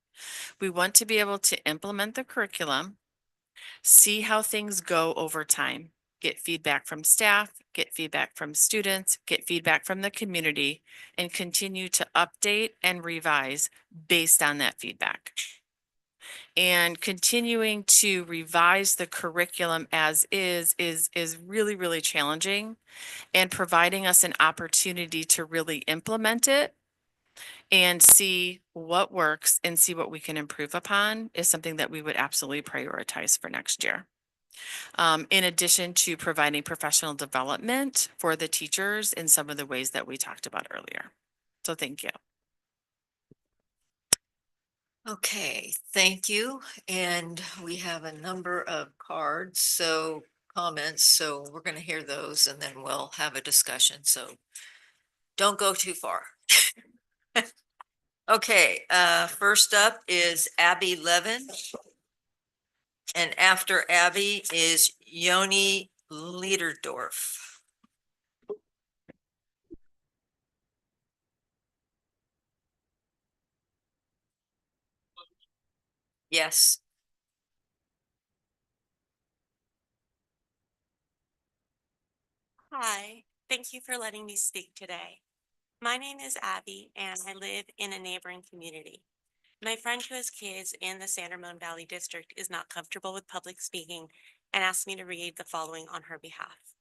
We want to be able to implement the curriculum, see how things go over time, get feedback from staff, get feedback from students, get feedback from the community, and continue to update and revise based on that feedback. And continuing to revise the curriculum as is really, really challenging, and providing us an opportunity to really implement it and see what works and see what we can improve upon is something that we would absolutely prioritize for next year. In addition to providing professional development for the teachers in some of the ways that we talked about earlier. So thank you. Okay, thank you. And we have a number of cards, so comments, so we're going to hear those and then we'll have a discussion. So don't go too far. Okay, first up is Abby Levin. And after Abby is Yoni Liederdorf. Yes. Hi, thank you for letting me speak today. My name is Abby and I live in a neighboring community. My friend who has kids in the San Ramon Valley District is not comfortable with public speaking and asked me to read the following on her behalf.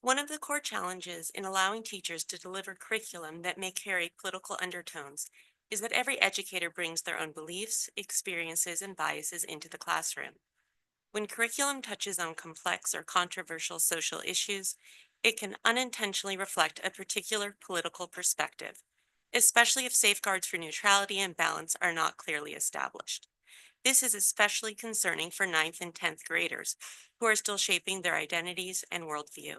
One of the core challenges in allowing teachers to deliver curriculum that may carry political undertones is that every educator brings their own beliefs, experiences, and biases into the classroom. When curriculum touches on complex or controversial social issues, it can unintentionally reflect a particular political perspective, especially if safeguards for neutrality and balance are not clearly established. This is especially concerning for 9th and 10th graders who are still shaping their identities and worldview.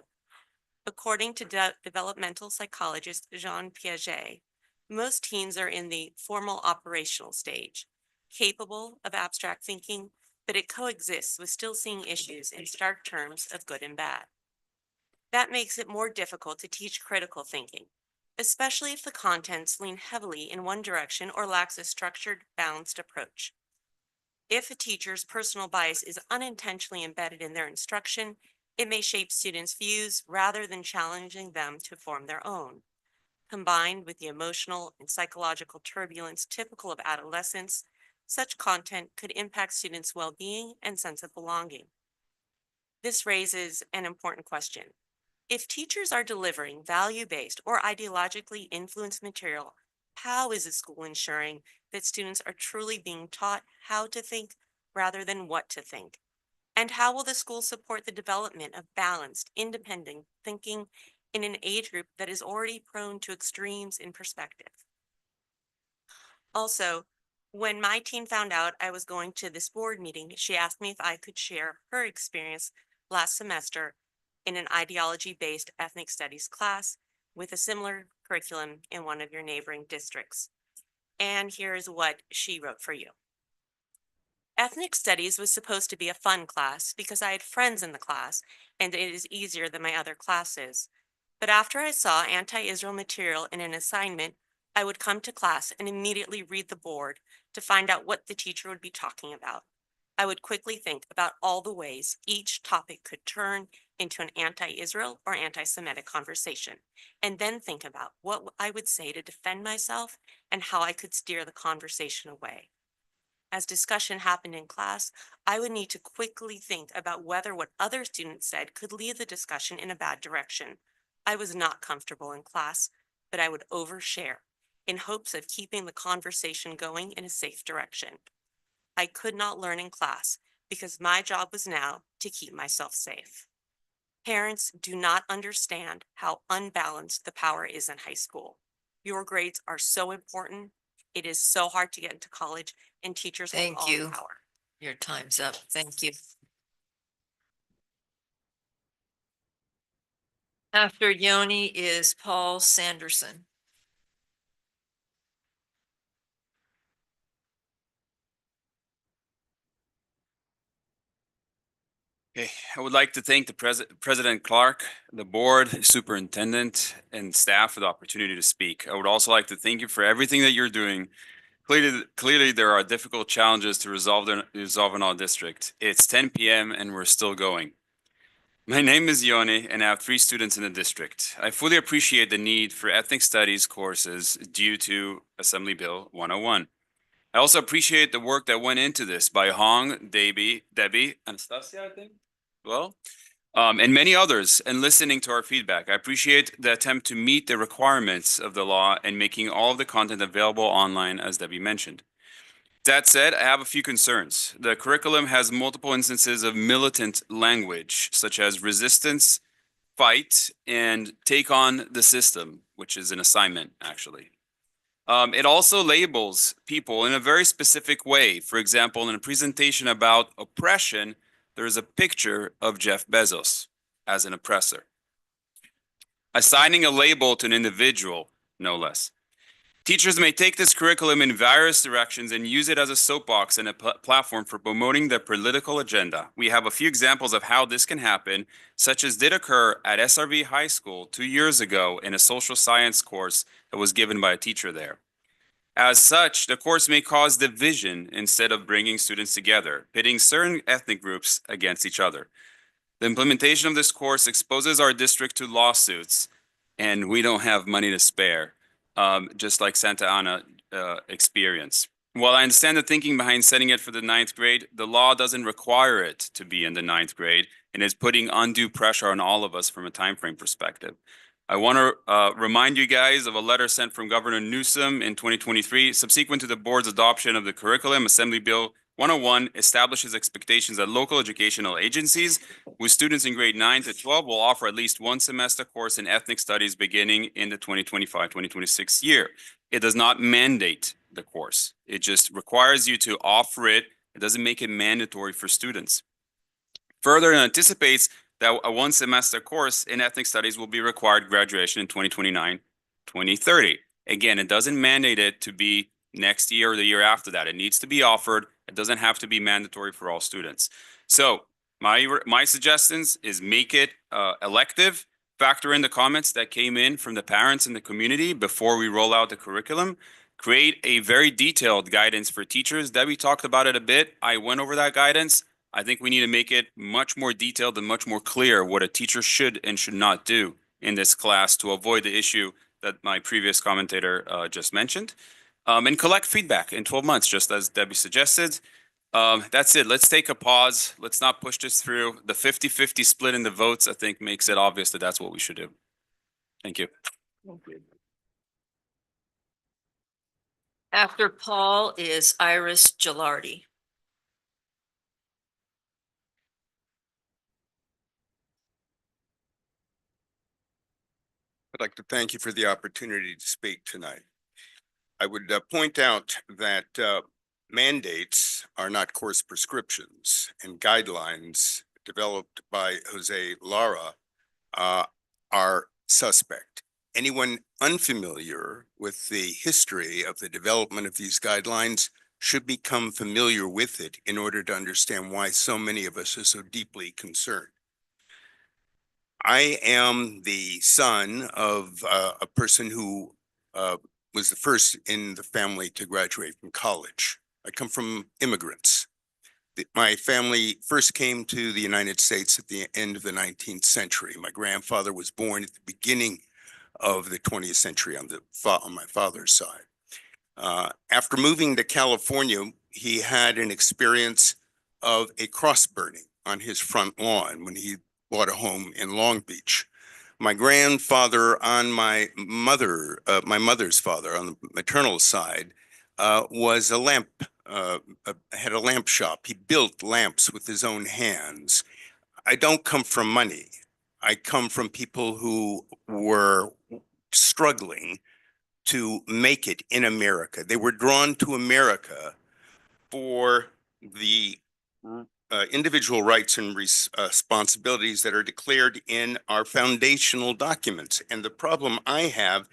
According to developmental psychologist Jean Piaget, most teens are in the formal operational stage, capable of abstract thinking, but it coexists with still seeing issues in stark terms of good and bad. That makes it more difficult to teach critical thinking, especially if the contents lean heavily in one direction or lacks a structured, balanced approach. If a teacher's personal bias is unintentionally embedded in their instruction, it may shape students' views rather than challenging them to form their own. Combined with the emotional and psychological turbulence typical of adolescence, such content could impact students' well-being and sense of belonging. This raises an important question. If teachers are delivering value-based or ideologically influenced material, how is a school ensuring that students are truly being taught how to think rather than what to think? And how will the school support the development of balanced, independent thinking in an age group that is already prone to extremes in perspective? Also, when my teen found out I was going to this board meeting, she asked me if I could share her experience last semester in an ideology-based ethnic studies class with a similar curriculum in one of your neighboring districts. And here's what she wrote for you. Ethnic studies was supposed to be a fun class because I had friends in the class and it is easier than my other classes. But after I saw anti-Israel material in an assignment, I would come to class and immediately read the board to find out what the teacher would be talking about. I would quickly think about all the ways each topic could turn into an anti-Israel or anti-Semitic conversation, and then think about what I would say to defend myself and how I could steer the conversation away. As discussion happened in class, I would need to quickly think about whether what other students said could lead the discussion in a bad direction. I was not comfortable in class, but I would overshare in hopes of keeping the conversation going in a safe direction. I could not learn in class because my job was now to keep myself safe. Parents do not understand how unbalanced the power is in high school. Your grades are so important. It is so hard to get into college, and teachers hold all the power. Your time's up. Thank you. After Yoni is Paul Sanderson. Okay, I would like to thank the President Clark, the board, superintendent, and staff for the opportunity to speak. I would also like to thank you for everything that you're doing. Clearly, there are difficult challenges to resolve in our district. It's 10 p.m. and we're still going. My name is Yoni, and I have 3 students in the district. I fully appreciate the need for ethnic studies courses due to Assembly Bill 101. I also appreciate the work that went into this by Hong, Debbie, Anastasia, I think, and many others, and listening to our feedback. I appreciate the attempt to meet the requirements of the law and making all of the content available online, as Debbie mentioned. That said, I have a few concerns. The curriculum has multiple instances of militant language, such as resistance, fight, and take on the system, which is an assignment, actually. It also labels people in a very specific way. For example, in a presentation about oppression, there is a picture of Jeff Bezos as an oppressor. Assigning a label to an individual, no less. Teachers may take this curriculum in various directions and use it as a soapbox and a platform for promoting their political agenda. We have a few examples of how this can happen, such as did occur at SRV High School 2 years ago in a social science course that was given by a teacher there. As such, the course may cause division instead of bringing students together, pitting certain ethnic groups against each other. The implementation of this course exposes our district to lawsuits, and we don't have money to spare, just like Santa Ana experienced. While I understand the thinking behind setting it for the ninth grade, the law doesn't require it to be in the ninth grade and is putting undue pressure on all of us from a time frame perspective. I want to remind you guys of a letter sent from Governor Newsom in 2023, subsequent to the board's adoption of the curriculum. Assembly Bill 101 establishes expectations that local educational agencies with students in grade 9 to 12 will offer at least one semester course in ethnic studies beginning in the 2025-2026 year. It does not mandate the course. It just requires you to offer it. It doesn't make it mandatory for students. Further, it anticipates that a one semester course in ethnic studies will be required graduation in 2029, 2030. Again, it doesn't mandate it to be next year or the year after that. It needs to be offered. It doesn't have to be mandatory for all students. So my suggestions is make it elective, factor in the comments that came in from the parents in the community before we roll out the curriculum, create a very detailed guidance for teachers. Debbie talked about it a bit. I went over that guidance. I think we need to make it much more detailed and much more clear what a teacher should and should not do in this class to avoid the issue that my previous commentator just mentioned. And collect feedback in 12 months, just as Debbie suggested. That's it. Let's take a pause. Let's not push this through. The 50-50 split in the votes, I think, makes it obvious that that's what we should do. Thank you. After Paul is Iris Gilardi. I'd like to thank you for the opportunity to speak tonight. I would point out that mandates are not course prescriptions, and guidelines developed by Jose Lara are suspect. Anyone unfamiliar with the history of the development of these guidelines should become familiar with it in order to understand why so many of us are so deeply concerned. I am the son of a person who was the first in the family to graduate from college. I come from immigrants. My family first came to the United States at the end of the 19th century. My grandfather was born at the beginning of the 20th century on my father's side. After moving to California, he had an experience of a cross burning on his front lawn when he bought a home in Long Beach. My grandfather on my mother's father on the maternal side was a lamp, had a lamp shop. He built lamps with his own hands. I don't come from money. I come from people who were struggling to make it in America. They were drawn to America for the individual rights and responsibilities that are declared in our foundational documents. And the problem I have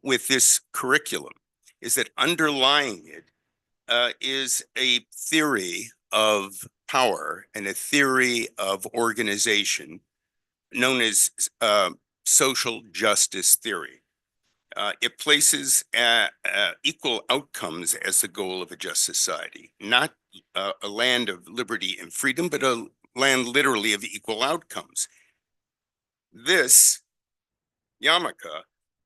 with this curriculum is that underlying it is a theory of power and a theory of organization known as social justice theory. It places equal outcomes as the goal of a just society, not a land of liberty and freedom, but a land literally of equal outcomes. This yarmulke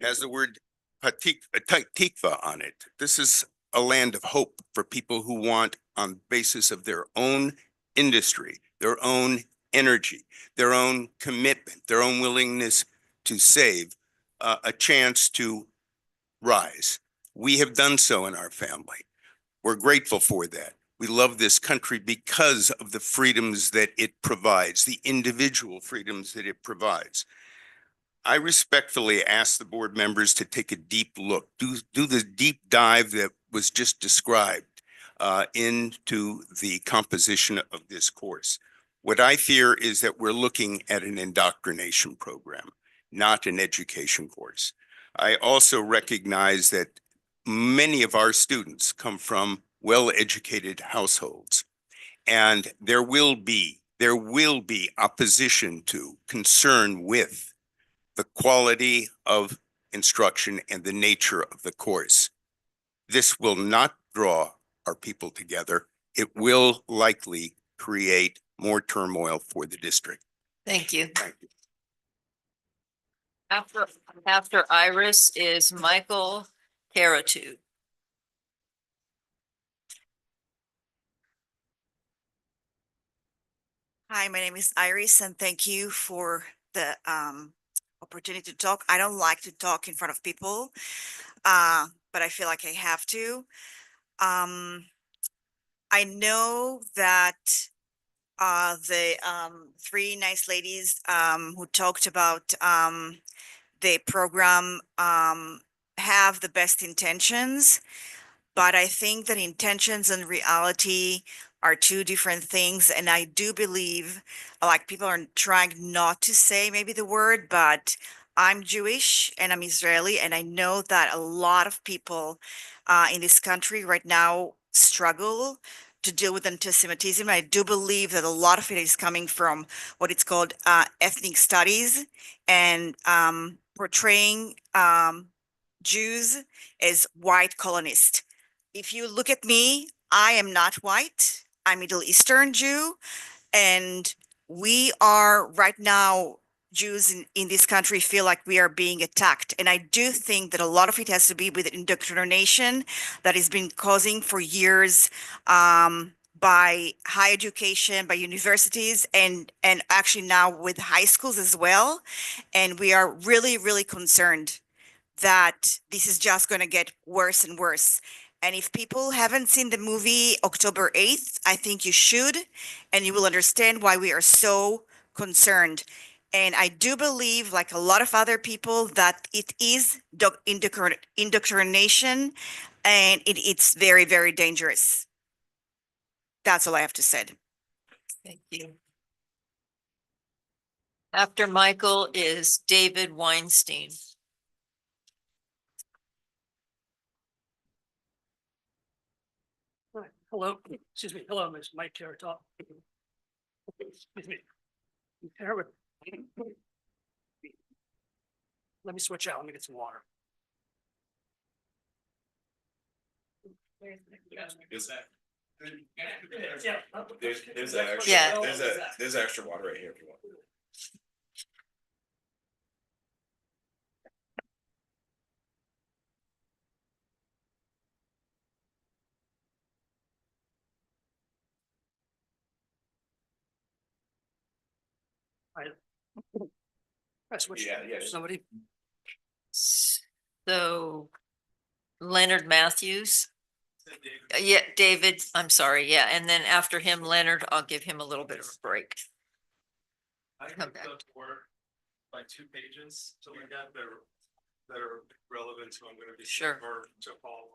has the word tikva on it. This is a land of hope for people who want, on the basis of their own industry, their own energy, their own commitment, their own willingness to save, a chance to rise. We have done so in our family. We're grateful for that. We love this country because of the freedoms that it provides, the individual freedoms that it provides. I respectfully ask the board members to take a deep look, do the deep dive that was just described into the composition of this course. What I fear is that we're looking at an indoctrination program, not an education course. I also recognize that many of our students come from well-educated households, and there will be opposition to, concern with the quality of instruction and the nature of the course. This will not draw our people together. It will likely create more turmoil for the district. Thank you. Thank you. After Iris is Michael Caratu. Hi, my name is Iris and thank you for the opportunity to talk. I don't like to talk in front of people, but I feel like I have to. I know that the three nice ladies who talked about the program have the best intentions, but I think that intentions and reality are two different things. And I do believe, like, people are trying not to say maybe the word, but I'm Jewish and I'm Israeli, and I know that a lot of people in this country right now struggle to deal with anti-Semitism. I do believe that a lot of it is coming from what it's called ethnic studies and portraying Jews as white colonists. If you look at me, I am not white. I'm Middle Eastern Jew, and we are right now, Jews in this country feel like we are being attacked. And I do think that a lot of it has to be with indoctrination that has been causing for years by higher education, by universities, and actually now with high schools as well. And we are really, really concerned that this is just going to get worse and worse. And if people haven't seen the movie October 8th, I think you should, and you will understand why we are so concerned. And I do believe, like a lot of other people, that it is indoctrination, and it's very, very dangerous. That's all I have to say. Thank you. After Michael is David Weinstein. Hello, excuse me. Hello, Ms. Mike Carrot. Excuse me. Here with. Let me switch out. Let me get some water. There's extra water right here if you want. Somebody. So Leonard Matthews. Yeah, David, I'm sorry. Yeah. And then after him, Leonard, I'll give him a little bit of a break. I Come back. work by 2 pages to look at that are relevant to I'm going to be Sure. to follow.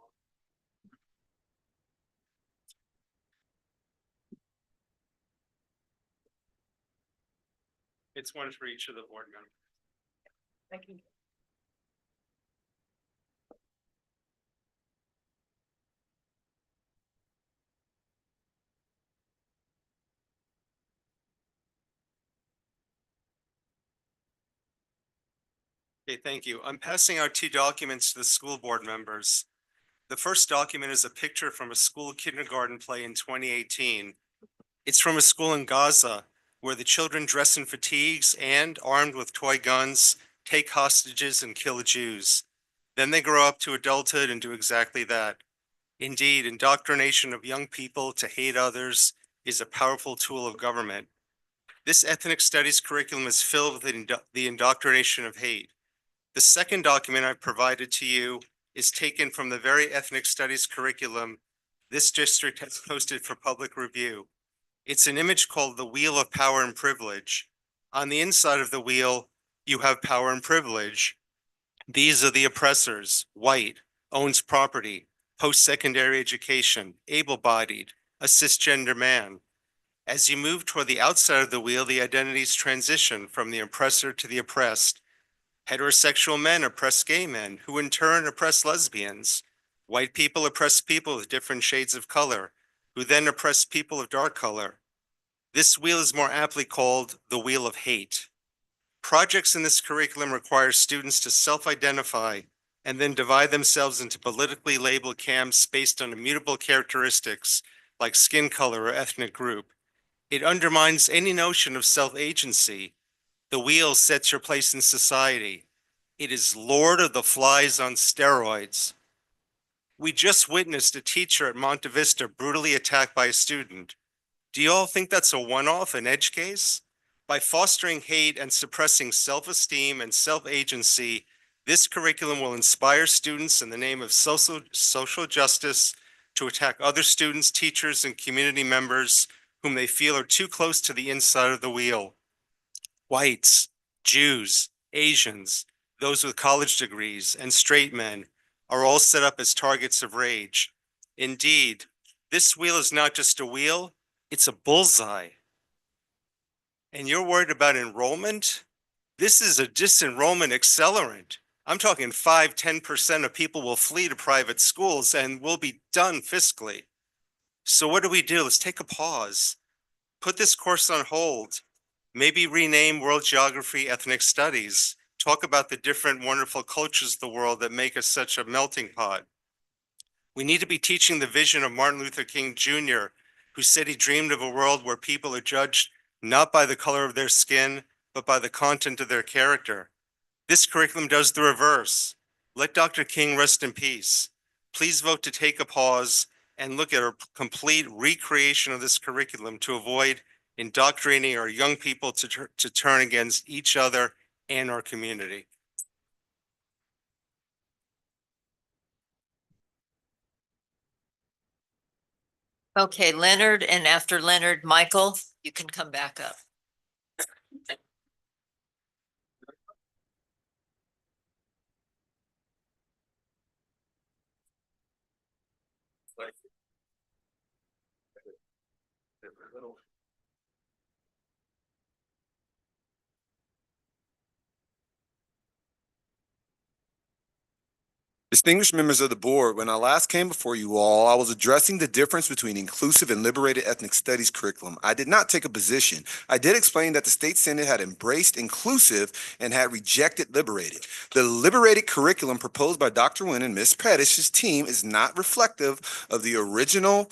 It's one for each of the board members. Thank you. Okay, thank you. I'm passing out 2 documents to the school board members. The first document is a picture from a school kindergarten play in 2018. It's from a school in Gaza where the children dress in fatigues and, armed with toy guns, take hostages and kill Jews. Then they grow up to adulthood and do exactly that. Indeed, indoctrination of young people to hate others is a powerful tool of government. This ethnic studies curriculum is filled with the indoctrination of hate. The second document I've provided to you is taken from the very ethnic studies curriculum this district has posted for public review. It's an image called the Wheel of Power and Privilege. On the inside of the wheel, you have power and privilege. These are the oppressors: white, owns property, post-secondary education, able-bodied, a cisgender man. As you move toward the outside of the wheel, the identities transition from the oppressor to the oppressed. Heterosexual men oppress gay men, who in turn oppress lesbians. White people oppress people with different shades of color, who then oppress people of dark color. This wheel is more aptly called the Wheel of Hate. Projects in this curriculum require students to self-identify and then divide themselves into politically labeled camps based on immutable characteristics like skin color or ethnic group. It undermines any notion of self-agency. The wheel sets your place in society. It is Lord of the Flies on steroids. We just witnessed a teacher at Monte Vista brutally attacked by a student. Do you all think that's a one-off, an edge case? By fostering hate and suppressing self-esteem and self-agency, this curriculum will inspire students in the name of social justice to attack other students, teachers, and community members whom they feel are too close to the inside of the wheel. Whites, Jews, Asians, those with college degrees, and straight men are all set up as targets of rage. Indeed, this wheel is not just a wheel, it's a bullseye. And you're worried about enrollment? This is a disenrollment accelerant. I'm talking 5–10% of people will flee to private schools and we'll be done fiscally. So what do? Let's take a pause. Put this course on hold. Maybe rename World Geography Ethnic Studies. Talk about the different wonderful cultures of the world that make us such a melting pot. We need to be teaching the vision of Martin Luther King Jr., who said he dreamed of a world where people are judged not by the color of their skin, but by the content of their character. This curriculum does the reverse. Let Dr. King rest in peace. Please vote to take a pause and look at a complete recreation of this curriculum to avoid indoctrinating our young people to turn against each other and our community. Okay, Leonard, and after Leonard, Michael, you can come back up. Distinguished members of the board, when I last came before you all, I was addressing the difference between inclusive and liberated ethnic studies curriculum. I did not take a position. I did explain that the state senate had embraced inclusive and had rejected liberated. The liberated curriculum proposed by Dr. Nguyen and Ms. Pettish's team is not reflective of the original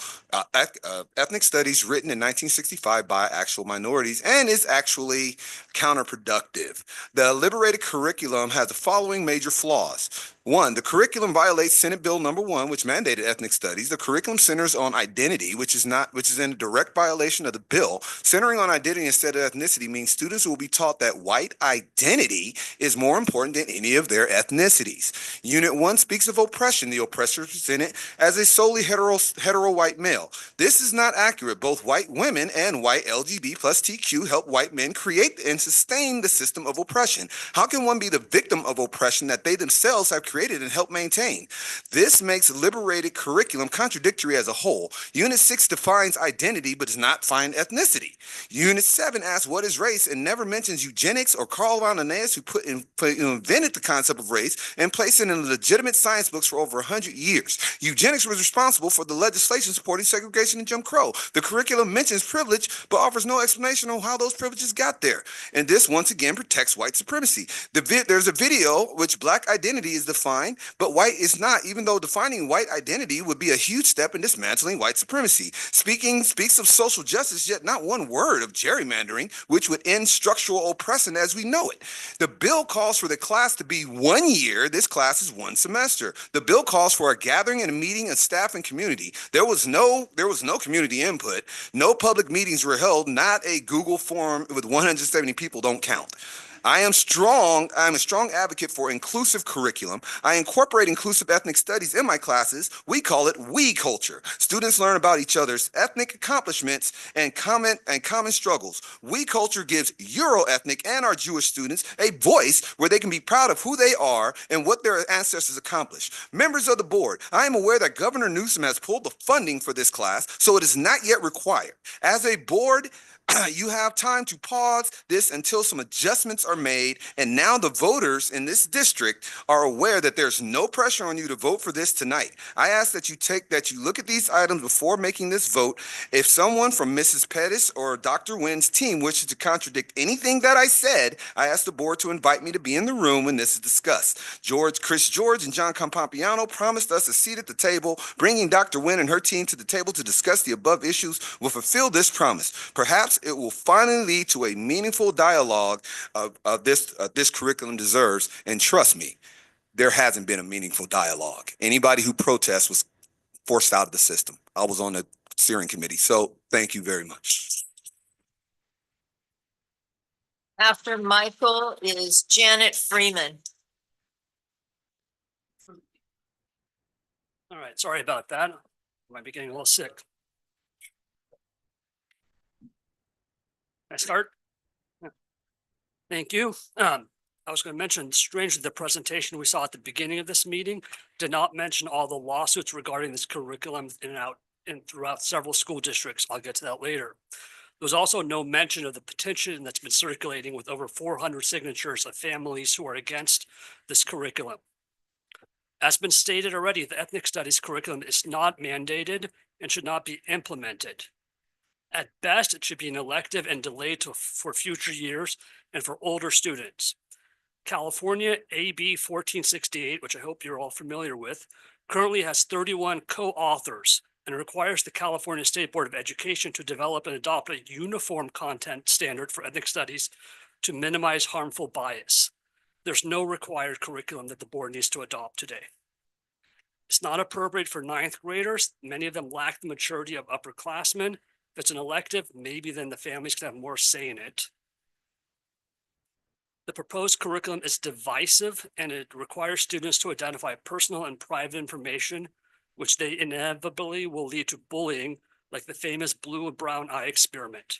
ethnic studies written in 1965 by actual minorities and is actually counterproductive. The liberated curriculum has the following major flaws. One, the curriculum violates Senate Bill number 1, which mandated ethnic studies. The curriculum centers on identity, which is in direct violation of the bill. Centering on identity instead of ethnicity means students will be taught that white identity is more important than any of their ethnicities. Unit 1 speaks of oppression. The oppressor is presented as a solely hetero white male. This is not accurate. Both white women and white LGBT plus TQ help white men create and sustain the system of oppression. How can one be the victim of oppression that they themselves have created and helped maintain? This makes liberated curriculum contradictory as a whole. Unit 6 defines identity but does not define ethnicity. Unit 7 asks what is race and never mentions eugenics or Carl von Linnaeus, who invented the concept of race and placed it in legitimate science books for over 100 years. Eugenics was responsible for the legislation supporting segregation and Jim Crow. The curriculum mentions privilege but offers no explanation on how those privileges got there. And this once again protects white supremacy. There's a video which black identity is defined, but white is not, even though defining white identity would be a huge step in dismantling white supremacy. Speaks of social justice, yet not one word of gerrymandering, which would end structural oppression as we know it. The bill calls for the class to be 1 year. This class is 1 semester. The bill calls for a gathering and a meeting of staff and community. There was no community input. No public meetings were held. Not a Google form with 170 people don't count. I'm a strong advocate for inclusive curriculum. I incorporate inclusive ethnic studies in my classes. We call it we culture. Students learn about each other's ethnic accomplishments and common struggles. We culture gives Euro-ethnic and our Jewish students a voice where they can be proud of who they are and what their ancestors accomplished. Members of the board, I am aware that Governor Newsom has pulled the funding for this class, so it is not yet required. As a board, you have time to pause this until some adjustments are made, and now the voters in this district are aware that there's no pressure on you to vote for this tonight. I ask that you look at these items before making this vote. If someone from Mrs. Pettis or Dr. Nguyen's team wishes to contradict anything that I said, I ask the board to invite me to be in the room when this is discussed. Chris George and John Campampiano promised us a seat at the table. Bringing Dr. Nguyen and her team to the table to discuss the above issues will fulfill this promise. Perhaps it will finally lead to a meaningful dialogue of this curriculum deserves. And trust me, there hasn't been a meaningful dialogue. Anybody who protests was forced out of the system. I was on the steering committee. So Thank you very much. After Michael is Janet Freeman. All right, sorry about that. I might be getting a little sick. Can I start? Yeah. Thank you. I was going to mention, strangely, the presentation we saw at the beginning of this meeting did not mention all the lawsuits regarding this curriculum in and out and throughout several school districts. I'll get to that later. There was also no mention of the petition that's been circulating with over 400 signatures of families who are against this curriculum. As been stated already, the ethnic studies curriculum is not mandated and should not be implemented. At best, it should be an elective and delayed for future years and for older students. California AB 1468, which I hope you're all familiar with, currently has 31 co-authors and requires the California State Board of Education to develop and adopt a uniform content standard for ethnic studies to minimize harmful bias. There's no required curriculum that the board needs to adopt today. It's not appropriate for ninth graders. Many of them lack the maturity of upperclassmen. If it's an elective, maybe then the families can have more say in it. The proposed curriculum is divisive and it requires students to identify personal and private information, which they inevitably will lead to bullying, like the famous blue and brown eye experiment.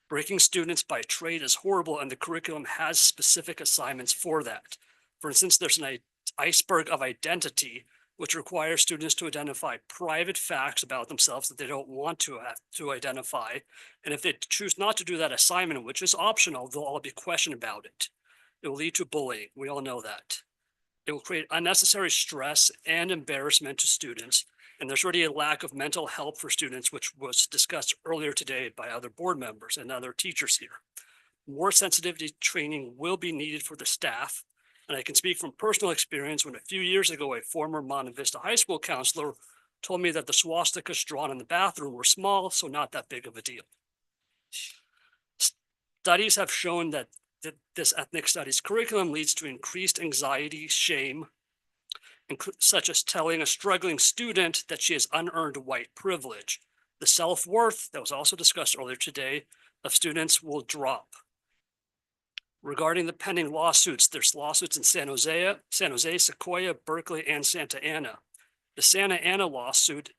Breaking students by trade is horrible, and the curriculum has specific assignments for that. For instance, there's an iceberg of identity, which requires students to identify private facts about themselves that they don't want to have to identify. And if they choose not to do that assignment, which is optional, they'll all be questioned about it. It will lead to bullying. We all know that. It will create unnecessary stress and embarrassment to students. And there's already a lack of mental health for students, which was discussed earlier today by other board members and other teachers here. More sensitivity training will be needed for the staff. And I can speak from personal experience when a few years ago, a former Monte Vista High School counselor told me that the swastikas drawn in the bathroom were small, so not that big of a deal. Studies have shown that this ethnic studies curriculum leads to increased anxiety, shame, such as telling a struggling student that she has unearned white privilege. The self-worth that was also discussed earlier today of students will drop. Regarding the pending lawsuits, there's lawsuits in San Jose, Sequoia, Berkeley, and Santa Ana. The Santa Ana lawsuit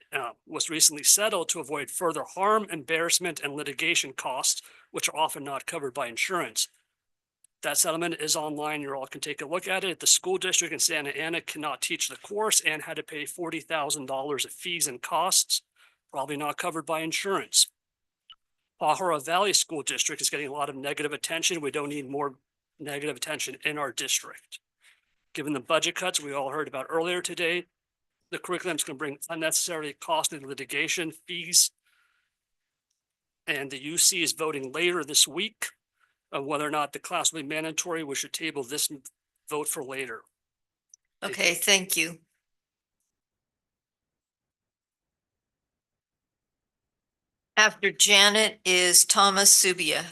was recently settled to avoid further harm, embarrassment, and litigation costs, which are often not covered by insurance. That settlement is online. You all can take a look at it. The school district in Santa Ana cannot teach the course and had to pay $40,000 of fees and costs, probably not covered by insurance. Pajaro Valley School District is getting a lot of negative attention. We don't need more negative attention in our district. Given the budget cuts we all heard about earlier today, the curriculum is going to bring unnecessarily costly litigation fees. And the UC is voting later this week of whether or not the class will be mandatory. We should table this vote for later. Okay, thank you. After Janet is Thomas Subia.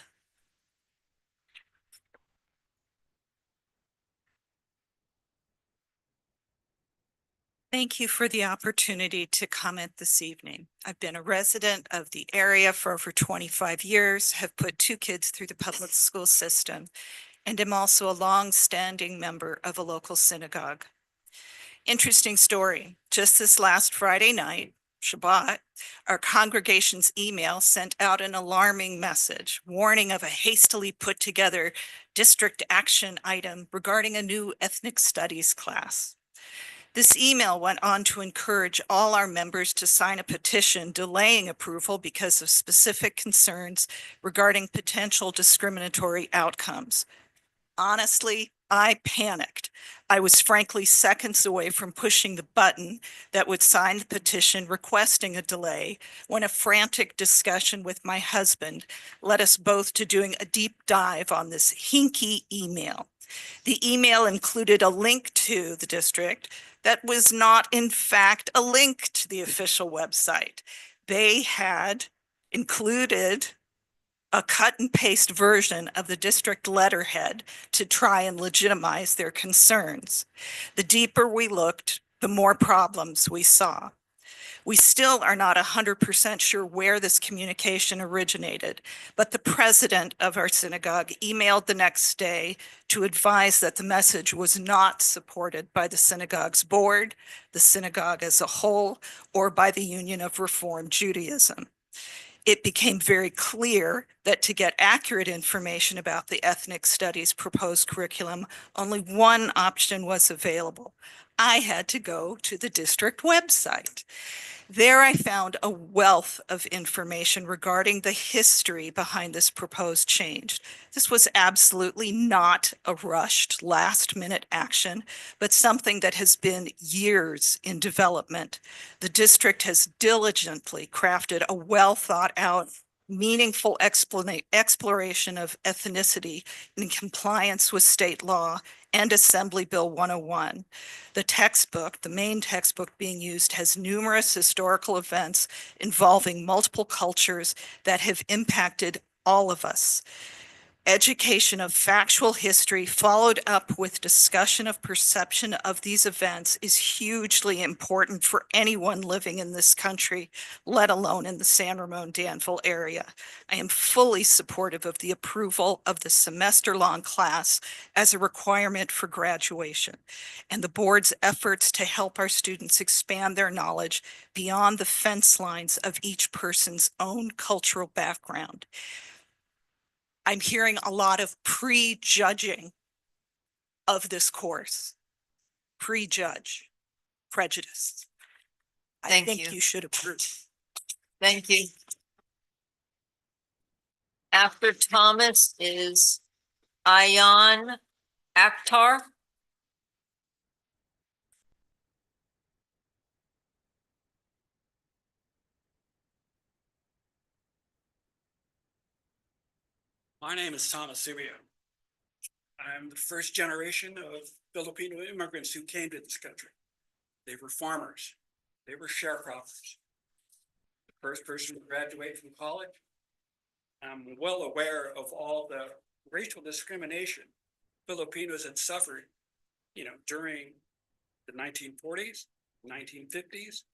Thank you for the opportunity to comment this evening. I've been a resident of the area for over 25 years, have put 2 kids through the public school system, and am also a long-standing member of a local synagogue. Interesting story. Just this last Friday night, Shabbat, our congregation's email sent out an alarming message warning of a hastily put together district action item regarding a new ethnic studies class. This email went on to encourage all our members to sign a petition delaying approval because of specific concerns regarding potential discriminatory outcomes. Honestly, I panicked. I was frankly seconds away from pushing the button that would sign the petition requesting a delay when a frantic discussion with my husband led us both to doing a deep dive on this hinky email. The email included a link to the district that was not, in fact, a link to the official website. They had included a cut and paste version of the district letterhead to try and legitimize their concerns. The deeper we looked, the more problems we saw. We still are not 100% sure where this communication originated, but the president of our synagogue emailed the next day to advise that the message was not supported by the synagogue's board, the synagogue as a whole, or by the Union of Reform Judaism. It became very clear that to get accurate information about the ethnic studies proposed curriculum, only one option was available. I had to go to the district website. There I found a wealth of information regarding the history behind this proposed change. This was absolutely not a rushed last-minute action, but something that has been years in development. The district has diligently crafted a well-thought-out, meaningful exploration of ethnicity in compliance with state law and Assembly Bill 101. The textbook, the main textbook being used, has numerous historical events involving multiple cultures that have impacted all of us. Education of factual history followed up with discussion of perception of these events is hugely important for anyone living in this country, let alone in the San Ramon Danville area. I am fully supportive of the approval of the semester-long class as a requirement for graduation, and the board's efforts to help our students expand their knowledge beyond the fence lines of each person's own cultural background. I'm hearing a lot of prejudging of this course. Prejudge, prejudice. I Thank think you. you should approve. Thank you. After Thomas is Ayan Akhtar. My name is Thomas Subio. I'm the first generation of Filipino immigrants who came to this country. They were farmers. They were sharecroppers. The first person to graduate from college. I'm well aware of all the racial discrimination Filipinos had suffered, during the 1940s, 1950s,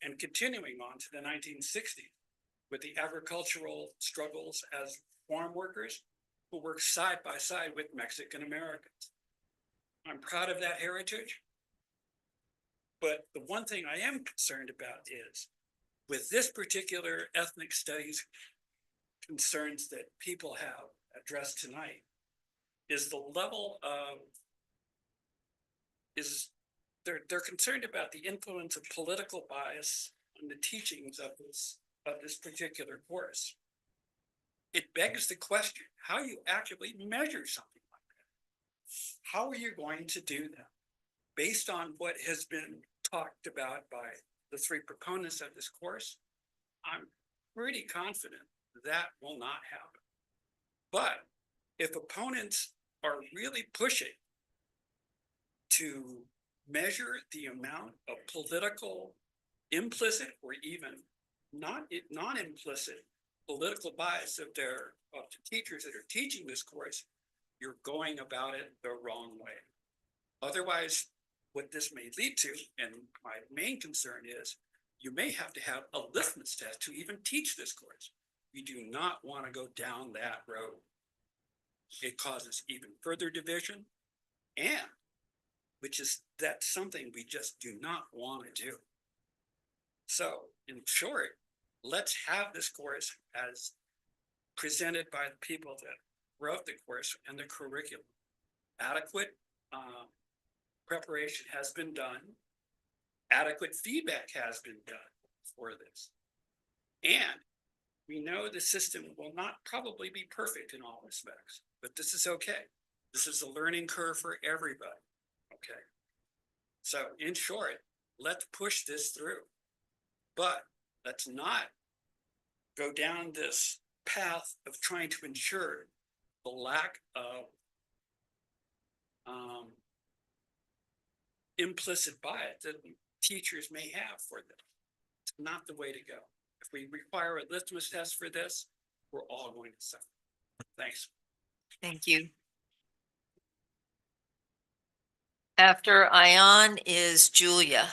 and continuing on to the 1960s with the agricultural struggles as farm workers who work side by side with Mexican Americans. I'm proud of that heritage. But the one thing I am concerned about is with this particular ethnic studies concerns that people have addressed tonight is the level of, they're concerned about the influence of political bias on the teachings of this particular course. It begs the question, how you actually measure something like that. How are you going to do that? Based on what has been talked about by the three proponents of this course, I'm pretty confident that will not happen. But if opponents are really pushing to measure the amount of political, implicit, or even non-implicit political bias of the teachers that are teaching this course, you're going about it the wrong way. Otherwise, what this may lead to, and my main concern is, you may have to have a litmus test to even teach this course. We do not want to go down that road. It causes even further division, and that's something we just do not want to do. So, in short, let's have this course as presented by the people that wrote the course and the curriculum. Adequate preparation has been done. Adequate feedback has been done for this. And we know the system will not probably be perfect in all respects, but this is okay. This is a learning curve for everybody, okay? So in short, let's push this through, but let's not go down this path of trying to ensure the lack of implicit bias that teachers may have for them. It's not the way to go. If we require a litmus test for this, we're all going to suffer. Thanks. Thank you. After Ayan is Julia.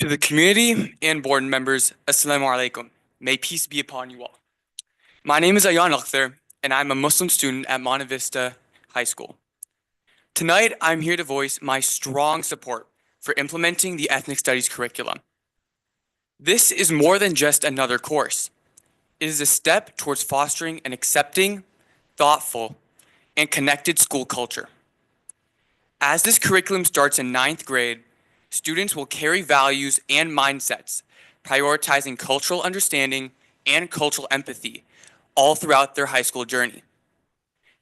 To the community and board members, Assalamu alaikum. May peace be upon you all. My name is Ayan Akhtar, and I'm a Muslim student at Monte Vista High School. Tonight, I'm here to voice my strong support for implementing the Ethnic Studies curriculum. This is more than just another course. It is a step towards fostering an accepting, thoughtful, and connected school culture. As this curriculum starts in 9th grade, students will carry values and mindsets, prioritizing cultural understanding and cultural empathy all throughout their high school journey.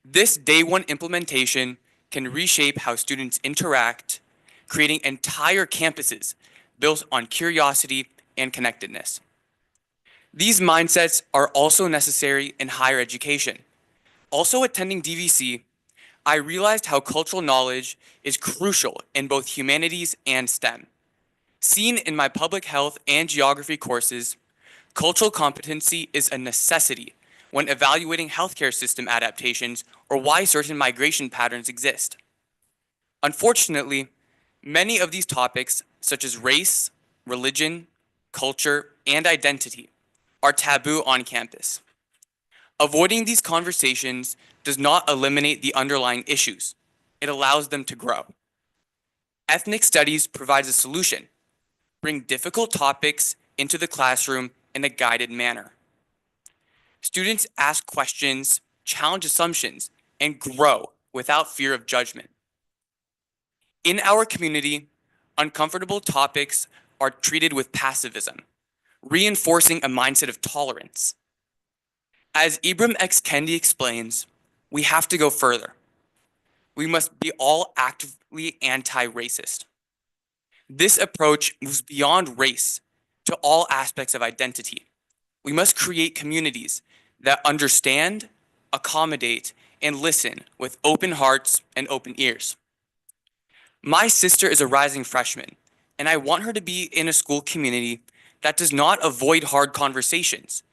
This day one implementation can reshape how students interact, creating entire campuses built on curiosity and connectedness. These mindsets are also necessary in higher education. Also attending DVC, I realized how cultural knowledge is crucial in both humanities and STEM. Seen in my public health and geography courses, cultural competency is a necessity when evaluating healthcare system adaptations or why certain migration patterns exist. Unfortunately, many of these topics, such as race, religion, culture, and identity, are taboo on campus. Avoiding these conversations does not eliminate the underlying issues. It allows them to grow. Ethnic studies provides a solution. Bring difficult topics into the classroom in a guided manner. Students ask questions, challenge assumptions, and grow without fear of judgment. In our community, uncomfortable topics are treated with passivism, reinforcing a mindset of tolerance. As Ibram X. Kendi explains, we have to go further. We must be all actively anti-racist. This approach moves beyond race to all aspects of identity. We must create communities that understand, accommodate, and listen with open hearts and open ears. My sister is a rising freshman, and I want her to be in a school community that does not avoid hard conversations,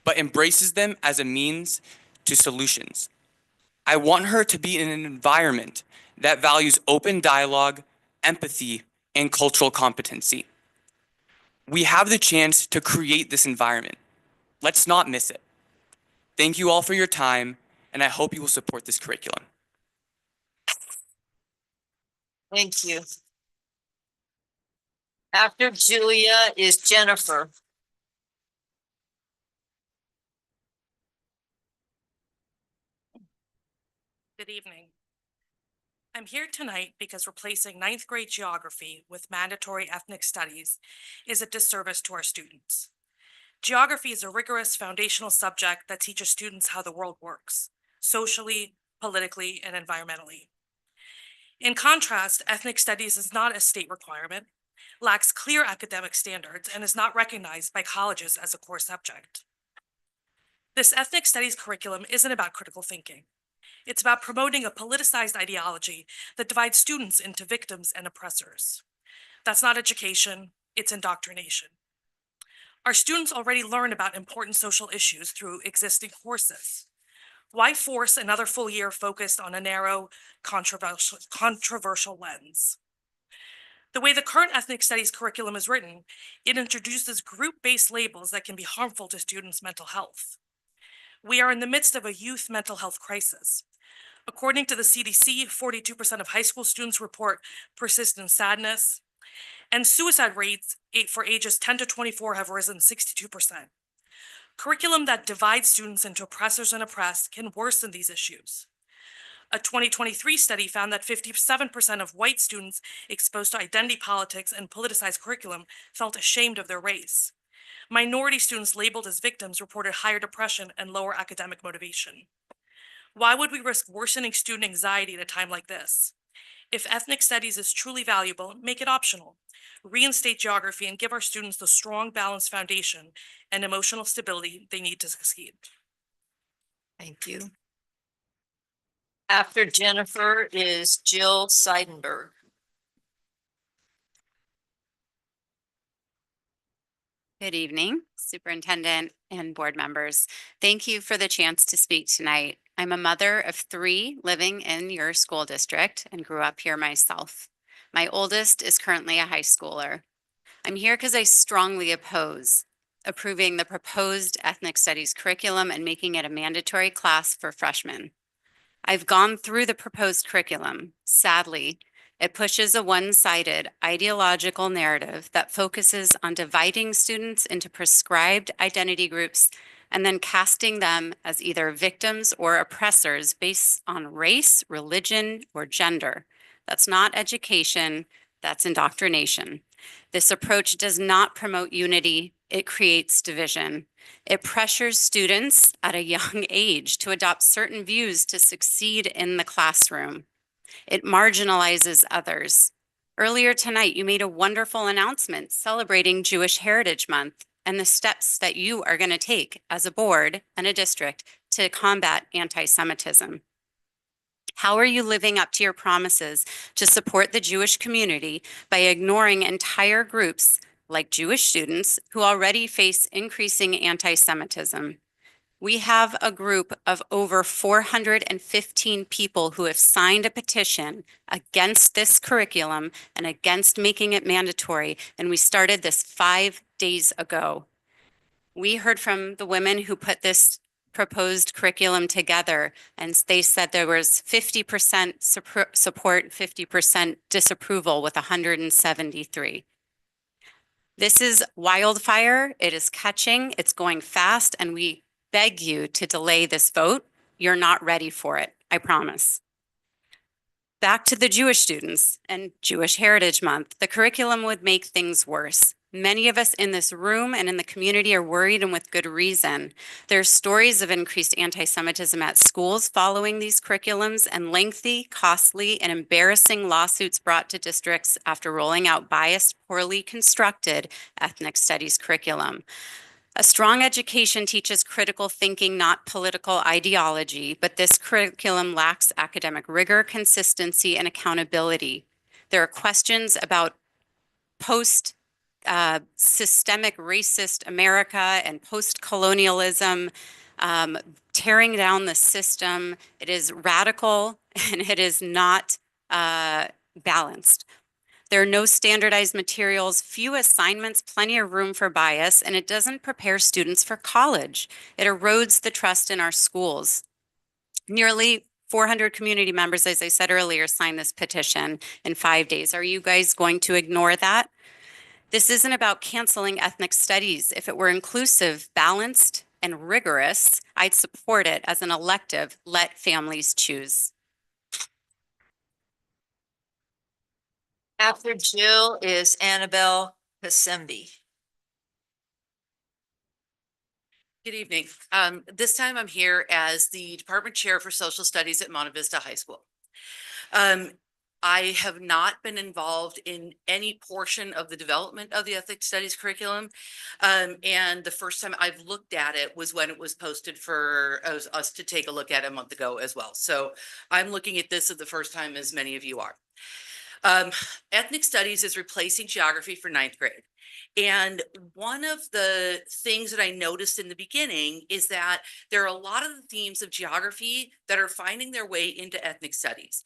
but embraces them as a means to solutions. I want her to be in an environment that values open dialogue, empathy, and cultural competency. We have the chance to create this environment. Let's not miss it. Thank you all for your time, and I hope you will support this curriculum. Thank you. After Julia is Jennifer. Good evening. I'm here tonight because replacing 9th grade geography with mandatory ethnic studies is a disservice to our students. Geography is a rigorous foundational subject that teaches students how the world works, socially, politically, and environmentally. In contrast, ethnic studies is not a state requirement, lacks clear academic standards, and is not recognized by colleges as a core subject. This ethnic studies curriculum isn't about critical thinking. It's about promoting a politicized ideology that divides students into victims and oppressors. That's not education, it's indoctrination. Our students already learn about important social issues through existing courses. Why force another full year focused on a narrow, controversial lens? The way the current ethnic studies curriculum is written, it introduces group-based labels that can be harmful to students' mental health. We are in the midst of a youth mental health crisis. According to the CDC, 42% of high school students report persistent sadness, and suicide rates for ages 10 to 24 have risen 62%. Curriculum that divides students into oppressors and oppressed can worsen these issues. A 2023 study found that 57% of white students exposed to identity politics and politicized curriculum felt ashamed of their race. Minority students labeled as victims reported higher depression and lower academic motivation. Why would we risk worsening student anxiety at a time like this? If ethnic studies is truly valuable, make it optional. Reinstate geography and give our students the strong, balanced foundation and emotional stability they need to succeed. Thank you. After Jennifer is Jill Seidenberg. Good evening, Superintendent and board members. Thank you for the chance to speak tonight. I'm a mother of 3 living in your school district and grew up here myself. My oldest is currently a high schooler. I'm here because I strongly oppose approving the proposed ethnic studies curriculum and making it a mandatory class for freshmen. I've gone through the proposed curriculum. Sadly, it pushes a one-sided ideological narrative that focuses on dividing students into prescribed identity groups and then casting them as either victims or oppressors based on race, religion, or gender. That's not education, that's indoctrination. This approach does not promote unity, it creates division. It pressures students at a young age to adopt certain views to succeed in the classroom. It marginalizes others. Earlier tonight, you made a wonderful announcement celebrating Jewish Heritage Month and the steps that you are going to take as a board and a district to combat anti-Semitism. How are you living up to your promises to support the Jewish community by ignoring entire groups like Jewish students who already face increasing anti-Semitism? We have a group of over 415 people who have signed a petition against this curriculum and against making it mandatory, and we started this 5 days ago. We heard from the women who put this proposed curriculum together, and they said there was 50% support, 50% disapproval with 173. This is wildfire. It is catching, it's going fast, and we beg you to delay this vote. You're not ready for it, I promise. Back to the Jewish students and Jewish Heritage Month. The curriculum would make things worse. Many of us in this room and in the community are worried, and with good reason. There's stories of increased anti-Semitism at schools following these curriculums and lengthy, costly, and embarrassing lawsuits brought to districts after rolling out biased, poorly constructed ethnic studies curriculum. A strong education teaches critical thinking, not political ideology, but this curriculum lacks academic rigor, consistency, and accountability. There are questions about post-systemic racist America and post-colonialism, tearing down the system. It is radical and it is not balanced. There are no standardized materials, few assignments, plenty of room for bias, and it doesn't prepare students for college. It erodes the trust in our schools. Nearly 400 community members, as I said earlier, signed this petition in 5 days. Are you guys going to ignore that? This isn't about canceling ethnic studies. If it were inclusive, balanced, and rigorous, I'd support it as an elective. Let families choose. After Jill is Annabelle Kasembi. Good evening. This time I'm here as the Department Chair for Social Studies at Monte Vista High School. I have not been involved in any portion of the development of the Ethnic Studies curriculum. And the first time I've looked at it was when it was posted for us to take a look at a month ago as well. So I'm looking at this for the first time, as many of you are. Ethnic Studies is replacing geography for 9th grade. And one of the things that I noticed in the beginning is that there are a lot of the themes of geography that are finding their way into ethnic studies.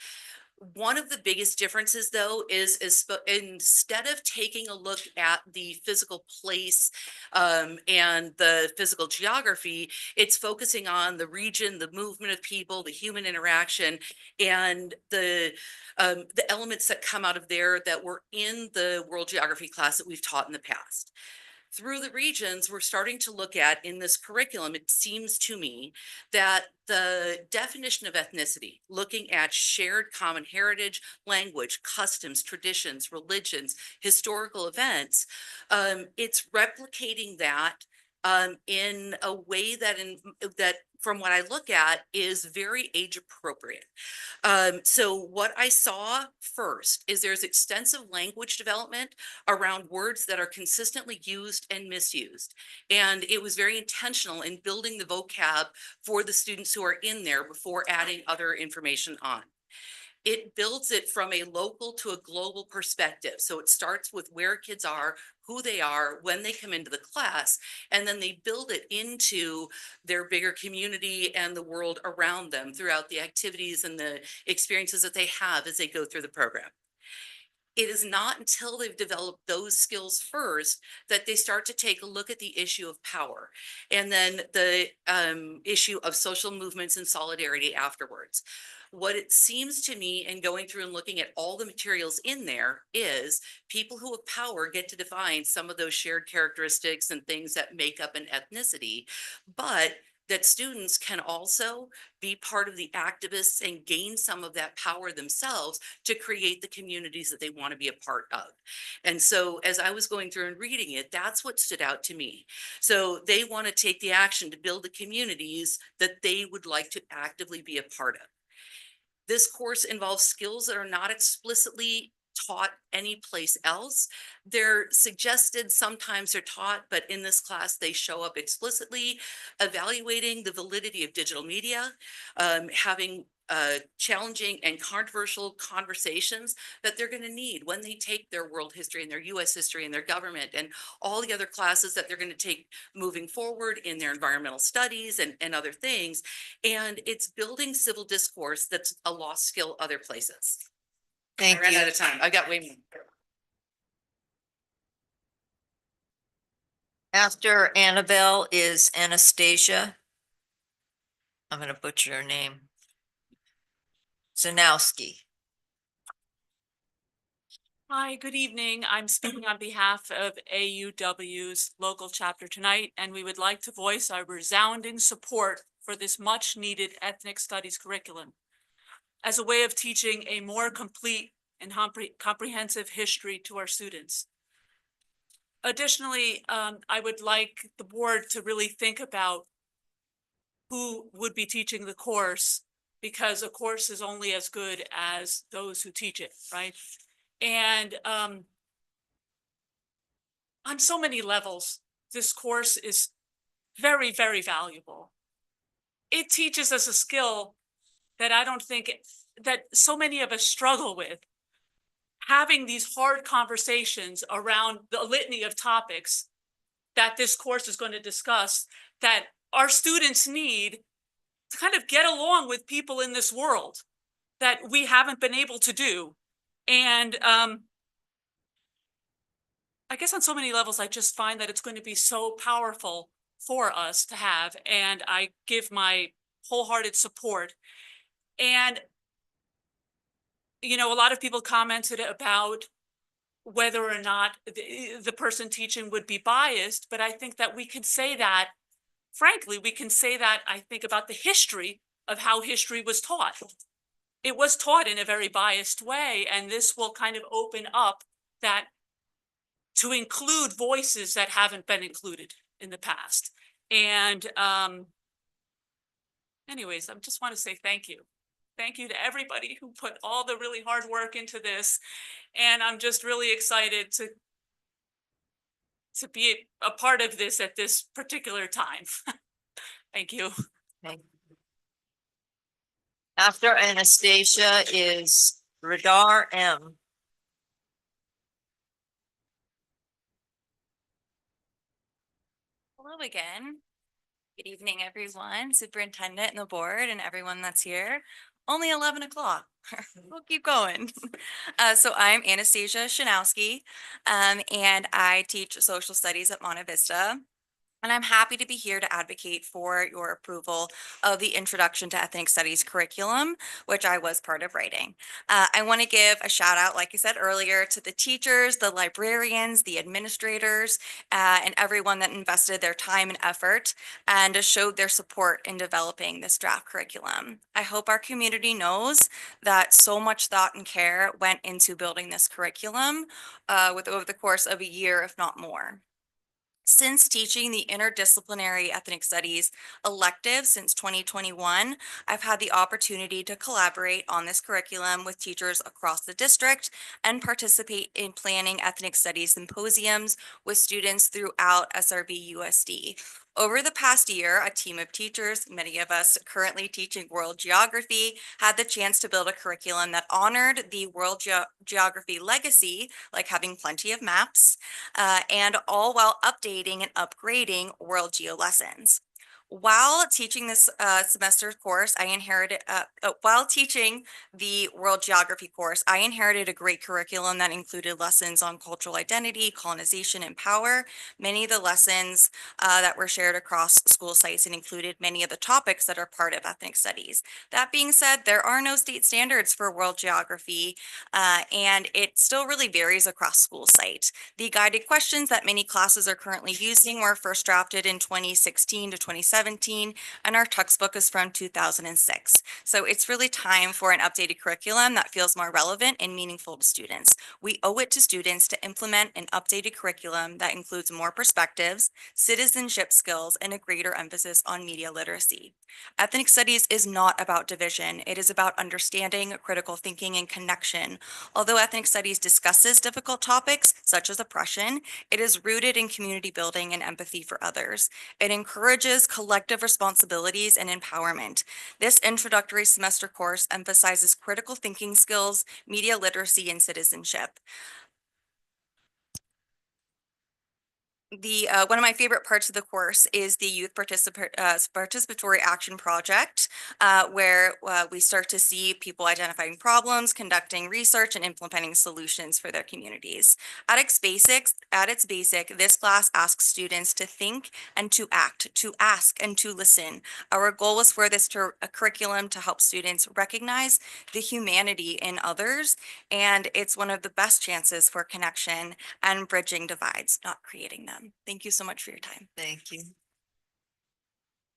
One of the biggest differences, though, is instead of taking a look at the physical place and the physical geography, it's focusing on the region, the movement of people, the human interaction, and the elements that come out of there that were in the world geography class that we've taught in the past. Through the regions, we're starting to look at in this curriculum, it seems to me that the definition of ethnicity, looking at shared common heritage, language, customs, traditions, religions, historical events, it's replicating that in a way that from what I look at is very age appropriate. So what I saw first is there's extensive language development around words that are consistently used and misused. And it was very intentional in building the vocab for the students who are in there before adding other information on. It builds it from a local to a global perspective. So it starts with where kids are, who they are when they come into the class, and then they build it into their bigger community and the world around them throughout the activities and the experiences that they have as they go through the program. it is not until they've developed those skills first that they start to take a look at the issue of power and then the issue of social movements and solidarity afterwards. What it seems to me, and going through and looking at all the materials in there, is people who have power get to define some of those shared characteristics and things that make up an ethnicity, but that students can also be part of the activists and gain some of that power themselves to create the communities that they want to be a part of. And so as I was going through and reading it, that's what stood out to me. So they want to take the action to build the communities that they would like to actively be a part of. This course involves skills that are not explicitly taught anyplace else. They're suggested, sometimes they're taught, but in this class, they show up explicitly, evaluating the validity of digital media, having challenging and controversial conversations that they're going to need when they take their world history and their US history and their government and all the other classes that they're going to take moving forward in their environmental studies and other things. And it's building civil discourse that's a lost skill other places. Thank I ran you. out of time. I got way more. After Annabelle is Anastasia. I'm going to butcher her name. Zanowski. Hi, good evening. I'm speaking on behalf of AUW's local chapter tonight, and we would like to voice our resounding support for this much-needed ethnic studies curriculum as a way of teaching a more complete and comprehensive history to our students. Additionally, I would like the board to really think about who would be teaching the course, because a course is only as good as those who teach it, right? And on so many levels, this course is very, very valuable. It teaches us a skill that I don't think that so many of us struggle with. Having these hard conversations around the litany of topics that this course is going to discuss, that our students need to kind of get along with people in this world that we haven't been able to do. And I guess on so many levels, I just find that it's going to be so powerful for us to have, and I give my wholehearted support. And, you know, a lot of people commented about whether or not the person teaching would be biased, but I think that we can say that, frankly, we can say that, I think, about the history of how history was taught. It was taught in a very biased way, and this will kind of open up that to include voices that haven't been included in the past. And anyways, I just want to say thank you. Thank you to everybody who put all the really hard work into this. And I'm just really excited to be a part of this at this particular time. Thank you. Okay. After Anastasia is Radar M. Hello again. Good evening, everyone, superintendent and the board and everyone that's here. Only 11 o'clock. We'll keep going. So I'm Anastasia Shanowski, and I teach social studies at Monte Vista. And I'm happy to be here to advocate for your approval of the Introduction to Ethnic Studies curriculum, which I was part of writing. I want to give a shout out, like I said earlier, to the teachers, the librarians, the administrators, and everyone that invested their time and effort and showed their support in developing this draft curriculum. I hope our community knows that so much thought and care went into building this curriculum over the course of a year, if not more. Since teaching the interdisciplinary ethnic studies elective since 2021, I've had the opportunity to collaborate on this curriculum with teachers across the district and participate in planning ethnic studies symposiums with students throughout SRVUSD. Over the past year, a team of teachers, many of us currently teaching world geography, had the chance to build a curriculum that honored the world geography legacy, like having plenty of maps, and all while updating and upgrading world geo lessons. While teaching this semester course, while teaching the world geography course, I inherited a great curriculum that included lessons on cultural identity, colonization, and power. Many of the lessons that were shared across school sites and included many of the topics that are part of ethnic studies. That being said, there are no state standards for world geography, and it still really varies across school site. The guided questions that many classes are currently using were first drafted in 2016 to 2017, and our textbook is from 2006. So it's really time for an updated curriculum that feels more relevant and meaningful to students. We owe it to students to implement an updated curriculum that includes more perspectives, citizenship skills, and a greater emphasis on media literacy. Ethnic studies is not about division. It is about understanding, critical thinking, and connection. Although ethnic studies discusses difficult topics such as oppression, it is rooted in community building and empathy for others. It encourages collective responsibilities and empowerment. This introductory semester course emphasizes critical thinking skills, media literacy, and citizenship. One of my favorite parts of the course is the youth participatory action project, where we start to see people identifying problems, conducting research, and implementing solutions for their communities. At its basic, this class asks students to think and to act, to ask and to listen. Our goal was for this curriculum to help students recognize the humanity in others, and it's one of the best chances for connection and bridging divides, not creating them. Thank you so much for your time. Thank you.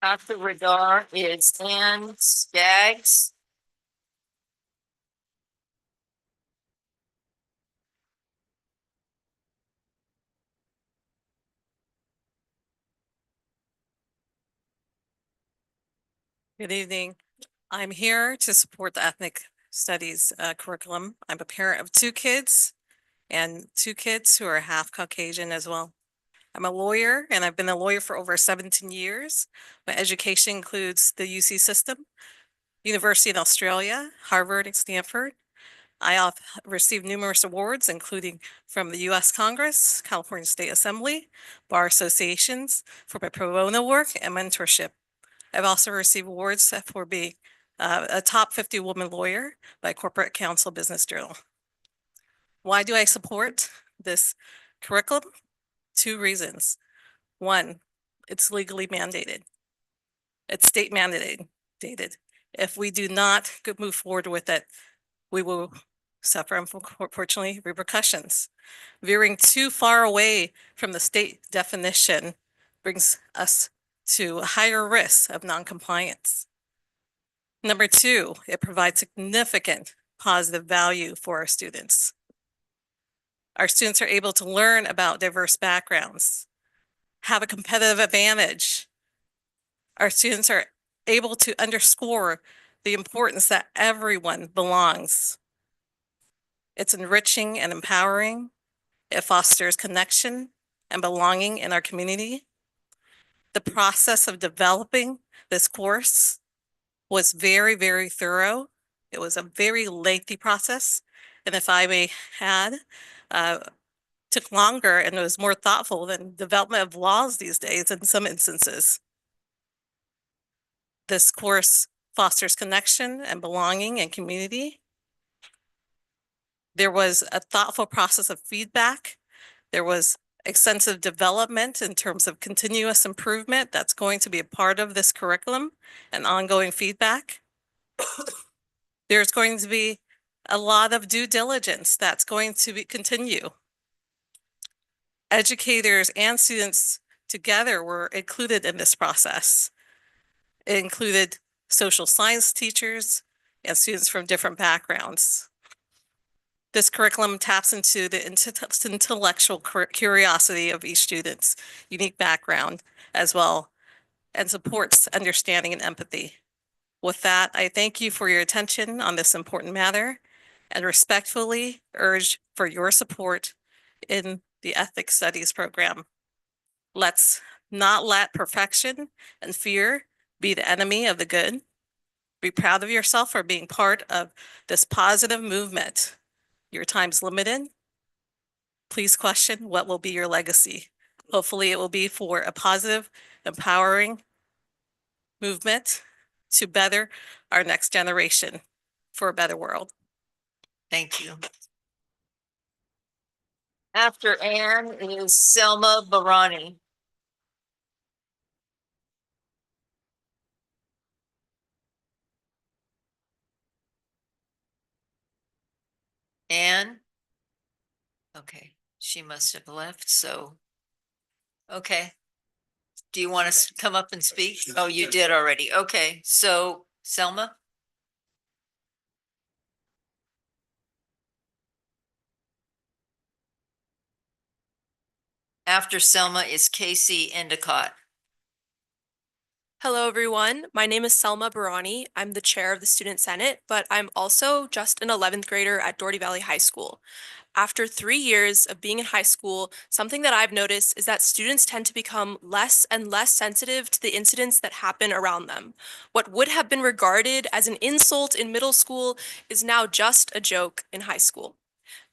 Dr. Radar is Ann Skaggs. Good evening. I'm here to support the ethnic studies curriculum. I'm a parent of two kids and two kids who are half Caucasian as well. I'm a lawyer and I've been a lawyer for over 17 years. My education includes the UC system, University in Australia, Harvard and Stanford. I have received numerous awards, including from the US Congress, California State Assembly, bar associations for my pro bono work and mentorship. I've also received awards for being a top 50 woman lawyer by Corporate Counsel Business Journal. Why do I support this curriculum? Two reasons. One, it's legally mandated. It's state mandated. If we do not move forward with it, we will suffer, unfortunately, repercussions. Veering too far away from the state definition brings us to a higher risk of noncompliance. Number two, it provides significant positive value for our students. Our students are able to learn about diverse backgrounds, have a competitive advantage. Our students are able to underscore the importance that everyone belongs. It's enriching and empowering. It fosters connection and belonging in our community. The process of developing this course was very, very thorough. It was a very lengthy process. And if I may add, took longer and was more thoughtful than development of laws these days in some instances. This course fosters connection and belonging and community. There was a thoughtful process of feedback. There was extensive development in terms of continuous improvement that's going to be a part of this curriculum and ongoing feedback. There's going to be a lot of due diligence that's going to continue. Educators and students together were included in this process. It included social science teachers and students from different backgrounds. This curriculum taps into the intellectual curiosity of each student's unique background as well, and supports understanding and empathy. With that, I thank you for your attention on this important matter and respectfully urge for your support in the Ethics Studies program. Let's not let perfection and fear be the enemy of the good. Be proud of yourself for being part of this positive movement. Your time's limited. Please question what will be your legacy. Hopefully it will be for a positive, empowering movement to better our next generation for a better world. Thank you. After Anne is Selma Barani. Anne? Okay, she must have left, so. Okay. Do you want to come up and speak? Oh, you did already. Okay, so Selma? After Selma is Casey Endicott. Hello, everyone. My name is Selma Barani. I'm the chair of the Student Senate, but I'm also just an 11th grader at Doherty Valley High School. After 3 years of being in high school, something that I've noticed is that students tend to become less and less sensitive to the incidents that happen around them. What would have been regarded as an insult in middle school is now just a joke in high school.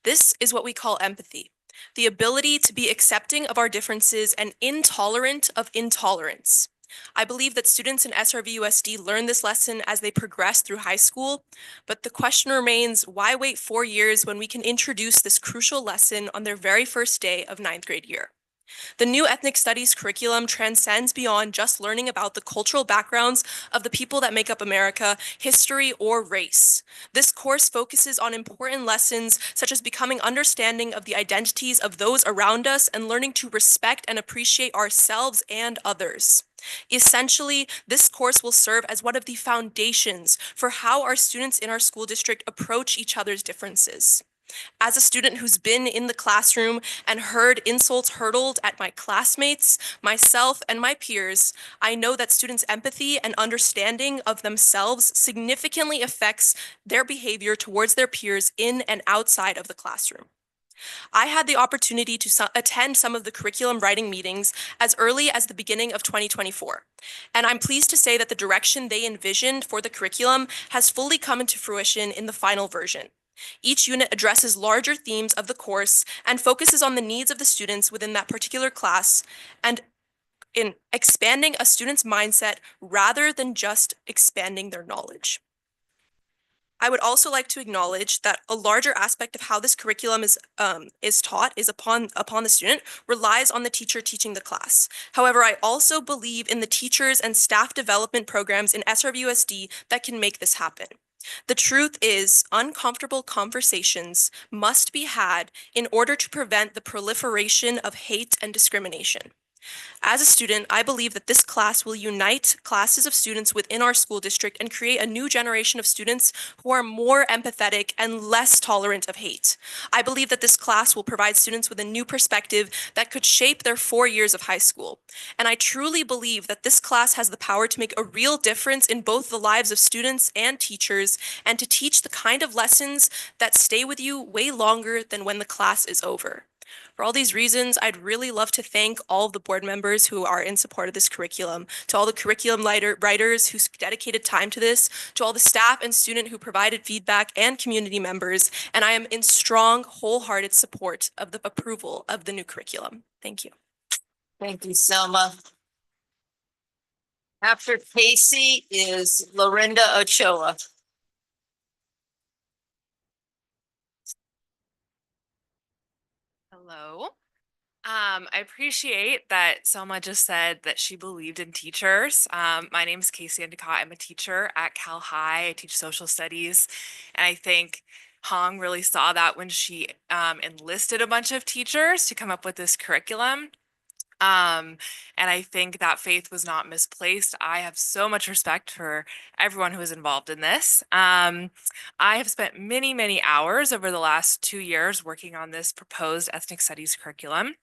This is what we call empathy, the ability to be accepting of our differences and intolerant of intolerance. I believe that students in SRVUSD learn this lesson as they progress through high school, but the question remains, why wait 4 years when we can introduce this crucial lesson on their very first day of 9th grade year? The new ethnic studies curriculum transcends beyond just learning about the cultural backgrounds of the people that make up America, history, or race. This course focuses on important lessons such as becoming understanding of the identities of those around us and learning to respect and appreciate ourselves and others. Essentially, this course will serve as one of the foundations for how our students in our school district approach each other's differences. As a student who's been in the classroom and heard insults hurled at my classmates, myself, and my peers, I know that students' empathy and understanding of themselves significantly affects their behavior towards their peers in and outside of the classroom. I had the opportunity to attend some of the curriculum writing meetings as early as the beginning of 2024. And I'm pleased to say that the direction they envisioned for the curriculum has fully come into fruition in the final version. Each unit addresses larger themes of the course and focuses on the needs of the students within that particular class and in expanding a student's mindset rather than just expanding their knowledge. I would also like to acknowledge that a larger aspect of how this curriculum is taught is upon the student relies on the teacher teaching the class. However, I also believe in the teachers and staff development programs in SRVUSD that can make this happen. The truth is, uncomfortable conversations must be had in order to prevent the proliferation of hate and discrimination. As a student, I believe that this class will unite classes of students within our school district and create a new generation of students who are more empathetic and less tolerant of hate. I believe that this class will provide students with a new perspective that could shape their 4 years of high school. And I truly believe that this class has the power to make a real difference in both the lives of students and teachers, and to teach the kind of lessons that stay with you way longer than when the class is over. For all these reasons, I'd really love to thank all of the board members who are in support of this curriculum, to all the curriculum writers who dedicated time to this, to all the staff and student who provided feedback, and community members, and I am in strong, wholehearted support of the approval of the new curriculum. Thank you. Thank you, Selma. After Casey is Lorinda Ochoa. Hello. I appreciate that Selma just said that she believed in teachers. My name is Casey Endicott. I'm a teacher at Cal High. I teach social studies. And I think Hong really saw that when she enlisted a bunch of teachers to come up with this curriculum. And I think that faith was not misplaced. I have so much respect for everyone who is involved in this. I have spent many, many hours over the last 2 years working on this proposed ethnic studies curriculum.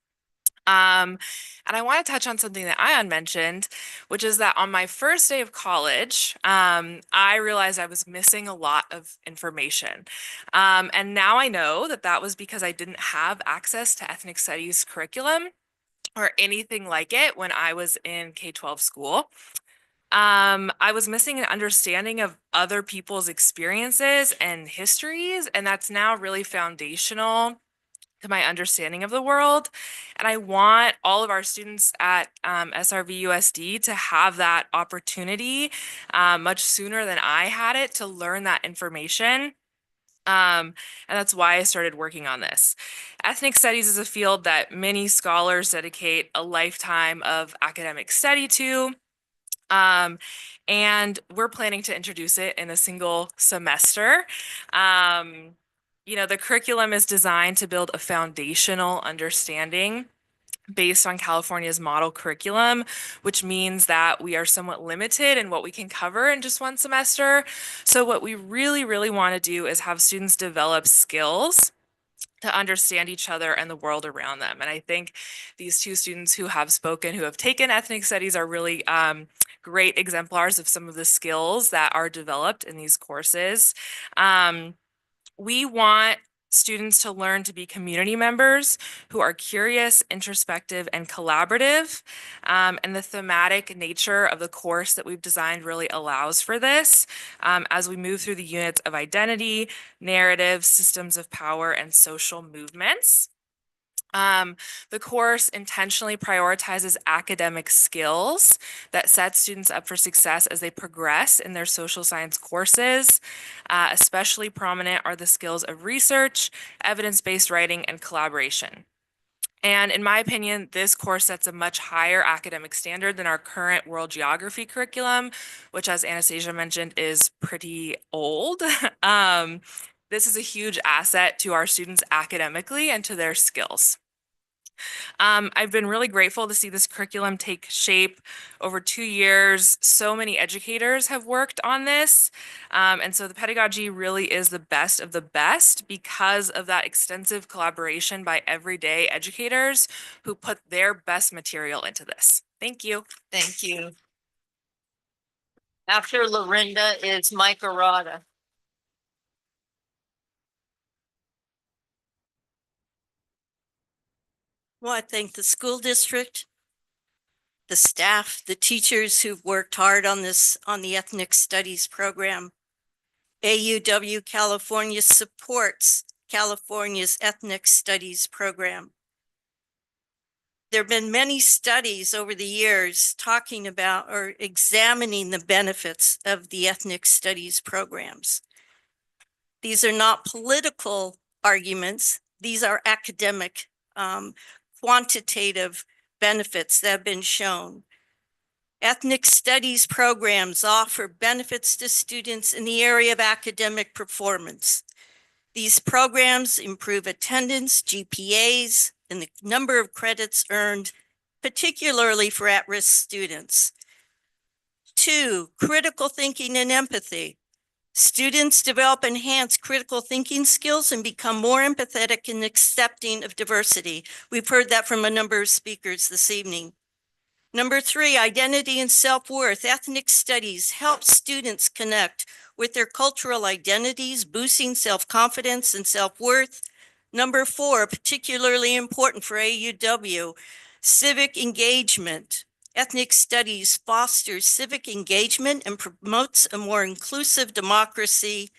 And I want to touch on something that Ion mentioned, which is that on my first day of college, I realized I was missing a lot of information. And now I know that that was because I didn't have access to ethnic studies curriculum or anything like it when I was in K-12 school. I was missing an understanding of other people's experiences and histories, and that's now really foundational to my understanding of the world. And I want all of our students at SRVUSD to have that opportunity much sooner than I had it to learn that information. And that's why I started working on this. Ethnic studies is a field that many scholars dedicate a lifetime of academic study to. And we're planning to introduce it in a single semester. The curriculum is designed to build a foundational understanding based on California's model curriculum, which means that we are somewhat limited in what we can cover in just one semester. So what we really, really want to do is have students develop skills to understand each other and the world around them. And I think these two students who have spoken, who have taken ethnic studies, are really great exemplars of some of the skills that are developed in these courses. We want students to learn to be community members who are curious, introspective, and collaborative. And the thematic nature of the course that we've designed really allows for this as we move through the units of identity, narrative, systems of power, and social movements. The course intentionally prioritizes academic skills that set students up for success as they progress in their social science courses. Especially prominent are the skills of research, evidence-based writing, and collaboration. And in my opinion, this course sets a much higher academic standard than our current world geography curriculum, which, as Anastasia mentioned, is pretty old. This is a huge asset to our students academically and to their skills. I've been really grateful to see this curriculum take shape over 2 years. So many educators have worked on this. And so the pedagogy really is the best of the best because of that extensive collaboration by everyday educators who put their best material into this. Thank you. Thank you. After Lorinda is Mike Arata. Well, I thank the school district, the staff, the teachers who've worked hard on this, on the ethnic studies program. AUW California supports California's ethnic studies program. There have been many studies over the years talking about or examining the benefits of the ethnic studies programs. These are not political arguments. These are academic, quantitative benefits that have been shown. Ethnic studies programs offer benefits to students in the area of academic performance. These programs improve attendance, GPAs, and the number of credits earned, particularly for at-risk students. 2, critical thinking and empathy. Students develop enhanced critical thinking skills and become more empathetic and accepting of diversity. We've heard that from a number of speakers this evening. Number 3, identity and self-worth. Ethnic studies help students connect with their cultural identities, boosting self-confidence and self-worth. Number 4, particularly important for AUW, civic engagement. Ethnic studies fosters civic engagement and promotes a more inclusive democracy.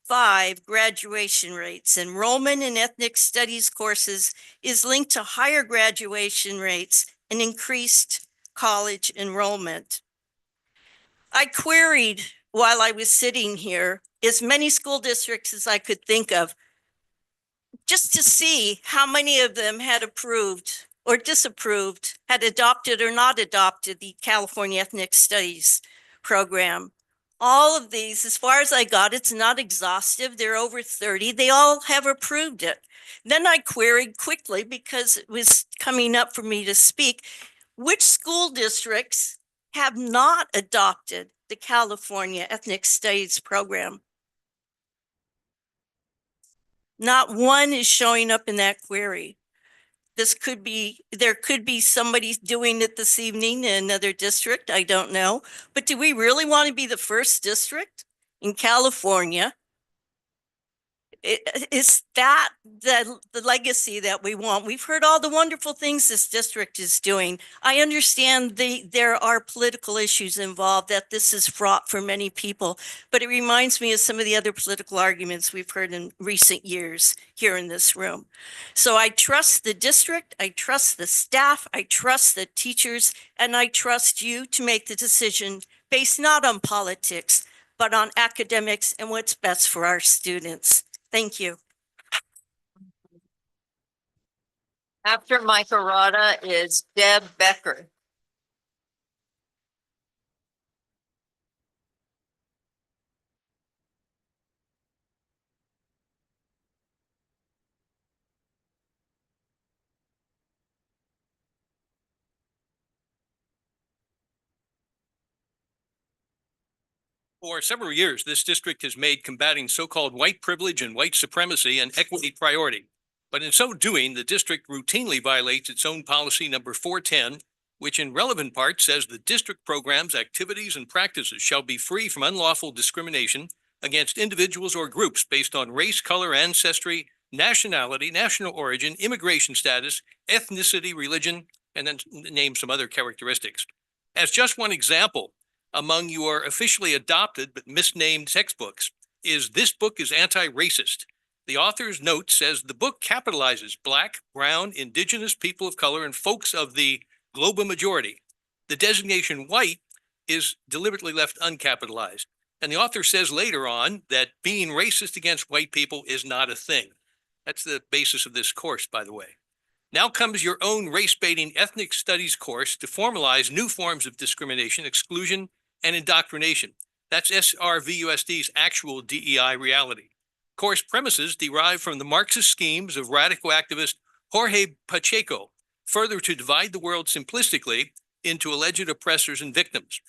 5, graduation rates. Enrollment in ethnic studies courses is linked to higher graduation rates and increased college enrollment. I queried while I was sitting here as many school districts as I could think of, just to see how many of them had approved or disapproved, had adopted or not adopted the California Ethnic Studies program. All of these, as far as I got, it's not exhaustive. There are over 30. They all have approved it. Then I queried quickly, because it was coming up for me to speak, which school districts have not adopted the California Ethnic Studies program? Not one is showing up in that query. There could be somebody doing it this evening in another district, I don't know. But do we really want to be the first district in California Is that the legacy that we want? We've heard all the wonderful things this district is doing. I understand there are political issues involved, that this is fraught for many people, but it reminds me of some of the other political arguments we've heard in recent years here in this room. So I trust the district, I trust the staff, I trust the teachers, and I trust you to make the decision based not on politics, but on academics and what's best for our students. Thank you. After Mike Arata is Deb Becker. For several years, this district has made combating so-called white privilege and white supremacy an equity priority. But in so doing, the district routinely violates its own policy number 410, which in relevant part says the district programs, activities, and practices shall be free from unlawful discrimination against individuals or groups based on race, color, ancestry, nationality, national origin, immigration status, ethnicity, religion, and then name some other characteristics. As just one example, among your officially adopted but misnamed textbooks is This Book is Anti-Racist. The author's note says the book capitalizes Black, Brown, Indigenous, people of color, and folks of the global majority. The designation white is deliberately left uncapitalized. And the author says later on that being racist against white people is not a thing. That's the basis of this course, by the way. Now comes your own race-baiting ethnic studies course to formalize new forms of discrimination, exclusion, and indoctrination. That's SRVUSD's actual DEI reality. Course premises derive from the Marxist schemes of radical activist Jorge Pacheco, further to divide the world simplistically into alleged oppressors and victims.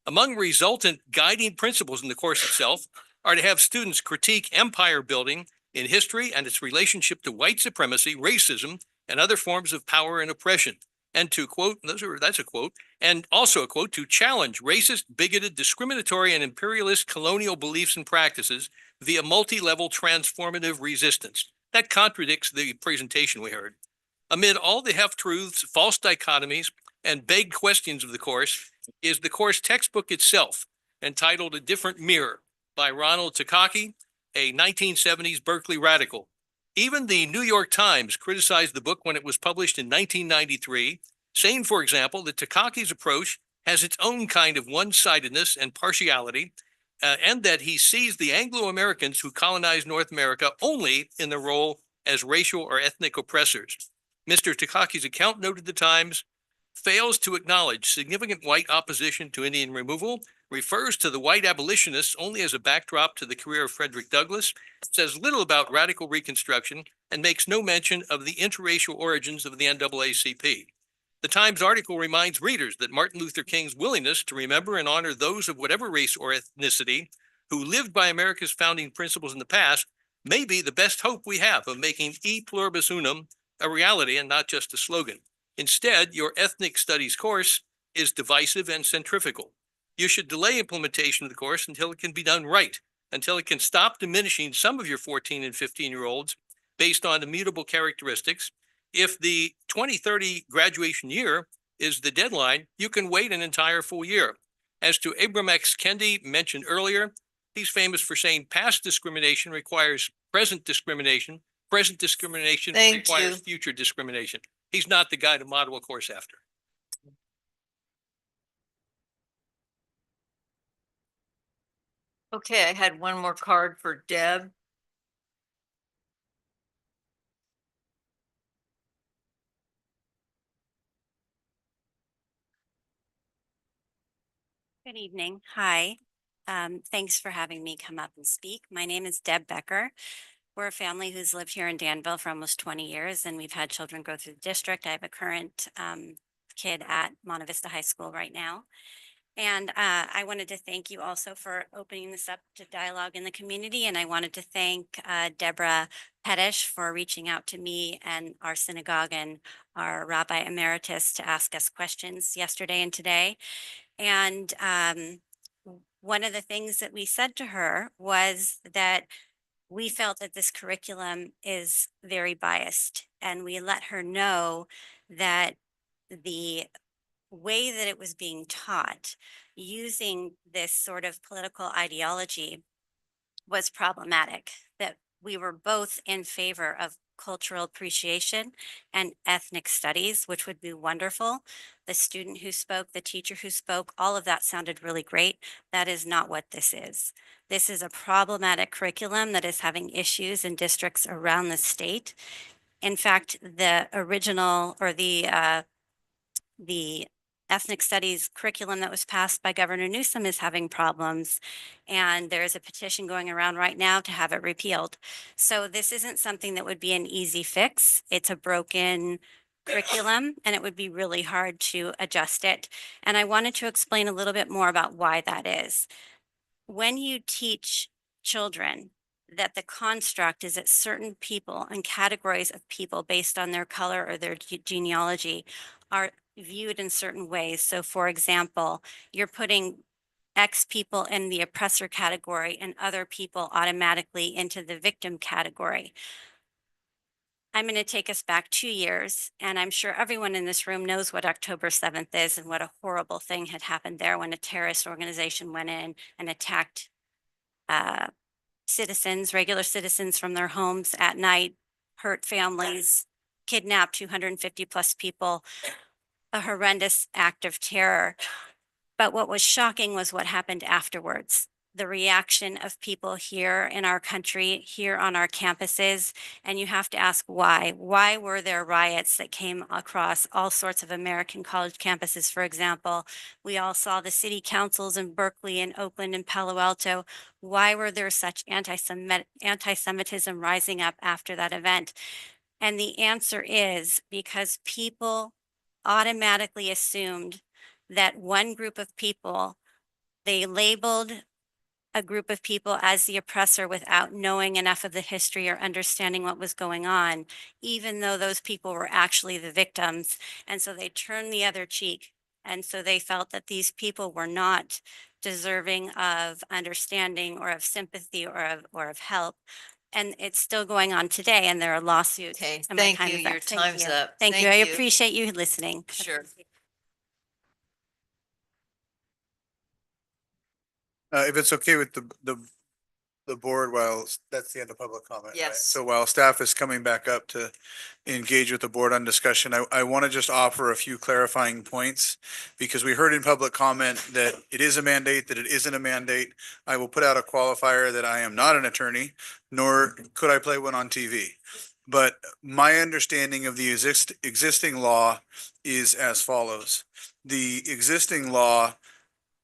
Among resultant guiding principles in the course itself are to have students critique empire building in history and its relationship to white supremacy, racism, and other forms of power and oppression. And to quote, that's a quote, and also a quote, to challenge racist, bigoted, discriminatory, and imperialist colonial beliefs and practices via multi-level transformative resistance. That contradicts the presentation we heard. Amid all the half-truths, false dichotomies, and vague questions of the course is the course textbook itself, entitled A Different Mirror by Ronald Takaki, a 1970s Berkeley radical. Even the New York Times criticized the book when it was published in 1993, saying, for example, that Takaki's approach has its own kind of one-sidedness and partiality, and that he sees the Anglo-Americans who colonized North America only in their role as racial or ethnic oppressors. Mr. Takaki's account, noted the Times, fails to acknowledge significant white opposition to Indian removal, refers to the white abolitionists only as a backdrop to the career of Frederick Douglass, says little about radical Reconstruction, and makes no mention of the interracial origins of the NAACP. The Times article reminds readers that Martin Luther King's willingness to remember and honor those of whatever race or ethnicity who lived by America's founding principles in the past may be the best hope we have of making e pluribus unum a reality and not just a slogan. Instead, your ethnic studies course is divisive and centrifugal. You should delay implementation of the course until it can be done right, until it can stop diminishing some of your 14 and 15-year-olds based on immutable characteristics. If the 2030 graduation year is the deadline, you can wait an entire full year. As to Ibram X. Kendi mentioned earlier, he's famous for saying past discrimination requires present discrimination. Present discrimination requires future discrimination. He's not the guy to model a course after. Okay, I had one more card for Deb. Good evening. Hi. Thanks for having me come up and speak. My name is Deb Becker. We're a family who's lived here in Danville for almost 20 years, and we've had children go through the district. I have a current kid at Monte Vista High School right now. And I wanted to thank you also for opening this up to dialogue in the community. And I wanted to thank Deborah Pettish for reaching out to me and our synagogue and our Rabbi Emeritus to ask us questions yesterday and today. And one of the things that we said to her was that we felt that this curriculum is very biased, and we let her know that the way that it was being taught using this sort of political ideology was problematic, that we were both in favor of cultural appreciation and ethnic studies, which would be wonderful. The student who spoke, the teacher who spoke, all of that sounded really great. That is not what this is. This is a problematic curriculum that is having issues in districts around the state. In fact, the original or the ethnic studies curriculum that was passed by Governor Newsom is having problems. And there is a petition going around right now to have it repealed. So this isn't something that would be an easy fix. It's a broken curriculum, and it would be really hard to adjust it. And I wanted to explain a little bit more about why that is. When you teach children that the construct is that certain people and categories of people based on their color or their genealogy are viewed in certain ways. So for example, you're putting X people in the oppressor category and other people automatically into the victim category. I'm going to take us back 2 years, and I'm sure everyone in this room knows what October 7th is and what a horrible thing had happened there when a terrorist organization went in and attacked citizens, regular citizens from their homes at night, hurt families, kidnapped 250 plus people, a horrendous act of terror. But what was shocking was what happened afterwards. The reaction of people here in our country, here on our campuses, and you have to ask why. Why were there riots that came across all sorts of American college campuses, for example? We all saw the city councils in Berkeley and Oakland and Palo Alto. Why were there such anti-Semitism rising up after that event? And the answer is because people automatically assumed that one group of people, they labeled a group of people as the oppressor without knowing enough of the history or understanding what was going on, even though those people were actually the victims. And so they turned the other cheek. And so they felt that these people were not deserving of understanding or of sympathy or of help. And it's still going on today, and there are lawsuits. Okay, And my thank time you. is up. Your Thank time's you. up. Thank you. Thank I you. appreciate you listening. Sure. If it's okay with the board, while that's the end of public comment. Right? Yes. So while staff is coming back up to engage with the board on discussion, I want to just offer a few clarifying points because we heard in public comment that it is a mandate, that it isn't a mandate. I will put out a qualifier that I am not an attorney, nor could I play one on TV. But my understanding of the existing law is as follows. The existing law,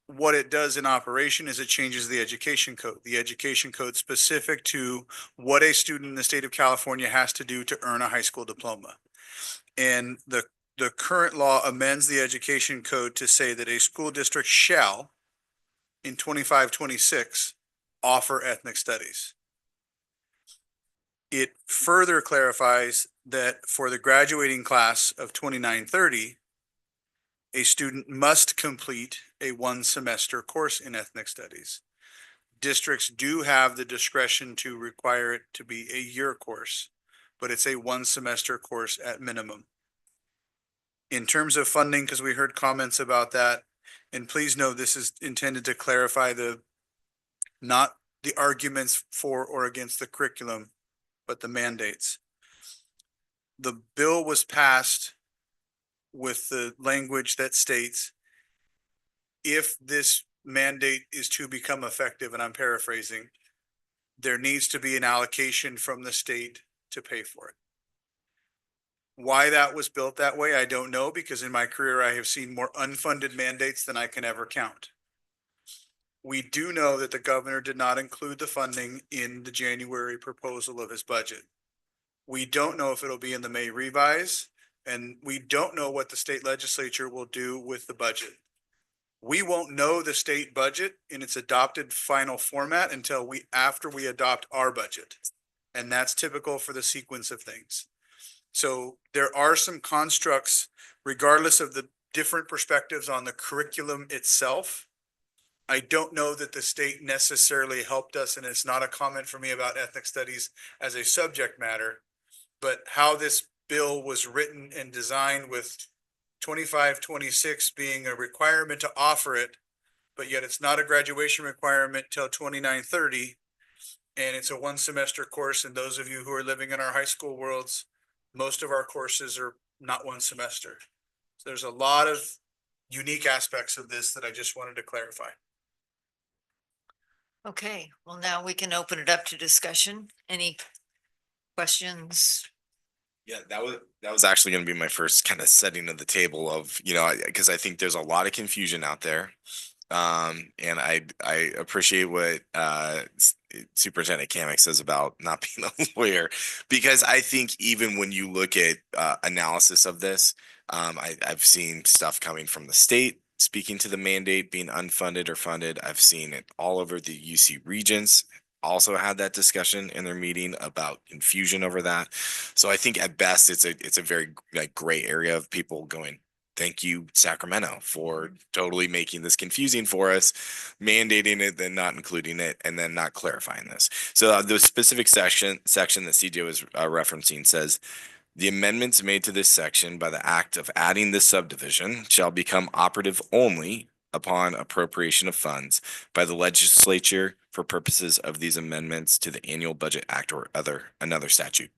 what it does in operation is it changes the education code. The education code specific to what a student in the state of California has to do to earn a high school diploma. And the current law amends the education code to say that a school district shall, in 25-26, offer ethnic studies. It further clarifies that for the graduating class of 29-30, a student must complete a 1-semester course in ethnic studies. Districts do have the discretion to require it to be a year course, but it's a 1-semester course at minimum. In terms of funding, because we heard comments about that, and please know this is intended to clarify not the arguments for or against the curriculum, but the mandates. The bill was passed with the language that states if this mandate is to become effective, and I'm paraphrasing, there needs to be an allocation from the state to pay for it. Why that was built that way, I don't know, because in my career, I have seen more unfunded mandates than I can ever count. We do know that the governor did not include the funding in the January proposal of his budget. We don't know if it'll be in the May revise, and we don't know what the state legislature will do with the budget. We won't know the state budget in its adopted final format until after we adopt our budget. And that's typical for the sequence of things. So there are some constructs, regardless of the different perspectives on the curriculum itself, I don't know that the state necessarily helped us, and it's not a comment for me about ethnic studies as a subject matter, but how this bill was written and designed with 25, 26 being a requirement to offer it, but yet it's not a graduation requirement till 29, 30. And it's a one semester course. And those of you who are living in our high school worlds, most of our courses are not one semester. So there's a lot of unique aspects of this that I just wanted to clarify. Okay, well, now we can open it up to discussion. Any questions? Yeah, that was actually going to be my first kind of setting of the table of, because I think there's a lot of confusion out there. And I appreciate what Superintendent Kamick says about not being a lawyer, because I think even when you look at analysis of this, I've seen stuff coming from the state speaking to the mandate being unfunded or funded. I've seen it all over the UC Regents also had that discussion in their meeting about confusion over that. So I think at best it's a very gray area of people going, thank you, Sacramento, for totally making this confusing for us, mandating it, then not including it, and then not clarifying this. So the specific section that CJ was referencing says, the amendments made to this section by the act of adding this subdivision shall become operative only upon appropriation of funds by the legislature for purposes of these amendments to the annual budget act or another statute.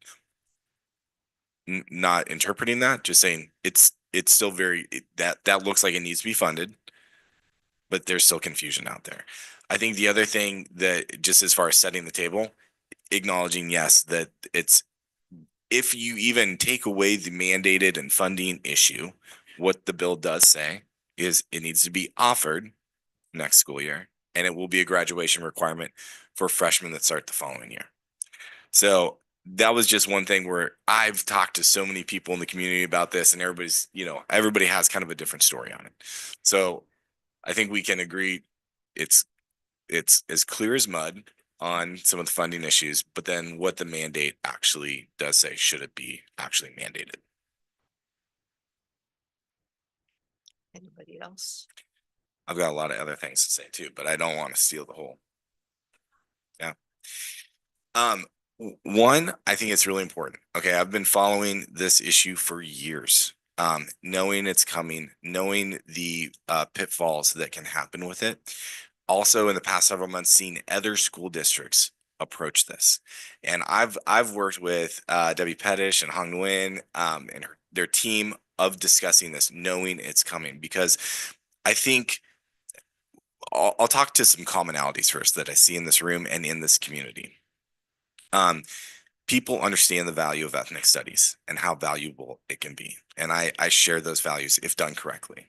Not interpreting that, just saying it's still that looks like it needs to be funded, but there's still confusion out there. I think the other thing that just as far as setting the table, acknowledging, yes, that it's, if you even take away the mandated and funding issue, what the bill does say is it needs to be offered next school year, and it will be a graduation requirement for freshmen that start the following year. So that was just one thing where I've talked to so many people in the community about this, and everybody has kind of a different story on it. So I think we can agree it's as clear as mud on some of the funding issues, but then what the mandate actually does say, should it be actually mandated? Anybody else? I've got a lot of other things to say too, but I don't want to steal the whole. Yeah. One, I think it's really important. Okay, I've been following this issue for years. Knowing it's coming, knowing the pitfalls that can happen with it. Also, in the past several months, seeing other school districts approach this, and I've worked with Debbie Pettish and Hong Nguyen and their team of discussing this, knowing it's coming, because I think I'll talk to some commonalities first that I see in this room and in this community. People understand the value of ethnic studies and how valuable it can be, and I share those values if done correctly.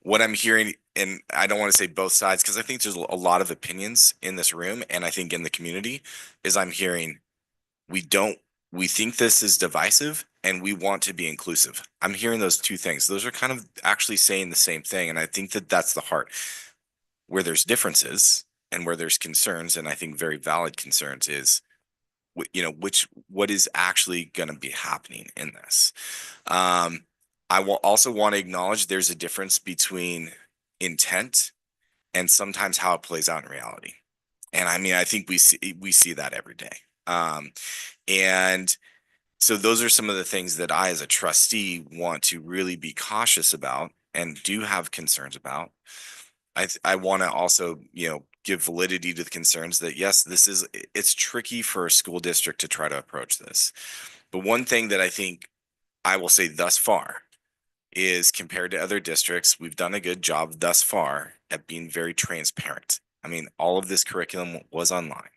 What I'm hearing, and I don't want to say both sides, because I think there's a lot of opinions in this room, and I think in the community, is I'm hearing we think this is divisive and we want to be inclusive. I'm hearing those two things. Those are kind of actually saying the same thing, and I think that that's the heart. Where there's differences and where there's concerns, and I think very valid concerns, is what is actually going to be happening in this. I will also want to acknowledge there's a difference between intent and sometimes how it plays out in reality. And I mean, I think we see that every day. And so those are some of the things that I, as a trustee, want to really be cautious about and do have concerns about. I want to also, give validity to the concerns that, yes, it's tricky for a school district to try to approach this. But one thing that I think I will say thus far is, compared to other districts, we've done a good job thus far at being very transparent. I mean, all of this curriculum was online.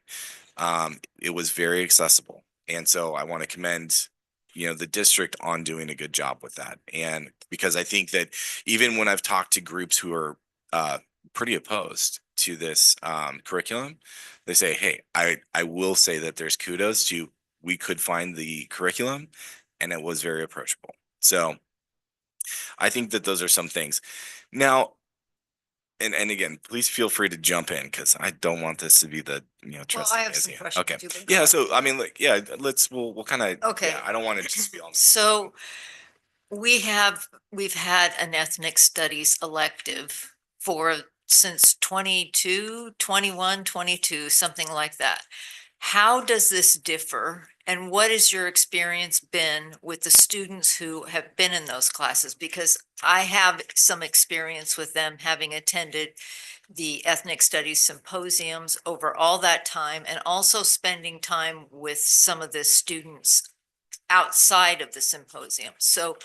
It was very accessible. And so I want to commend, the district on doing a good job with that. And because I think that even when I've talked to groups who are pretty opposed to this curriculum, they say, hey, I will say that there's kudos to, we could find the curriculum and it was very approachable. So I think that those are some things. Now, and again, please feel free to jump in, because I don't want this to be the, trustee. I have some questions. Okay. too, but go Yeah. ahead. So, I mean, we'll kind of, Okay. I don't want to just be on. So we've had an ethnic studies elective for since 22, 21, 22, something like that. How does this differ? And what has your experience been with the students who have been in those classes? Because I have some experience with them having attended the ethnic studies symposiums over all that time, and also spending time with some of the students outside of the symposium. So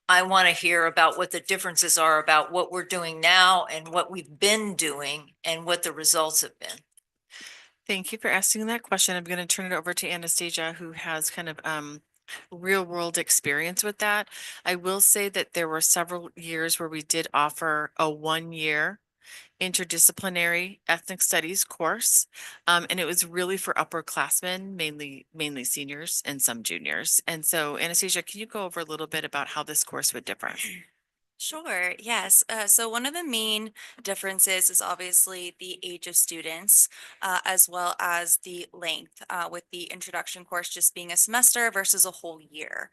I want to hear about what the differences are about what we're doing now and what we've been doing and what the results have been. Thank you for asking that question. I'm going to turn it over to Anastasia, who has kind of real world experience with that. I will say that there were several years where we did offer a 1-year interdisciplinary ethnic studies course. And it was really for upperclassmen, mainly seniors and some juniors. And so Anastasia, can you go over a little bit about how this course would differ? Sure, yes. So one of the main differences is obviously the age of students, as well as the length, with the introduction course just being a semester versus a whole year.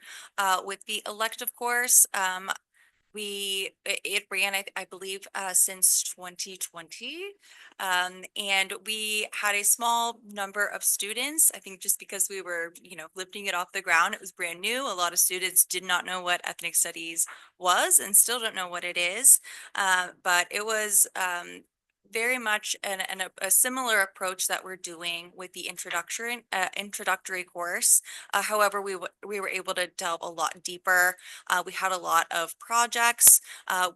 With the elective course, it ran, I believe, since 2020. And we had a small number of students. I think just because we were, lifting it off the ground, it was brand new. A lot of students did not know what ethnic studies was and still don't know what it is. But it was very much a similar approach that we're doing with the introductory course. However, we were able to delve a lot deeper. We had a lot of projects.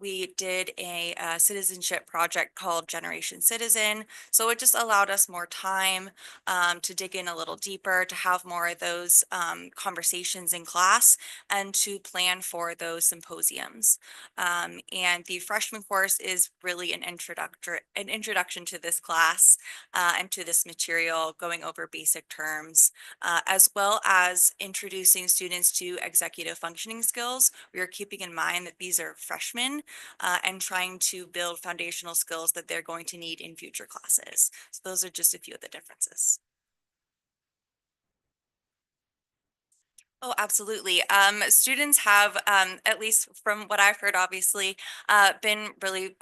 We did a citizenship project called Generation Citizen. So it just allowed us more time to dig in a little deeper, to have more of those conversations in class, and to plan for those symposiums. And the freshman course is really an introduction to this class and to this material, going over basic terms, as well as introducing students to executive functioning skills. We are keeping in mind that these are freshmen and trying to build foundational skills that they're going to need in future classes. So those are just a few of the differences. Oh, absolutely. Students have, at least from what I've heard, obviously, been really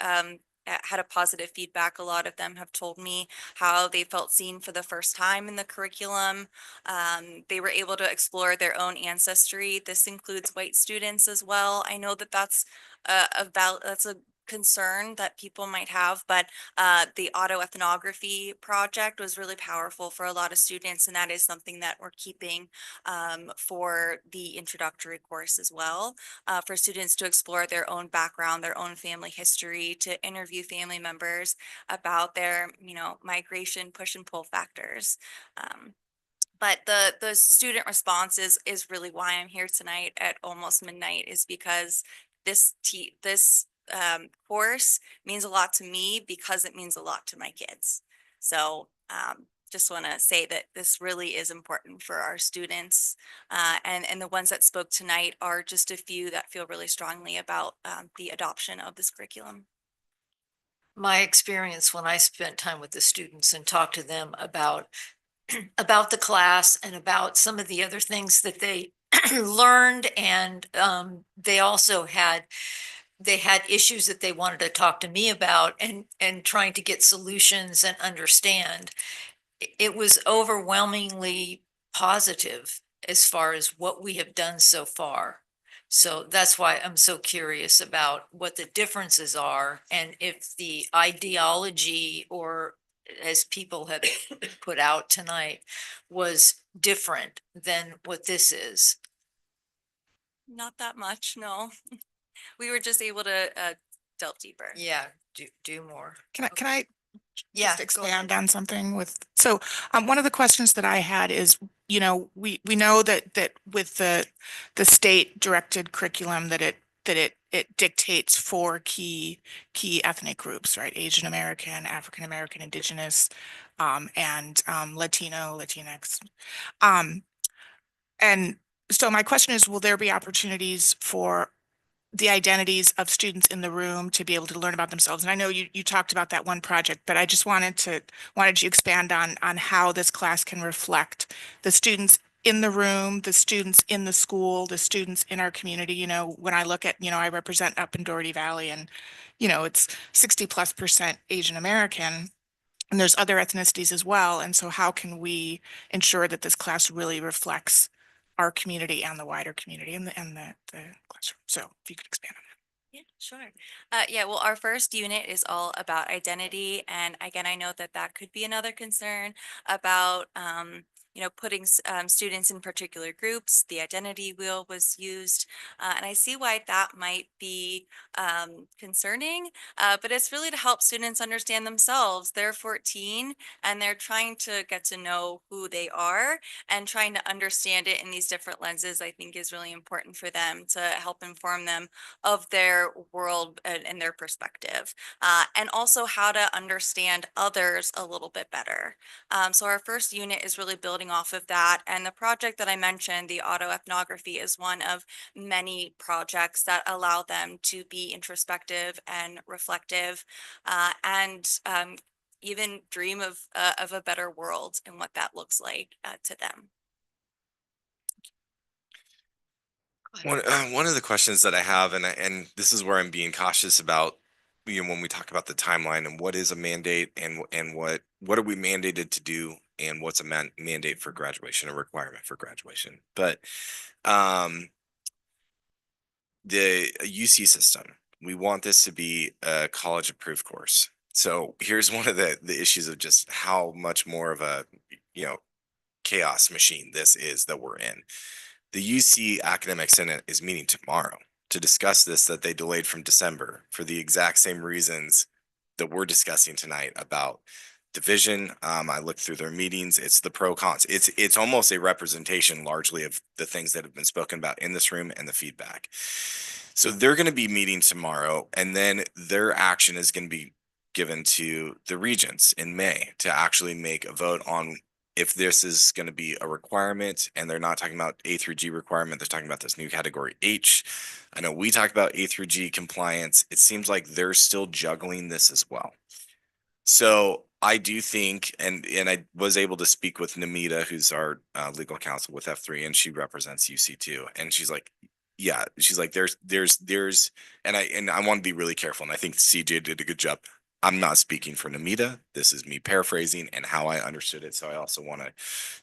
had a positive feedback. A lot of them have told me how they felt seen for the first time in the curriculum. They were able to explore their own ancestry. This includes white students as well. I know that that's that's a concern that people might have, but the autoethnography project was really powerful for a lot of students, and that is something that we're keeping for the introductory course as well, for students to explore their own background, their own family history, to interview family members about their, migration push and pull factors. But the student response is really why I'm here tonight at almost midnight, is because this course means a lot to me because it means a lot to my kids. So just want to say that this really is important for our students. And the ones that spoke tonight are just a few that feel really strongly about the adoption of this curriculum. My experience when I spent time with the students and talked to them about the class and about some of the other things that they learned, and they also had issues that they wanted to talk to me about, and trying to get solutions and understand. It was overwhelmingly positive as far as what we have done so far. So that's why I'm so curious about what the differences are, and if the ideology, or as people have put out tonight, was different than what this is. Not that much, no. We were just able to delve deeper. Yeah, do more. Can I Yeah, just expand on something so one of the questions that I had is, we know that with the state directed curriculum that it dictates 4 key ethnic groups, right? Asian American, African American, Indigenous, and Latino, Latinx. And so my question is, will there be opportunities for the identities of students in the room to be able to learn about themselves? And I know you talked about that one project, but I just wanted you to expand on how this class can reflect the students in the room, the students in the school, the students in our community. You know, when I look at, you know, I represent up in Doherty Valley and, you know, it's 60+% Asian American. And there's other ethnicities as well. And so how can we ensure that this class really reflects our community and the wider community and the classroom? So if you could expand on that. Yeah, sure. Yeah, well, our first unit is all about identity. And again, I know that that could be another concern about, putting students in particular groups. The identity wheel was used. And I see why that might be concerning, but it's really to help students understand themselves. They're 14 and they're trying to get to know who they are, and trying to understand it in these different lenses, I think is really important for them to help inform them of their world and their perspective, and also how to understand others a little bit better. So our first unit is really building off of that. And the project that I mentioned, the autoethnography, is one of many projects that allow them to be introspective and reflective, and even dream of a better world and what that looks like to them. One of the questions that I have, and this is where I'm being cautious about, you know, when we talk about the timeline and what is a mandate and what are we mandated to do and what's a mandate for graduation, a requirement for graduation. But the UC system, we want this to be a college approved course. So here's one of the issues of just how much more of a, you know, chaos machine this is that we're in. The UC Academic Senate is meeting tomorrow to discuss this, that they delayed from December for the exact same reasons that we're discussing tonight about division. I looked through their meetings. It's the pro cons. It's almost a representation largely of the things that have been spoken about in this room and the feedback. So they're going to be meeting tomorrow, and then their action is going to be given to the regents in May to actually make a vote on if this is going to be a requirement. And they're not talking about A through G requirement. They're talking about this new category H. I know we talked about A through G compliance. It seems like they're still juggling this as well. So I do think, and I was able to speak with Namita, who's our legal counsel with F3, and she represents UC2. And she's like, yeah, she's like, there's, and I want to be really careful. And I think CJ did a good job. I'm not speaking for Namita. This is me paraphrasing and how I understood it. So I also want to,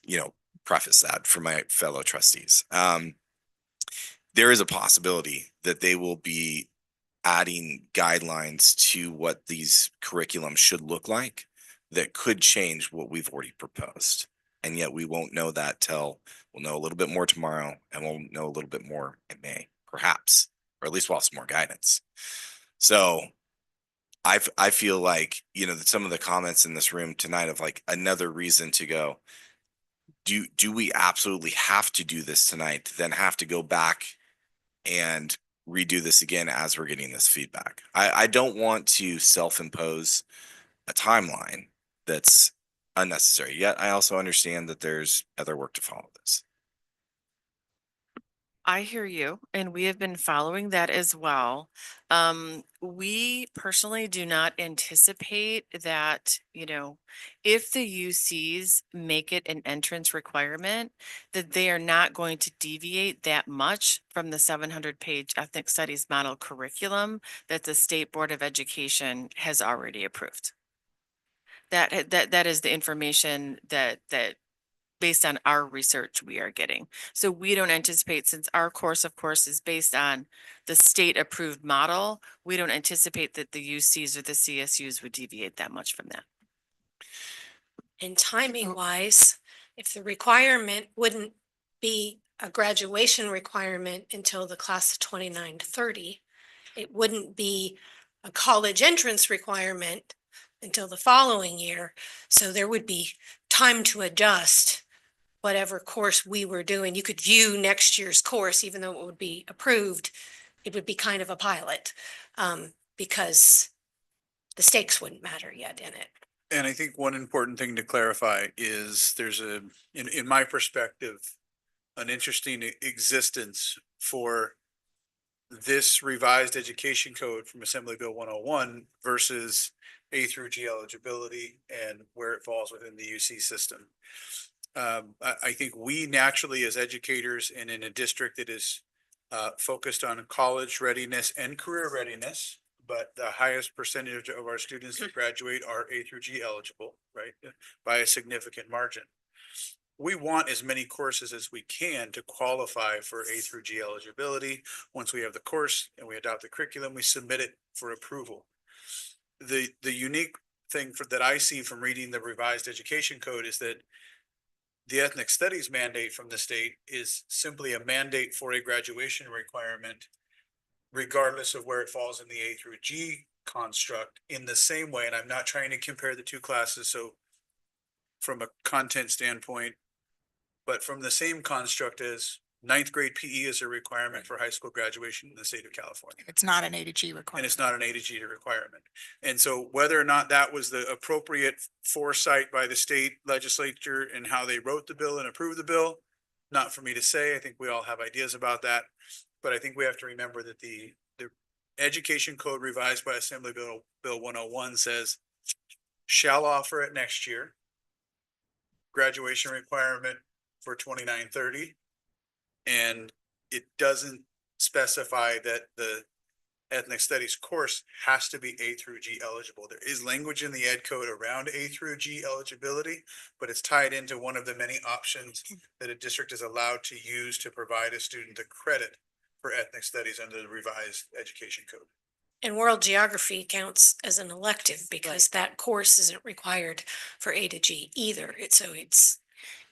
you know, preface that for my fellow trustees. There is a possibility that they will be adding guidelines to what these curriculums should look like that could change what we've already proposed. And yet we won't know that till we'll know a little bit more tomorrow, and we'll know a little bit more in May, perhaps, or at least we'll have some more guidance. So I feel like, you know, that some of the comments in this room tonight of like another reason to go, do we absolutely have to do this tonight, then have to go back and redo this again as we're getting this feedback? I don't want to self-impose a timeline that's unnecessary. Yet I also understand that there's other work to follow this. I hear you, and we have been following that as well. We personally do not anticipate that, you know, if the UCs make it an entrance requirement, that they are not going to deviate that much from the 700-page ethnic studies model curriculum that the State Board of Education has already approved. That is the information that based on our research we are getting. So we don't anticipate, since our course of course is based on the state approved model, we don't anticipate that the UCs or the CSUs would deviate that much from that. And timing wise, if the requirement wouldn't be a graduation requirement until the class of 29 to 30, it wouldn't be a college entrance requirement until the following year. So there would be time to adjust whatever course we were doing. You could view next year's course, even though it would be approved, it would be kind of a pilot, because the stakes wouldn't matter yet in it. And I think one important thing to clarify is there's in my perspective, an interesting existence for this revised education code from Assembly Bill 101 versus A through G eligibility and where it falls within the UC system. I think we naturally as educators and in a district that is focused on college readiness and career readiness, but the highest percentage of our students that graduate are A through G eligible, right? By a significant margin. We want as many courses as we can to qualify for A through G eligibility. Once we have the course and we adopt the curriculum, we submit it for approval. The unique thing that I see from reading the revised education code is that the ethnic studies mandate from the state is simply a mandate for a graduation requirement, regardless of where it falls in the A through G construct, in the same way. And I'm not trying to compare the two classes, so from a content standpoint, but from the same construct as ninth grade PE is a requirement for high school graduation in the state of California. It's not an A to G And requirement. it's not an A to G requirement. And so whether or not that was the appropriate foresight by the state legislature and how they wrote the bill and approved the bill, not for me to say. I think we all have ideas about that. But I think we have to remember that the education code revised by Assembly Bill 101 says shall offer it next year. Graduation requirement for 29-30. And it doesn't specify that the ethnic studies course has to be A through G eligible. There is language in the ed code around A through G eligibility, but it's tied into one of the many options that a district is allowed to use to provide a student the credit for ethnic studies under the revised education code. And world geography counts as an elective because that course isn't required for A to G either.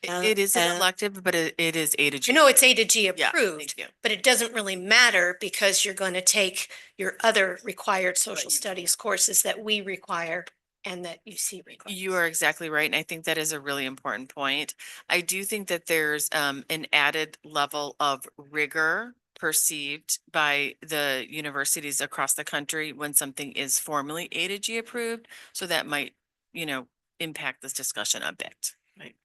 It is an elective, but it is A to G. I know it's A to G Yeah, approved, thank you. but it doesn't really matter because you're going to take your other required social studies courses that we require and that UC requires. You are exactly right. And I think that is a really important point. I do think that there's an added level of rigor perceived by the universities across the country when something is formally A to G approved. So that might, impact this discussion a bit. Right.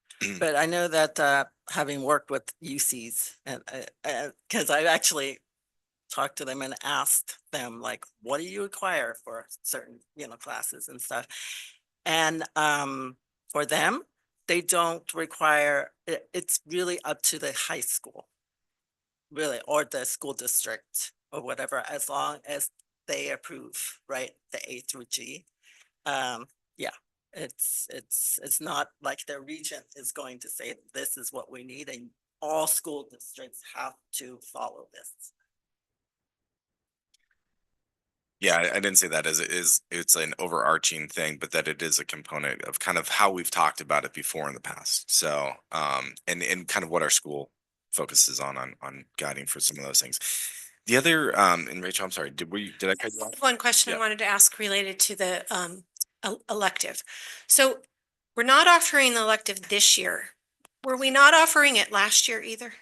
But I know that having worked with UCs and because I actually talked to them and asked them like, what do you require for certain, classes and stuff? And for them, they don't require, it's really up to the high school, really, or the school district or whatever, as long as they approve, right, the A through G. Yeah. It's not like the region is going to say this is what we need and all school districts have to follow this. Yeah, I didn't say that as it's an overarching thing, but that it is a component of kind of how we've talked about it before in the past. So, and kind of what our school focuses on guiding for some of those things. The other, and Rachel, I'm sorry, did I cut you off? One question I Yeah. wanted to ask related to the elective. So we're not offering the elective this year. Were we not offering it last year either?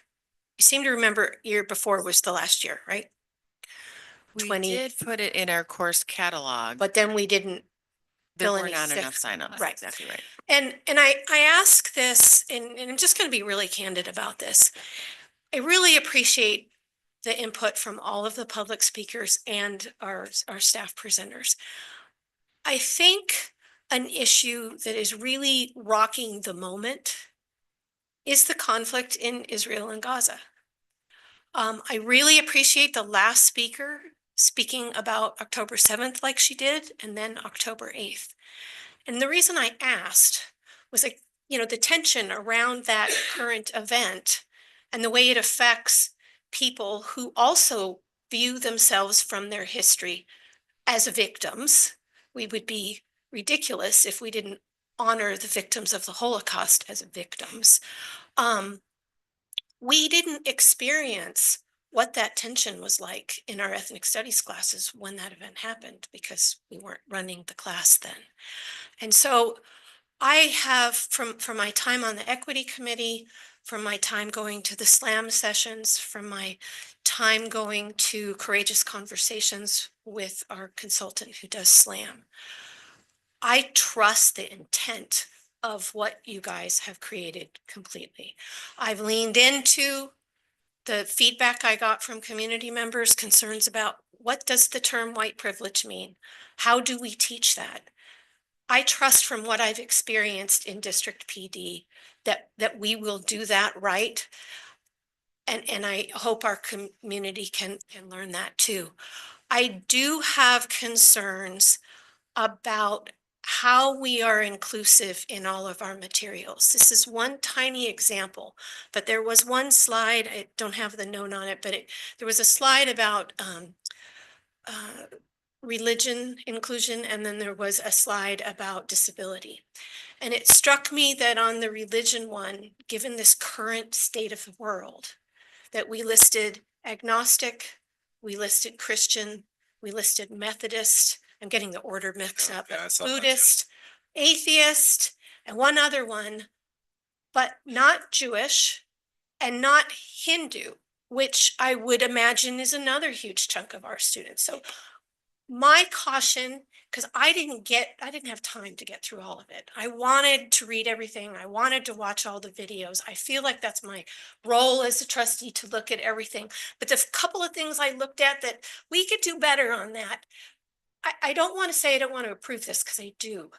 You seem to remember year before was the last year, right? We did put it in our course catalog. But then we didn't There fill were any not sick- enough signups. Right. Exactly right. And I ask this, and I'm just going to be really candid about this. I really appreciate the input from all of the public speakers and our staff presenters. I think an issue that is really rocking the moment is the conflict in Israel and Gaza. I really appreciate the last speaker speaking about October 7th like she did, and then October 8th. And the reason I asked was like, the tension around that current event and the way it affects people who also view themselves from their history as victims. We would be ridiculous if we didn't honor the victims of the Holocaust as victims. We didn't experience what that tension was like in our ethnic studies classes when that event happened because we weren't running the class then. And so I have, from my time on the equity committee, from my time going to the SLAM sessions, from my time going to courageous conversations with our consultant who does SLAM, I trust the intent of what you guys have created completely. I've leaned into the feedback I got from community members, concerns about what does the term white privilege mean? How do we teach that? I trust from what I've experienced in district PD that we will do that right. And I hope our community can learn that too. I do have concerns about how we are inclusive in all of our materials. This is one tiny example, but there was one slide, I don't have the note on it, but there was a slide about religion inclusion, and then there was a slide about disability. And it struck me that on the religion one, given this current state of the world, that we listed agnostic, we listed Christian, we listed Methodist, I'm getting the order mixed up, yeah, I saw that too. Buddhist, atheist, and one other one, but not Jewish and not Hindu, which I would imagine is another huge chunk of our students. So my caution, because I didn't have time to get through all of it. I wanted to read everything. I wanted to watch all the videos. I feel like that's my role as a trustee, to look at everything. But the couple of things I looked at that we could do better on that. I don't want to say I don't want to approve this, because I do.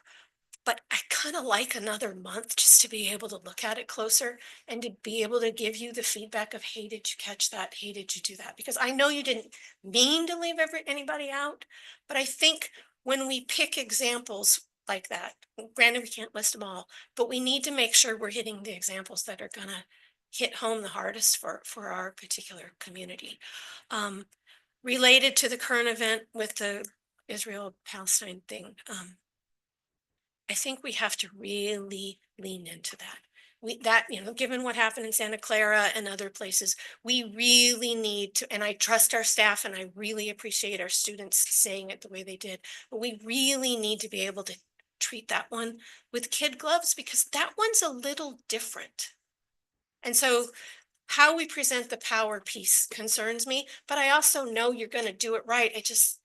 But I kind of like another month just to be able to look at it closer and to be able to give you the feedback of, hey, did you catch that? Hey, did you do that? Because I know you didn't mean to leave anybody out, but I think when we pick examples like that, granted, we can't list them all, but we need to make sure we're hitting the examples that are gonna hit home the hardest for our particular community. Related to the current event with the Israel-Palestine thing, I think we have to really lean into that. Given what happened in Santa Clara and other places, we really need to, and I trust our staff and I really appreciate our students saying it the way they did, but we really need to be able to treat that one with kid gloves, because that one's a little different. And so how we present the power piece concerns me, but I also know you're going to do it right. I just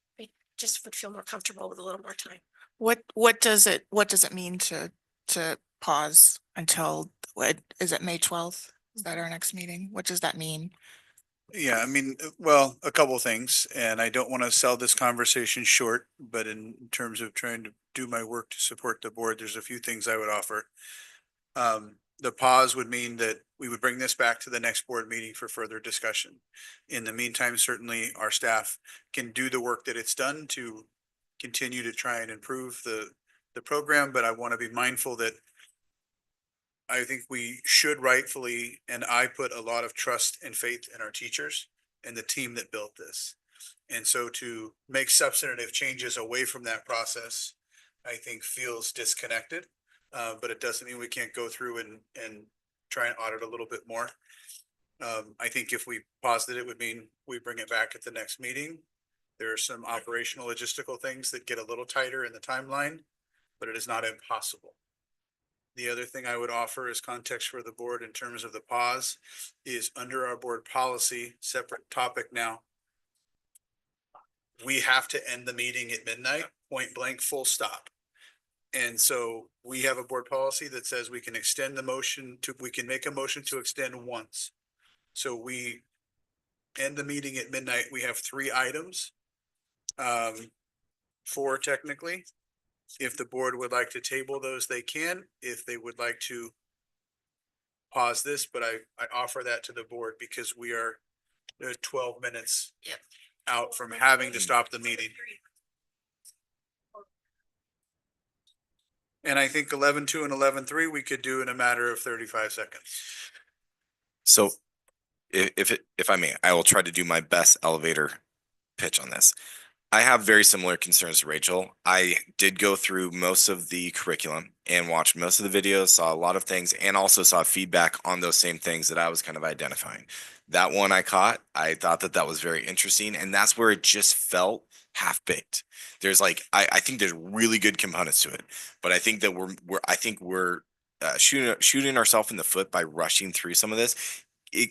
would feel more comfortable with a little more time. What does it mean to pause until, what is it, May 12th? Is that our next meeting? What does that mean? Yeah, I mean, well, a couple of things, and I don't want to sell this conversation short, but in terms of trying to do my work to support the board, there's a few things I would offer. The pause would mean that we would bring this back to the next board meeting for further discussion. In the meantime, certainly our staff can do the work that it's done to continue to try and improve the program, but I want to be mindful that I think we should rightfully, and I put a lot of trust and faith in our teachers and the team that built this. And so to make substantive changes away from that process, I think feels disconnected. But it doesn't mean we can't go through and try and audit a little bit more. I think if we paused it, it would mean we bring it back at the next meeting. There are some operational logistical things that get a little tighter in the timeline, but it is not impossible. The other thing I would offer as context for the board in terms of the pause is under our board policy, separate topic now. We have to end the meeting at midnight, point blank, full stop. And so we have a board policy that says we can extend the motion to, we can make a motion to extend once. So we end the meeting at midnight. We have 3 items. 4 technically. If the board would like to table those, they can. If they would like to pause this, but I offer that to the board because we are 12 minutes out from having to stop the meeting. And I think 11-2 and 11-3 we could do in a matter of 35 seconds. So if I may, I will try to do my best elevator pitch on this. I have very similar concerns to Rachel. I did go through most of the curriculum and watched most of the videos, saw a lot of things, and also saw feedback on those same things that I was kind of identifying. That one I caught, I thought that was very interesting, and that's where it just felt half-baked. There's like, I think there's really good components to it, but I think that we're shooting ourselves in the foot by rushing through some of this,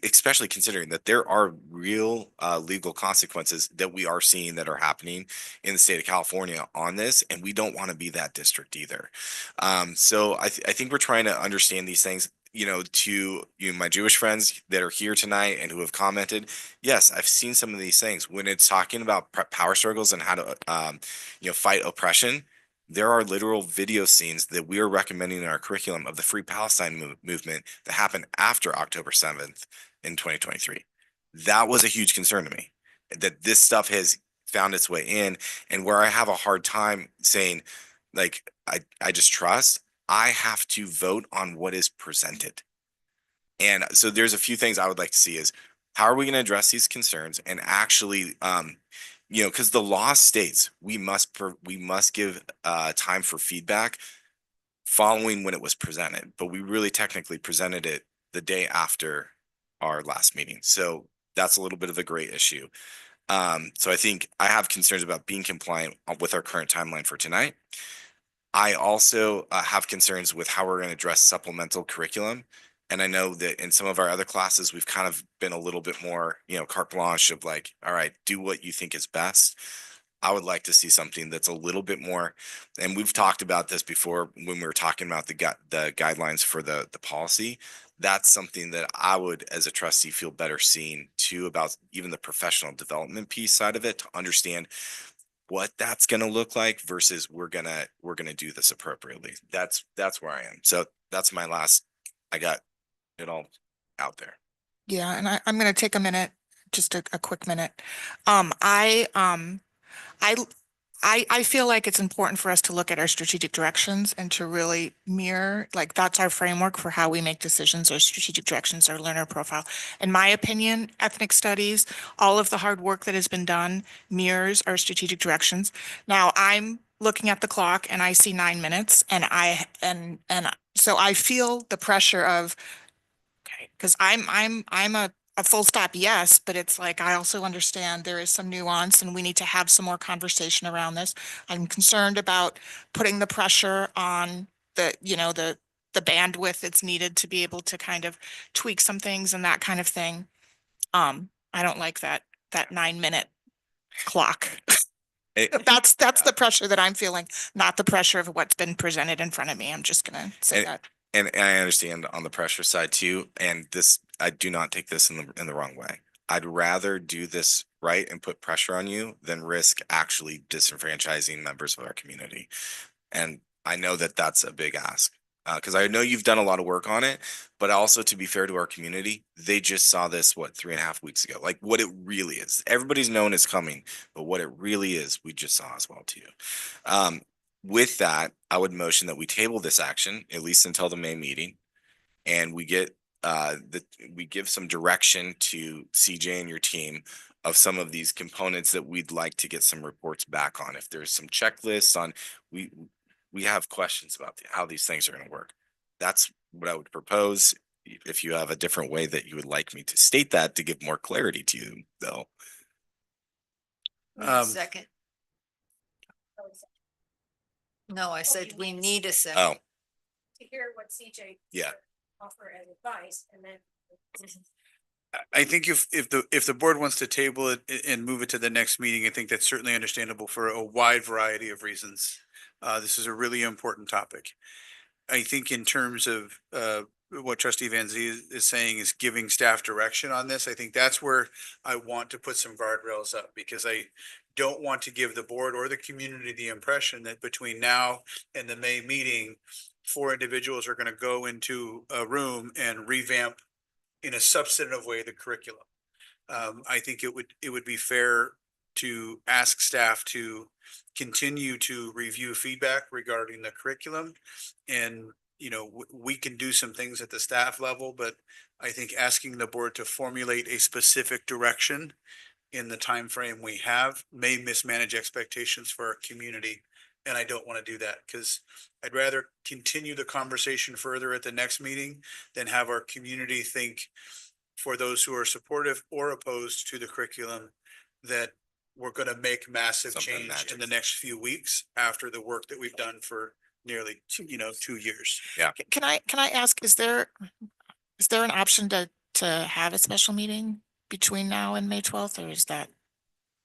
especially considering that there are real legal consequences that we are seeing that are happening in the state of California on this, and we don't want to be that district either. So I think we're trying to understand these things. To my Jewish friends that are here tonight and who have commented, yes, I've seen some of these things when it's talking about power struggles and how to fight oppression. There are literal video scenes that we are recommending in our curriculum of the Free Palestine movement that happened after October 7th in 2023. That was a huge concern to me, that this stuff has found its way in, and where I have a hard time saying, like, I just trust, I have to vote on what is presented. And so there's a few things I would like to see is, how are we going to address these concerns and actually, because the law states we must give time for feedback following when it was presented, but we really technically presented it the day after our last meeting. So that's a little bit of a gray issue. So I think I have concerns about being compliant with our current timeline for tonight. I also have concerns with how we're going to address supplemental curriculum. And I know that in some of our other classes, we've kind of been a little bit more, carte blanche of like, all right, do what you think is best. I would like to see something that's a little bit more, and we've talked about this before when we were talking about the guidelines for the policy. That's something that I would, as a trustee, feel better seeing too, about even the professional development piece side of it, to understand what that's going to look like versus we're gonna do this appropriately. That's where I am. So that's my last. I got it all out there. Yeah, and I'm going to take a minute, just a quick minute. I feel like it's important for us to look at our strategic directions and to really mirror, like, that's our framework for how we make decisions. Our strategic directions, our learner profile. In my opinion, ethnic studies, all of the hard work that has been done mirrors our strategic directions. Now, I'm looking at the clock and I see 9 minutes, and so I feel the pressure of, okay, because I'm a full stop yes, but it's like, I also understand there is some nuance and we need to have some more conversation around this. I'm concerned about putting the pressure on the bandwidth that's needed to be able to kind of tweak some things and that kind of thing. I don't like that 9-minute clock. That's the pressure that I'm feeling, not the pressure of what's been presented in front of me. I'm just gonna say that. And I understand on the pressure side too. And this, I do not take this in the wrong way. I'd rather do this right and put pressure on you than risk actually disenfranchising members of our community. And I know that that's a big ask, because I know you've done a lot of work on it, but also, to be fair to our community, they just saw this, 3.5 weeks ago, like what it really is. Everybody's known it's coming, but what it really is, we just saw as well too. With that, I would motion that we table this action at least until the May meeting, and we get we give some direction to CJ and your team of some of these components that we'd like to get some reports back on. If there's some checklists on, we have questions about how these things are going to work. That's what I would propose. If you have a different way that you would like me to state that to give more clarity to you, though. Second. No, I said we need a second. Oh, To hear what CJ yeah. offer as advice, and then I think if the board wants to table it and move it to the next meeting, I think that's certainly understandable for a wide variety of reasons. This is a really important topic. I think in terms of what Trustee Van Zee is saying is giving staff direction on this. I think that's where I want to put some guardrails up, because I don't want to give the board or the community the impression that between now and the May meeting, 4 individuals are going to go into a room and revamp in a substantive way the curriculum. I think it would be fair to ask staff to continue to review feedback regarding the curriculum. And, we can do some things at the staff level, but I think asking the board to formulate a specific direction in the time frame we have may mismanage expectations for our community. And I don't want to do that, because I'd rather continue the conversation further at the next meeting than have our community think, for those who are supportive or opposed to the curriculum, that we're going to make massive change in the next few weeks after the work that we've done for nearly 2 years. Yeah. Can I ask, is there an option to have a special meeting between now and May 12th, or is that?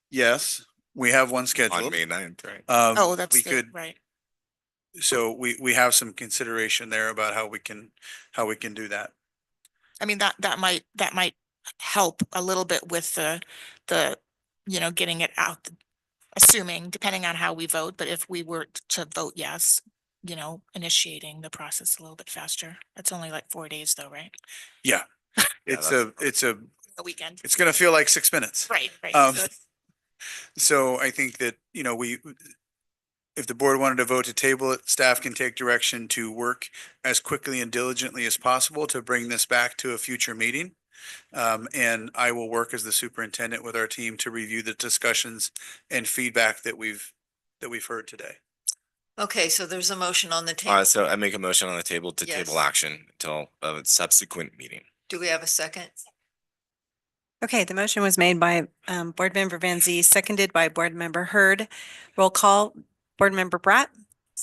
Yes, we have one scheduled. On May 9th, right? Oh, that's we could, right. so we have some consideration there about how we can do that. I mean, that might help a little bit with the getting it out assuming, depending on how we vote, but if we were to vote yes, initiating the process a little bit faster. It's only like 4 days though, right? Yeah. It's a A weekend. it's going to feel like 6 minutes. Right. So I think that, if the board wanted to vote to table it, staff can take direction to work as quickly and diligently as possible to bring this back to a future meeting. And I will work as the superintendent with our team to review the discussions and feedback that we've heard today. Okay, so there's a motion on the table. So I make a motion on the table to Yes. table action until a subsequent meeting. Do we have a second? Okay, the motion was made by Board Member Van Zee, seconded by Board Member Hurd. Roll call, Board Member Bratt,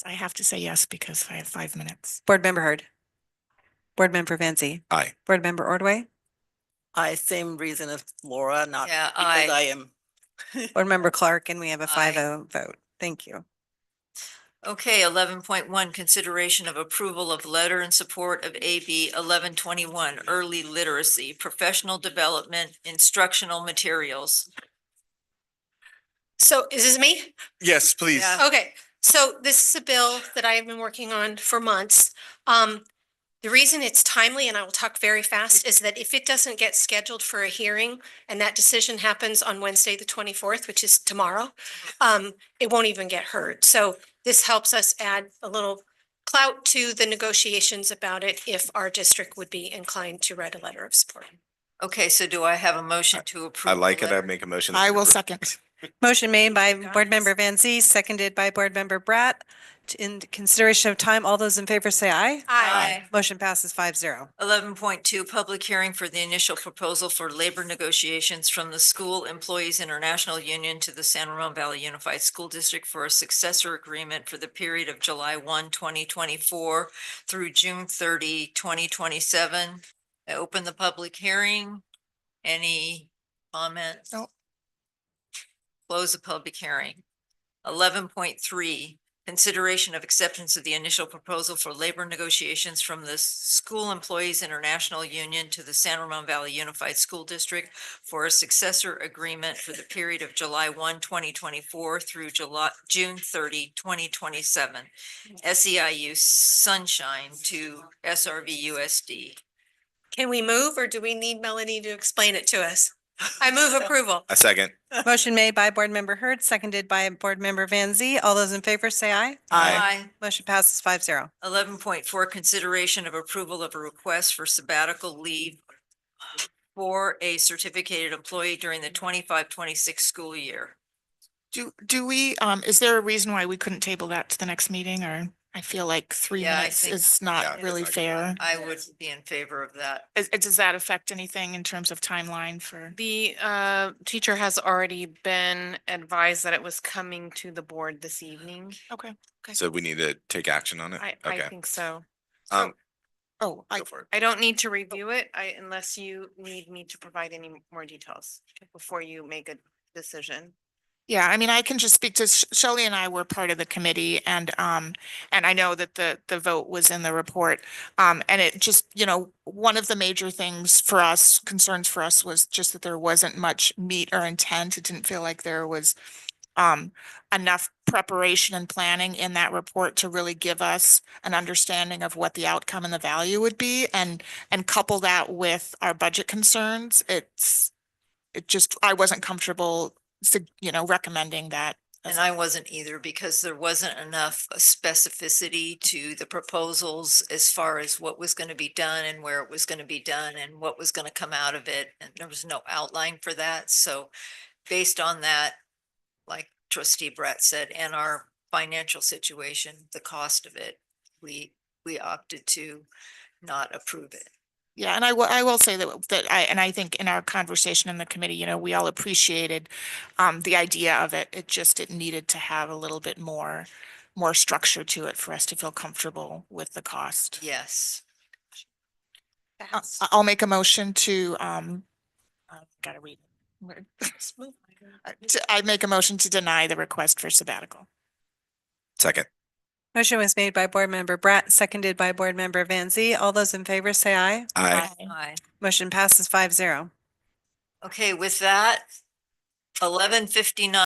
I have to say yes because I have 5 minutes. Board Member Hurd, Board Member Van Zee, Aye. Board Member Ordway, Same reason as Laura, not Yeah, because aye. I am. Board Member Clark, and we have a Aye. 5-0 vote. Thank you. Okay, 11.1, consideration of approval of letter in support of AB 1121, early literacy, professional development, instructional materials. So is this me? Yes, please. Yeah. Okay, so this is a bill that I have been working on for months. The reason it's timely, and I will talk very fast, is that if it doesn't get scheduled for a hearing and that decision happens on Wednesday, the 24th, which is tomorrow, it won't even get heard. So this helps us add a little clout to the negotiations about it if our district would be inclined to write a letter of support. Okay, so do I have a motion to approve? I like the it. I letter? make a motion. I will second. Motion made by Board Member Van Zee, seconded by Board Member Bratt. In consideration of time, all those in favor say aye. Aye. Motion passes 5-0. 11.2, public hearing for the initial proposal for labor negotiations from the School Employees International Union to the San Ramon Valley Unified School District for a successor agreement for the period of July 1, 2024 through June 30, 2027. I open the public hearing. Any comments? No. Close the public hearing. 11.3, consideration of acceptance of the initial proposal for labor negotiations from the School Employees International Union to the San Ramon Valley Unified School District for a successor agreement for the period of July 1, 2024 through June 30, 2027. SEIU Sunshine to SRVUSD. Can we move, or do we need Melanie to explain it to us? I move approval. A second. Motion made by Board Member Hurd, seconded by Board Member Van Zee. All those in favor say aye. Aye. Motion passes 5-0. 11.4, consideration of approval of a request for sabbatical leave for a certificated employee during the 25-26 school year. Do we, is there a reason why we couldn't table that to the next meeting, or I feel like 3 Yeah, I minutes think- is Yeah, not really it's not fair. I would be in favor of that. Does that affect anything in terms of timeline for? The teacher has already been advised that it was coming to the board this evening. Okay. So we need to take action on it? I Okay. think so. Oh, Go for it. I don't need to review it, unless you need me to provide any more details before you make a decision. yeah, I mean, I can just speak to Shelley and I were part of the committee, and I know that the vote was in the report. And it just, one of the major things for us, concerns for us, was just that there wasn't much meat or intent. It didn't feel like there was enough preparation and planning in that report to really give us an understanding of what the outcome and the value would be, and couple that with our budget concerns. I wasn't comfortable, recommending that. And I wasn't either, because there wasn't enough specificity to the proposals as far as what was going to be done and where it was going to be done and what was going to come out of it. And there was no outline for that. So based on that, like Trustee Brett said, and our financial situation, the cost of it, we opted to not approve it. Yeah, and I will say that I think in our conversation in the committee, we all appreciated the idea of it. It needed to have a little bit more structure to it for us to feel comfortable with the cost. Yes. I'll make a motion to gotta read. I make a motion to deny the request for sabbatical. Second. Motion was made by Board Member Bratt, seconded by Board Member Van Zee. All those in favor say aye. Aye. Aye. Motion passes 5-0. Okay, with that, 11:59.